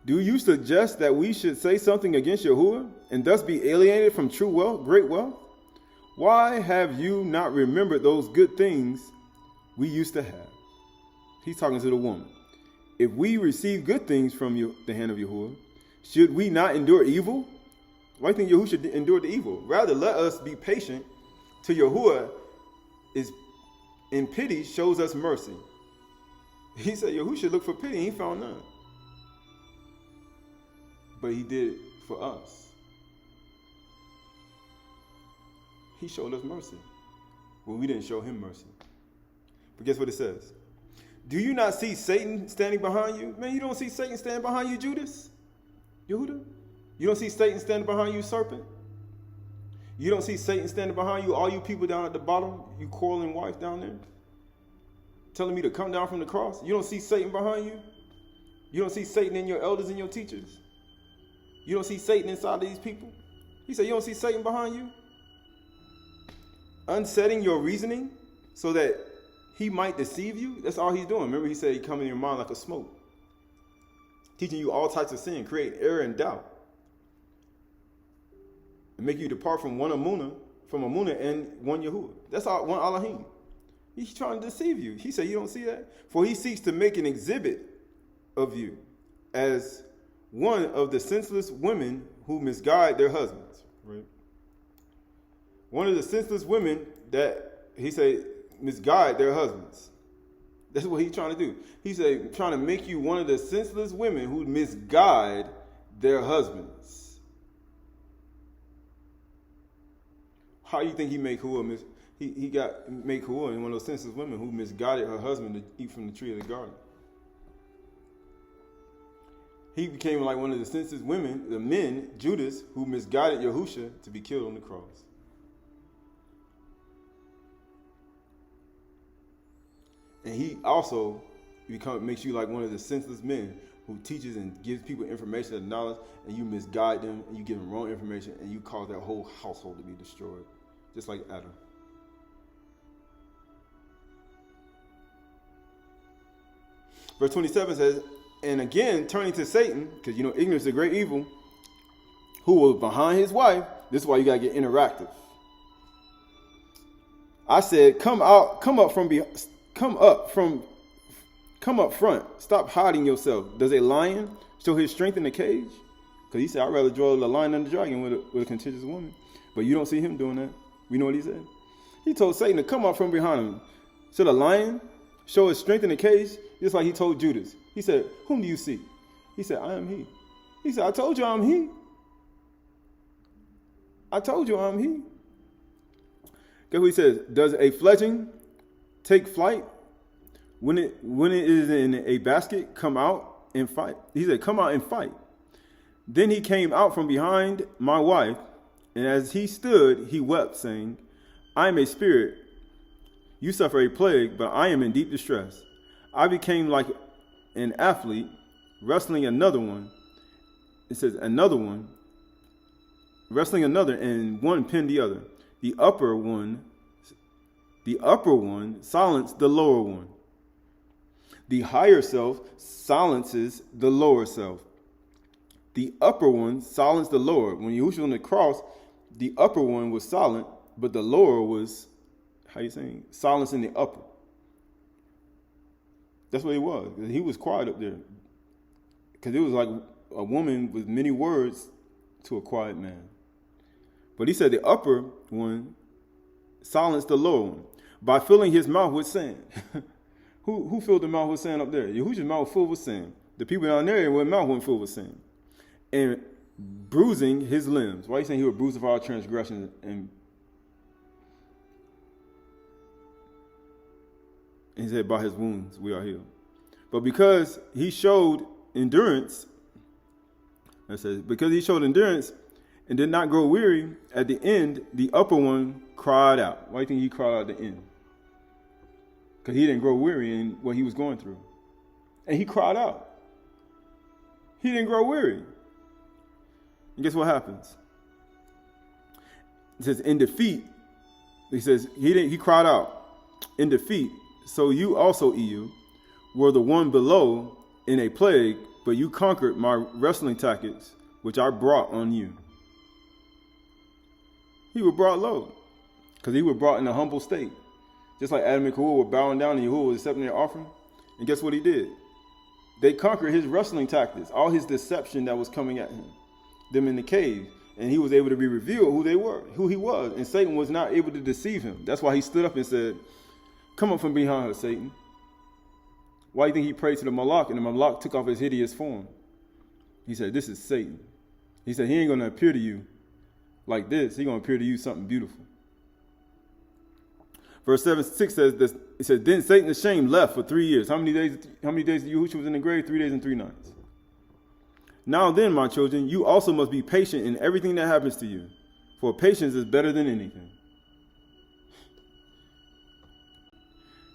Do you suggest that we should say something against Yahuwah and thus be alienated from true wealth, great wealth? Why have you not remembered those good things we used to have? He's talking to the woman. If we receive good things from the hand of Yahuwah, should we not endure evil? Why do you think Yahuwah should endure the evil? Rather, let us be patient till Yahuwah is in pity shows us mercy. He said Yahuwah should look for pity, and he found none. But he did it for us. He showed us mercy. when we didn't show him mercy. But guess what it says? Do you not see Satan standing behind you? Man, you don't see Satan standing behind you, Judas? Yehuda? You don't see Satan standing behind you, serpent? You don't see Satan standing behind you, all you people down at the bottom, you quarreling wife down there, telling me to come down from the cross? You don't see Satan behind you? You don't see Satan in your elders and your teachers? You don't see Satan inside of these people? He said, you don't see Satan behind you? Unsetting your reasoning so that he might deceive you? That's all he's doing. Remember, he said he come in your mind like a smoke, teaching you all types of sin, creating error and doubt, and make you depart from one Amunah, and one Yahuwah. That's all, one Elohim. He's trying to deceive you. He said, you don't see that? For he seeks to make an exhibit of you as one of the senseless women who misguide their husbands. Right? One of the senseless women that he said misguide their husbands. That's what he's trying to do. He said, trying to make you one of the senseless women who misguide their husbands. How do you think he made Hua he got make Hua one of those senseless women who misguided her husband to eat from the tree of the garden? He became like one of the senseless women, the men, Judas, who misguided Yahusha to be killed on the cross. And he also makes you like one of the senseless men who teaches and gives people information and knowledge, and you misguide them, and you give them wrong information, and you cause their whole household to be destroyed, just like Adam. Verse 27 says, and again, turning to Satan, because you know ignorance is a great evil, who was behind his wife. This is why you got to get interactive. I said, come up front. Stop hiding yourself. Does a lion show his strength in the cage? Because he said, I'd rather draw the lion than the dragon with a contentious woman. But you don't see him doing that. We know what he said. He told Satan to come up from behind him. Should a lion show his strength in the cage? Just like he told Judas. He said, whom do you see? He said, I am he. He said, I told you I'm he. I told you I'm he. Guess what he says? Does a fledgling take flight? When it is in a basket, come out and fight. He said, come out and fight. Then he came out from behind my wife, and as he stood, he wept, saying, I am a spirit. You suffer a plague, but I am in deep distress. I became like an athlete wrestling another one. It says another one, wrestling another, and one pinned the other. The upper one silenced the lower one. The higher self silences the lower self. The upper one silenced the lower. When Yahushua was on the cross, the upper one was silent, but the lower was, silencing the upper. That's what he was. He was quiet up there. Because it was like a woman with many words to a quiet man. But he said the upper one silenced the lower one by filling his mouth with sand. Who filled the mouth with sand up there? Yahushua's mouth was full with sand. The people down there, their mouth wasn't full with sand. And bruising his limbs. Why are you saying he was bruised of our transgressions? And he said, by his wounds we are healed. But because he showed endurance, because he showed endurance and did not grow weary, at the end, the upper one cried out. Why do you think he cried out at the end? Because he didn't grow weary in what he was going through. And he cried out. He didn't grow weary. And guess what happens? It says, in defeat, he says, he cried out, in defeat, so you also, EU, were the one below in a plague, but you conquered my wrestling tactics, which I brought on you. He was brought low, because he was brought in a humble state. Just like Adam and Yahuwah were bowing down and Yahuwah was accepting their offering. And guess what he did? They conquered his wrestling tactics, all his deception that was coming at him, them in the cave. And he was able to be revealed who he was. And Satan was not able to deceive him. That's why he stood up and said, come up from behind her, Satan. Why do you think he prayed to the Malak and the Malak took off his hideous form? He said, this is Satan. He said, he ain't going to appear to you like this. He's going to appear to you something beautiful. Verse 6 says this. It says, then Satan's shame left for 3 years. How many days Yahushua was in the grave? 3 days and 3 nights. Now then, my children, you also must be patient in everything that happens to you, for patience is better than anything.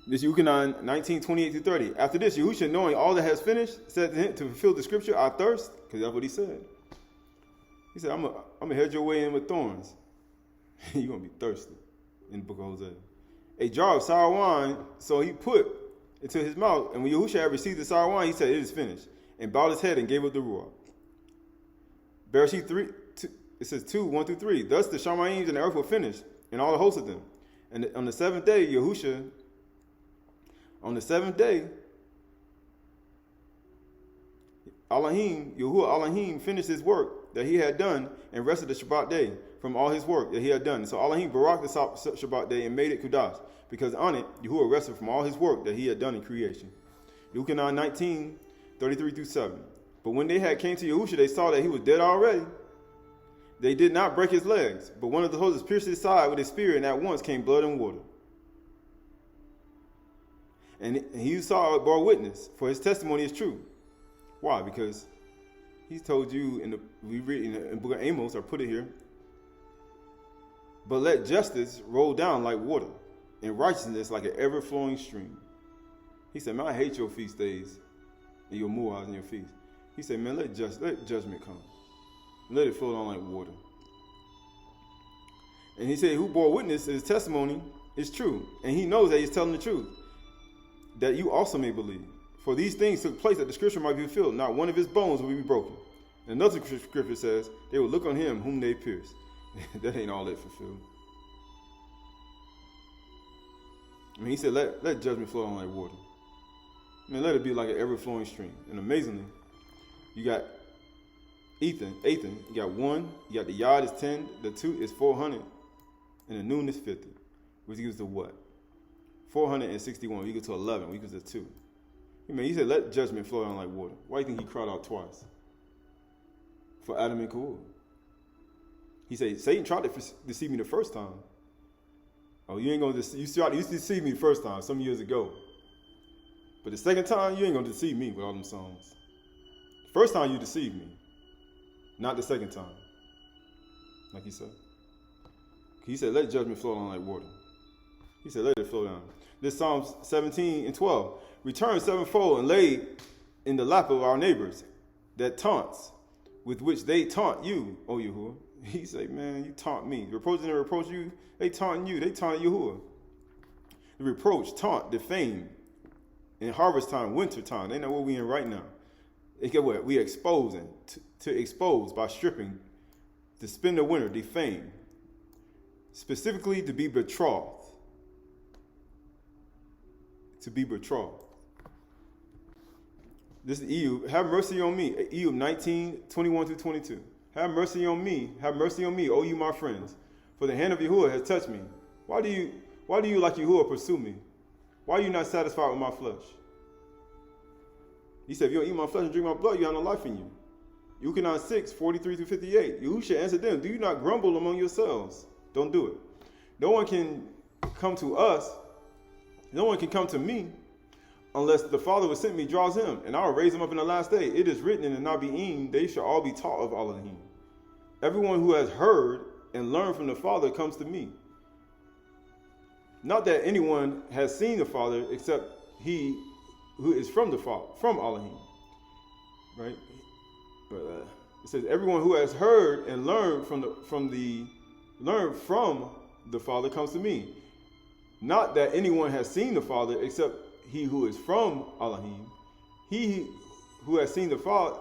This Yuchanan 19:28-30. After this, Yahushua, knowing all that has finished, said to him, to fulfill the scripture, I thirst, because that's what he said. He said, I'm going to head your way in with thorns. You're going to be thirsty in the book of Hosea. A jar of sour wine, so he put into his mouth, and when Yahushua had received the sour wine, he said, it is finished, and bowed his head and gave up the ruach. Bereshit 3, it says 2:1-3. Thus the Shamayim and the earth were finished, and all the hosts of them. And on the seventh day, Yahushua, Yahuwah finished his work that he had done and rested the Shabbat day from all his work that he had done. So Elohim baraked the Shabbat day and made it Kudash, because on it Yahuwah rested from all his work that he had done in creation. Yuchanan 19:33-7. But when they had came to Yahushua, they saw that he was dead already. They did not break his legs, but one of the hosts pierced his side with a spear, and at once came blood and water. And he who saw it bore witness, for his testimony is true. Why? Because he's told you, we read in the book of Amos, or put it here, but let justice roll down like water, and righteousness like an ever-flowing stream. He said, man, I hate your feast days, and your muahs and your feasts. He said, man, let judgment come. Let it flow down like water. And he said, who bore witness, his testimony is true, and he knows that he's telling the truth, that you also may believe. For these things took place that the scripture might be fulfilled. Not one of his bones will be broken. And another scripture says, they will look on him whom they pierced. That ain't all that fulfilled. I mean, he said, let judgment flow on like water. I mean, let it be like an ever-flowing stream. And amazingly, you got Ethan, you got 1, you got the yard is 10, the 2 is 400, and the noon is 50, which equals to what? 461 equals to 11, equals to 2. I mean, he said, let judgment flow down like water. Why do you think he cried out twice? For Adam and Qahalath. He said, Satan tried to deceive me the first time. Oh, you ain't going to deceive me the first time, some years ago. But the second time, you ain't going to deceive me with all them songs. The first time you deceived me, not the second time. Like he said. He said, let judgment flow down like water. He said, let it flow down. This Psalms 17:12. Return sevenfold and lay in the lap of our neighbors that taunts, with which they taunt you, O Yahuwah. He said, man, you taunt me. Reproaching and reproach you, they taunting you. They taunt Yahuwah. The reproach, taunt, defame. In harvest time, winter time, they know what we in right now. They get what? We exposing. To expose by stripping. To spend the winter, defame. Specifically to be betrothed. To be betrothed. This is Ehud. Have mercy on me. Ehud 19:21-22. Have mercy on me, O you my friends, for the hand of Yahuwah has touched me. Why do you like Yahuwah pursue me? Why are you not satisfied with my flesh? He said, if you don't eat my flesh and drink my blood, you have no life in you. Yuchanan 6:43-58. Yahushua answered them, do you not grumble among yourselves? Don't do it. No one can come to us, no one can come to me, unless the Father who sent me draws him, and I will raise him up in the last day. It is written in the Nabi'im, they shall all be taught of Elohim. Everyone who has heard and learned from the Father comes to me. Not that anyone has seen the Father except he who is from the Father, from Elohim. Right? But it says everyone who has heard and learned from the Father comes to me. Not that anyone has seen the Father except he who is from Elohim. He who has seen the Father,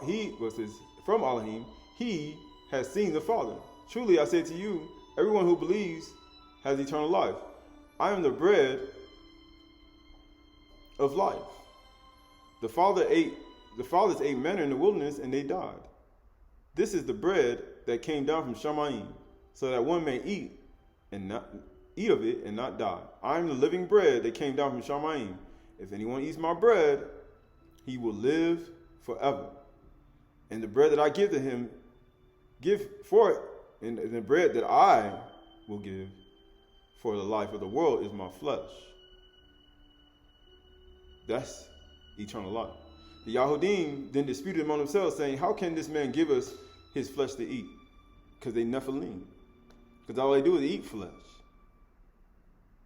from Elohim, he has seen the Father. Truly I say to you, everyone who believes has eternal life. I am the bread of life. The fathers ate manna in the wilderness and they died. This is the bread that came down from Shamayim, so that one may eat of it and not die. I am the living bread that came down from Shamayim. If anyone eats my bread, he will live forever. And the bread that I give to him, give for it, and the bread that I will give for the life of the world is my flesh. That's eternal life. The Yahudim then disputed among themselves, saying, how can this man give us his flesh to eat? Because they Nephilim. Because all they do is eat flesh.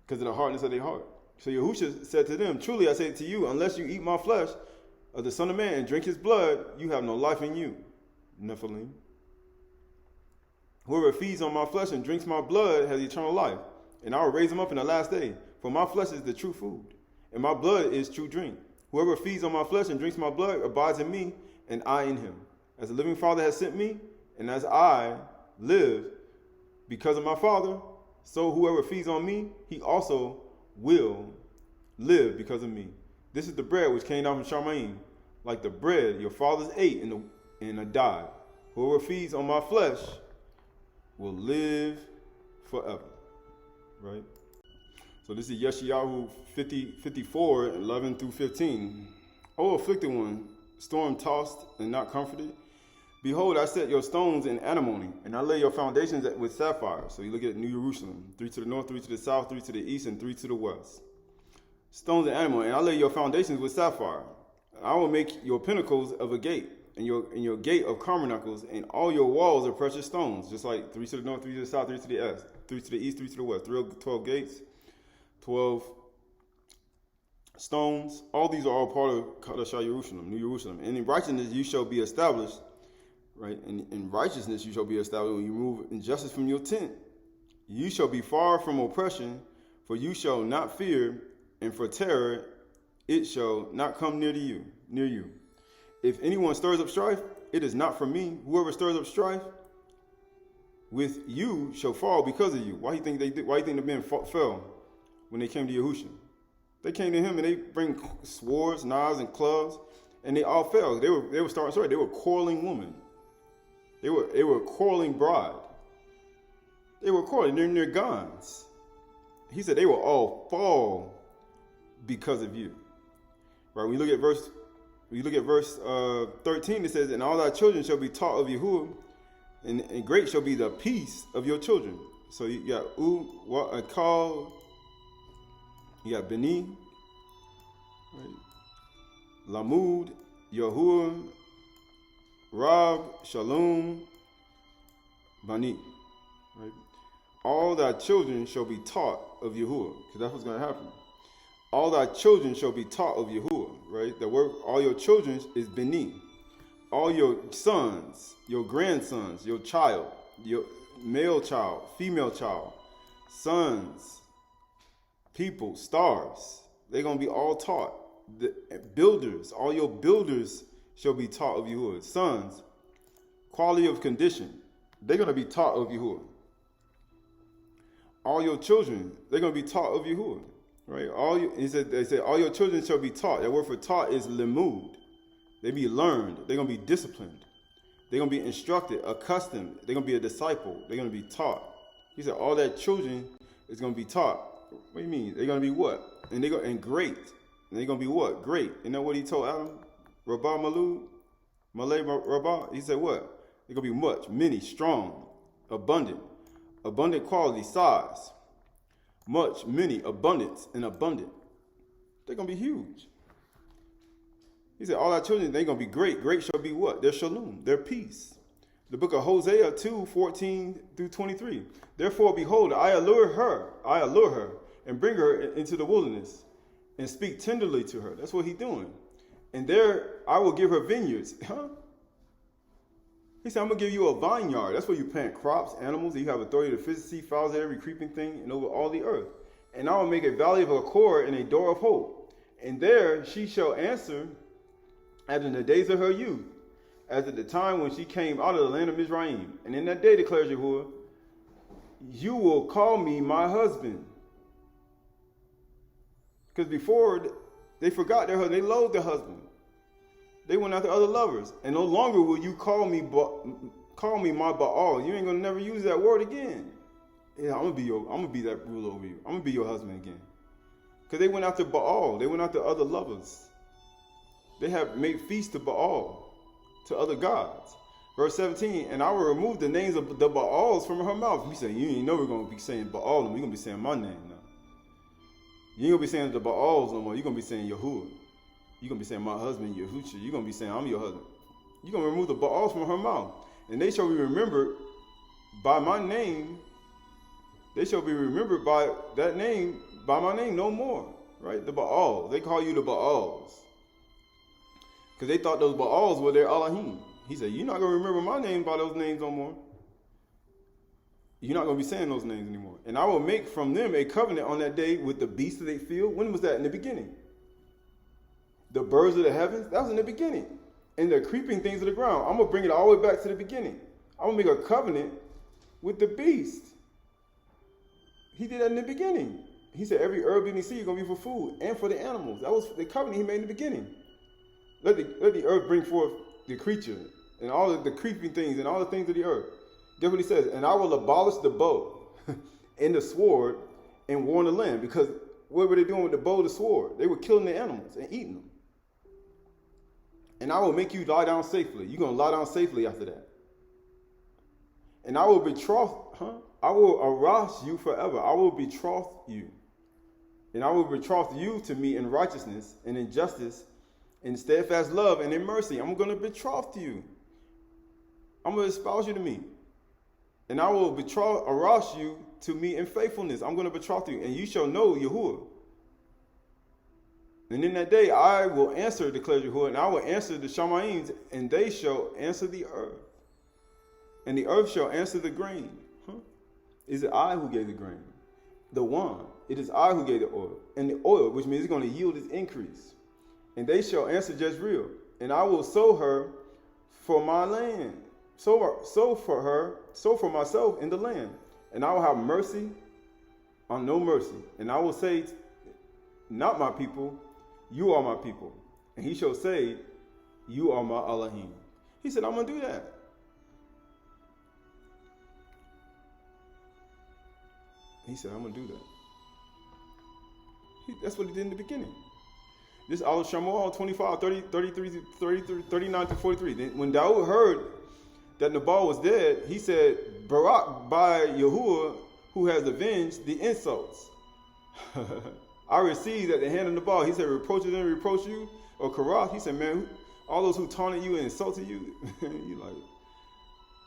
Because of the hardness of their heart. So Yahusha said to them, truly I say to you, unless you eat my flesh of the Son of Man and drink his blood, you have no life in you. Nephilim. Whoever feeds on my flesh and drinks my blood has eternal life, and I will raise him up in the last day. For my flesh is the true food, and my blood is true drink. Whoever feeds on my flesh and drinks my blood abides in me, and I in him. As the living Father has sent me, and as I live because of my Father, so whoever feeds on me, he also will live because of me. This is the bread which came down from Shamayim, like the bread your fathers ate and died. Whoever feeds on my flesh will live forever. Right? So this is Yeshayahu 54, 11 through 15. O afflicted one, storm-tossed and not comforted, behold, I set your stones in antimony, and I lay your foundations with sapphire. So you look at New Jerusalem, 3 to the north, 3 to the south, 3 to the east, and 3 to the west. Stones and antimony, and I lay your foundations with sapphire. I will make your pinnacles of a gate, and your gate of Tabernacles, and all your walls are precious stones, just like 3 to the north, 3 to the south, 3 to the east, 3 to the east, 3 to the west, 12 gates, 12 stones. All these are all part of Qahalath Jerusalem, New Jerusalem. And in righteousness you shall be established, right? In righteousness you shall be established when you remove injustice from your tent. You shall be far from oppression, for you shall not fear, and for terror it shall not come near you. If anyone stirs up strife, it is not from me. Whoever stirs up strife with you shall fall because of you. Why do you think they did? Why do you think the men fell when they came to Yahusha? They came to him and they bring swords, knives, and clubs, and they all fell. They were starting sorry. They were quarreling women. They were quarreling bride. They were quarreling. They're in their guns. He said they will all fall because of you. Right? When you look at verse 13, it says, and all thy children shall be taught of Yahuwah, and great shall be the peace of your children. So you got Akal, you got Beni, right? Lamud, Yahuwah, Rab, Shalom, Bani. Right? All thy children shall be taught of Yahuwah, because that's what's going to happen. All thy children shall be taught of Yahuwah, right? The word, all your children is Beni. All your sons, your grandsons, your child, your male child, female child, sons, people, stars, they're going to be all taught. The builders, all your builders shall be taught of Yahuwah. Sons, quality of condition, they're going to be taught of Yahuwah. All your children, they're going to be taught of Yahuwah. Right? They said, all your children shall be taught. That word for taught is limud. They be learned. They're going to be disciplined. They're going to be instructed, accustomed. They're going to be a disciple. They're going to be taught. He said, all that children is going to be taught. What do you mean? They're going to be what? And great. And they're going to be what? Great. You know what he told Adam? Rabah Malud? Malay Rabah? He said what? They're going to be much, many, strong, abundant quality, size. Much, many, abundance, and abundant. They're going to be huge. He said, all our children, they're going to be great. Great shall be what? Their shalom, their peace. The book of Hosea 2, 14 through 23. Therefore, behold, I allure her, and bring her into the wilderness, and speak tenderly to her. That's what he's doing. And there I will give her vineyards. Huh? He said, I'm going to give you a vineyard. That's where you plant crops, animals. You have authority to visit sea, fowls, every creeping thing, and over all the earth. And I will make a valley of accord and a door of hope. And there she shall answer as in the days of her youth, as at the time when she came out of the land of Mizraim. And in that day, declares Yahuwah, you will call me my husband. Because before, they forgot their husband. They loathed their husband. They went after other lovers. And no longer will you call me my Baal. You ain't going to never use that word again. Yeah, I'm going to be that ruler over you. I'm going to be your husband again. Because they went after Baal. They went after other lovers. They have made feasts to Baal, to other gods. Verse 17, and I will remove the names of the Baals from her mouth. You say, you ain't know we're going to be saying Baal, we're going to be saying my name now. You ain't going to be saying the Baals no more. You're going to be saying Yahuwah. You're going to be saying my husband, Yahushua. You're going to be saying I'm your husband. You're going to remove the Baals from her mouth. And they shall be remembered by my name. They shall be remembered by that name, by my name no more. Right? The Baals. They call you the Baals. Because they thought those Baals were their Elohim. He said, you're not going to remember my name by those names no more. You're not going to be saying those names anymore. And I will make from them a covenant on that day with the beasts of the field. When was that? In the beginning. The birds of the heavens, that was in the beginning. And the creeping things of the ground. I'm going to bring it all the way back to the beginning. I'm going to make a covenant with the beast. He did that in the beginning. He said every herb in the sea is going to be for food and for the animals. That was the covenant he made in the beginning. Let the earth bring forth the creature and all of the creeping things and all the things of the earth. Guess what he says? And I will abolish the bow and the sword and warn the land. Because what were they doing with the bow and the sword? They were killing the animals and eating them. And I will make you lie down safely. You're going to lie down safely after that. And I will I will arouse you forever. I will betroth you. And I will betroth you to me in righteousness and in justice, in steadfast love and in mercy. I'm going to betroth you. I'm going to espouse you to me. And I will arouse you to me in faithfulness. I'm going to betroth you. And you shall know Yahuwah. And in that day I will answer, declares Yahuwah, and I will answer the Shamaim, and they shall answer the earth. And the earth shall answer the grain. Is it I who gave the grain? The wine. It is I who gave the oil. And the oil, which means it's going to yield its increase. And they shall answer Jezreel. And I will sow her for my land. Sow for myself in the land. And I will have mercy on no mercy. And I will say, not my people, you are my people. And he shall say, you are my Elohim. He said, I'm going to do that. He said, I'm going to do that. That's what he did in the beginning. This Al Shamuel 25, 39 to 43. Then when Daud heard that Nabal was dead, he said, Barak by Yahuwah, who has avenged the insults. I received at the hand of Nabal. He said, reproaches and reproach you. Or Qahalath, he said, man, all those who taunted you and insulted you,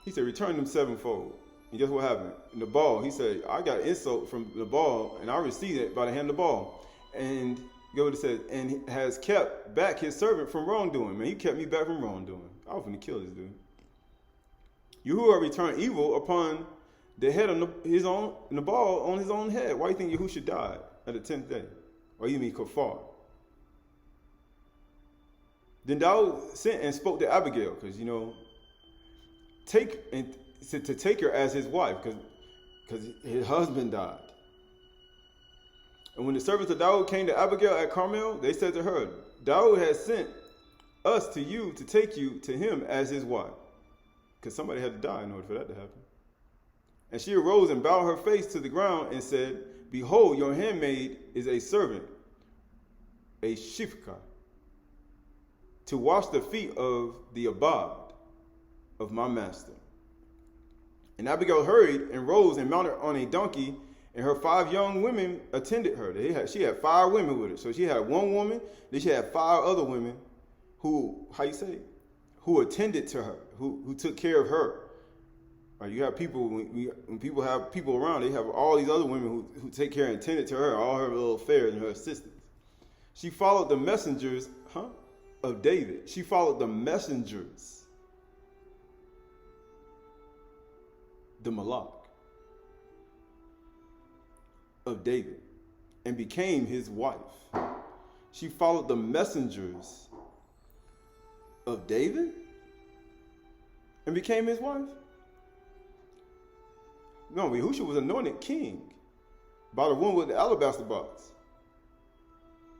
he said, return them sevenfold. And guess what happened? Nabal, he said, I got insult from Nabal, and I received it by the hand of Nabal. And go what it says, and has kept back his servant from wrongdoing. Man, he kept me back from wrongdoing. I was going to kill this dude. Yahuwah returned evil upon the head of his own Nabal on his own head. Why do you think Yahushua died at the 10th day? Or you mean Kafar? Then Daud sent and spoke to Abigail, because to take her as his wife, because his husband died. And when the servants of Daud came to Abigail at Carmel, they said to her, Daud has sent us to you to take you to him as his wife. Because somebody had to die in order for that to happen. And she arose and bowed her face to the ground and said, behold, your handmaid is a servant, a shifka, to wash the feet of the abad of my master. And Abigail hurried and rose and mounted on a donkey, and her 5 young women attended her. She had 5 women with her. So she had one woman, then she had 5 other women who attended to her, who took care of her. Right, you have people, when people have people around, they have all these other women who take care and attended to her, all her little affairs and her assistants. She followed the messengers of David. She followed the messengers, the Malak of David, and became his wife. She followed the messengers of David and became his wife. No, Yahushua was anointed king by the one with the alabaster box.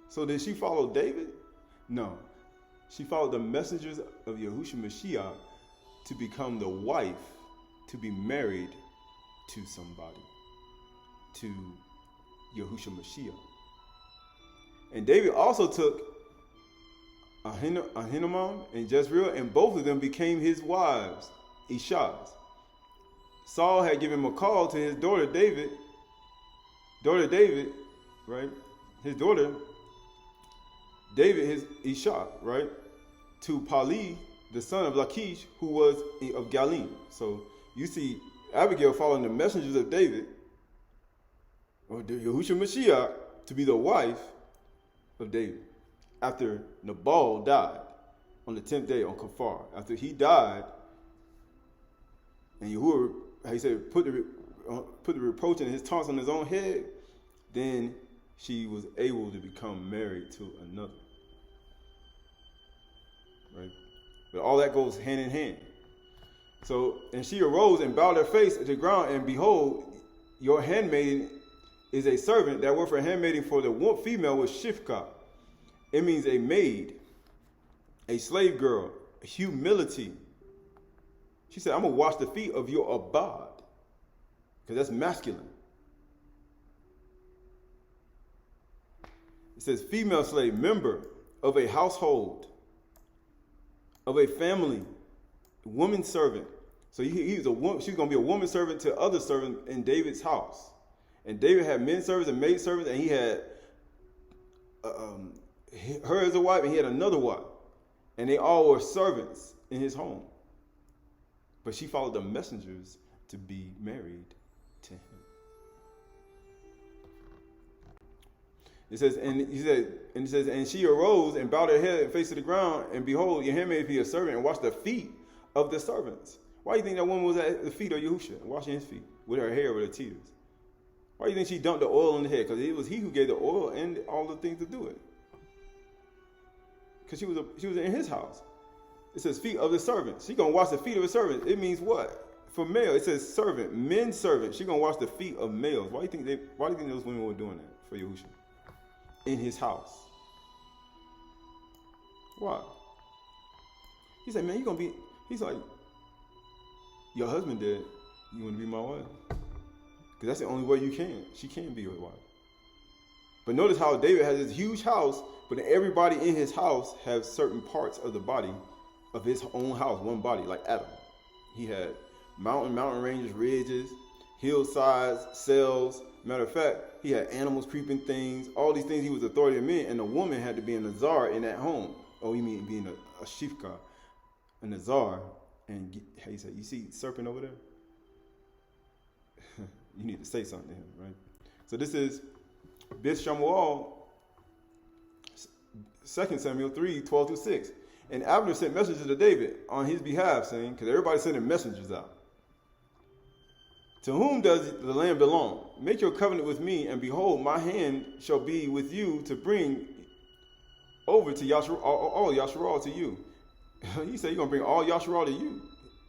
So did she follow David? No. She followed the messengers of Yahushua Mashiach to become the wife, to be married to somebody, to Yahushua Mashiach. And David also took Ahinoam and Jezreel, and both of them became his wives. Ishaz. Saul had given Michal to his daughter David, right? His daughter, David, his Isha, right? To Pali, the son of Lachish, who was of Galim. So you see Abigail following the messengers of David, or Yahushua Mashiach, to be the wife of David. After Nabal died on the 10th day on Kafar, after he died, and Yahuwah, how he said, put the reproach and his taunts on his own head, then she was able to become married to another. Right? But all that goes hand in hand. So, and she arose and bowed her face to the ground, and behold, your handmaiden is a servant. That word for handmaiden for the female was shifka. It means a maid, a slave girl, humility. She said, I'm going to wash the feet of your abad, because that's masculine. It says female slave, member of a household, of a family, woman servant. So she's going to be a woman servant to other servants in David's house. And David had men servants and maid servants, and he had her as a wife, and he had another wife. And they all were servants in his home. But she followed the messengers to be married to him. It says, and she arose and bowed her head and face to the ground, and behold, your handmaid be a servant, and washed the feet of the servants. Why do you think that woman was at the feet of Yahushua, washing his feet with her hair, with her tears? Why do you think she dumped the oil on the head? Because it was he who gave the oil and all the things to do it. Because she was in his house. It says feet of the servant. She's going to wash the feet of a servant. It means what? For male, it says servant, men servant. She's going to wash the feet of males. Why do you think those women were doing that for Yahushua? In his house. Why? He said, man, you're going to be, he's like, your husband dead. You want to be my wife? Because that's the only way you can. She can be your wife. But notice how David has this huge house, but everybody in his house has certain parts of the body of his own house, one body, like Adam. He had mountain ranges, ridges, hillsides, cells. Matter of fact, he had animals, creeping things, all these things. He was authority of men, and the woman had to be a Nazar in that home. Oh, you mean being a shifka, a Nazar. And how you say, you see serpent over there? You need to say something to him, right? So this is Bith Shamuel, 2 Samuel 3, 12 through 6. And Abner sent messengers to David on his behalf, saying, because everybody's sending messengers out. To whom does the land belong? Make your covenant with me, and behold, my hand shall be with you to bring over to Yasharal, all Yasharal to you. He said, you're going to bring all Yasharal to you.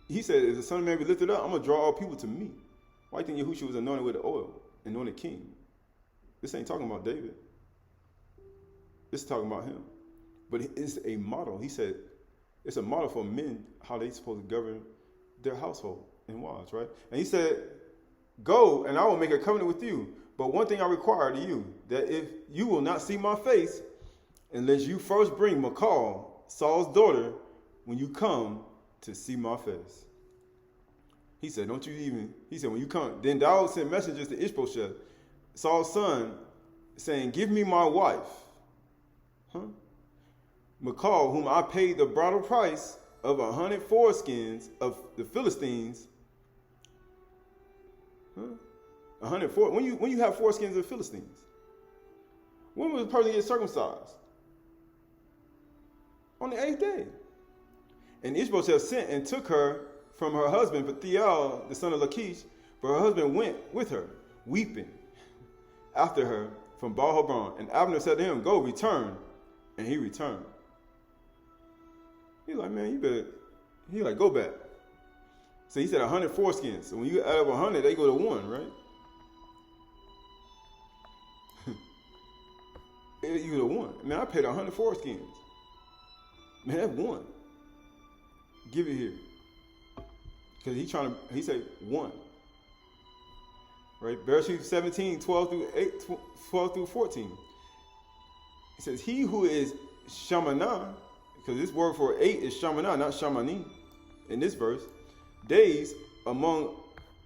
He said, if the Son of Man be lifted up, I'm going to draw all people to me. Why do you think Yahushua was anointed with the oil, anointed king? This ain't talking about David. This is talking about him. But it's a model. He said, it's a model for men, how they supposed to govern their household and wives, right? And he said, go, and I will make a covenant with you. But one thing I require to you, that if you will not see my face, unless you first bring Michal, Saul's daughter, when you come to see my face. He said, don't you even, he said, when you come, then thou sent messengers to Ishbosheth, Saul's son, saying, give me my wife. Michal, whom I paid the bridal price of 100 foreskins of the Philistines. 104. When you have foreskins of the Philistines, when was the person get circumcised? On the 8th day. And Ishbosheth sent and took her from her husband, Bethiel, the son of Lachish, but her husband went with her, weeping after her from Baal Hebron. And Abner said to him, go, return. And he returned. He's like, man, you better. He's like, go back. So he said 100 foreskins. So when you add up 100, they go to 1, right? You go to 1. Man, I paid 100 foreskins. Man, that's 1. Give it here. Because he said 1. Right? Bereshit 17, 12 through 14. It says, he who is Shamanah, because this word for 8 is Shamanah, not Shamani, in this verse. days among,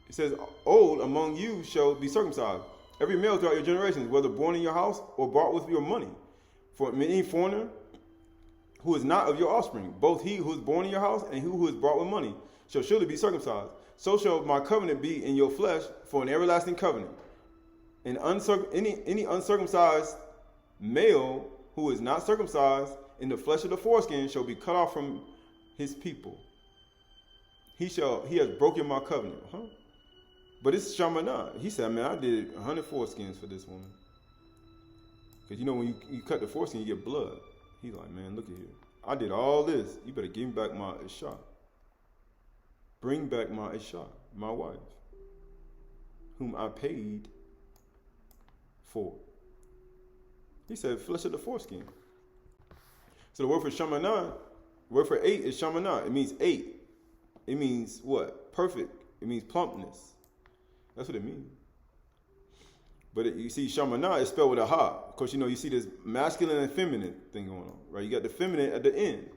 it says, old among you shall be circumcised. Every male throughout your generations, whether born in your house or bought with your money. For any foreigner who is not of your offspring, both he who is born in your house and he who is brought with money, shall surely be circumcised. So shall my covenant be in your flesh for an everlasting covenant. And any uncircumcised male who is not circumcised in the flesh of the foreskin shall be cut off from his people. He has broken my covenant. But it's Shamanah. He said, man, I did 100 foreskins for this woman. Because when you cut the foreskin, you get blood. He's like, man, look at here. I did all this. You better give me back my Isha. Bring back my Isha, my wife, whom I paid for. He said, flesh of the foreskin. So the word for Shamanah, word for 8 is Shamanah. It means 8. It means what? Perfect. It means plumpness. That's what it means. But you see, Shamanah is spelled with a ha. Of course, you see this masculine and feminine thing going on, right? You got the feminine at the end.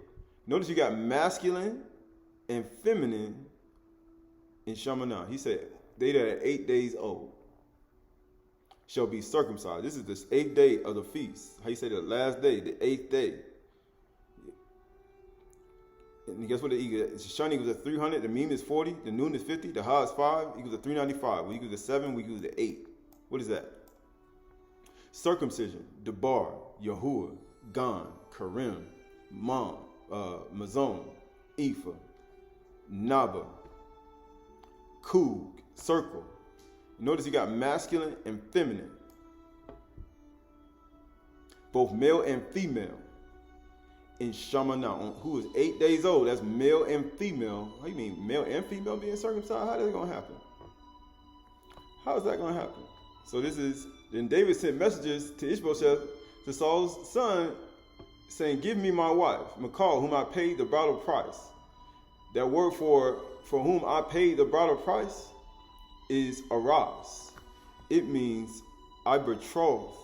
Notice you got masculine and feminine in Shamanah. He said, they that are 8 days old shall be circumcised. This is the 8th day of the feast. How you say the last day, the 8th day. And guess what the equal? Shani equals to 300, the meme is 40, the noon is 50, the ha is 5, equals to 395. We equals to 7, we equals to 8. What is that? Circumcision, Debar, Yahuwah, Gan, Karim, Mazon, Ephah, Naba, Kug, circle. Notice you got masculine and feminine. Both male and female. In Shamanah, who is 8 days old, that's male and female. How do you mean male and female being circumcised? How is that going to happen? How is that going to happen? So then David sent messages to Ishbosheth, to Saul's son, saying, give me my wife, Michal, whom I paid the bridal price. That word for whom I paid the bridal price is aras. It means I betrothed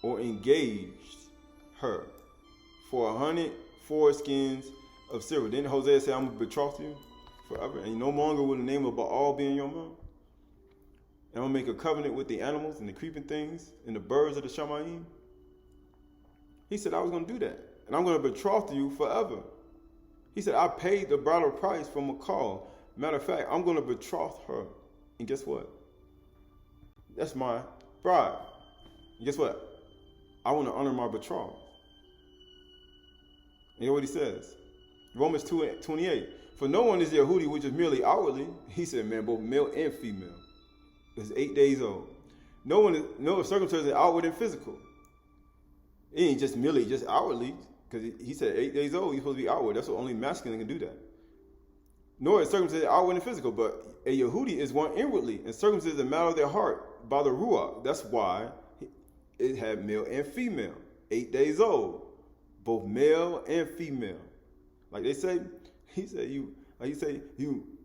or engaged her for 100 foreskins of silver. Didn't Hosea say, I'm going to betroth you forever? And no longer will the name of Baal be in your mouth? And I'm going to make a covenant with the animals and the creeping things and the birds of the Shamayim. He said, I was going to do that. And I'm going to betroth you forever. He said, I paid the bridal price for Michal. Matter of fact, I'm going to betroth her. And guess what? That's my bride. And guess what? I want to honor my betrothed. You know what he says? Romans 2:28. For no one is Yehudi, which is merely outwardly. He said, man, both male and female. Is 8 days old. No circumcision is outward and physical. It ain't just merely just outwardly, because he said 8 days old, you're supposed to be outward. That's what only masculine can do that. Nor is circumcision outward and physical, but a Yehudi is one inwardly, and circumcision is a matter of their heart by the Ruach. That's why it had male and female. 8 days old. Both male and female. Like they say, you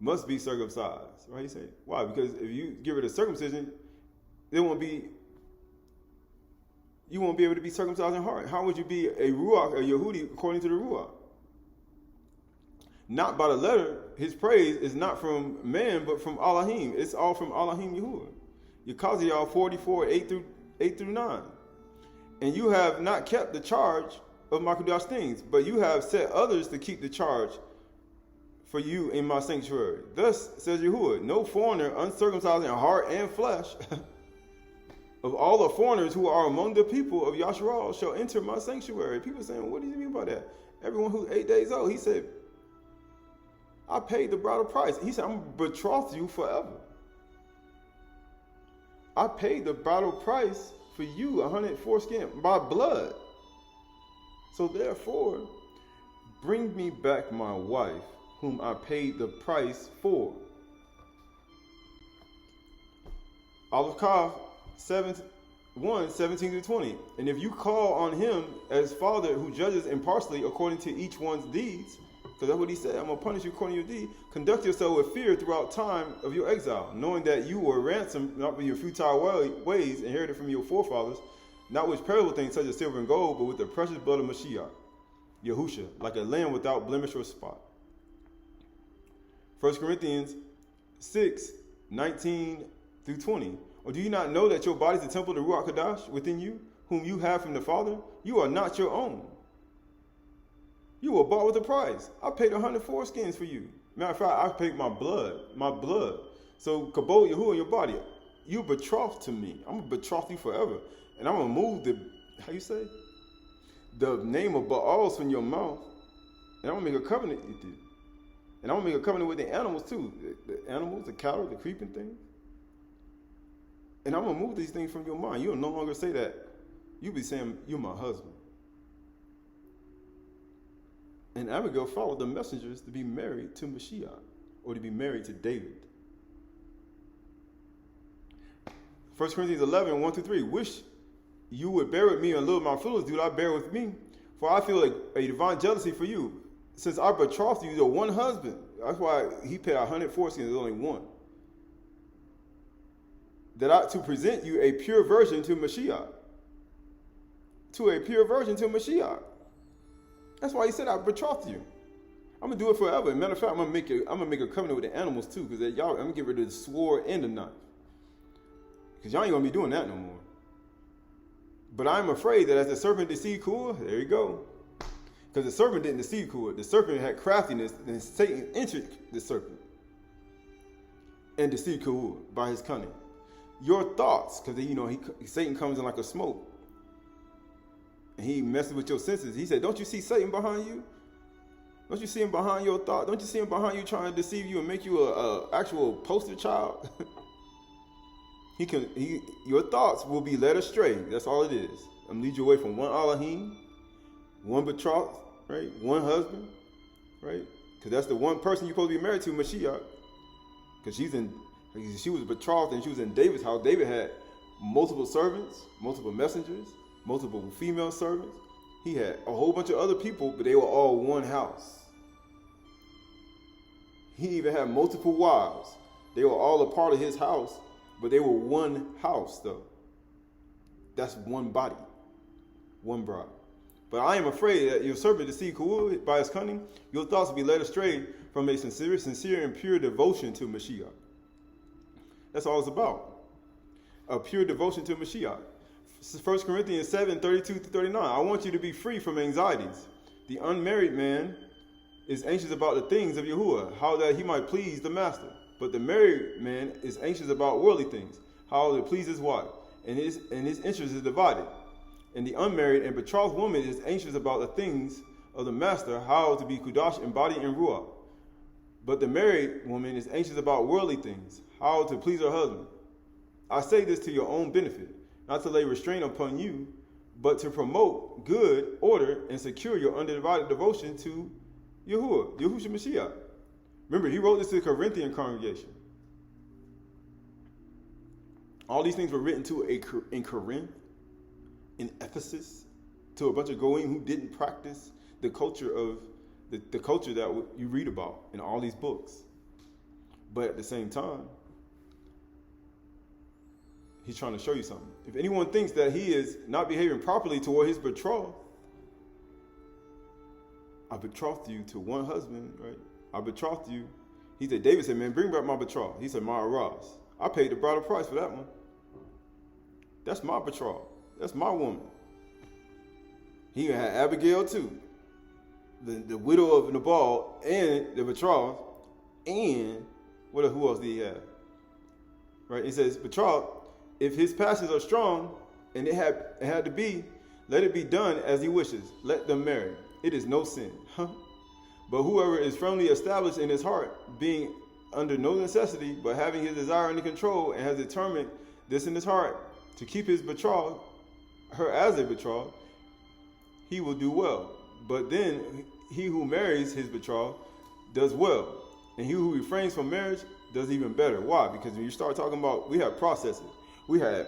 must be circumcised. Right? He say, why? Because if you get rid of circumcision, you won't be able to be circumcised in heart. How would you be a Ruach, a Yehudi, according to the Ruach? Not by the letter. His praise is not from man, but from Elohim. It's all from Elohim Yahuwah. Yekaziel 44, 8 through 9. And you have not kept the charge of my Kudash things, but you have set others to keep the charge for you in my sanctuary. Thus says Yahuwah, no foreigner uncircumcised in heart and flesh of all the foreigners who are among the people of Yasharal shall enter my sanctuary. People saying, what do you mean by that? Everyone who's 8 days old, he said, I paid the bridal price. He said, I'm going to betroth you forever. I paid the bridal price for you, 100 foreskin, by blood. So therefore, bring me back my wife, whom I paid the price for. Aleph Kaf 17-20. And if you call on him as Father who judges impartially according to each one's deeds, because that's what he said, I'm going to punish you according to your deed, conduct yourself with fear throughout time of your exile, knowing that you were ransomed not with your futile ways inherited from your forefathers, not with perishable things such as silver and gold, but with the precious blood of Mashiach, Yahusha, like a lamb without blemish or spot. 1 Corinthians 6:19-20. Or do you not know that your body is the temple of the Ruach Kodesh within you, whom you have from the Father? You are not your own. You were bought with a price. I paid 100 foreskins for you. Matter of fact, I paid my blood. So, Kabod Yahuwah in your body. You betrothed to me. I'm going to betroth you forever. And I'm going to move the name of Baals from your mouth. And I'm going to make a covenant with you. And I'm going to make a covenant with the animals too. The animals, the cattle, the creeping things. And I'm going to move these things from your mind. You'll no longer say that. You'll be saying, you're my husband. And Abigail followed the messengers to be married to Mashiach, or to be married to David. 1 Corinthians 11:1-3. Wish you would bear with me and little my feelings, do not bear with me. For I feel a divine jealousy for you, since I betrothed you to one husband. That's why he paid 100 foreskins, there's only one. To present you a pure virgin to Mashiach. That's why he said I betrothed you. I'm gonna do it forever. Matter of fact, I'm gonna make a covenant with the animals too, because I'm gonna get rid of the sword and the knife. Because y'all ain't gonna be doing that no more. But I'm afraid that as the serpent deceived Kuah, there you go. Because the serpent didn't deceive Kuah. The serpent had craftiness, and Satan entered the serpent and deceived Kuah by his cunning. Your thoughts, because Satan comes in like a smoke. And he messes with your senses. He said, don't you see Satan behind you? Don't you see him behind your thought? Don't you see him behind you trying to deceive you and make you a actual poster child? Your thoughts will be led astray. That's all it is. I'm gonna lead you away from one Elohim, one betrothed, right? One husband, right? Because that's the one person you're supposed to be married to, Mashiach. Because she was betrothed and she was in David's house. David had multiple servants, multiple messengers, multiple female servants. He had a whole bunch of other people, but they were all one house. He even had multiple wives. They were all a part of his house, but they were one house, though. That's one body, one bride. But I am afraid that your serpent deceived Kuah by his cunning. Your thoughts will be led astray from a sincere and pure devotion to Mashiach. That's all it's about. A pure devotion to Mashiach. 1 Corinthians 7:32-39. I want you to be free from anxieties. The unmarried man is anxious about the things of Yahuwah, how that he might please the master. But the married man is anxious about worldly things, how to please his wife, and his interest is divided. And the unmarried and betrothed woman is anxious about the things of the master, how to be Kudash in body and ruach. But the married woman is anxious about worldly things, how to please her husband. I say this to your own benefit, not to lay restraint upon you, but to promote good order and secure your undivided devotion to Yahuwah Mashiach. Remember, he wrote this to the Corinthian congregation. All these things were written in Corinth, in Ephesus, to a bunch of Goyim who didn't practice the culture of the culture that you read about in all these books. But at the same time, he's trying to show you something. If anyone thinks that he is not behaving properly toward his betrothed, I betrothed you to one husband, right? I betrothed you. He said, David said, man, bring back my betrothed. He said, my Araz. I paid the bridal price for that one. That's my betrothed. That's my woman. He even had Abigail too. The widow of Nabal and the betrothed. And who else did he have? Right? He says, betrothed, if his passions are strong, and it had to be, let it be done as he wishes. Let them marry. It is no sin. But whoever is firmly established in his heart, being under no necessity, but having his desire under control, and has determined this in his heart, to keep his betrothed, her as a betrothed, he will do well. But then he who marries his betrothed does well. And he who refrains from marriage does even better. Why? Because when you start talking about, we have processes. We had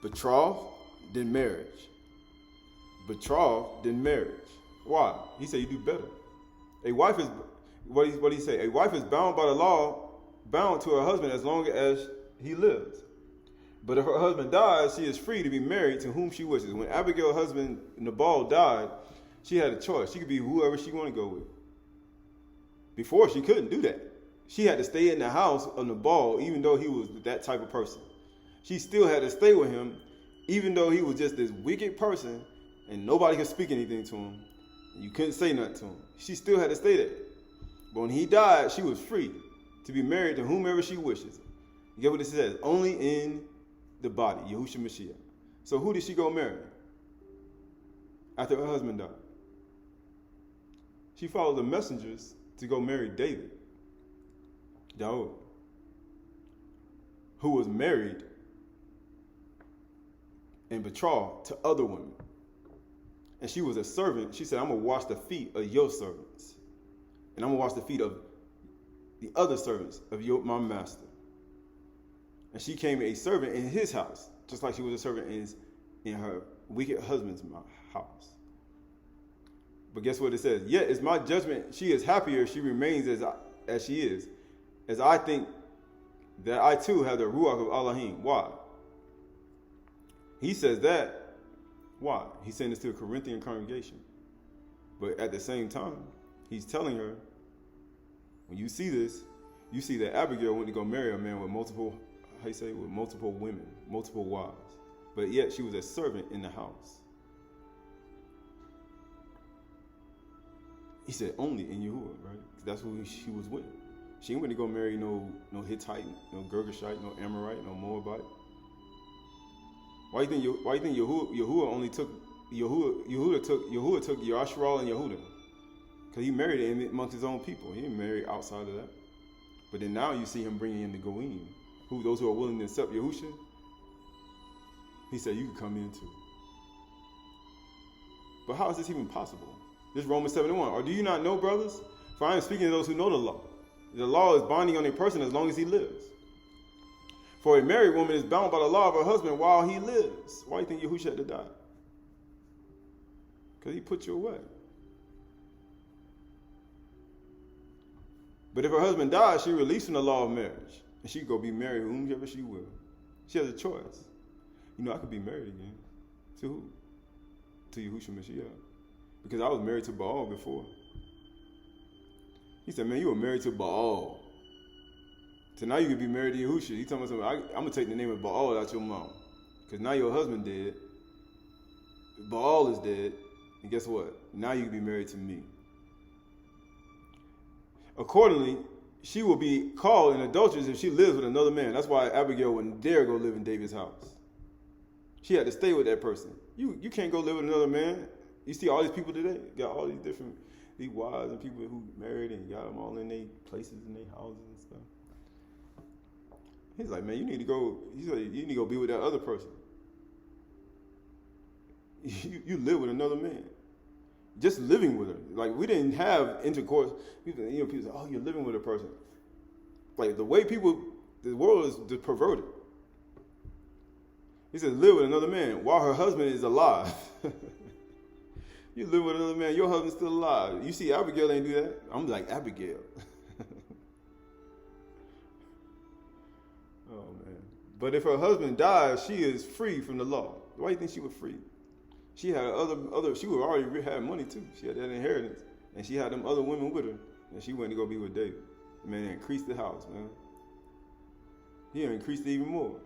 betrothed, then marriage. Betrothed, then marriage. Why? He said you do better. A wife is, what did he say? A wife is bound by the law, bound to her husband as long as he lives. But if her husband dies, she is free to be married to whom she wishes. When Abigail's husband Nabal died, she had a choice. She could be whoever she wanted to go with. Before, she couldn't do that. She had to stay in the house on the ball, even though he was that type of person. She still had to stay with him, even though he was just this wicked person and nobody could speak anything to him. You couldn't say nothing to him. She still had to stay there. But when he died, she was free to be married to whomever she wishes. You get what it says? Only in the body, Yahushua Mashiach. So who did she go marry after her husband died? She followed the messengers to go marry David, who was married and betrothed to other women. And she was a servant. She said, I'm going to wash the feet of your servants. And I'm going to wash the feet of the other servants of my master. And she came a servant in his house, just like she was a servant in her wicked husband's house. But guess what it says? Yet it's my judgment, she is happier if she remains as she is, as I think that I too have the Ruach of Elohim. Why? He says that. Why? He's saying this to a Corinthian congregation. But at the same time, he's telling her, when you see this, you see that Abigail went to go marry a man with multiple women, multiple wives. But yet she was a servant in the house. He said only in Yahuwah, right? That's who she was with. She didn't went to go marry no Hittite, no Girgashite, no Amorite, no Moabite. Why do you think Yahuwah only took Yahuwah took Yashral and Yehuda? Because he married him amongst his own people. He didn't marry outside of that. But then now you see him bringing in the Goim, those who are willing to accept Yahushua. He said you can come in too. But how is this even possible? This is Romans 7:1. Or do you not know, brothers? For I am speaking to those who know the law. The law is binding on a person as long as he lives. For a married woman is bound by the law of her husband while he lives. Why do you think Yahushua had to die? Because he put you away. But if her husband dies, she's released from the law of marriage. And she can go be married to whomever she will. She has a choice. I could be married again. To who? To Yahushua Mashiach. Because I was married to Baal before. He said, man, you were married to Baal. So now you can be married to Yahushua. He told me something, I'm going to take the name of Baal out your mouth. Because now your husband dead. Baal is dead. And guess what? Now you can be married to me. Accordingly, she will be called an adulteress if she lives with another man. That's why Abigail wouldn't dare go live in David's house. She had to stay with that person. You can't go live with another man. You see all these people today, got all these wives and people who married and got them all in their places, in their houses and stuff. He's like, man, you need to go be with that other person. You live with another man. Just living with her. Like, we didn't have intercourse. People say, oh, you're living with a person. Like, the way the world is just perverted. He says, live with another man while her husband is alive. You live with another man, your husband's still alive. You see, Abigail ain't do that. I'm like, Abigail. Oh, man. But if her husband dies, she is free from the law. Why do you think she was free? She had she would already had money too. She had that inheritance. And she had them other women with her. And she went to go be with David. Man, it increased the house, man. He increased it even more.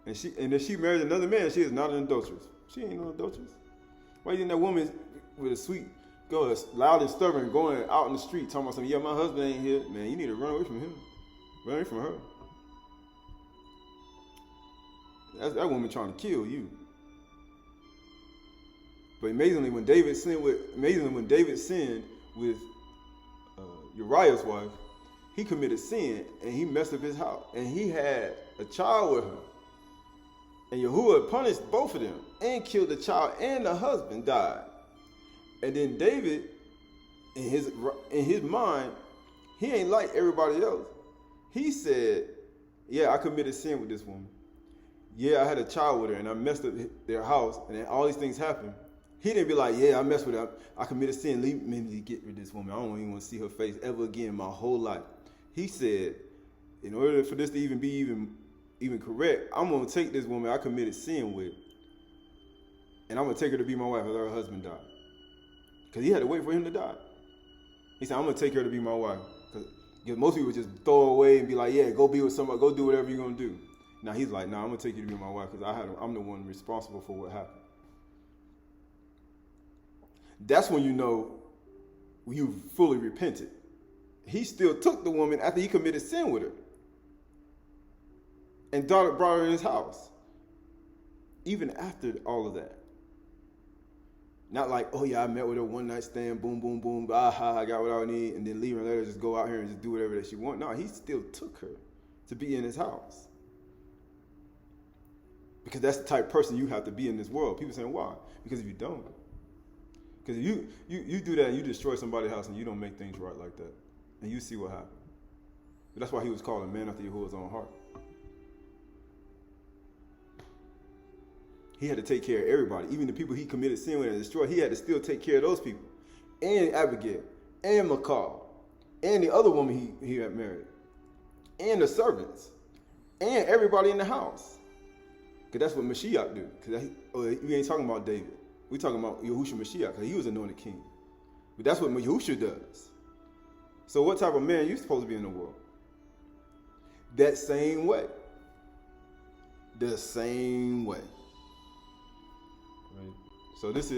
And if she married another man, she is not an adulteress. She ain't no adulteress. Why do you think that woman with a sweet, loud and stubborn, going out in the street talking about something, yeah, my husband ain't here. Man, you need to run away from him. Run away from her. That's that woman trying to kill you. But amazingly, when David sinned with Uriah's wife, he committed sin and he messed up his house. And he had a child with her. And Yahuwah punished both of them and killed the child, and the husband died. And then David, in his mind, he ain't like everybody else. He said, yeah, I committed sin with this woman. Yeah, I had a child with her and I messed up their house and then all these things happened. He didn't be like, yeah, I messed with her. I committed sin. Leave me to get rid of this woman. I don't even want to see her face ever again my whole life. He said, in order for this to even be even correct, I'm going to take this woman I committed sin with and I'm going to take her to be my wife after her husband died. Because he had to wait for him to die. He said, I'm going to take her to be my wife. Because most people just throw her away and be like, yeah, go be with somebody, go do whatever you're going to do. Now he's like, nah, I'm going to take you to be my wife because I'm the one responsible for what happened. That's when you know you fully repented. He still took the woman after he committed sin with her and brought her in his house. Even after all of that. Not like, oh yeah, I met with her one night stand, boom, boom, boom, I got what I need, and then leave her and let her just go out here and just do whatever that she wants. No, he still took her to be in his house. Because that's the type of person you have to be in this world. People saying, why? Because if you don't, because you do that and you destroy somebody's house and you don't make things right like that. And you see what happens. But that's why he was called a man after Yahuwah's own heart. He had to take care of everybody. Even the people he committed sin with and destroyed, he had to still take care of those people. And Abigail, and Michal, and the other woman he had married, and the servants, and everybody in the house. Because that's what Mashiach do. Because we ain't talking about David. We talking about Yahushua Mashiach, because he was anointed king. But that's what Yahushua does. So what type of man are you supposed to be in the world? That same way. The same way. Right. So this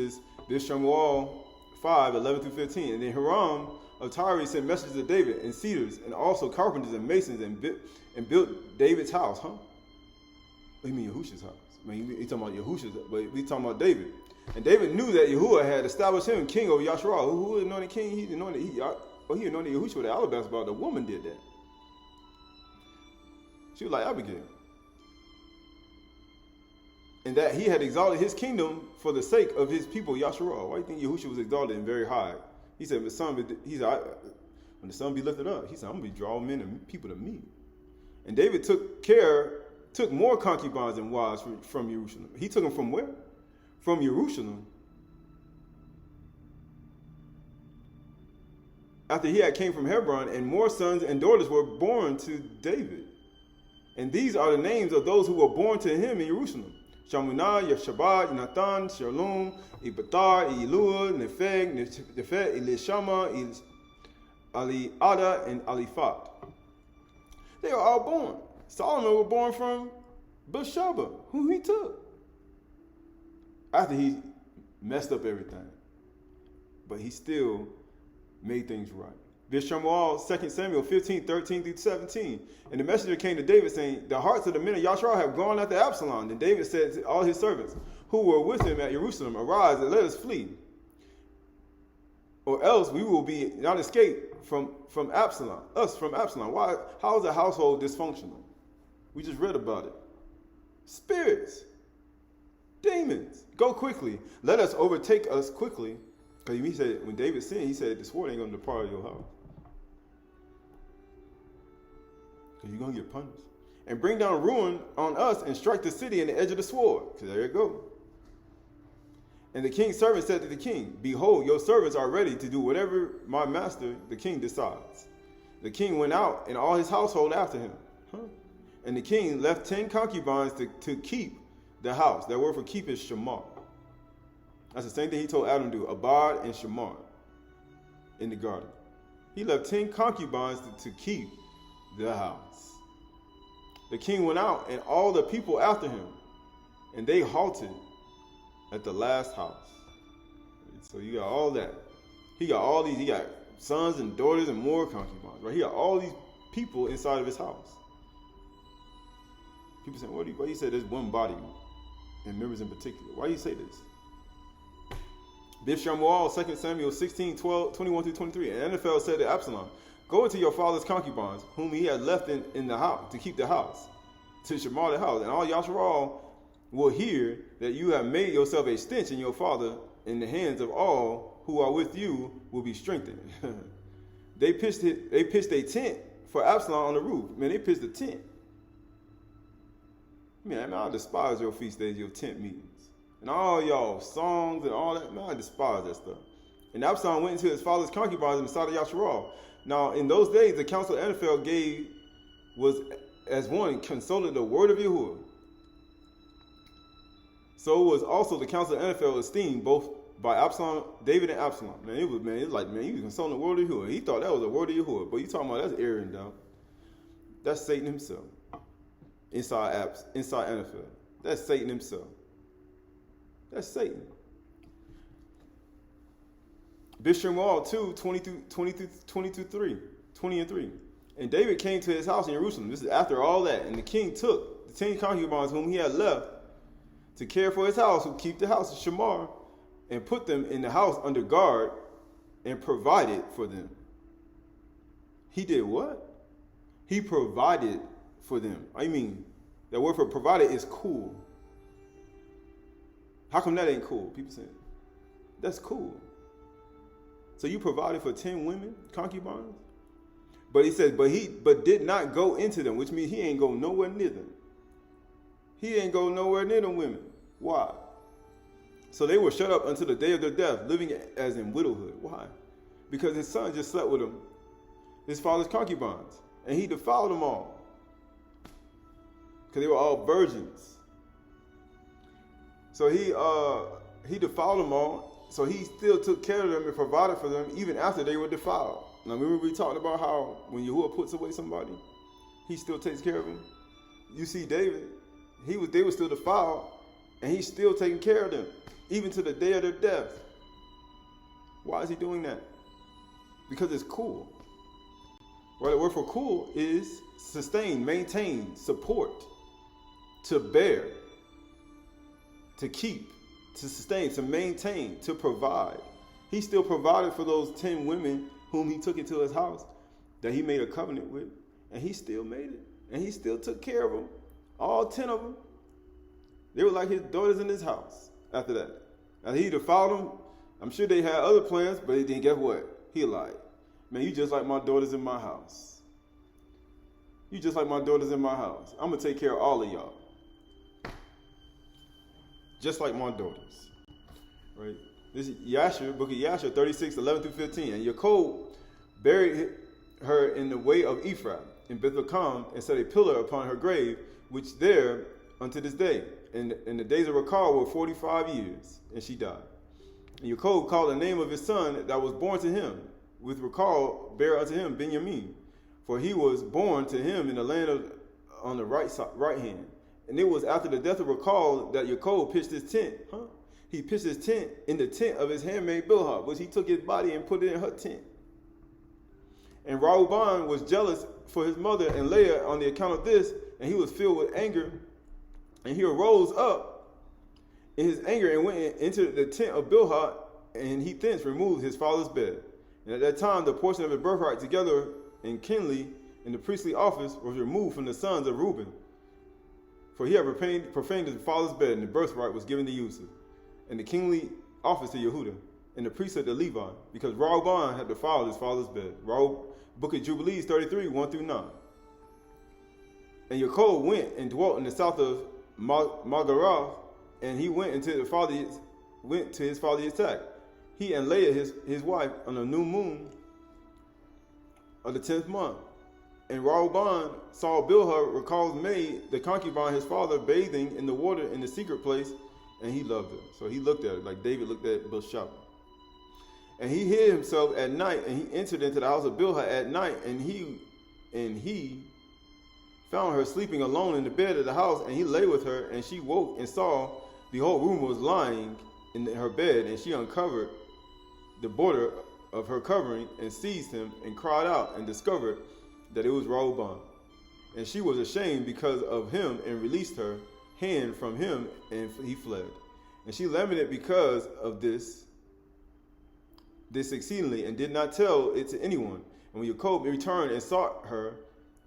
Shemuel 5, 11 through 15. And then Hiram of Tyre sent messengers to David and cedars and also carpenters and masons and built David's house. Huh? What do you mean Yahushua's house? I mean, he's talking about Yahushua's, but we talking about David. And David knew that Yahuwah had established him king over Yasharal. Who anointed king? He anointed Yahushua with the alabaster box. The woman did that. She was like Abigail. And that he had exalted his kingdom for the sake of his people, Yasharal. Why do you think Yahushua was exalted and very high? He said, when the sun be lifted up, he said, I'm going to be drawing men and people to me. And David took more concubines and wives from Jerusalem. He took them from where? From Jerusalem. After he had came from Hebron, and more sons and daughters were born to David. And these are the names of those who were born to him in Jerusalem. Shamunah, Yeshabad, Nathan, Shalom, Ibatar, Elua, Nefet, Elishama, Aliada, and Aliphat. They are all born. Solomon was born from Bathsheba, who he took. After he messed up everything. But he still made things right. This Shemuel, 2 Samuel 15, 13 through 17. And the messenger came to David saying, the hearts of the men of Yasharal have gone after Absalom. And David said to all his servants who were with him at Jerusalem, arise and let us flee. Or else we will be not escape from Absalom. Us from Absalom. Why? How is a household dysfunctional? We just read about it. Spirits. Demons. Go quickly. Let us overtake us quickly. Because he said, when David sinned, he said, the sword ain't going to depart of your house. Because you're going to get punished. And bring down ruin on us and strike the city in the edge of the sword. Because there you go. And the king's servant said to the king, behold, your servants are ready to do whatever my master, the king, decides. The king went out and all his household after him. And the king left 10 concubines to keep the house. That word for keep is shamar. That's the same thing he told Adam to do, abad and shamar in the garden. He left 10 concubines to keep the house. The king went out and all the people after him, and they halted at the last house. So you got all that. He got sons and daughters and more concubines, right? He got all these people inside of his house. People say, why do you say there's one body and members in particular? Why do you say this? Bishop Shemuel, 2 Samuel 16, 21 through 23. And Anaphel said to Absalom, go into your father's concubines, whom he had left in the house, to keep the house, to shamar the house. And all Yasharal will hear that you have made yourself a stench in your father, in the hands of all who are with you will be strengthened. They pitched a tent for Absalom on the roof. Man, they pitched a tent. Man, I despise your feast days, your tent meetings. And all y'all songs and all that, man, I despise that stuff. And Absalom went into his father's concubines in the side of Yasharal. Now, in those days, the counsel of Anaphel was as one consulted the word of Yahuwah. So was also the counsel of Anaphel esteemed both by Absalom, David and Absalom. Man, it was like, man, you was consulting the word of Yahuwah. He thought that was a word of Yahuwah. But you talking about that's Aaron, dog. That's Satan himself. Inside NFL. That's Satan himself. That's Satan. Bishramal 2, 20 and 3. And David came to his house in Jerusalem. This is after all that. And the king took the 10 concubines whom he had left to care for his house, who keep the house of Shamar, and put them in the house under guard and provided for them. He did what? He provided for them. I mean, that word for provided is cool. How come that ain't cool? People say, that's cool. So you provided for 10 women, concubines? But he says, but did not go into them, which means he ain't go nowhere near them. He ain't go nowhere near them women. Why? So they were shut up until the day of their death, living as in widowhood. Why? Because his son just slept with him, his father's concubines, and he defiled them all. Because they were all virgins. So he defiled them all. So he still took care of them and provided for them even after they were defiled. Now remember we talked about how when Yahuwah puts away somebody, he still takes care of them. You see David, they were still defiled, and he's still taking care of them, even to the day of their death. Why is he doing that? Because it's cool. Well, the word for cool is sustain, maintain, support, to bear, to keep, to sustain, to maintain, to provide. He still provided for those 10 women whom he took into his house that he made a covenant with, and he still made it, and he still took care of them, all 10 of them. They were like his daughters in his house after that. Now he defiled them. I'm sure they had other plans, but then guess what? He lied. Man, you just like my daughters in my house. You just like my daughters in my house. I'm going to take care of all of y'all. Just like my daughters. Right? This is Yashar, book of Yashar 36, 11 through 15. And Yaakov buried her in the way of Ephraim in Bethlehem and set a pillar upon her grave, which there unto this day. And the days of her call were 45 years, and she died. And Yaakov called the name of his son that was born to him, with recall bare unto him Benjamin, for he was born to him in the land on the right hand. And it was after the death of Rechal that Yaakov pitched his tent. He pitched his tent in the tent of his handmaid Bilhah, which he took his body and put it in her tent. And Reuben was jealous for his mother and Leah on the account of this, and he was filled with anger. And he arose up in his anger and went into the tent of Bilhah, and he thence removed his father's bed. And at that time, the portion of his birthright together in kinley in the priestly office was removed from the sons of Reuben. For he had profaned his father's bed, and the birthright was given to Yusuf, and the kingly office to Yehuda, and the priesthood to Levi, because Reuben had defiled his father's bed. Book of Jubilees 33, 1 through 9. And Yaakov went and dwelt in the south of Magarath, and he went to his father Yitzhak. He and Leah, his wife, on the new moon of the 10th month. And Reuben saw Bilhah, Rechal's maid, the concubine, his father, bathing in the water in the secret place, and he loved her. So he looked at her like David looked at Bathsheba. And he hid himself at night, and he entered into the house of Bilhah at night, and he found her sleeping alone in the bed of the house, and he lay with her, and she woke and saw the whole room was lying in her bed, and she uncovered the border of her covering and seized him and cried out and discovered that it was Reuben. And she was ashamed because of him and released her hand from him, and he fled. And she lamented because of this exceedingly, and did not tell it to anyone. And when Yaakov returned and sought her,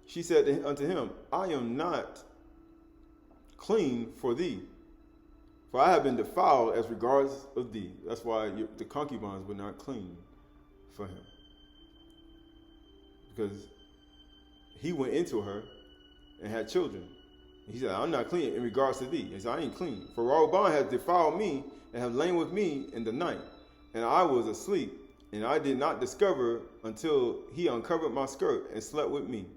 she said unto him, I am not clean for thee, for I have been defiled as regards of thee. That's why the concubines were not clean for him, because he went into her and had children. He said, I'm not clean in regards to thee. He said, I ain't clean. For Reuben has defiled me and have lain with me in the night. And I was asleep, and I did not discover until he uncovered my skirt and slept with me.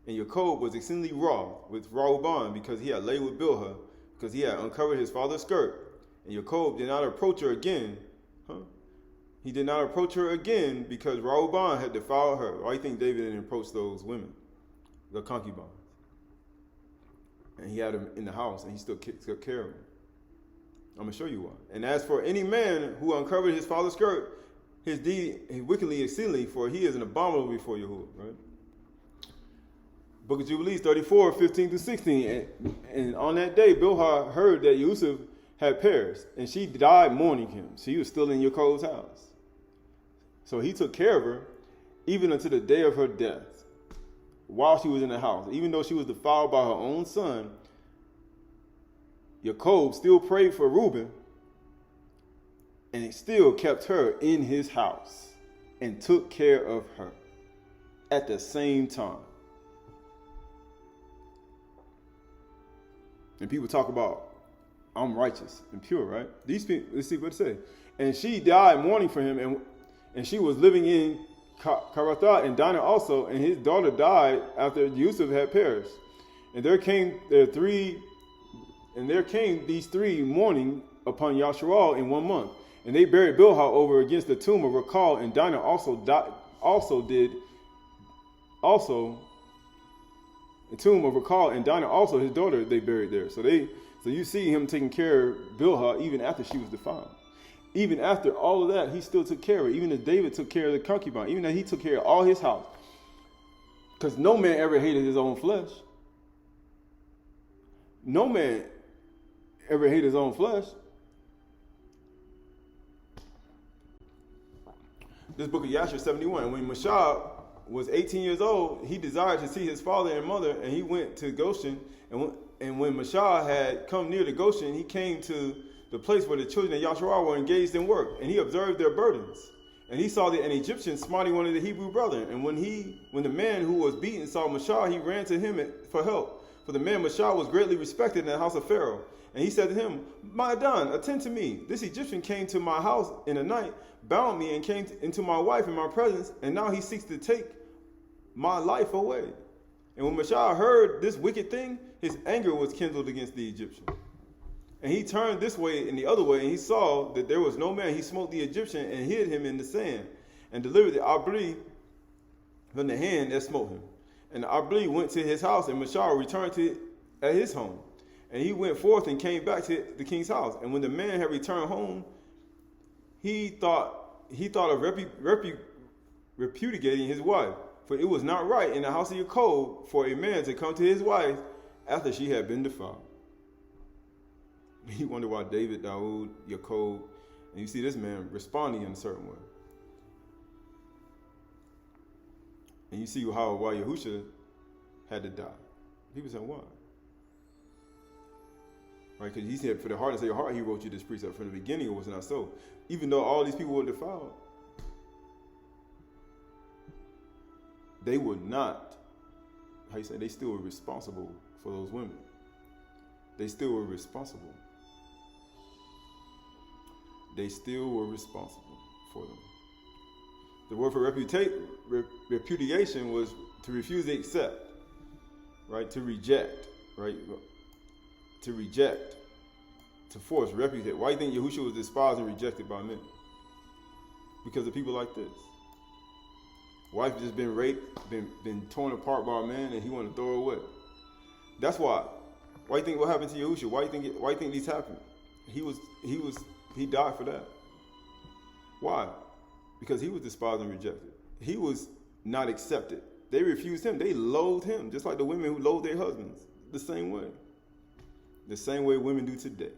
And Yaakov was exceedingly wroth with Reuben because he had laid with Bilhah, because he had uncovered his father's skirt. And Yaakov did not approach her again, He did not approach her again because Rehoboam had defiled her. Why do you think David didn't approach those women, the concubines? And he had them in the house, and he still took care of them. I'm going to show you why. And as for any man who uncovered his father's skirt, his deed wickedly exceedingly, for he is an abominable before Yahuwah. Right? Book of Jubilees 34, 15 through 16. And on that day, Bilhah heard that Yusuf had perished, and she died mourning him. She was still in Yaakov's house. So he took care of her even until the day of her death, while she was in the house. Even though she was defiled by her own son, Yaakov still prayed for Reuben, and he still kept her in his house and took care of her at the same time. And people talk about, I'm righteous and pure, right? These people, let's see what it says. And she died mourning for him, and she was living in Qahalath and Dinah also, and his daughter died after Yusuf had perished. And there came these three mourning upon Yasharal in 1 month. And they buried Bilhah over against the tomb of Rachel, and Dinah the tomb of Rachel, and Dinah also his daughter they buried there. So you see him taking care of Bilhah even after she was defiled. Even after all of that, he still took care of her. Even as David took care of the concubine, even as he took care of all his house. Because no man ever hated his own flesh. No man ever hated his own flesh. This book of Yashar 71. When Mashah was 18 years old, he desired to see his father and mother, and he went to Goshen. And when Mashah had come near to Goshen, he came to the place where the children of Yasharal were engaged in work, and he observed their burdens. And he saw an Egyptian smiting one of the Hebrew brethren. And when the man who was beaten saw Mashah, he ran to him for help. For the man Mashah was greatly respected in the house of Pharaoh. And he said to him, "My Adon, attend to me. This Egyptian came to my house in the night, bound me, and came into my wife in my presence, and now he seeks to take my life away." And when Mashah heard this wicked thing, his anger was kindled against the Egyptian. And he turned this way and the other way, and he saw that there was no man. He smote the Egyptian and hid him in the sand, and delivered the Abri from the hand that smote him. And the Abri went to his house, and Mashah returned at his home. And he went forth and came back to the king's house. And when the man had returned home, he thought of repudiating his wife, for it was not right in the house of Yaakov for a man to come to his wife after she had been defiled. He wondered why David, Daoud, Yaakov, and you see this man responding in a certain way. And you see why Yahusha had to die. People say, why? Right? Because he said, for the hardness of your heart, he wrote you this precept. From the beginning, it was not so. Even though all these people were defiled, they were not, they still were responsible for those women. They still were responsible. They still were responsible for them. The word for repudiation was to refuse to accept, right? To reject, right? To reject, to force, repudiate. Why do you think Yahushua was despised and rejected by men? Because of people like this. Wife just been raped, been torn apart by a man, and he wanted to throw her away. That's why. Why do you think what happened to Yahushua? Why do you think these happened? He died for that. Why? Because he was despised and rejected. He was not accepted. They refused him. They loathed him, just like the women who loathe their husbands. The same way. The same way women do today.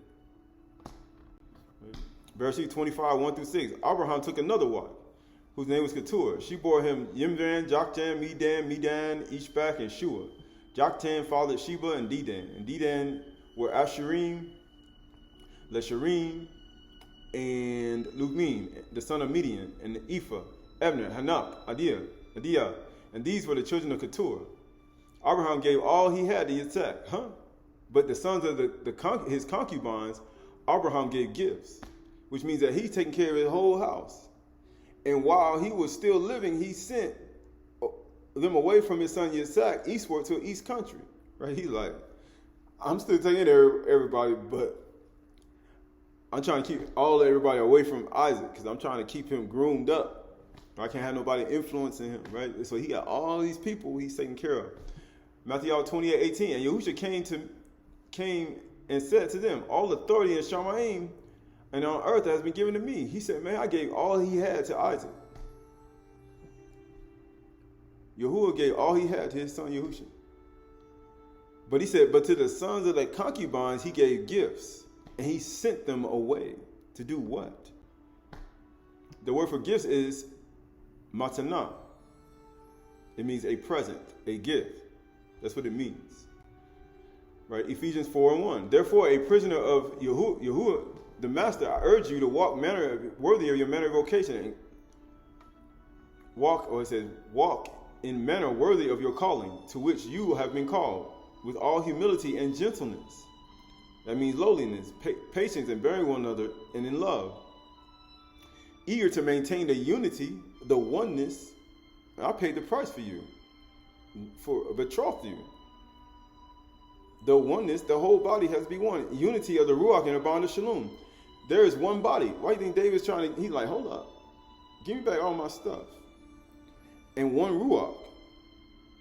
Bereshit 25, 1 through 6. Abraham took another wife, whose name was Keturah. She bore him Yimvan, Joktan, Medan, Ishbak, and Shua. Joktan fathered Sheba and Dedan. And Dedan were Asherim, Lesharim, and Lubim, the son of Midian, and Ephah, Ebner, Hanak, Adiah. And these were the children of Keturah. Abraham gave all he had to Yitzhak. But the sons of his concubines, Abraham gave gifts, which means that he's taking care of his whole house. And while he was still living, he sent them away from his son Yitzhak eastward to an east country. Right? He's like, I'm still taking care of everybody, but I'm trying to keep everybody away from Isaac because I'm trying to keep him groomed up. I can't have nobody influencing him, right? So he got all these people he's taking care of. Matthew 28:18, and Yahushua came and said to them, all authority in Shamayim and on earth has been given to me. He said, man, I gave all he had to Isaac. Yahuwah gave all he had to his son Yahushua. But he said, but to the sons of the concubines, he gave gifts, and he sent them away to do what? The word for gifts is matanah. It means a present, a gift. That's what it means. Right? Ephesians 4:1. Therefore, a prisoner of Yahuwah, the master, I urge you to walk worthy of your manner of vocation. Walk in manner worthy of your calling, to which you have been called, with all humility and gentleness. That means lowliness, patience, and bearing one another, and in love. Eager to maintain the unity, the oneness. I paid the price for you, for betrothed you. The oneness, the whole body has to be one. Unity of the Ruach and the bond of Shalom. There is one body. Why do you think David's trying to, he's like, hold up. Give me back all my stuff. And one Ruach.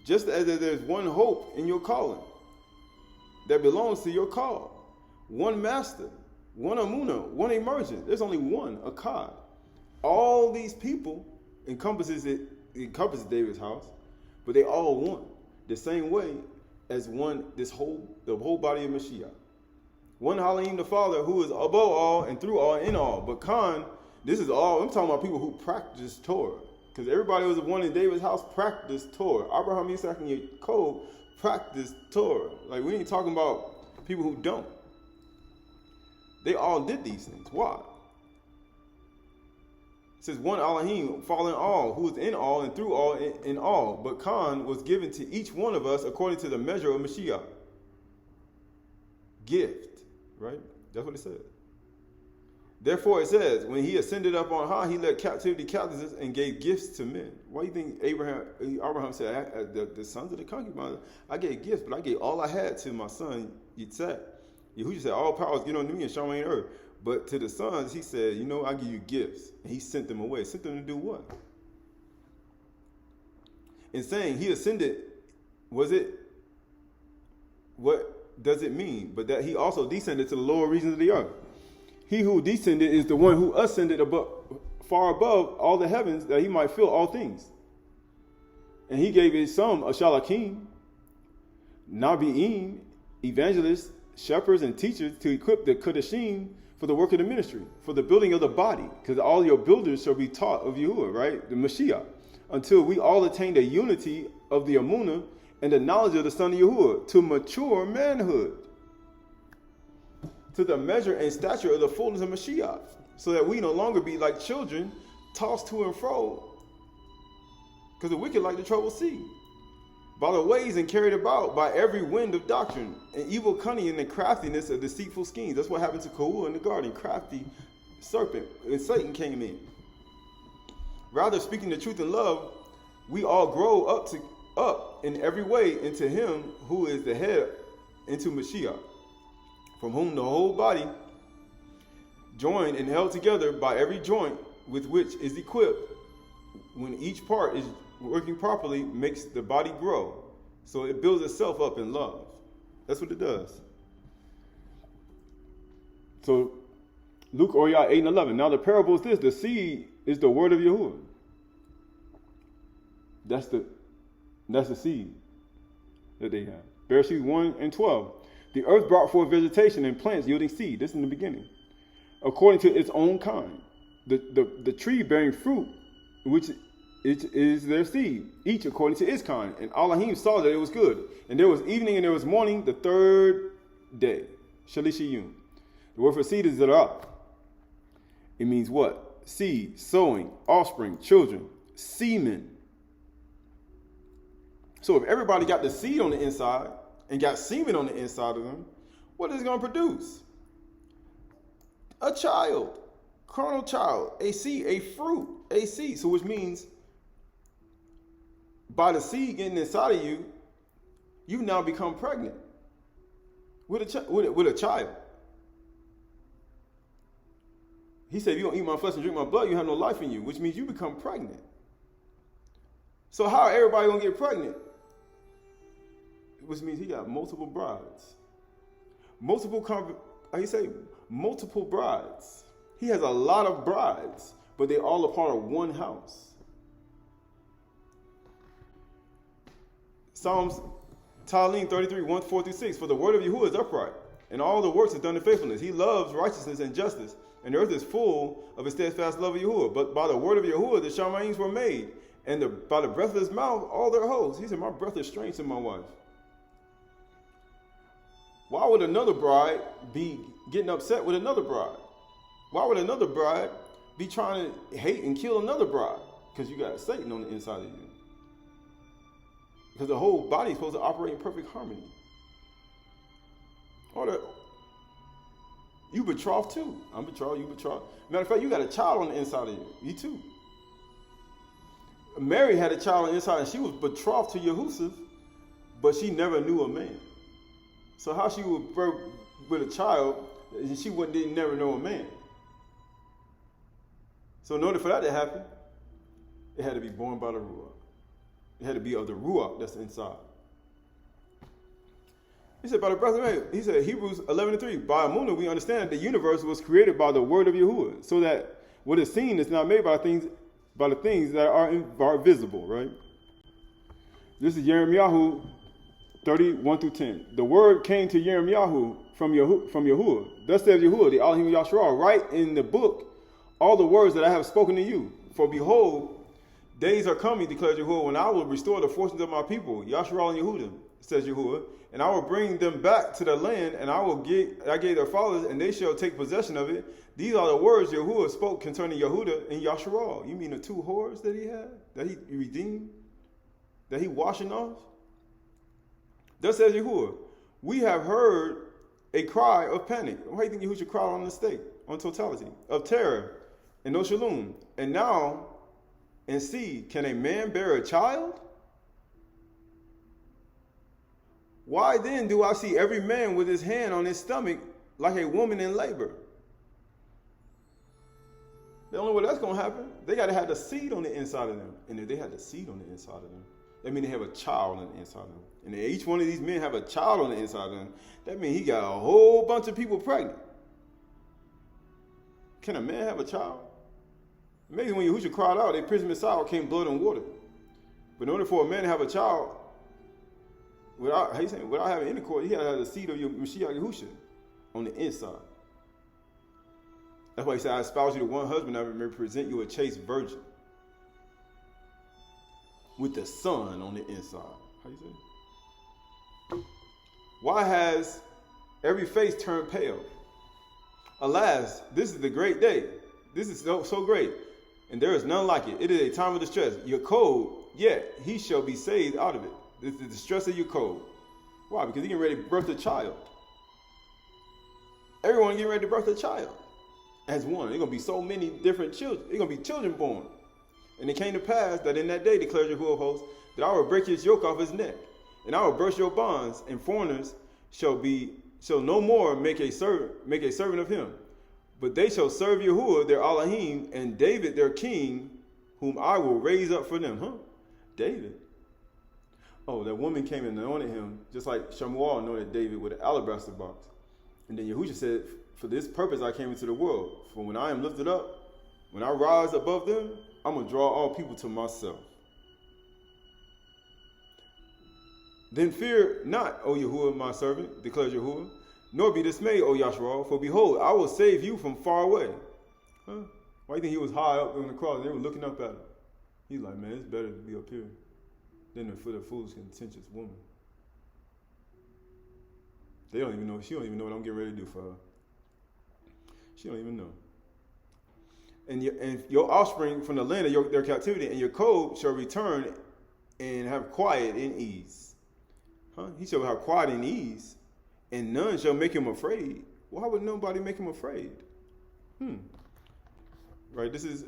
Just as there's one hope in your calling that belongs to your call. One master, one Amunah, one emergent. There's only one, Akkad. All these people encompasses David's house, but they all one. The same way as one, the whole body of Mashiach. One Elohim the Father, who is above all and through all and in all. But Khan, this is all, I'm talking about people who practice Torah. Because everybody who was one in David's house practiced Torah. Abraham, Isaac, and Yaakov practiced Torah. Like, we ain't talking about people who don't. They all did these things. Why? It says one Elohim, Father in all, who is in all and through all and in all. But Khan was given to each one of us according to the measure of Mashiach. Gift, right? That's what it says. Therefore it says, when he ascended up on high, he led captivity captives and gave gifts to men. Why do you think Abraham said, the sons of the concubines, I gave gifts, but I gave all I had to my son Yitzhak. Yahushua said, all powers get unto me and Shamayim earth. But to the sons, he said, I give you gifts. And he sent them away. Sent them to do what? In saying he ascended, what does it mean? But that he also descended to the lower regions of the earth. He who descended is the one who ascended far above all the heavens, that he might fill all things. And he gave his some a shalakim, nabi'im, evangelists, shepherds, and teachers to equip the Kodashim for the work of the ministry, for the building of the body, because all your builders shall be taught of Yahuwah, right? The Mashiach, until we all attain the unity of the Amunah and the knowledge of the Son of Yahuwah, to mature manhood, to the measure and stature of the fullness of Mashiach, so that we no longer be like children, tossed to and fro, because the wicked like the troubled sea, by the ways and carried about by every wind of doctrine, and evil cunning and the craftiness of deceitful schemes. That's what happened to Qahalath in the garden, crafty serpent, and Satan came in. Rather, speaking the truth in love, we all grow up in every way into him who is the head, into Mashiach, from whom the whole body, joined and held together by every joint with which is equipped, when each part is working properly, makes the body grow. So it builds itself up in love. That's what it does. So Luke 8:11. Now the parable is this: the seed is the word of Yahuwah. That's the seed that they have. Bereshit 1:12. The earth brought forth vegetation and plants yielding seed. This is in the beginning, according to its own kind. The tree bearing fruit, which it is their seed, each according to its kind. And Elohim saw that it was good. And there was evening and there was morning, the third day. Shalishiyun. The word for seed is Zerah. It means what? Seed, sowing, offspring, children, semen. So if everybody got the seed on the inside and got semen on the inside of them, what is it going to produce? A child, carnal child, a seed, a fruit, a seed. So which means by the seed getting inside of you, you now become pregnant with a child. He said, if you don't eat my flesh and drink my blood, you have no life in you, which means you become pregnant. So how are everybody going to get pregnant? Which means he got multiple brides. Multiple brides. He has a lot of brides, but they're all a part of one house. Psalms Talim 33, 1-4-6. For the word of Yahuwah is upright, and all the works is done in faithfulness. He loves righteousness and justice, and the earth is full of a steadfast love of Yahuwah. But by the word of Yahuwah the Shamaim were made, and by the breath of his mouth all their hosts. He said, my breath is strange to my wife. Why would another bride be getting upset with another bride? Why would another bride be trying to hate and kill another bride? Because you got Satan on the inside of you. Because the whole body is supposed to operate in perfect harmony. You betrothed too. I'm betrothed, you betrothed. Matter of fact, you got a child on the inside of you. You too. Mary had a child on the inside, and she was betrothed to Yehusuf, but she never knew a man. So how she would birth with a child, and she didn't never know a man. So in order for that to happen, it had to be born by the Ruach. It had to be of the Ruach that's inside. He said, by the breath of man, he said, Hebrews 11:3, by Amunah we understand that the universe was created by the word of Yahuwah, so that what is seen is not made by the things that are visible, right? This is Yirmiyahu 30:1-10. The word came to Yirmiyahu from Yahuwah. Thus says Yahuwah, the Elohim Yasharal, write in the book all the words that I have spoken to you. For behold, days are coming, declares Yahuwah, when I will restore the fortunes of my people, Yasharal and Yehudim, says Yahuwah, and I will bring them back to the land, and I gave their fathers, and they shall take possession of it. These are the words Yahuwah spoke concerning Yehudah and Yasharal. You mean the two whores that he had, that he redeemed, that he washing off? Thus says Yahuwah, we have heard a cry of panic. Why do you think Yahuwah should cry on the state, on totality, of terror and no shalom? And now, and see, can a man bear a child? Why then do I see every man with his hand on his stomach like a woman in labor? The only way that's going to happen, they got to have the seed on the inside of them. And if they had the seed on the inside of them, that means they have a child on the inside of them. And if each one of these men have a child on the inside of them, that means he got a whole bunch of people pregnant. Can a man have a child? Amazing, when Yahushua cried out, they pierced him inside, came blood and water. But in order for a man to have a child, without having intercourse, he had to have the seed of your Mashiach Yahushua on the inside. That's why he said, I espouse you to one husband, I may present you a chaste virgin. With the sun on the inside. How you say? Why has every face turned pale? Alas, this is the great day. This is so great. And there is none like it. It is a time of distress. Yaakov, yet he shall be saved out of it. This is the distress of Yaakov. Why? Because he's getting ready to birth a child. Everyone getting ready to birth a child. As one. There's going to be so many different children. There's going to be children born. And it came to pass that in that day, declares Yahuwah of hosts, that I will break his yoke off his neck, and I will burst your bonds, and foreigners shall no more make a servant of him. But they shall serve Yahuwah their Elohim, and David their king, whom I will raise up for them. Huh? David. Oh, that woman came and anointed him, just like Shamuel anointed David with an alabaster box. And then Yahushua said, for this purpose I came into the world. For when I am lifted up, when I rise above them, I'm going to draw all people to myself. Then fear not, O Yahuwah, my servant, declares Yahuwah, nor be dismayed, O Yasharal, for behold, I will save you from far away. Huh? Why do you think he was high up on the cross? They were looking up at him. He's like, man, it's better to be up here than for the foolish, contentious woman. They don't even know. She don't even know what I'm getting ready to do for her. She don't even know. And your offspring from the land of their captivity, and your code shall return and have quiet and ease. Huh? He shall have quiet and ease, and none shall make him afraid. Why would nobody make him afraid? Right, this is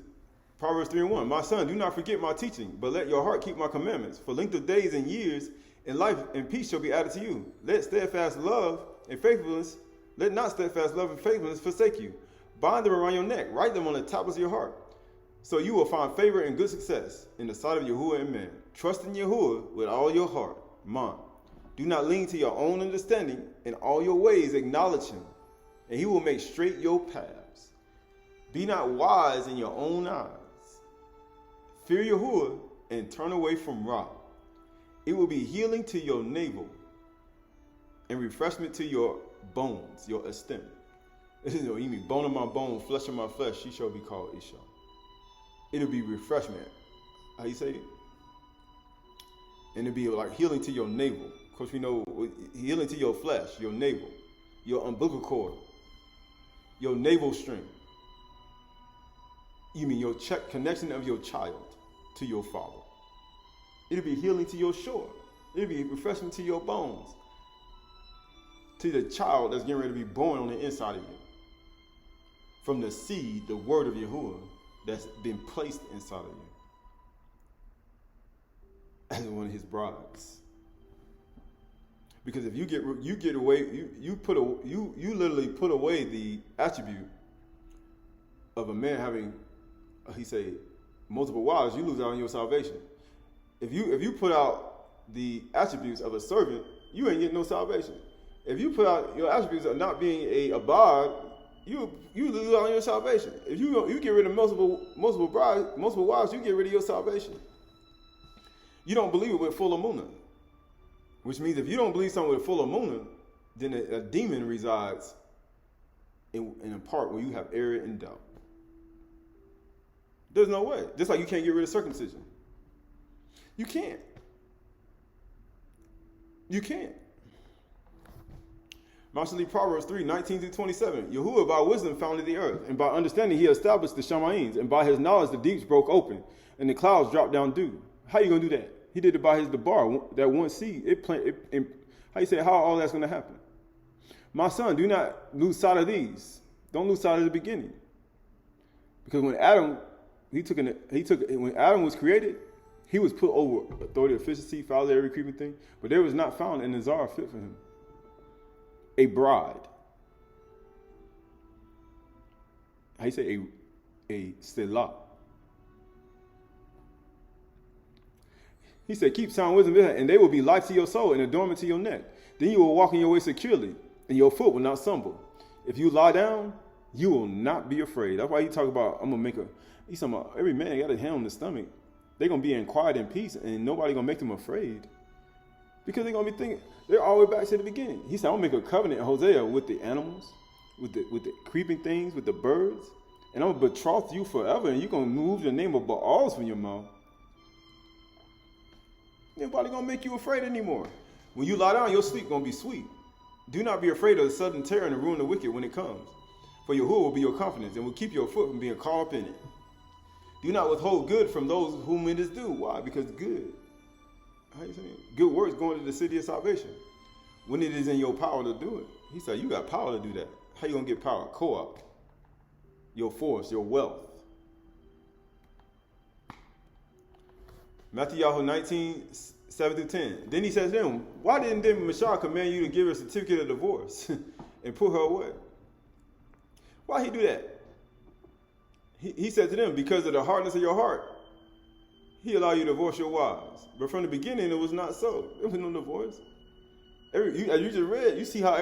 Proverbs 3:1. My son, do not forget my teaching, but let your heart keep my commandments. For length of days and years and life and peace shall be added to you. Let not steadfast love and faithfulness forsake you. Bind them around your neck. Write them on the tablets of your heart. So you will find favor and good success in the sight of Yahuwah and man. Trust in Yahuwah with all your heart, mind. Do not lean to your own understanding. In all your ways acknowledge him, and he will make straight your paths. Be not wise in your own eyes. Fear Yahuwah and turn away from Ra. It will be healing to your navel and refreshment to your bones, your esteem. You mean bone of my bone, flesh of my flesh, she shall be called Isha. It'll be refreshment. How you say it? And it'll be like healing to your navel. Of course, we know healing to your flesh, your navel, your umbilical cord, your navel string. You mean your connection of your child to your father. It'll be healing to your shore. It'll be refreshment to your bones. To the child that's getting ready to be born on the inside of you. From the seed, the word of Yahuwah, that's been placed inside of you. As one of his brides. Because if you get away, you literally put away the attribute of a man having, he say, multiple wives, you lose out on your salvation. If you put out the attributes of a servant, you ain't getting no salvation. If you put out your attributes of not being a abad, you lose out on your salvation. If you get rid of multiple wives, you get rid of your salvation. You don't believe it with full amuna, which means if you don't believe something with full amuna, then a demon resides in a part where you have error and doubt. There's no way. Just like you can't get rid of circumcision. You can't. You can't. Marshally Proverbs 3:19-27. Yahuwah by wisdom founded the earth, and by understanding he established the Shamaim, and by his knowledge the deeps broke open, and the clouds dropped down dew. How you gonna do that? He did it by his debar, that one seed. How you say how all that's gonna happen? My son, do not lose sight of these. Don't lose sight of the beginning. Because when Adam, when Adam was created, he was put over authority, efficiency, foul every creeping thing, but there was not found an Nazar fit for him. A bride. How you say a selah. He said, keep sound wisdom, and they will be life to your soul and adornment to your neck. Then you will walk in your way securely, and your foot will not stumble. If you lie down, you will not be afraid. That's why he talk about, I'm going to make he's talking about every man got a hand on the stomach. They're going to be in quiet and peace, and nobody going to make them afraid. Because they're going to be thinking, they're all the way back to the beginning. He said, I'm going to make a covenant in Hosea with the animals, with the creeping things, with the birds, and I'm going to betroth you forever, and you're going to move the name of Baals from your mouth. Nobody going to make you afraid anymore. When you lie down, your sleep going to be sweet. Do not be afraid of the sudden terror and the ruin of the wicked when it comes. For Yahuwah will be your confidence and will keep your foot from being caught up in it. Do not withhold good from those whom it is due. Why? Because good. How you saying? Good works going to the city of salvation. When it is in your power to do it. He said, you got power to do that. How you going to get power? Co-op. Your force, your wealth. Matthew 19:7-10. Then he says to them, why didn't then Messiah command you to give her a certificate of divorce and put her away? Why he do that? He said to them, because of the hardness of your heart, he allowed you to divorce your wives. But from the beginning, it was not so. There was no divorce. As you just read, you see how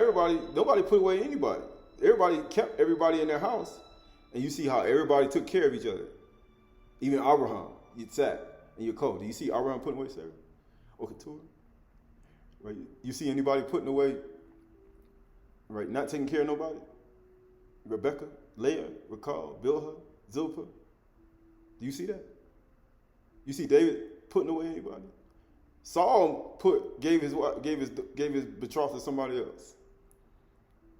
nobody put away anybody. Everybody kept everybody in their house. And you see how everybody took care of each other. Even Abraham, Yitzhak, and Yaakov. Do you see Abraham putting away Sarah? Or Keturah? Right? You see anybody putting away, right, not taking care of nobody? Rebecca, Leah, Rachel, Bilhah, Zilpah. Do you see that? You see David putting away anybody? Saul gave his betrothed to somebody else.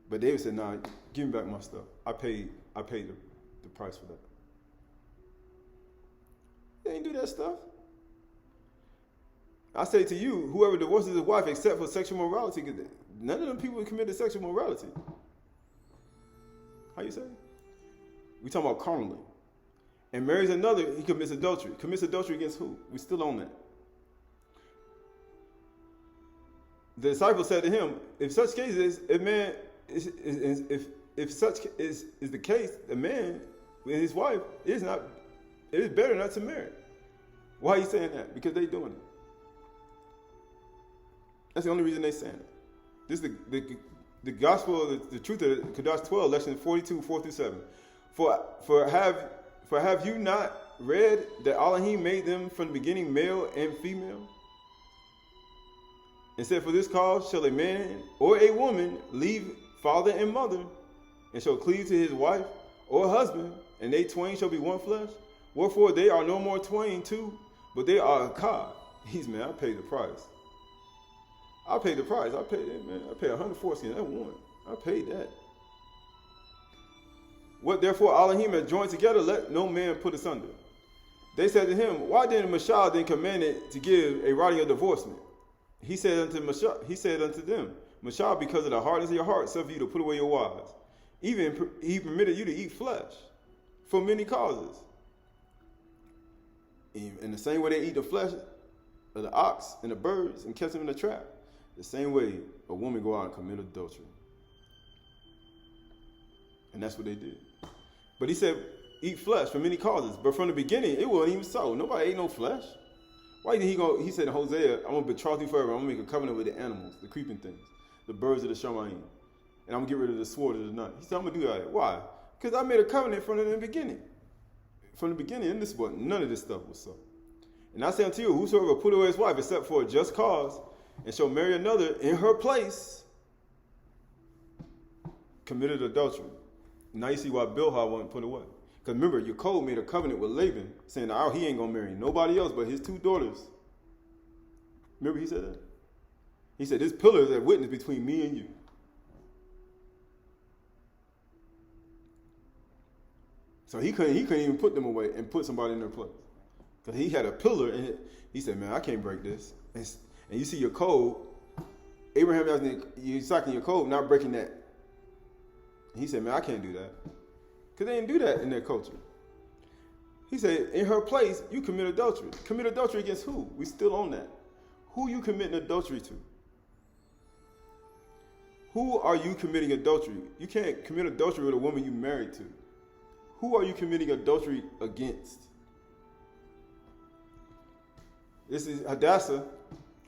But David said, nah, give me back my stuff. I paid the price for that. They ain't do that stuff. I say to you, whoever divorces his wife except for sexual morality, none of them people committed sexual morality. How you say? We talking about carnally. And marries another, he commits adultery. Commits adultery against who? We still on that. The disciple said to him, if such cases, if if such is the case, the man and his wife it is better not to marry. Why are you saying that? Because they doing it. That's the only reason they saying it. This is the gospel of the truth of Kedosh 12, lesson 42, 4 through 7. For have you not read that Elohim made them from the beginning male and female? And said, for this cause shall a man or a woman leave father and mother, and shall cleave to his wife or husband, and they twain shall be one flesh. Wherefore they are no more twain two, but they are a God. Man, I paid the price. I paid the price. I paid it, man. I paid 100 foreskins. That one. I paid that. What therefore Elohim has joined together, let no man put asunder. They said to him, why didn't Mashal then command it to give a writing of divorcement? He said unto them, Mashal, because of the hardness of your heart, suffer you to put away your wives. Even he permitted you to eat flesh for many causes. In the same way they eat the flesh of the ox and the birds and catch them in the trap, the same way a woman go out and commit adultery. And that's what they did. But he said, eat flesh for many causes. But from the beginning, it wasn't even so. Nobody ate no flesh. Why did he said in Hosea, I'm going to betroth you forever. I'm going to make a covenant with the animals, the creeping things, the birds of the Shemayim. And I'm going to get rid of the sword of the night. He said, I'm going to do that. Why? Because I made a covenant from the beginning. From the beginning, and none of this stuff was so. And I say unto you, whosoever put away his wife except for a just cause, and shall marry another in her place, committed adultery. Now you see why Bilhah wasn't put away. Because remember, Yaakov made a covenant with Laban, saying, oh, he ain't going to marry nobody else but his two daughters. Remember he said that? He said, this pillar is a witness between me and you. So he couldn't even put them away and put somebody in their place. Because he had a pillar, and he said, man, I can't break this. And you see your code, Abraham, Isaac and Yaakov not breaking that. And he said, man, I can't do that. Because they didn't do that in their culture. He said, in her place, you commit adultery. Commit adultery against who? We still on that. Who you committing adultery to? Who are you committing adultery? You can't commit adultery with a woman you married to. Who are you committing adultery against? This is Hadassah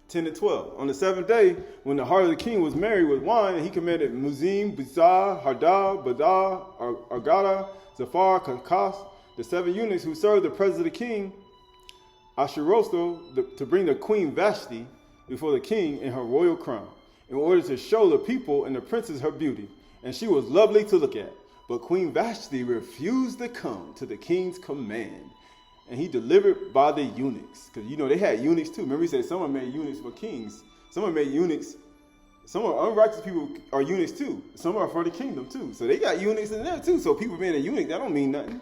10 and 12. On the seventh day, when the heart of the king was merry with wine, he commanded Muzim, Bizar, Hardar, Badar, Argada, Zafar, Kakas, the 7 eunuchs who served the presence of the king, Asherosto, to bring the queen Vashti before the king in her royal crown, in order to show the people and the princes her beauty. And she was lovely to look at. But Queen Vashti refused to come to the king's command. And he delivered by the eunuchs. Because, they had eunuchs too. Remember he said someone made eunuchs for kings. Someone made eunuchs. Some unrighteous people are eunuchs too. Some are for the kingdom too. So they got eunuchs in there too. So people being a eunuch, that don't mean nothing.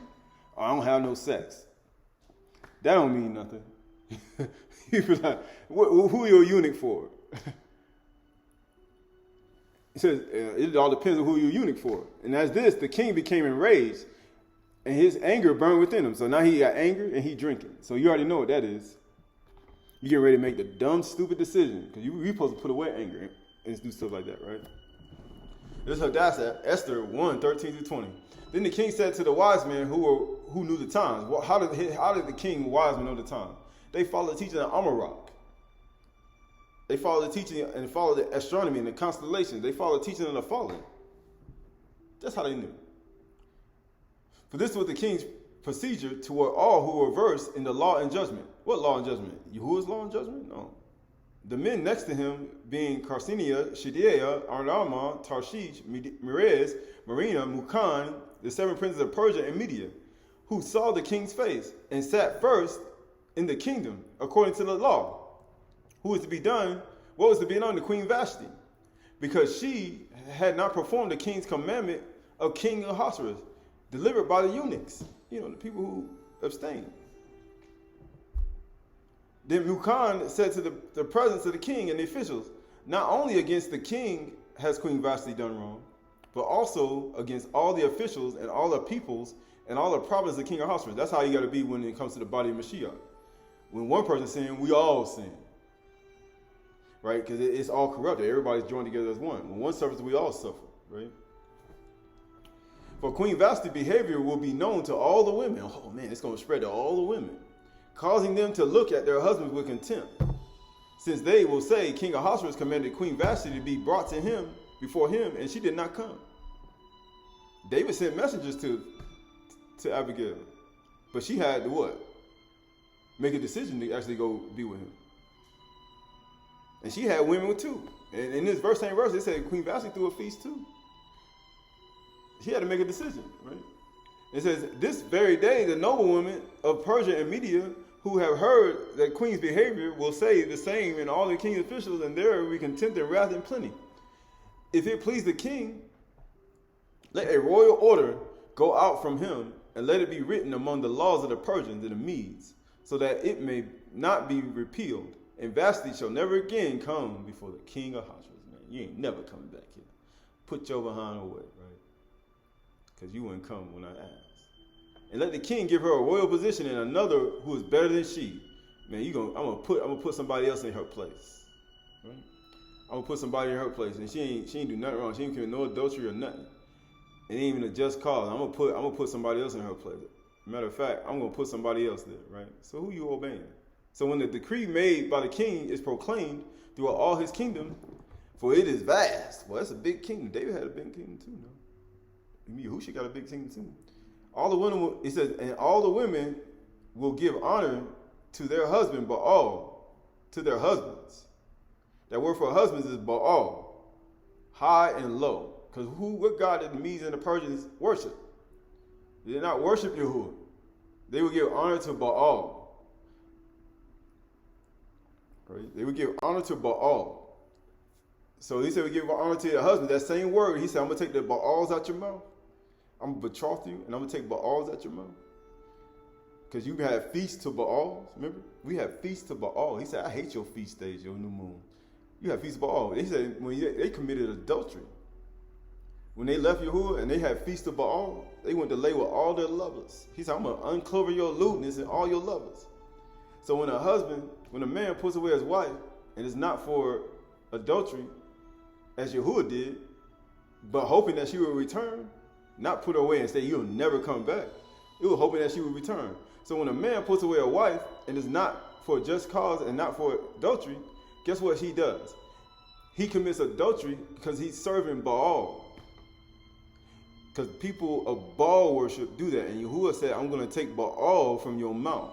Oh, I don't have no sex. That don't mean nothing. You be like, who are you a eunuch for? He says, it all depends on who you're eunuch for. And as this, the king became enraged, and his anger burned within him. So now he got anger and he drinking. So you already know what that is. You getting ready to make the dumb, stupid decision. Because you're supposed to put away anger and do stuff like that, right? This is Hadassah, Esther 1, 13 through 20. Then the king said to the wise men who knew the times. Well, how did the king wise men know the time? They followed the teaching of Amarok. They followed the teaching and followed the astronomy and the constellations. They followed the teaching of the fallen. That's how they knew. For this was the king's procedure toward all who were versed in the law and judgment. What law and judgment? Yahuwah's law and judgment? No. The men next to him being Carcinia, Shediah, Arnama, Tarshish, Merez, Marina, Mukan, the 7 princes of Persia and Media, who saw the king's face and sat first in the kingdom according to the law. Who was to be done? What was to be done to Queen Vashti? Because she had not performed the king's commandment of King Ahasuerus, delivered by the eunuchs, the people who abstained. Then Mukan said to the presence of the king and the officials, not only against the king has Queen Vashti done wrong, but also against all the officials and all the peoples and all the provinces of King Ahasuerus. That's how you got to be when it comes to the body of Mashiach. When one person sin, we all sin. Right? Because it's all corrupted. Everybody's joined together as one. When one suffers, we all suffer. Right? For Queen Vashti's behavior will be known to all the women. Oh man, it's going to spread to all the women, causing them to look at their husbands with contempt. Since they will say, King Ahasuerus commanded Queen Vashti to be brought to him before him, and she did not come. David sent messengers to Abigail, but she had to what? Make a decision to actually go be with him. And she had women too. And in this same verse, it said Queen Vashti threw a feast too. She had to make a decision, right? It says, this very day, the noblewomen of Persia and Media who have heard that queen's behavior will say the same, and all the king's officials, and there will be contempt and wrath and plenty. If it please the king, let a royal order go out from him, and let it be written among the laws of the Persians and the Medes, so that it may not be repealed. And Vashti shall never again come before the king of Ahasuerus. Man, you ain't never coming back here. Put your behind away, right? Because you wouldn't come when I asked. And let the king give her a royal position and another who is better than she. Man, I'm gonna put somebody else in her place, right? I'm gonna put somebody in her place, and she ain't do nothing wrong. She ain't commit no adultery or nothing. It ain't even a just cause. I'm gonna put somebody else in her place. Matter of fact, I'm gonna put somebody else there, right? So who you obeying? So when the decree made by the king is proclaimed throughout all his kingdom, for it is vast. Well, that's a big kingdom. David had a big kingdom too, no? Yahushua got a big kingdom too. All the women, it says, and all the women will give honor to their husband, Baal, to their husbands. That word for husbands is Baal, high and low. Because what God did the Medes and the Persians worship? They did not worship Yahuwah. They would give honor to Baal. Right? They would give honor to Baal. So he said we give honor to your husband. That same word, he said, I'm going to take the Baals out your mouth. I'm going to betroth you, and I'm going to take Baals out your mouth. Because you had feasts to Baal. Remember? We had feasts to Baal. He said, I hate your feast days, your new moon. You have feasts to Baal. He said when they committed adultery. When they left Yahuwah and they had feasts to Baal, they went to lay with all their lovers. He said, I'm going to uncover your lewdness and all your lovers. So when a man puts away his wife, and it's not for adultery, as Yahuwah did, but hoping that she will return, not put her away and say, you'll never come back. It was hoping that she would return. So when a man puts away a wife, and it's not for a just cause and not for adultery, guess what he does? He commits adultery because he's serving Baal. Because people of Baal worship do that. And Yahuwah said, I'm going to take Baal from your mouth.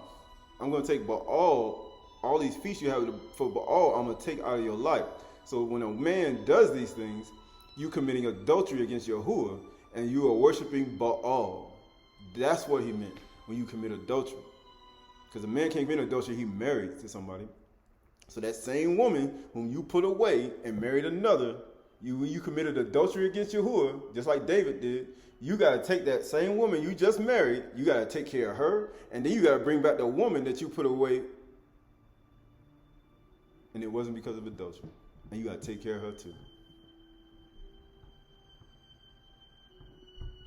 I'm going to take Baal, all these feasts you have for Baal, I'm going to take out of your life. So when a man does these things, you committing adultery against Yahuwah, and you are worshiping Baal. That's what he meant when you commit adultery. Because a man can't commit adultery, he married to somebody. So that same woman whom you put away and married another, when you committed adultery against Yahuwah, just like David did, you got to take that same woman you just married, you got to take care of her, and then you got to bring back the woman that you put away, and it wasn't because of adultery. And you got to take care of her too.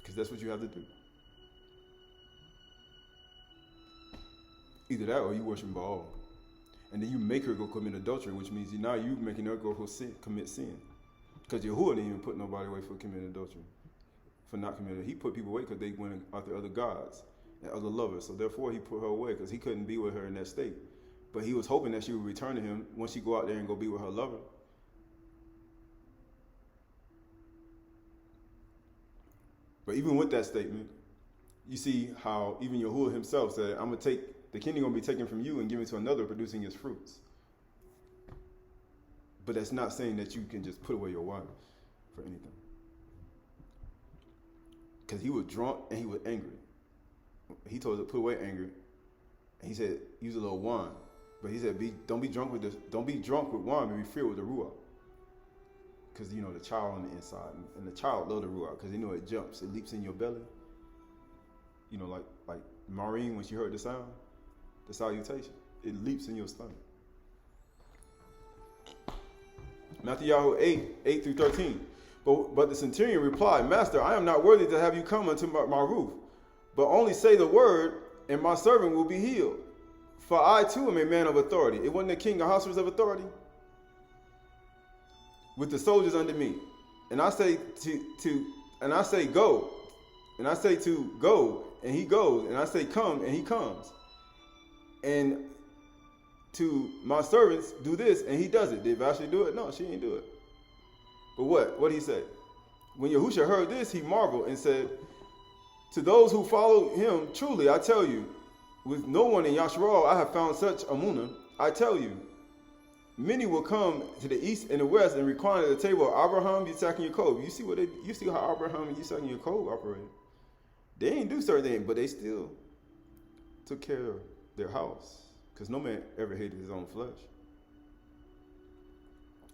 Because that's what you have to do. Either that or you worship Baal. And then you make her go commit adultery, which means now you making her go commit sin. Because Yahuwah didn't even put nobody away for committing adultery. For not committing. He put people away because they went after other gods and other lovers. So therefore he put her away because he couldn't be with her in that state. But he was hoping that she would return to him once she go out there and go be with her lover. But even with that statement, you see how even Yahuwah himself said, I'm going to take, the kingdom going to be taken from you and given to another producing its fruits. But that's not saying that you can just put away your wife for anything. Because he was drunk and he was angry. He told us to put away anger. And he said, use a little wine. But he said, don't be drunk with wine, but be filled with the ruach. Because, you know, the child on the inside. And the child loves the ruach because they know it jumps. It leaps in your belly. You know, like Maureen, when she heard the sound, the salutation, it leaps in your stomach. Matthew 8 through 13. But the centurion replied, Master, I am not worthy to have you come unto my roof, but only say the word, and my servant will be healed. For I too am a man of authority. It wasn't the king Ahasuerus of authority? With the soldiers under me. And I say go. and I say to go, and he goes, and I say come, and he comes. And to my servants, do this, and he does it. Did Vashti do it? No, she didn't do it. But what did he say? When Yahusha heard this, he marveled and said, to those who follow him, truly, I tell you, with no one in Yasharal I have found such amunah. I tell you, many will come to the east and the west and recline at the table of Abraham, Yitzhak, and Yaakov. You see how Abraham and Yitzhak and Yaakov operated. They didn't do certain things, but they still took care of their house. Because no man ever hated his own flesh.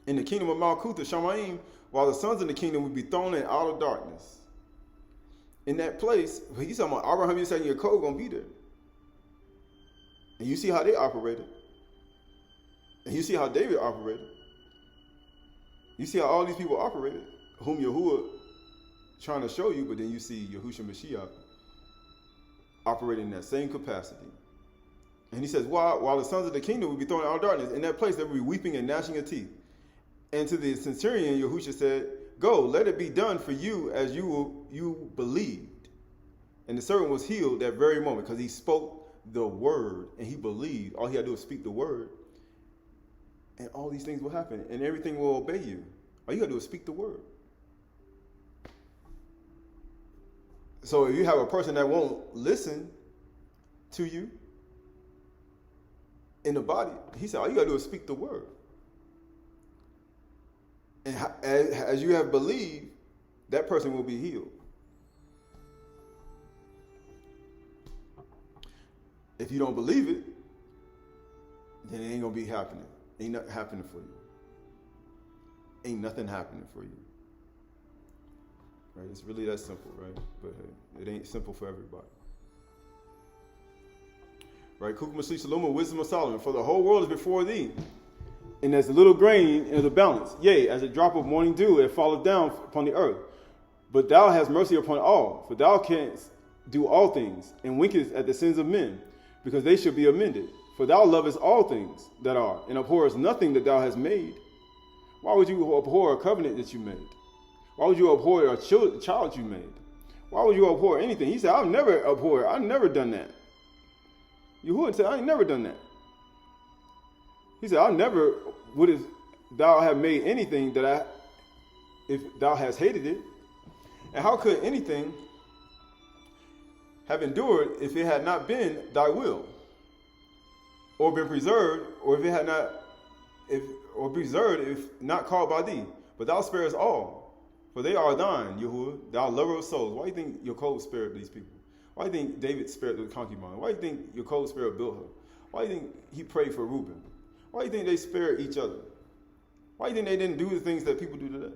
In the kingdom of Malkuth, the Shamayim, while the sons of the kingdom would be thrown in outer darkness. In that place, he's talking about Abraham, Yitzhak, and Yaakov going to be there. And you see how they operated. And you see how David operated. You see how all these people operated, whom Yahuwah trying to show you, but then you see Yahushua Mashiach operating in that same capacity. And he says, while the sons of the kingdom will be thrown out of darkness, in that place there will be weeping and gnashing of teeth. And to the centurion, Yahushua said, go, let it be done for you as you believed. And the servant was healed that very moment because he spoke the word and he believed. All he had to do was speak the word. And all these things will happen and everything will obey you. All you got to do is speak the word. So if you have a person that won't listen to you in the body, he said, all you got to do is speak the word. And as you have believed, that person will be healed. If you don't believe it, then it ain't going to be happening. Ain't nothing happening for you. Ain't nothing happening for you. Right? It's really that simple, right? But it ain't simple for everybody. Right? Kukumasi Shalom, wisdom of Solomon. For the whole world is before thee. And as a little grain in the balance. Yea, as a drop of morning dew, it falleth down upon the earth. But thou hast mercy upon all. For thou canst do all things, and winkest at the sins of men, because they should be amended. For thou lovest all things that are, and abhorrest nothing that thou hast made. Why would you abhor a covenant that you made? Why would you abhor a child you made? Why would you abhor anything? He said, I've never abhorred. I've never done that. Yahuwah said, I ain't never done that. He said, I never would thou have made anything that if thou hast hated it. And how could anything have endured if it had not been thy will? Or been preserved, or if it had not, or preserved if not called by thee. But thou sparest all, for they are thine, Yahuwah, thou lover of souls. Why do you think Yaakov spared these people? Why do you think David spared the concubine? Why do you think Yaakov spared Bilhah? Why do you think he prayed for Reuben? Why do you think they spared each other? Why do you think they didn't do the things that people do today?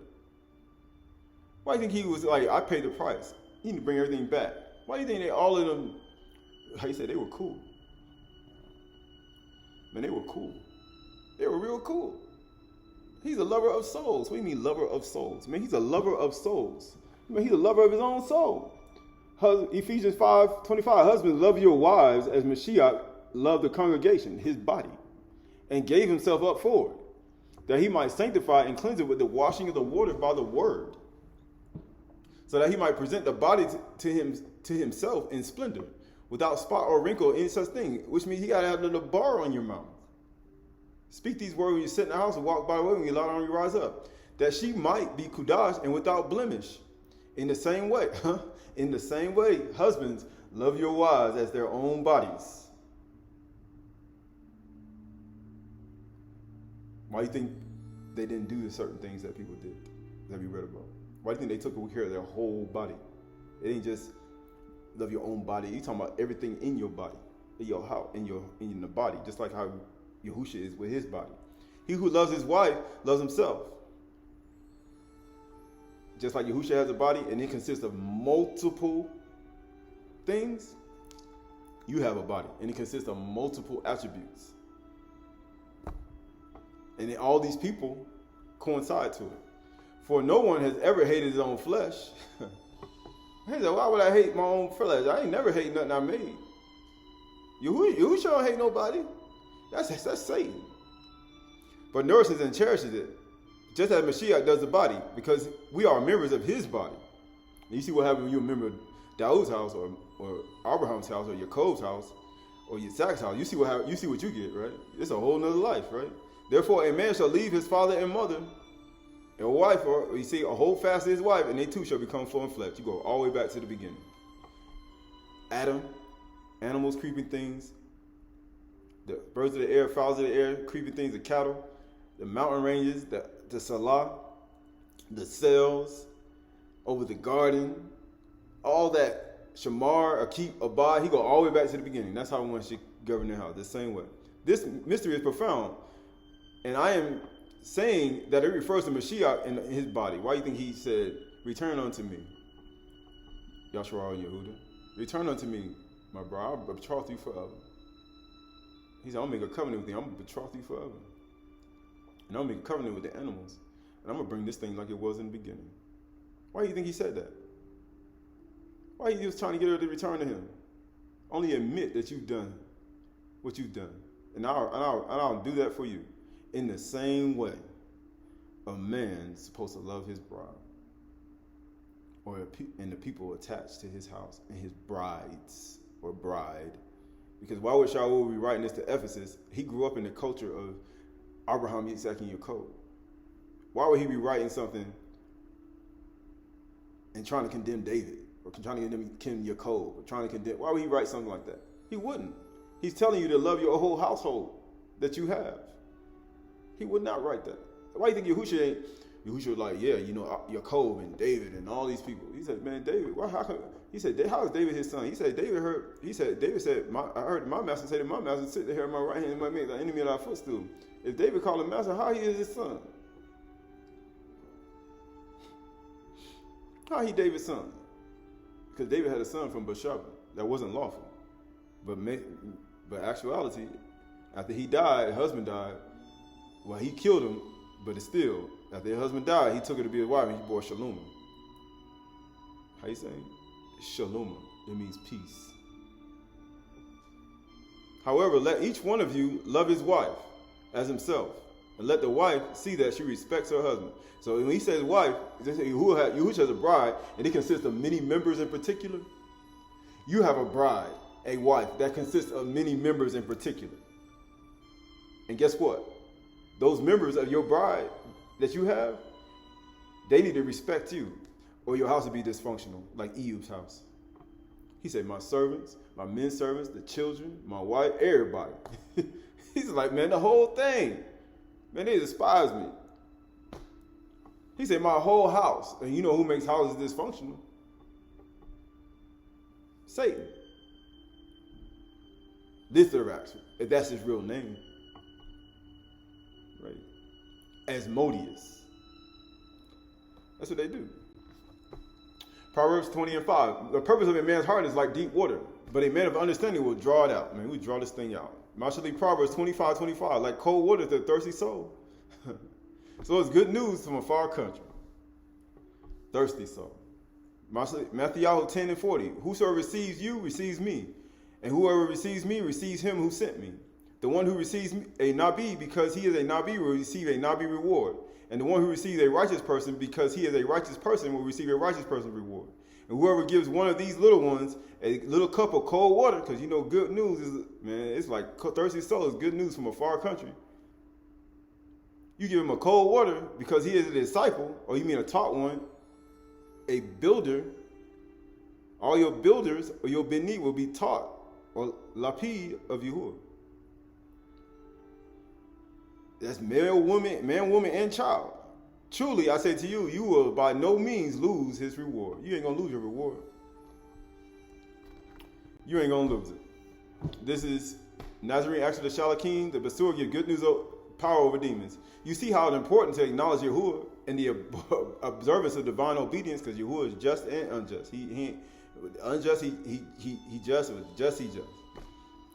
Why do you think he was like, I paid the price. You need to bring everything back. Why do you think they all of them, how you say, they were cool? Man, they were cool. They were real cool. He's a lover of souls. What do you mean lover of souls? Man, he's a lover of souls. Man, he's a lover of his own soul. Ephesians 5:25, husbands, love your wives as Mashiach loved the congregation, his body, and gave himself up for it, that he might sanctify and cleanse it with the washing of the water by the word, so that he might present the body to himself in splendor, without spot or wrinkle, any such thing, which means you got to have a little bar on your mouth. Speak these words when you sit in the house and walk by the way when you lie down and you rise up, that she might be Chudash and without blemish. In the same way, husbands, love your wives as their own bodies. Why do you think they didn't do the certain things that people did, that we read about? Why do you think they took care of their whole body? It ain't just love your own body. You're talking about everything in your body, in your house, in the body, just like how Yahusha is with his body. He who loves his wife loves himself. Just like Yahusha has a body and it consists of multiple things, you have a body and it consists of multiple attributes. And then all these people coincide to it. For no one has ever hated his own flesh. He said, why would I hate my own flesh? I ain't never hate nothing I made. Yahusha don't hate nobody. That's Satan. But nourishes and cherishes it, just as Mashiach does the body, because we are members of his body. And you see what happens when you're a member of Daud's house or Abraham's house or Yaakov's house or Yitzhak's house, you see what you get, right? It's a whole nother life, right? Therefore, a man shall leave his father and mother, and a wife, or you see, a hold fast to his wife, and they two shall become full and flesh. You go all the way back to the beginning. Adam, animals, creeping things, the birds of the air, fowls of the air, creeping things, the cattle, the mountain ranges, the Salah, the cells, over the garden, all that. Shamar, Akib, Abad, he go all the way back to the beginning. That's how one should govern their house, the same way. This mystery is profound. And I am saying that it refers to Mashiach in his body. Why do you think he said, return unto me? Yashua and Yehuda. Return unto me, my brother. I'll betroth you forever. He said, I'll make a covenant with you. I'm going to betroth you forever. And I'll make a covenant with the animals. And I'm going to bring this thing like it was in the beginning. Why do you think he said that? Why he was trying to get her to return to him? Only admit that you've done what you've done. And I'll do that for you. In the same way, a man's supposed to love his bride. And the people attached to his house and his brides or bride. Because why would Shaul be writing this to Ephesus? He grew up in the culture of Abraham, Yitzhak, and Yaakov. Why would he be writing something and trying to condemn David? Or trying to condemn Yaakov? Or trying to condemn... Why would he write something like that? He wouldn't. He's telling you to love your whole household that you have. He would not write that. Why do you think Yahushua ain't... Yahushua like, yeah, you know, Yaakov and David and all these people. He said, man, David, how come... He said, how is David his son? He said, David said, I heard my master say that my master sit there at my right hand and might make the enemy of our footstool. If David called him master, how he is his son? How he David's son? Because David had a son from Bathsheba that wasn't lawful. But actuality, after he died, her husband died, well, he killed him, but it's still, after her husband died, he took her to be his wife and he bore Shalom. How you saying? Shalom. It means peace. However, let each one of you love his wife as himself, and let the wife see that she respects her husband. So when he says wife, Yahushua has a bride, and it consists of many members in particular. You have a bride, a wife, that consists of many members in particular. And guess what? Those members of your bride that you have, they need to respect you, or your house will be dysfunctional, like Eve's house. He said, my servants, my men servants, the children, my wife, everybody. He's like, man, the whole thing. Man, they despise me. He said, my whole house. And you know who makes houses dysfunctional? Satan. Literax, if that's his real name. Right? Asmodeus. That's what they do. Proverbs 20:5. The purpose of a man's heart is like deep water, but a man of understanding will draw it out. Man, we draw this thing out. Marshally Proverbs 25:25. Like cold water to a thirsty soul. So it's good news from a far country. Thirsty soul. Matthew 10:40. Whosoever receives you receives me, and whoever receives me receives him who sent me. The one who receives a Nabi because he is a Nabi will receive a Nabi reward. And the one who receives a righteous person because he is a righteous person will receive a righteous person reward. And whoever gives one of these little ones a little cup of cold water, because you know good news is, man, it's like thirsty soul is good news from a far country. You give him a cold water because he is a disciple, or you mean a taught one, a builder. All your builders or your beni will be taught, or lapid of Yahuwah. That's man, woman, and child. Truly, I say to you, you will by no means lose his reward. You ain't going to lose your reward. You ain't going to lose it. This is Nazarene Acts of the Shalakim, the Basur give good news of power over demons. You see how it's important to acknowledge Yahuwah and the observance of divine obedience, because Yahuwah is just and unjust. He unjust, he just, with just, he just.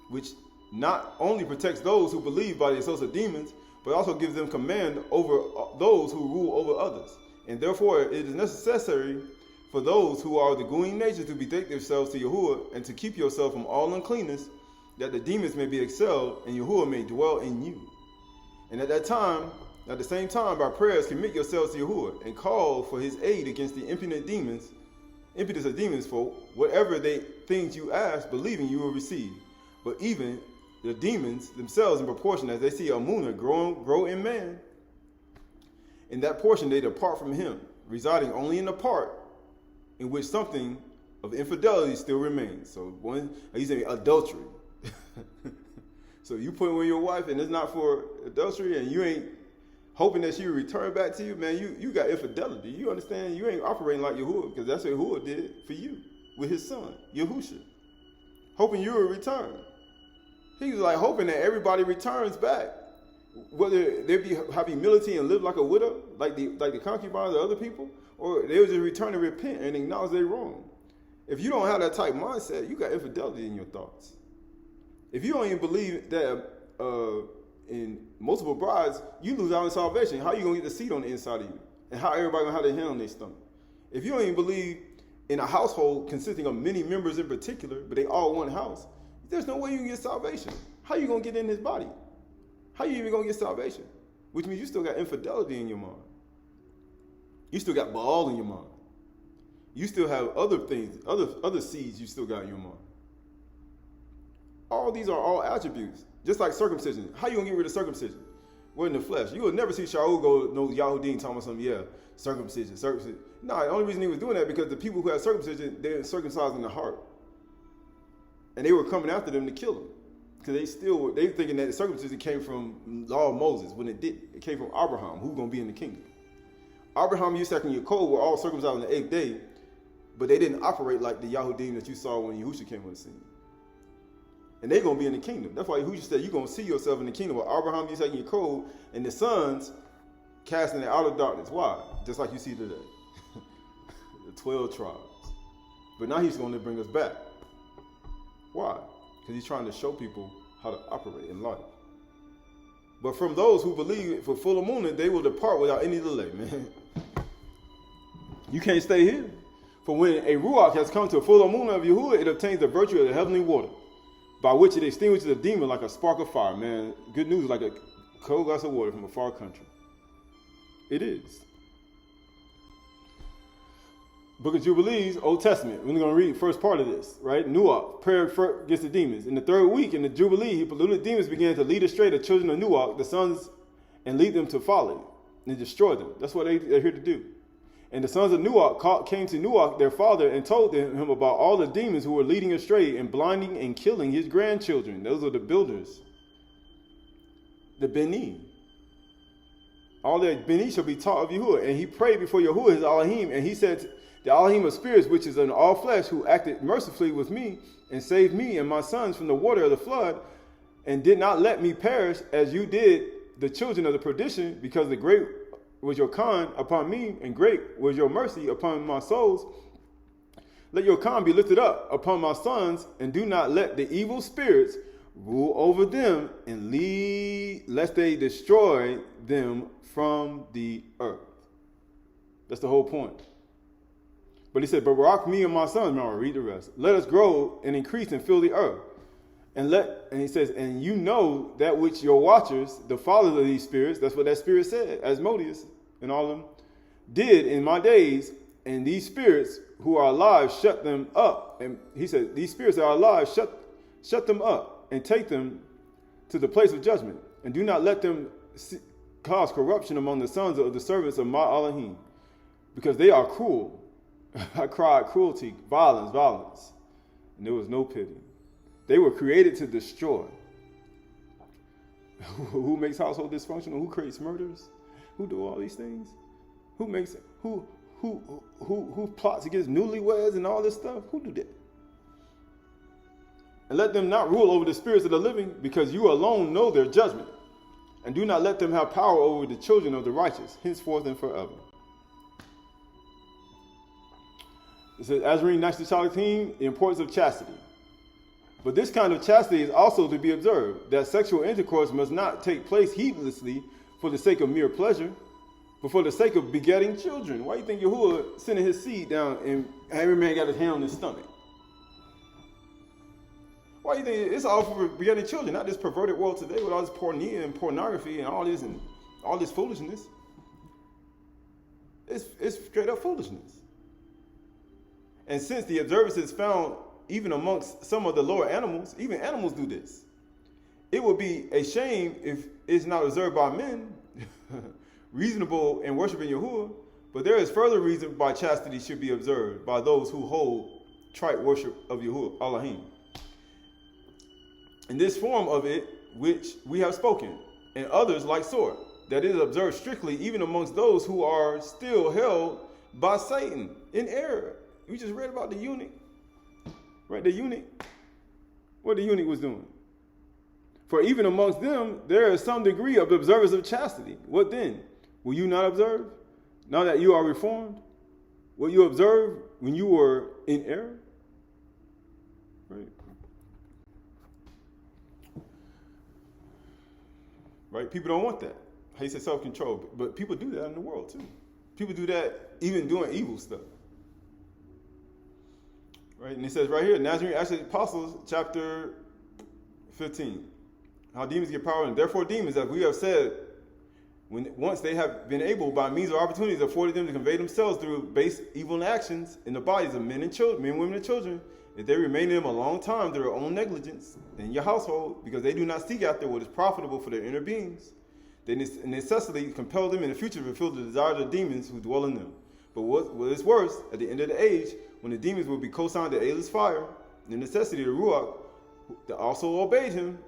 Which not only protects those who believe by the assaults of demons, but also gives them command over those who rule over others. And therefore, it is necessary for those who are the goyim nature to betake themselves to Yahuwah and to keep yourself from all uncleanness, that the demons may be expelled and Yahuwah may dwell in you. And at the same time, by prayers, commit yourselves to Yahuwah and call for his aid against the impudent demons impetus of demons, for whatever things you ask, believing you will receive. But even the demons themselves, in proportion as they see a Munah grow in man, in that portion they depart from him, residing only in the part in which something of infidelity still remains. So he's saying adultery. So you put with your wife and it's not for adultery, and you ain't hoping that she will return back to you, man, you got infidelity. You understand? You ain't operating like Yahuwah, because that's what Yahuwah did for you with his son, Yahusha. Hoping you will return. He was like hoping that everybody returns back. Whether they have humility and live like a widow, like the concubines of other people, or they will just return and repent and acknowledge they're wrong. If you don't have that type mindset, you got infidelity in your thoughts. If you don't even believe that in multiple brides, you lose out on salvation. How you going to get the seed on the inside of you? And how everybody going to have their hand on their stomach? If you don't even believe in a household consisting of many members in particular, but they all one house, there's no way you can get salvation. How you going to get in his body? How you even going to get salvation? Which means you still got infidelity in your mind. You still got Baal in your mind. You still have other things, other seeds you still got in your mind. All these are all attributes. Just like circumcision. How you going to get rid of circumcision? We're in the flesh. You will never see Shaul go, no Yahudim talking about something, circumcision. No, the only reason he was doing that because the people who had circumcision, they were circumcised in the heart. And they were coming after them to kill them. Because they were thinking that the circumcision came from law of Moses, when it didn't. It came from Abraham, who's going to be in the kingdom. Abraham, Yitzhak, and Yaakov were all circumcised on the 8th day, but they didn't operate like the Yahudim that you saw when Yahusha came on the scene. And they're going to be in the kingdom. That's why Yahusha said you're going to see yourself in the kingdom with Abraham, Yitzhak, and Yaakov, and the sons casting it out of darkness. Why? Just like you see today. The 12 tribes. But now he's going to bring us back. Why? Because he's trying to show people how to operate in life. But from those who believe for full moon, they will depart without any delay, man. You can't stay here. For when a Ruach has come to a full moon of Yahuwah, it obtains the virtue of the heavenly water, by which it extinguishes a demon like a spark of fire, man. Good news, like a cold glass of water from a far country. It is. Book of Jubilees, Old Testament. We're going to read the first part of this, right? Nuach, prayer against the demons. In the 3rd week, in the Jubilee, he polluted demons began to lead astray the children of Nuach, the sons, and lead them to folly and destroy them. That's what they're here to do. And the sons of Nuach came to Nuach, their father, and told him about all the demons who were leading astray and blinding and killing his grandchildren. Those are the builders. The Beni. All the Beni shall be taught of Yahuwah. And he prayed before Yahuwah, his Elohim, and he said, the Elohim of spirits, which is in all flesh, who acted mercifully with me and saved me and my sons from the water of the flood, and did not let me perish as you did the children of the perdition, because the great was your kind upon me, and great was your mercy upon my souls. Let your kind be lifted up upon my sons, and do not let the evil spirits rule over them, and lest they destroy them from the earth. That's the whole point. But he said, but rock me and my sons. Now I'll read the rest. Let us grow and increase and fill the earth. And he says, and you know that which your watchers, the fathers of these spirits, that's what that spirit said, Asmodeus and all of them, did in my days, and these spirits who are alive shut them up. And he said, these spirits that are alive, shut them up and take them to the place of judgment, and do not let them cause corruption among the sons of the servants of my Elohim, because they are cruel. I cried cruelty, violence, and there was no pity. They were created to destroy. Who makes household dysfunctional? Who creates murders? Who do all these things? Who plots against newlyweds and all this stuff? Who do that? And let them not rule over the spirits of the living, because you alone know their judgment. And do not let them have power over the children of the righteous, henceforth and forever. It says, Azarine Nashtachalim, the importance of chastity. But this kind of chastity is also to be observed, that sexual intercourse must not take place heedlessly for the sake of mere pleasure, but for the sake of begetting children. Why do you think Yahuwah sending his seed down and every man got his hand on his stomach? Why do you think it's all for begetting children, not this perverted world today with all this pornea and pornography and all this foolishness? It's straight up foolishness. And since the observance is found even amongst some of the lower animals, even animals do this. It would be a shame if it's not observed by men, reasonable in worshiping Yahuwah, but there is further reason why chastity should be observed by those who hold trite worship of Yahuwah, Elohim. In this form of it, which we have spoken, and others like sort, that it is observed strictly even amongst those who are still held by Satan in error. We just read about the eunuch, right? The eunuch, what the eunuch was doing. For even amongst them, there is some degree of observance of chastity. What then? Will you not observe? Now that you are reformed, will you observe when you were in error? Right? Right? People don't want that. How you say self-control? But people do that in the world too. People do that even doing evil stuff. Right? And it says right here, Nazarene Acts of the Apostles, chapter 15. How demons get power, and therefore demons, as we have said, once they have been able, by means of opportunities afforded them to convey themselves through base evil actions in the bodies of men and children, men, women, and children, if they remain in them a long time through their own negligence in your household, because they do not seek after what is profitable for their inner beings, they necessarily compel them in the future to fulfill the desires of the demons who dwell in them. But what is worse, at the end of the age, when the demons will be co-signed to Ayda's fire, the necessity of the Ruach, that also obeyed him,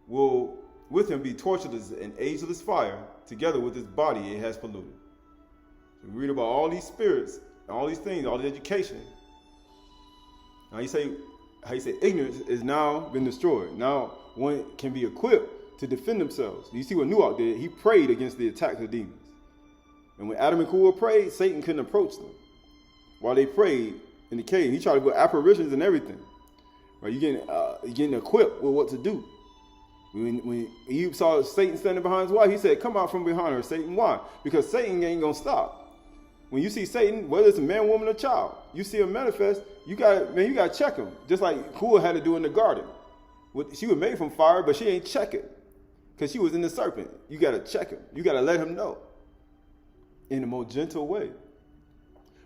will with him be tortured as an ageless fire, together with his body it has polluted. So we read about all these spirits, all these things, all the education. Now how you say ignorance is now been destroyed. Now one can be equipped to defend themselves. You see what Nuach did? He prayed against the attacks of demons. And when Adam and Kuah prayed, Satan couldn't approach them. While they prayed in the cave, he tried to put apparitions and everything. Right? You're getting equipped with what to do. When Eve saw Satan standing behind his wife, he said, "Come out from behind her, Satan." Why? Because Satan ain't going to stop. When you see Satan, whether it's a man, woman, or child, you see him manifest, you got to check him. Just like Kuah had to do in the garden. She was made from fire, but she ain't check it. Because she was in the serpent. You got to check him. You got to let him know. In a more gentle way.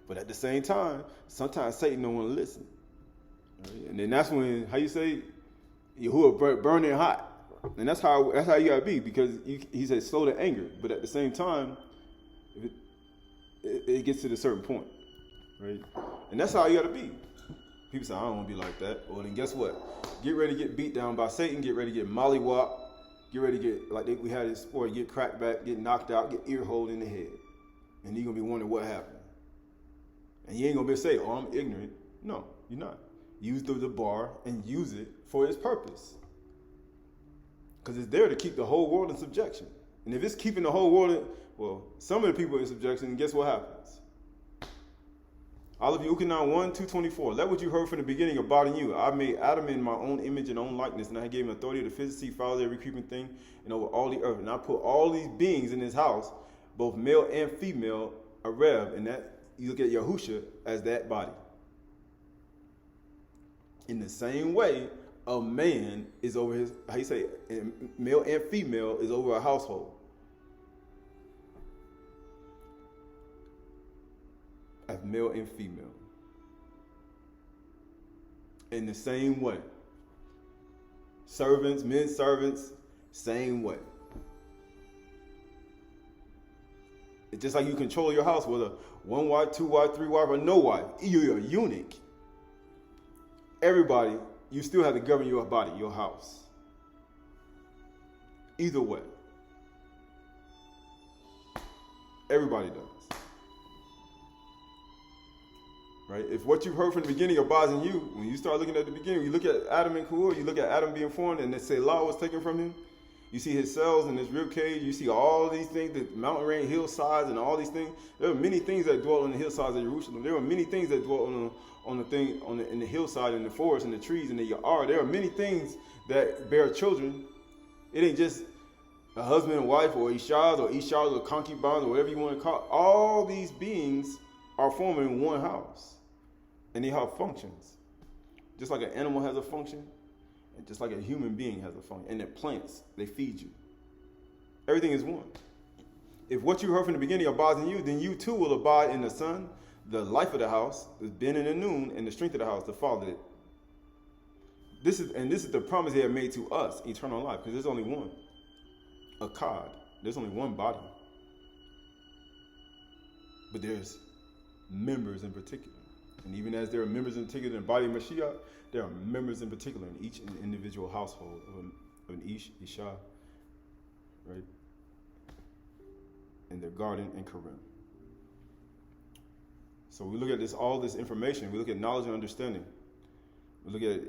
But at the same time, sometimes Satan don't want to listen. Right? And then that's when, how you say, Yahuwah burning hot. And that's how you gotta be, because he said slow to anger, but at the same time, it gets to a certain point, right? And that's how you gotta be. People say, I don't want to be like that. Well, then guess what? Get ready to get beat down by Satan. Get ready to get mollywopped. Get ready to get, like we had in sport, get cracked back, get knocked out, get ear holed in the head. And you're gonna be wondering what happened. And you ain't gonna be able to say, oh, I'm ignorant. No, you're not. Use the bar and use it for its purpose. Because it's there to keep the whole world in subjection. And if it's keeping the whole world some of the people in subjection, guess what happens? All of you, Ukanan 1:224. Let what you heard from the beginning abide in you. I made Adam in my own image and own likeness, and I gave him authority to physically follow every creeping thing and over all the earth. And I put all these beings in his house, both male and female, a rev, and that you look at Yahusha as that body. In the same way, a man is over his, how you say, male and female is over a household. As male and female. In the same way. Servants, men servants, same way. It's just like you control your house with a 1 wife, 2 wife, 3 wife, or no wife. You're a eunuch. Everybody, you still have to govern your body, your house. Either way. Everybody does. Right? If what you've heard from the beginning abides in you, when you start looking at the beginning, you look at Adam and Kuah, you look at Adam being formed and the Selah was taken from him. You see his cells and his rib cage. You see all these things, the mountain range, hillsides, and all these things. There are many things that dwell on the hillsides of Jerusalem. There are many things that dwell in the hillside, in the forest, in the trees, in the yard. There are many things that bear children. It ain't just a husband and wife, or ishas, or concubines, or whatever you want to call it. All these beings are forming one house, and they have functions. Just like an animal has a function, and just like a human being has a function. And the plants, they feed you. Everything is one. If what you heard from the beginning abides in you, then you too will abide in the Son, The life of the house is Ben and the noon, and the strength of the house, the father. This is the promise he had made to us, eternal life, because there's only one. Akkad. There's only one body. But there's members in particular. And even as there are members in particular in the body of Mashiach, there are members in particular in each individual household of an Isha, right? In their garden and Karim. So we look at all this information. We look at knowledge and understanding. We look at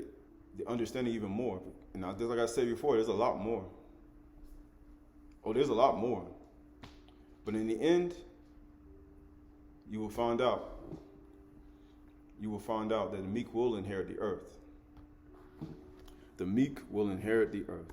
the understanding even more. And just like I said before, there's a lot more. Oh, there's a lot more. But in the end, you will find out. You will find out that the meek will inherit the earth. The meek will inherit the earth.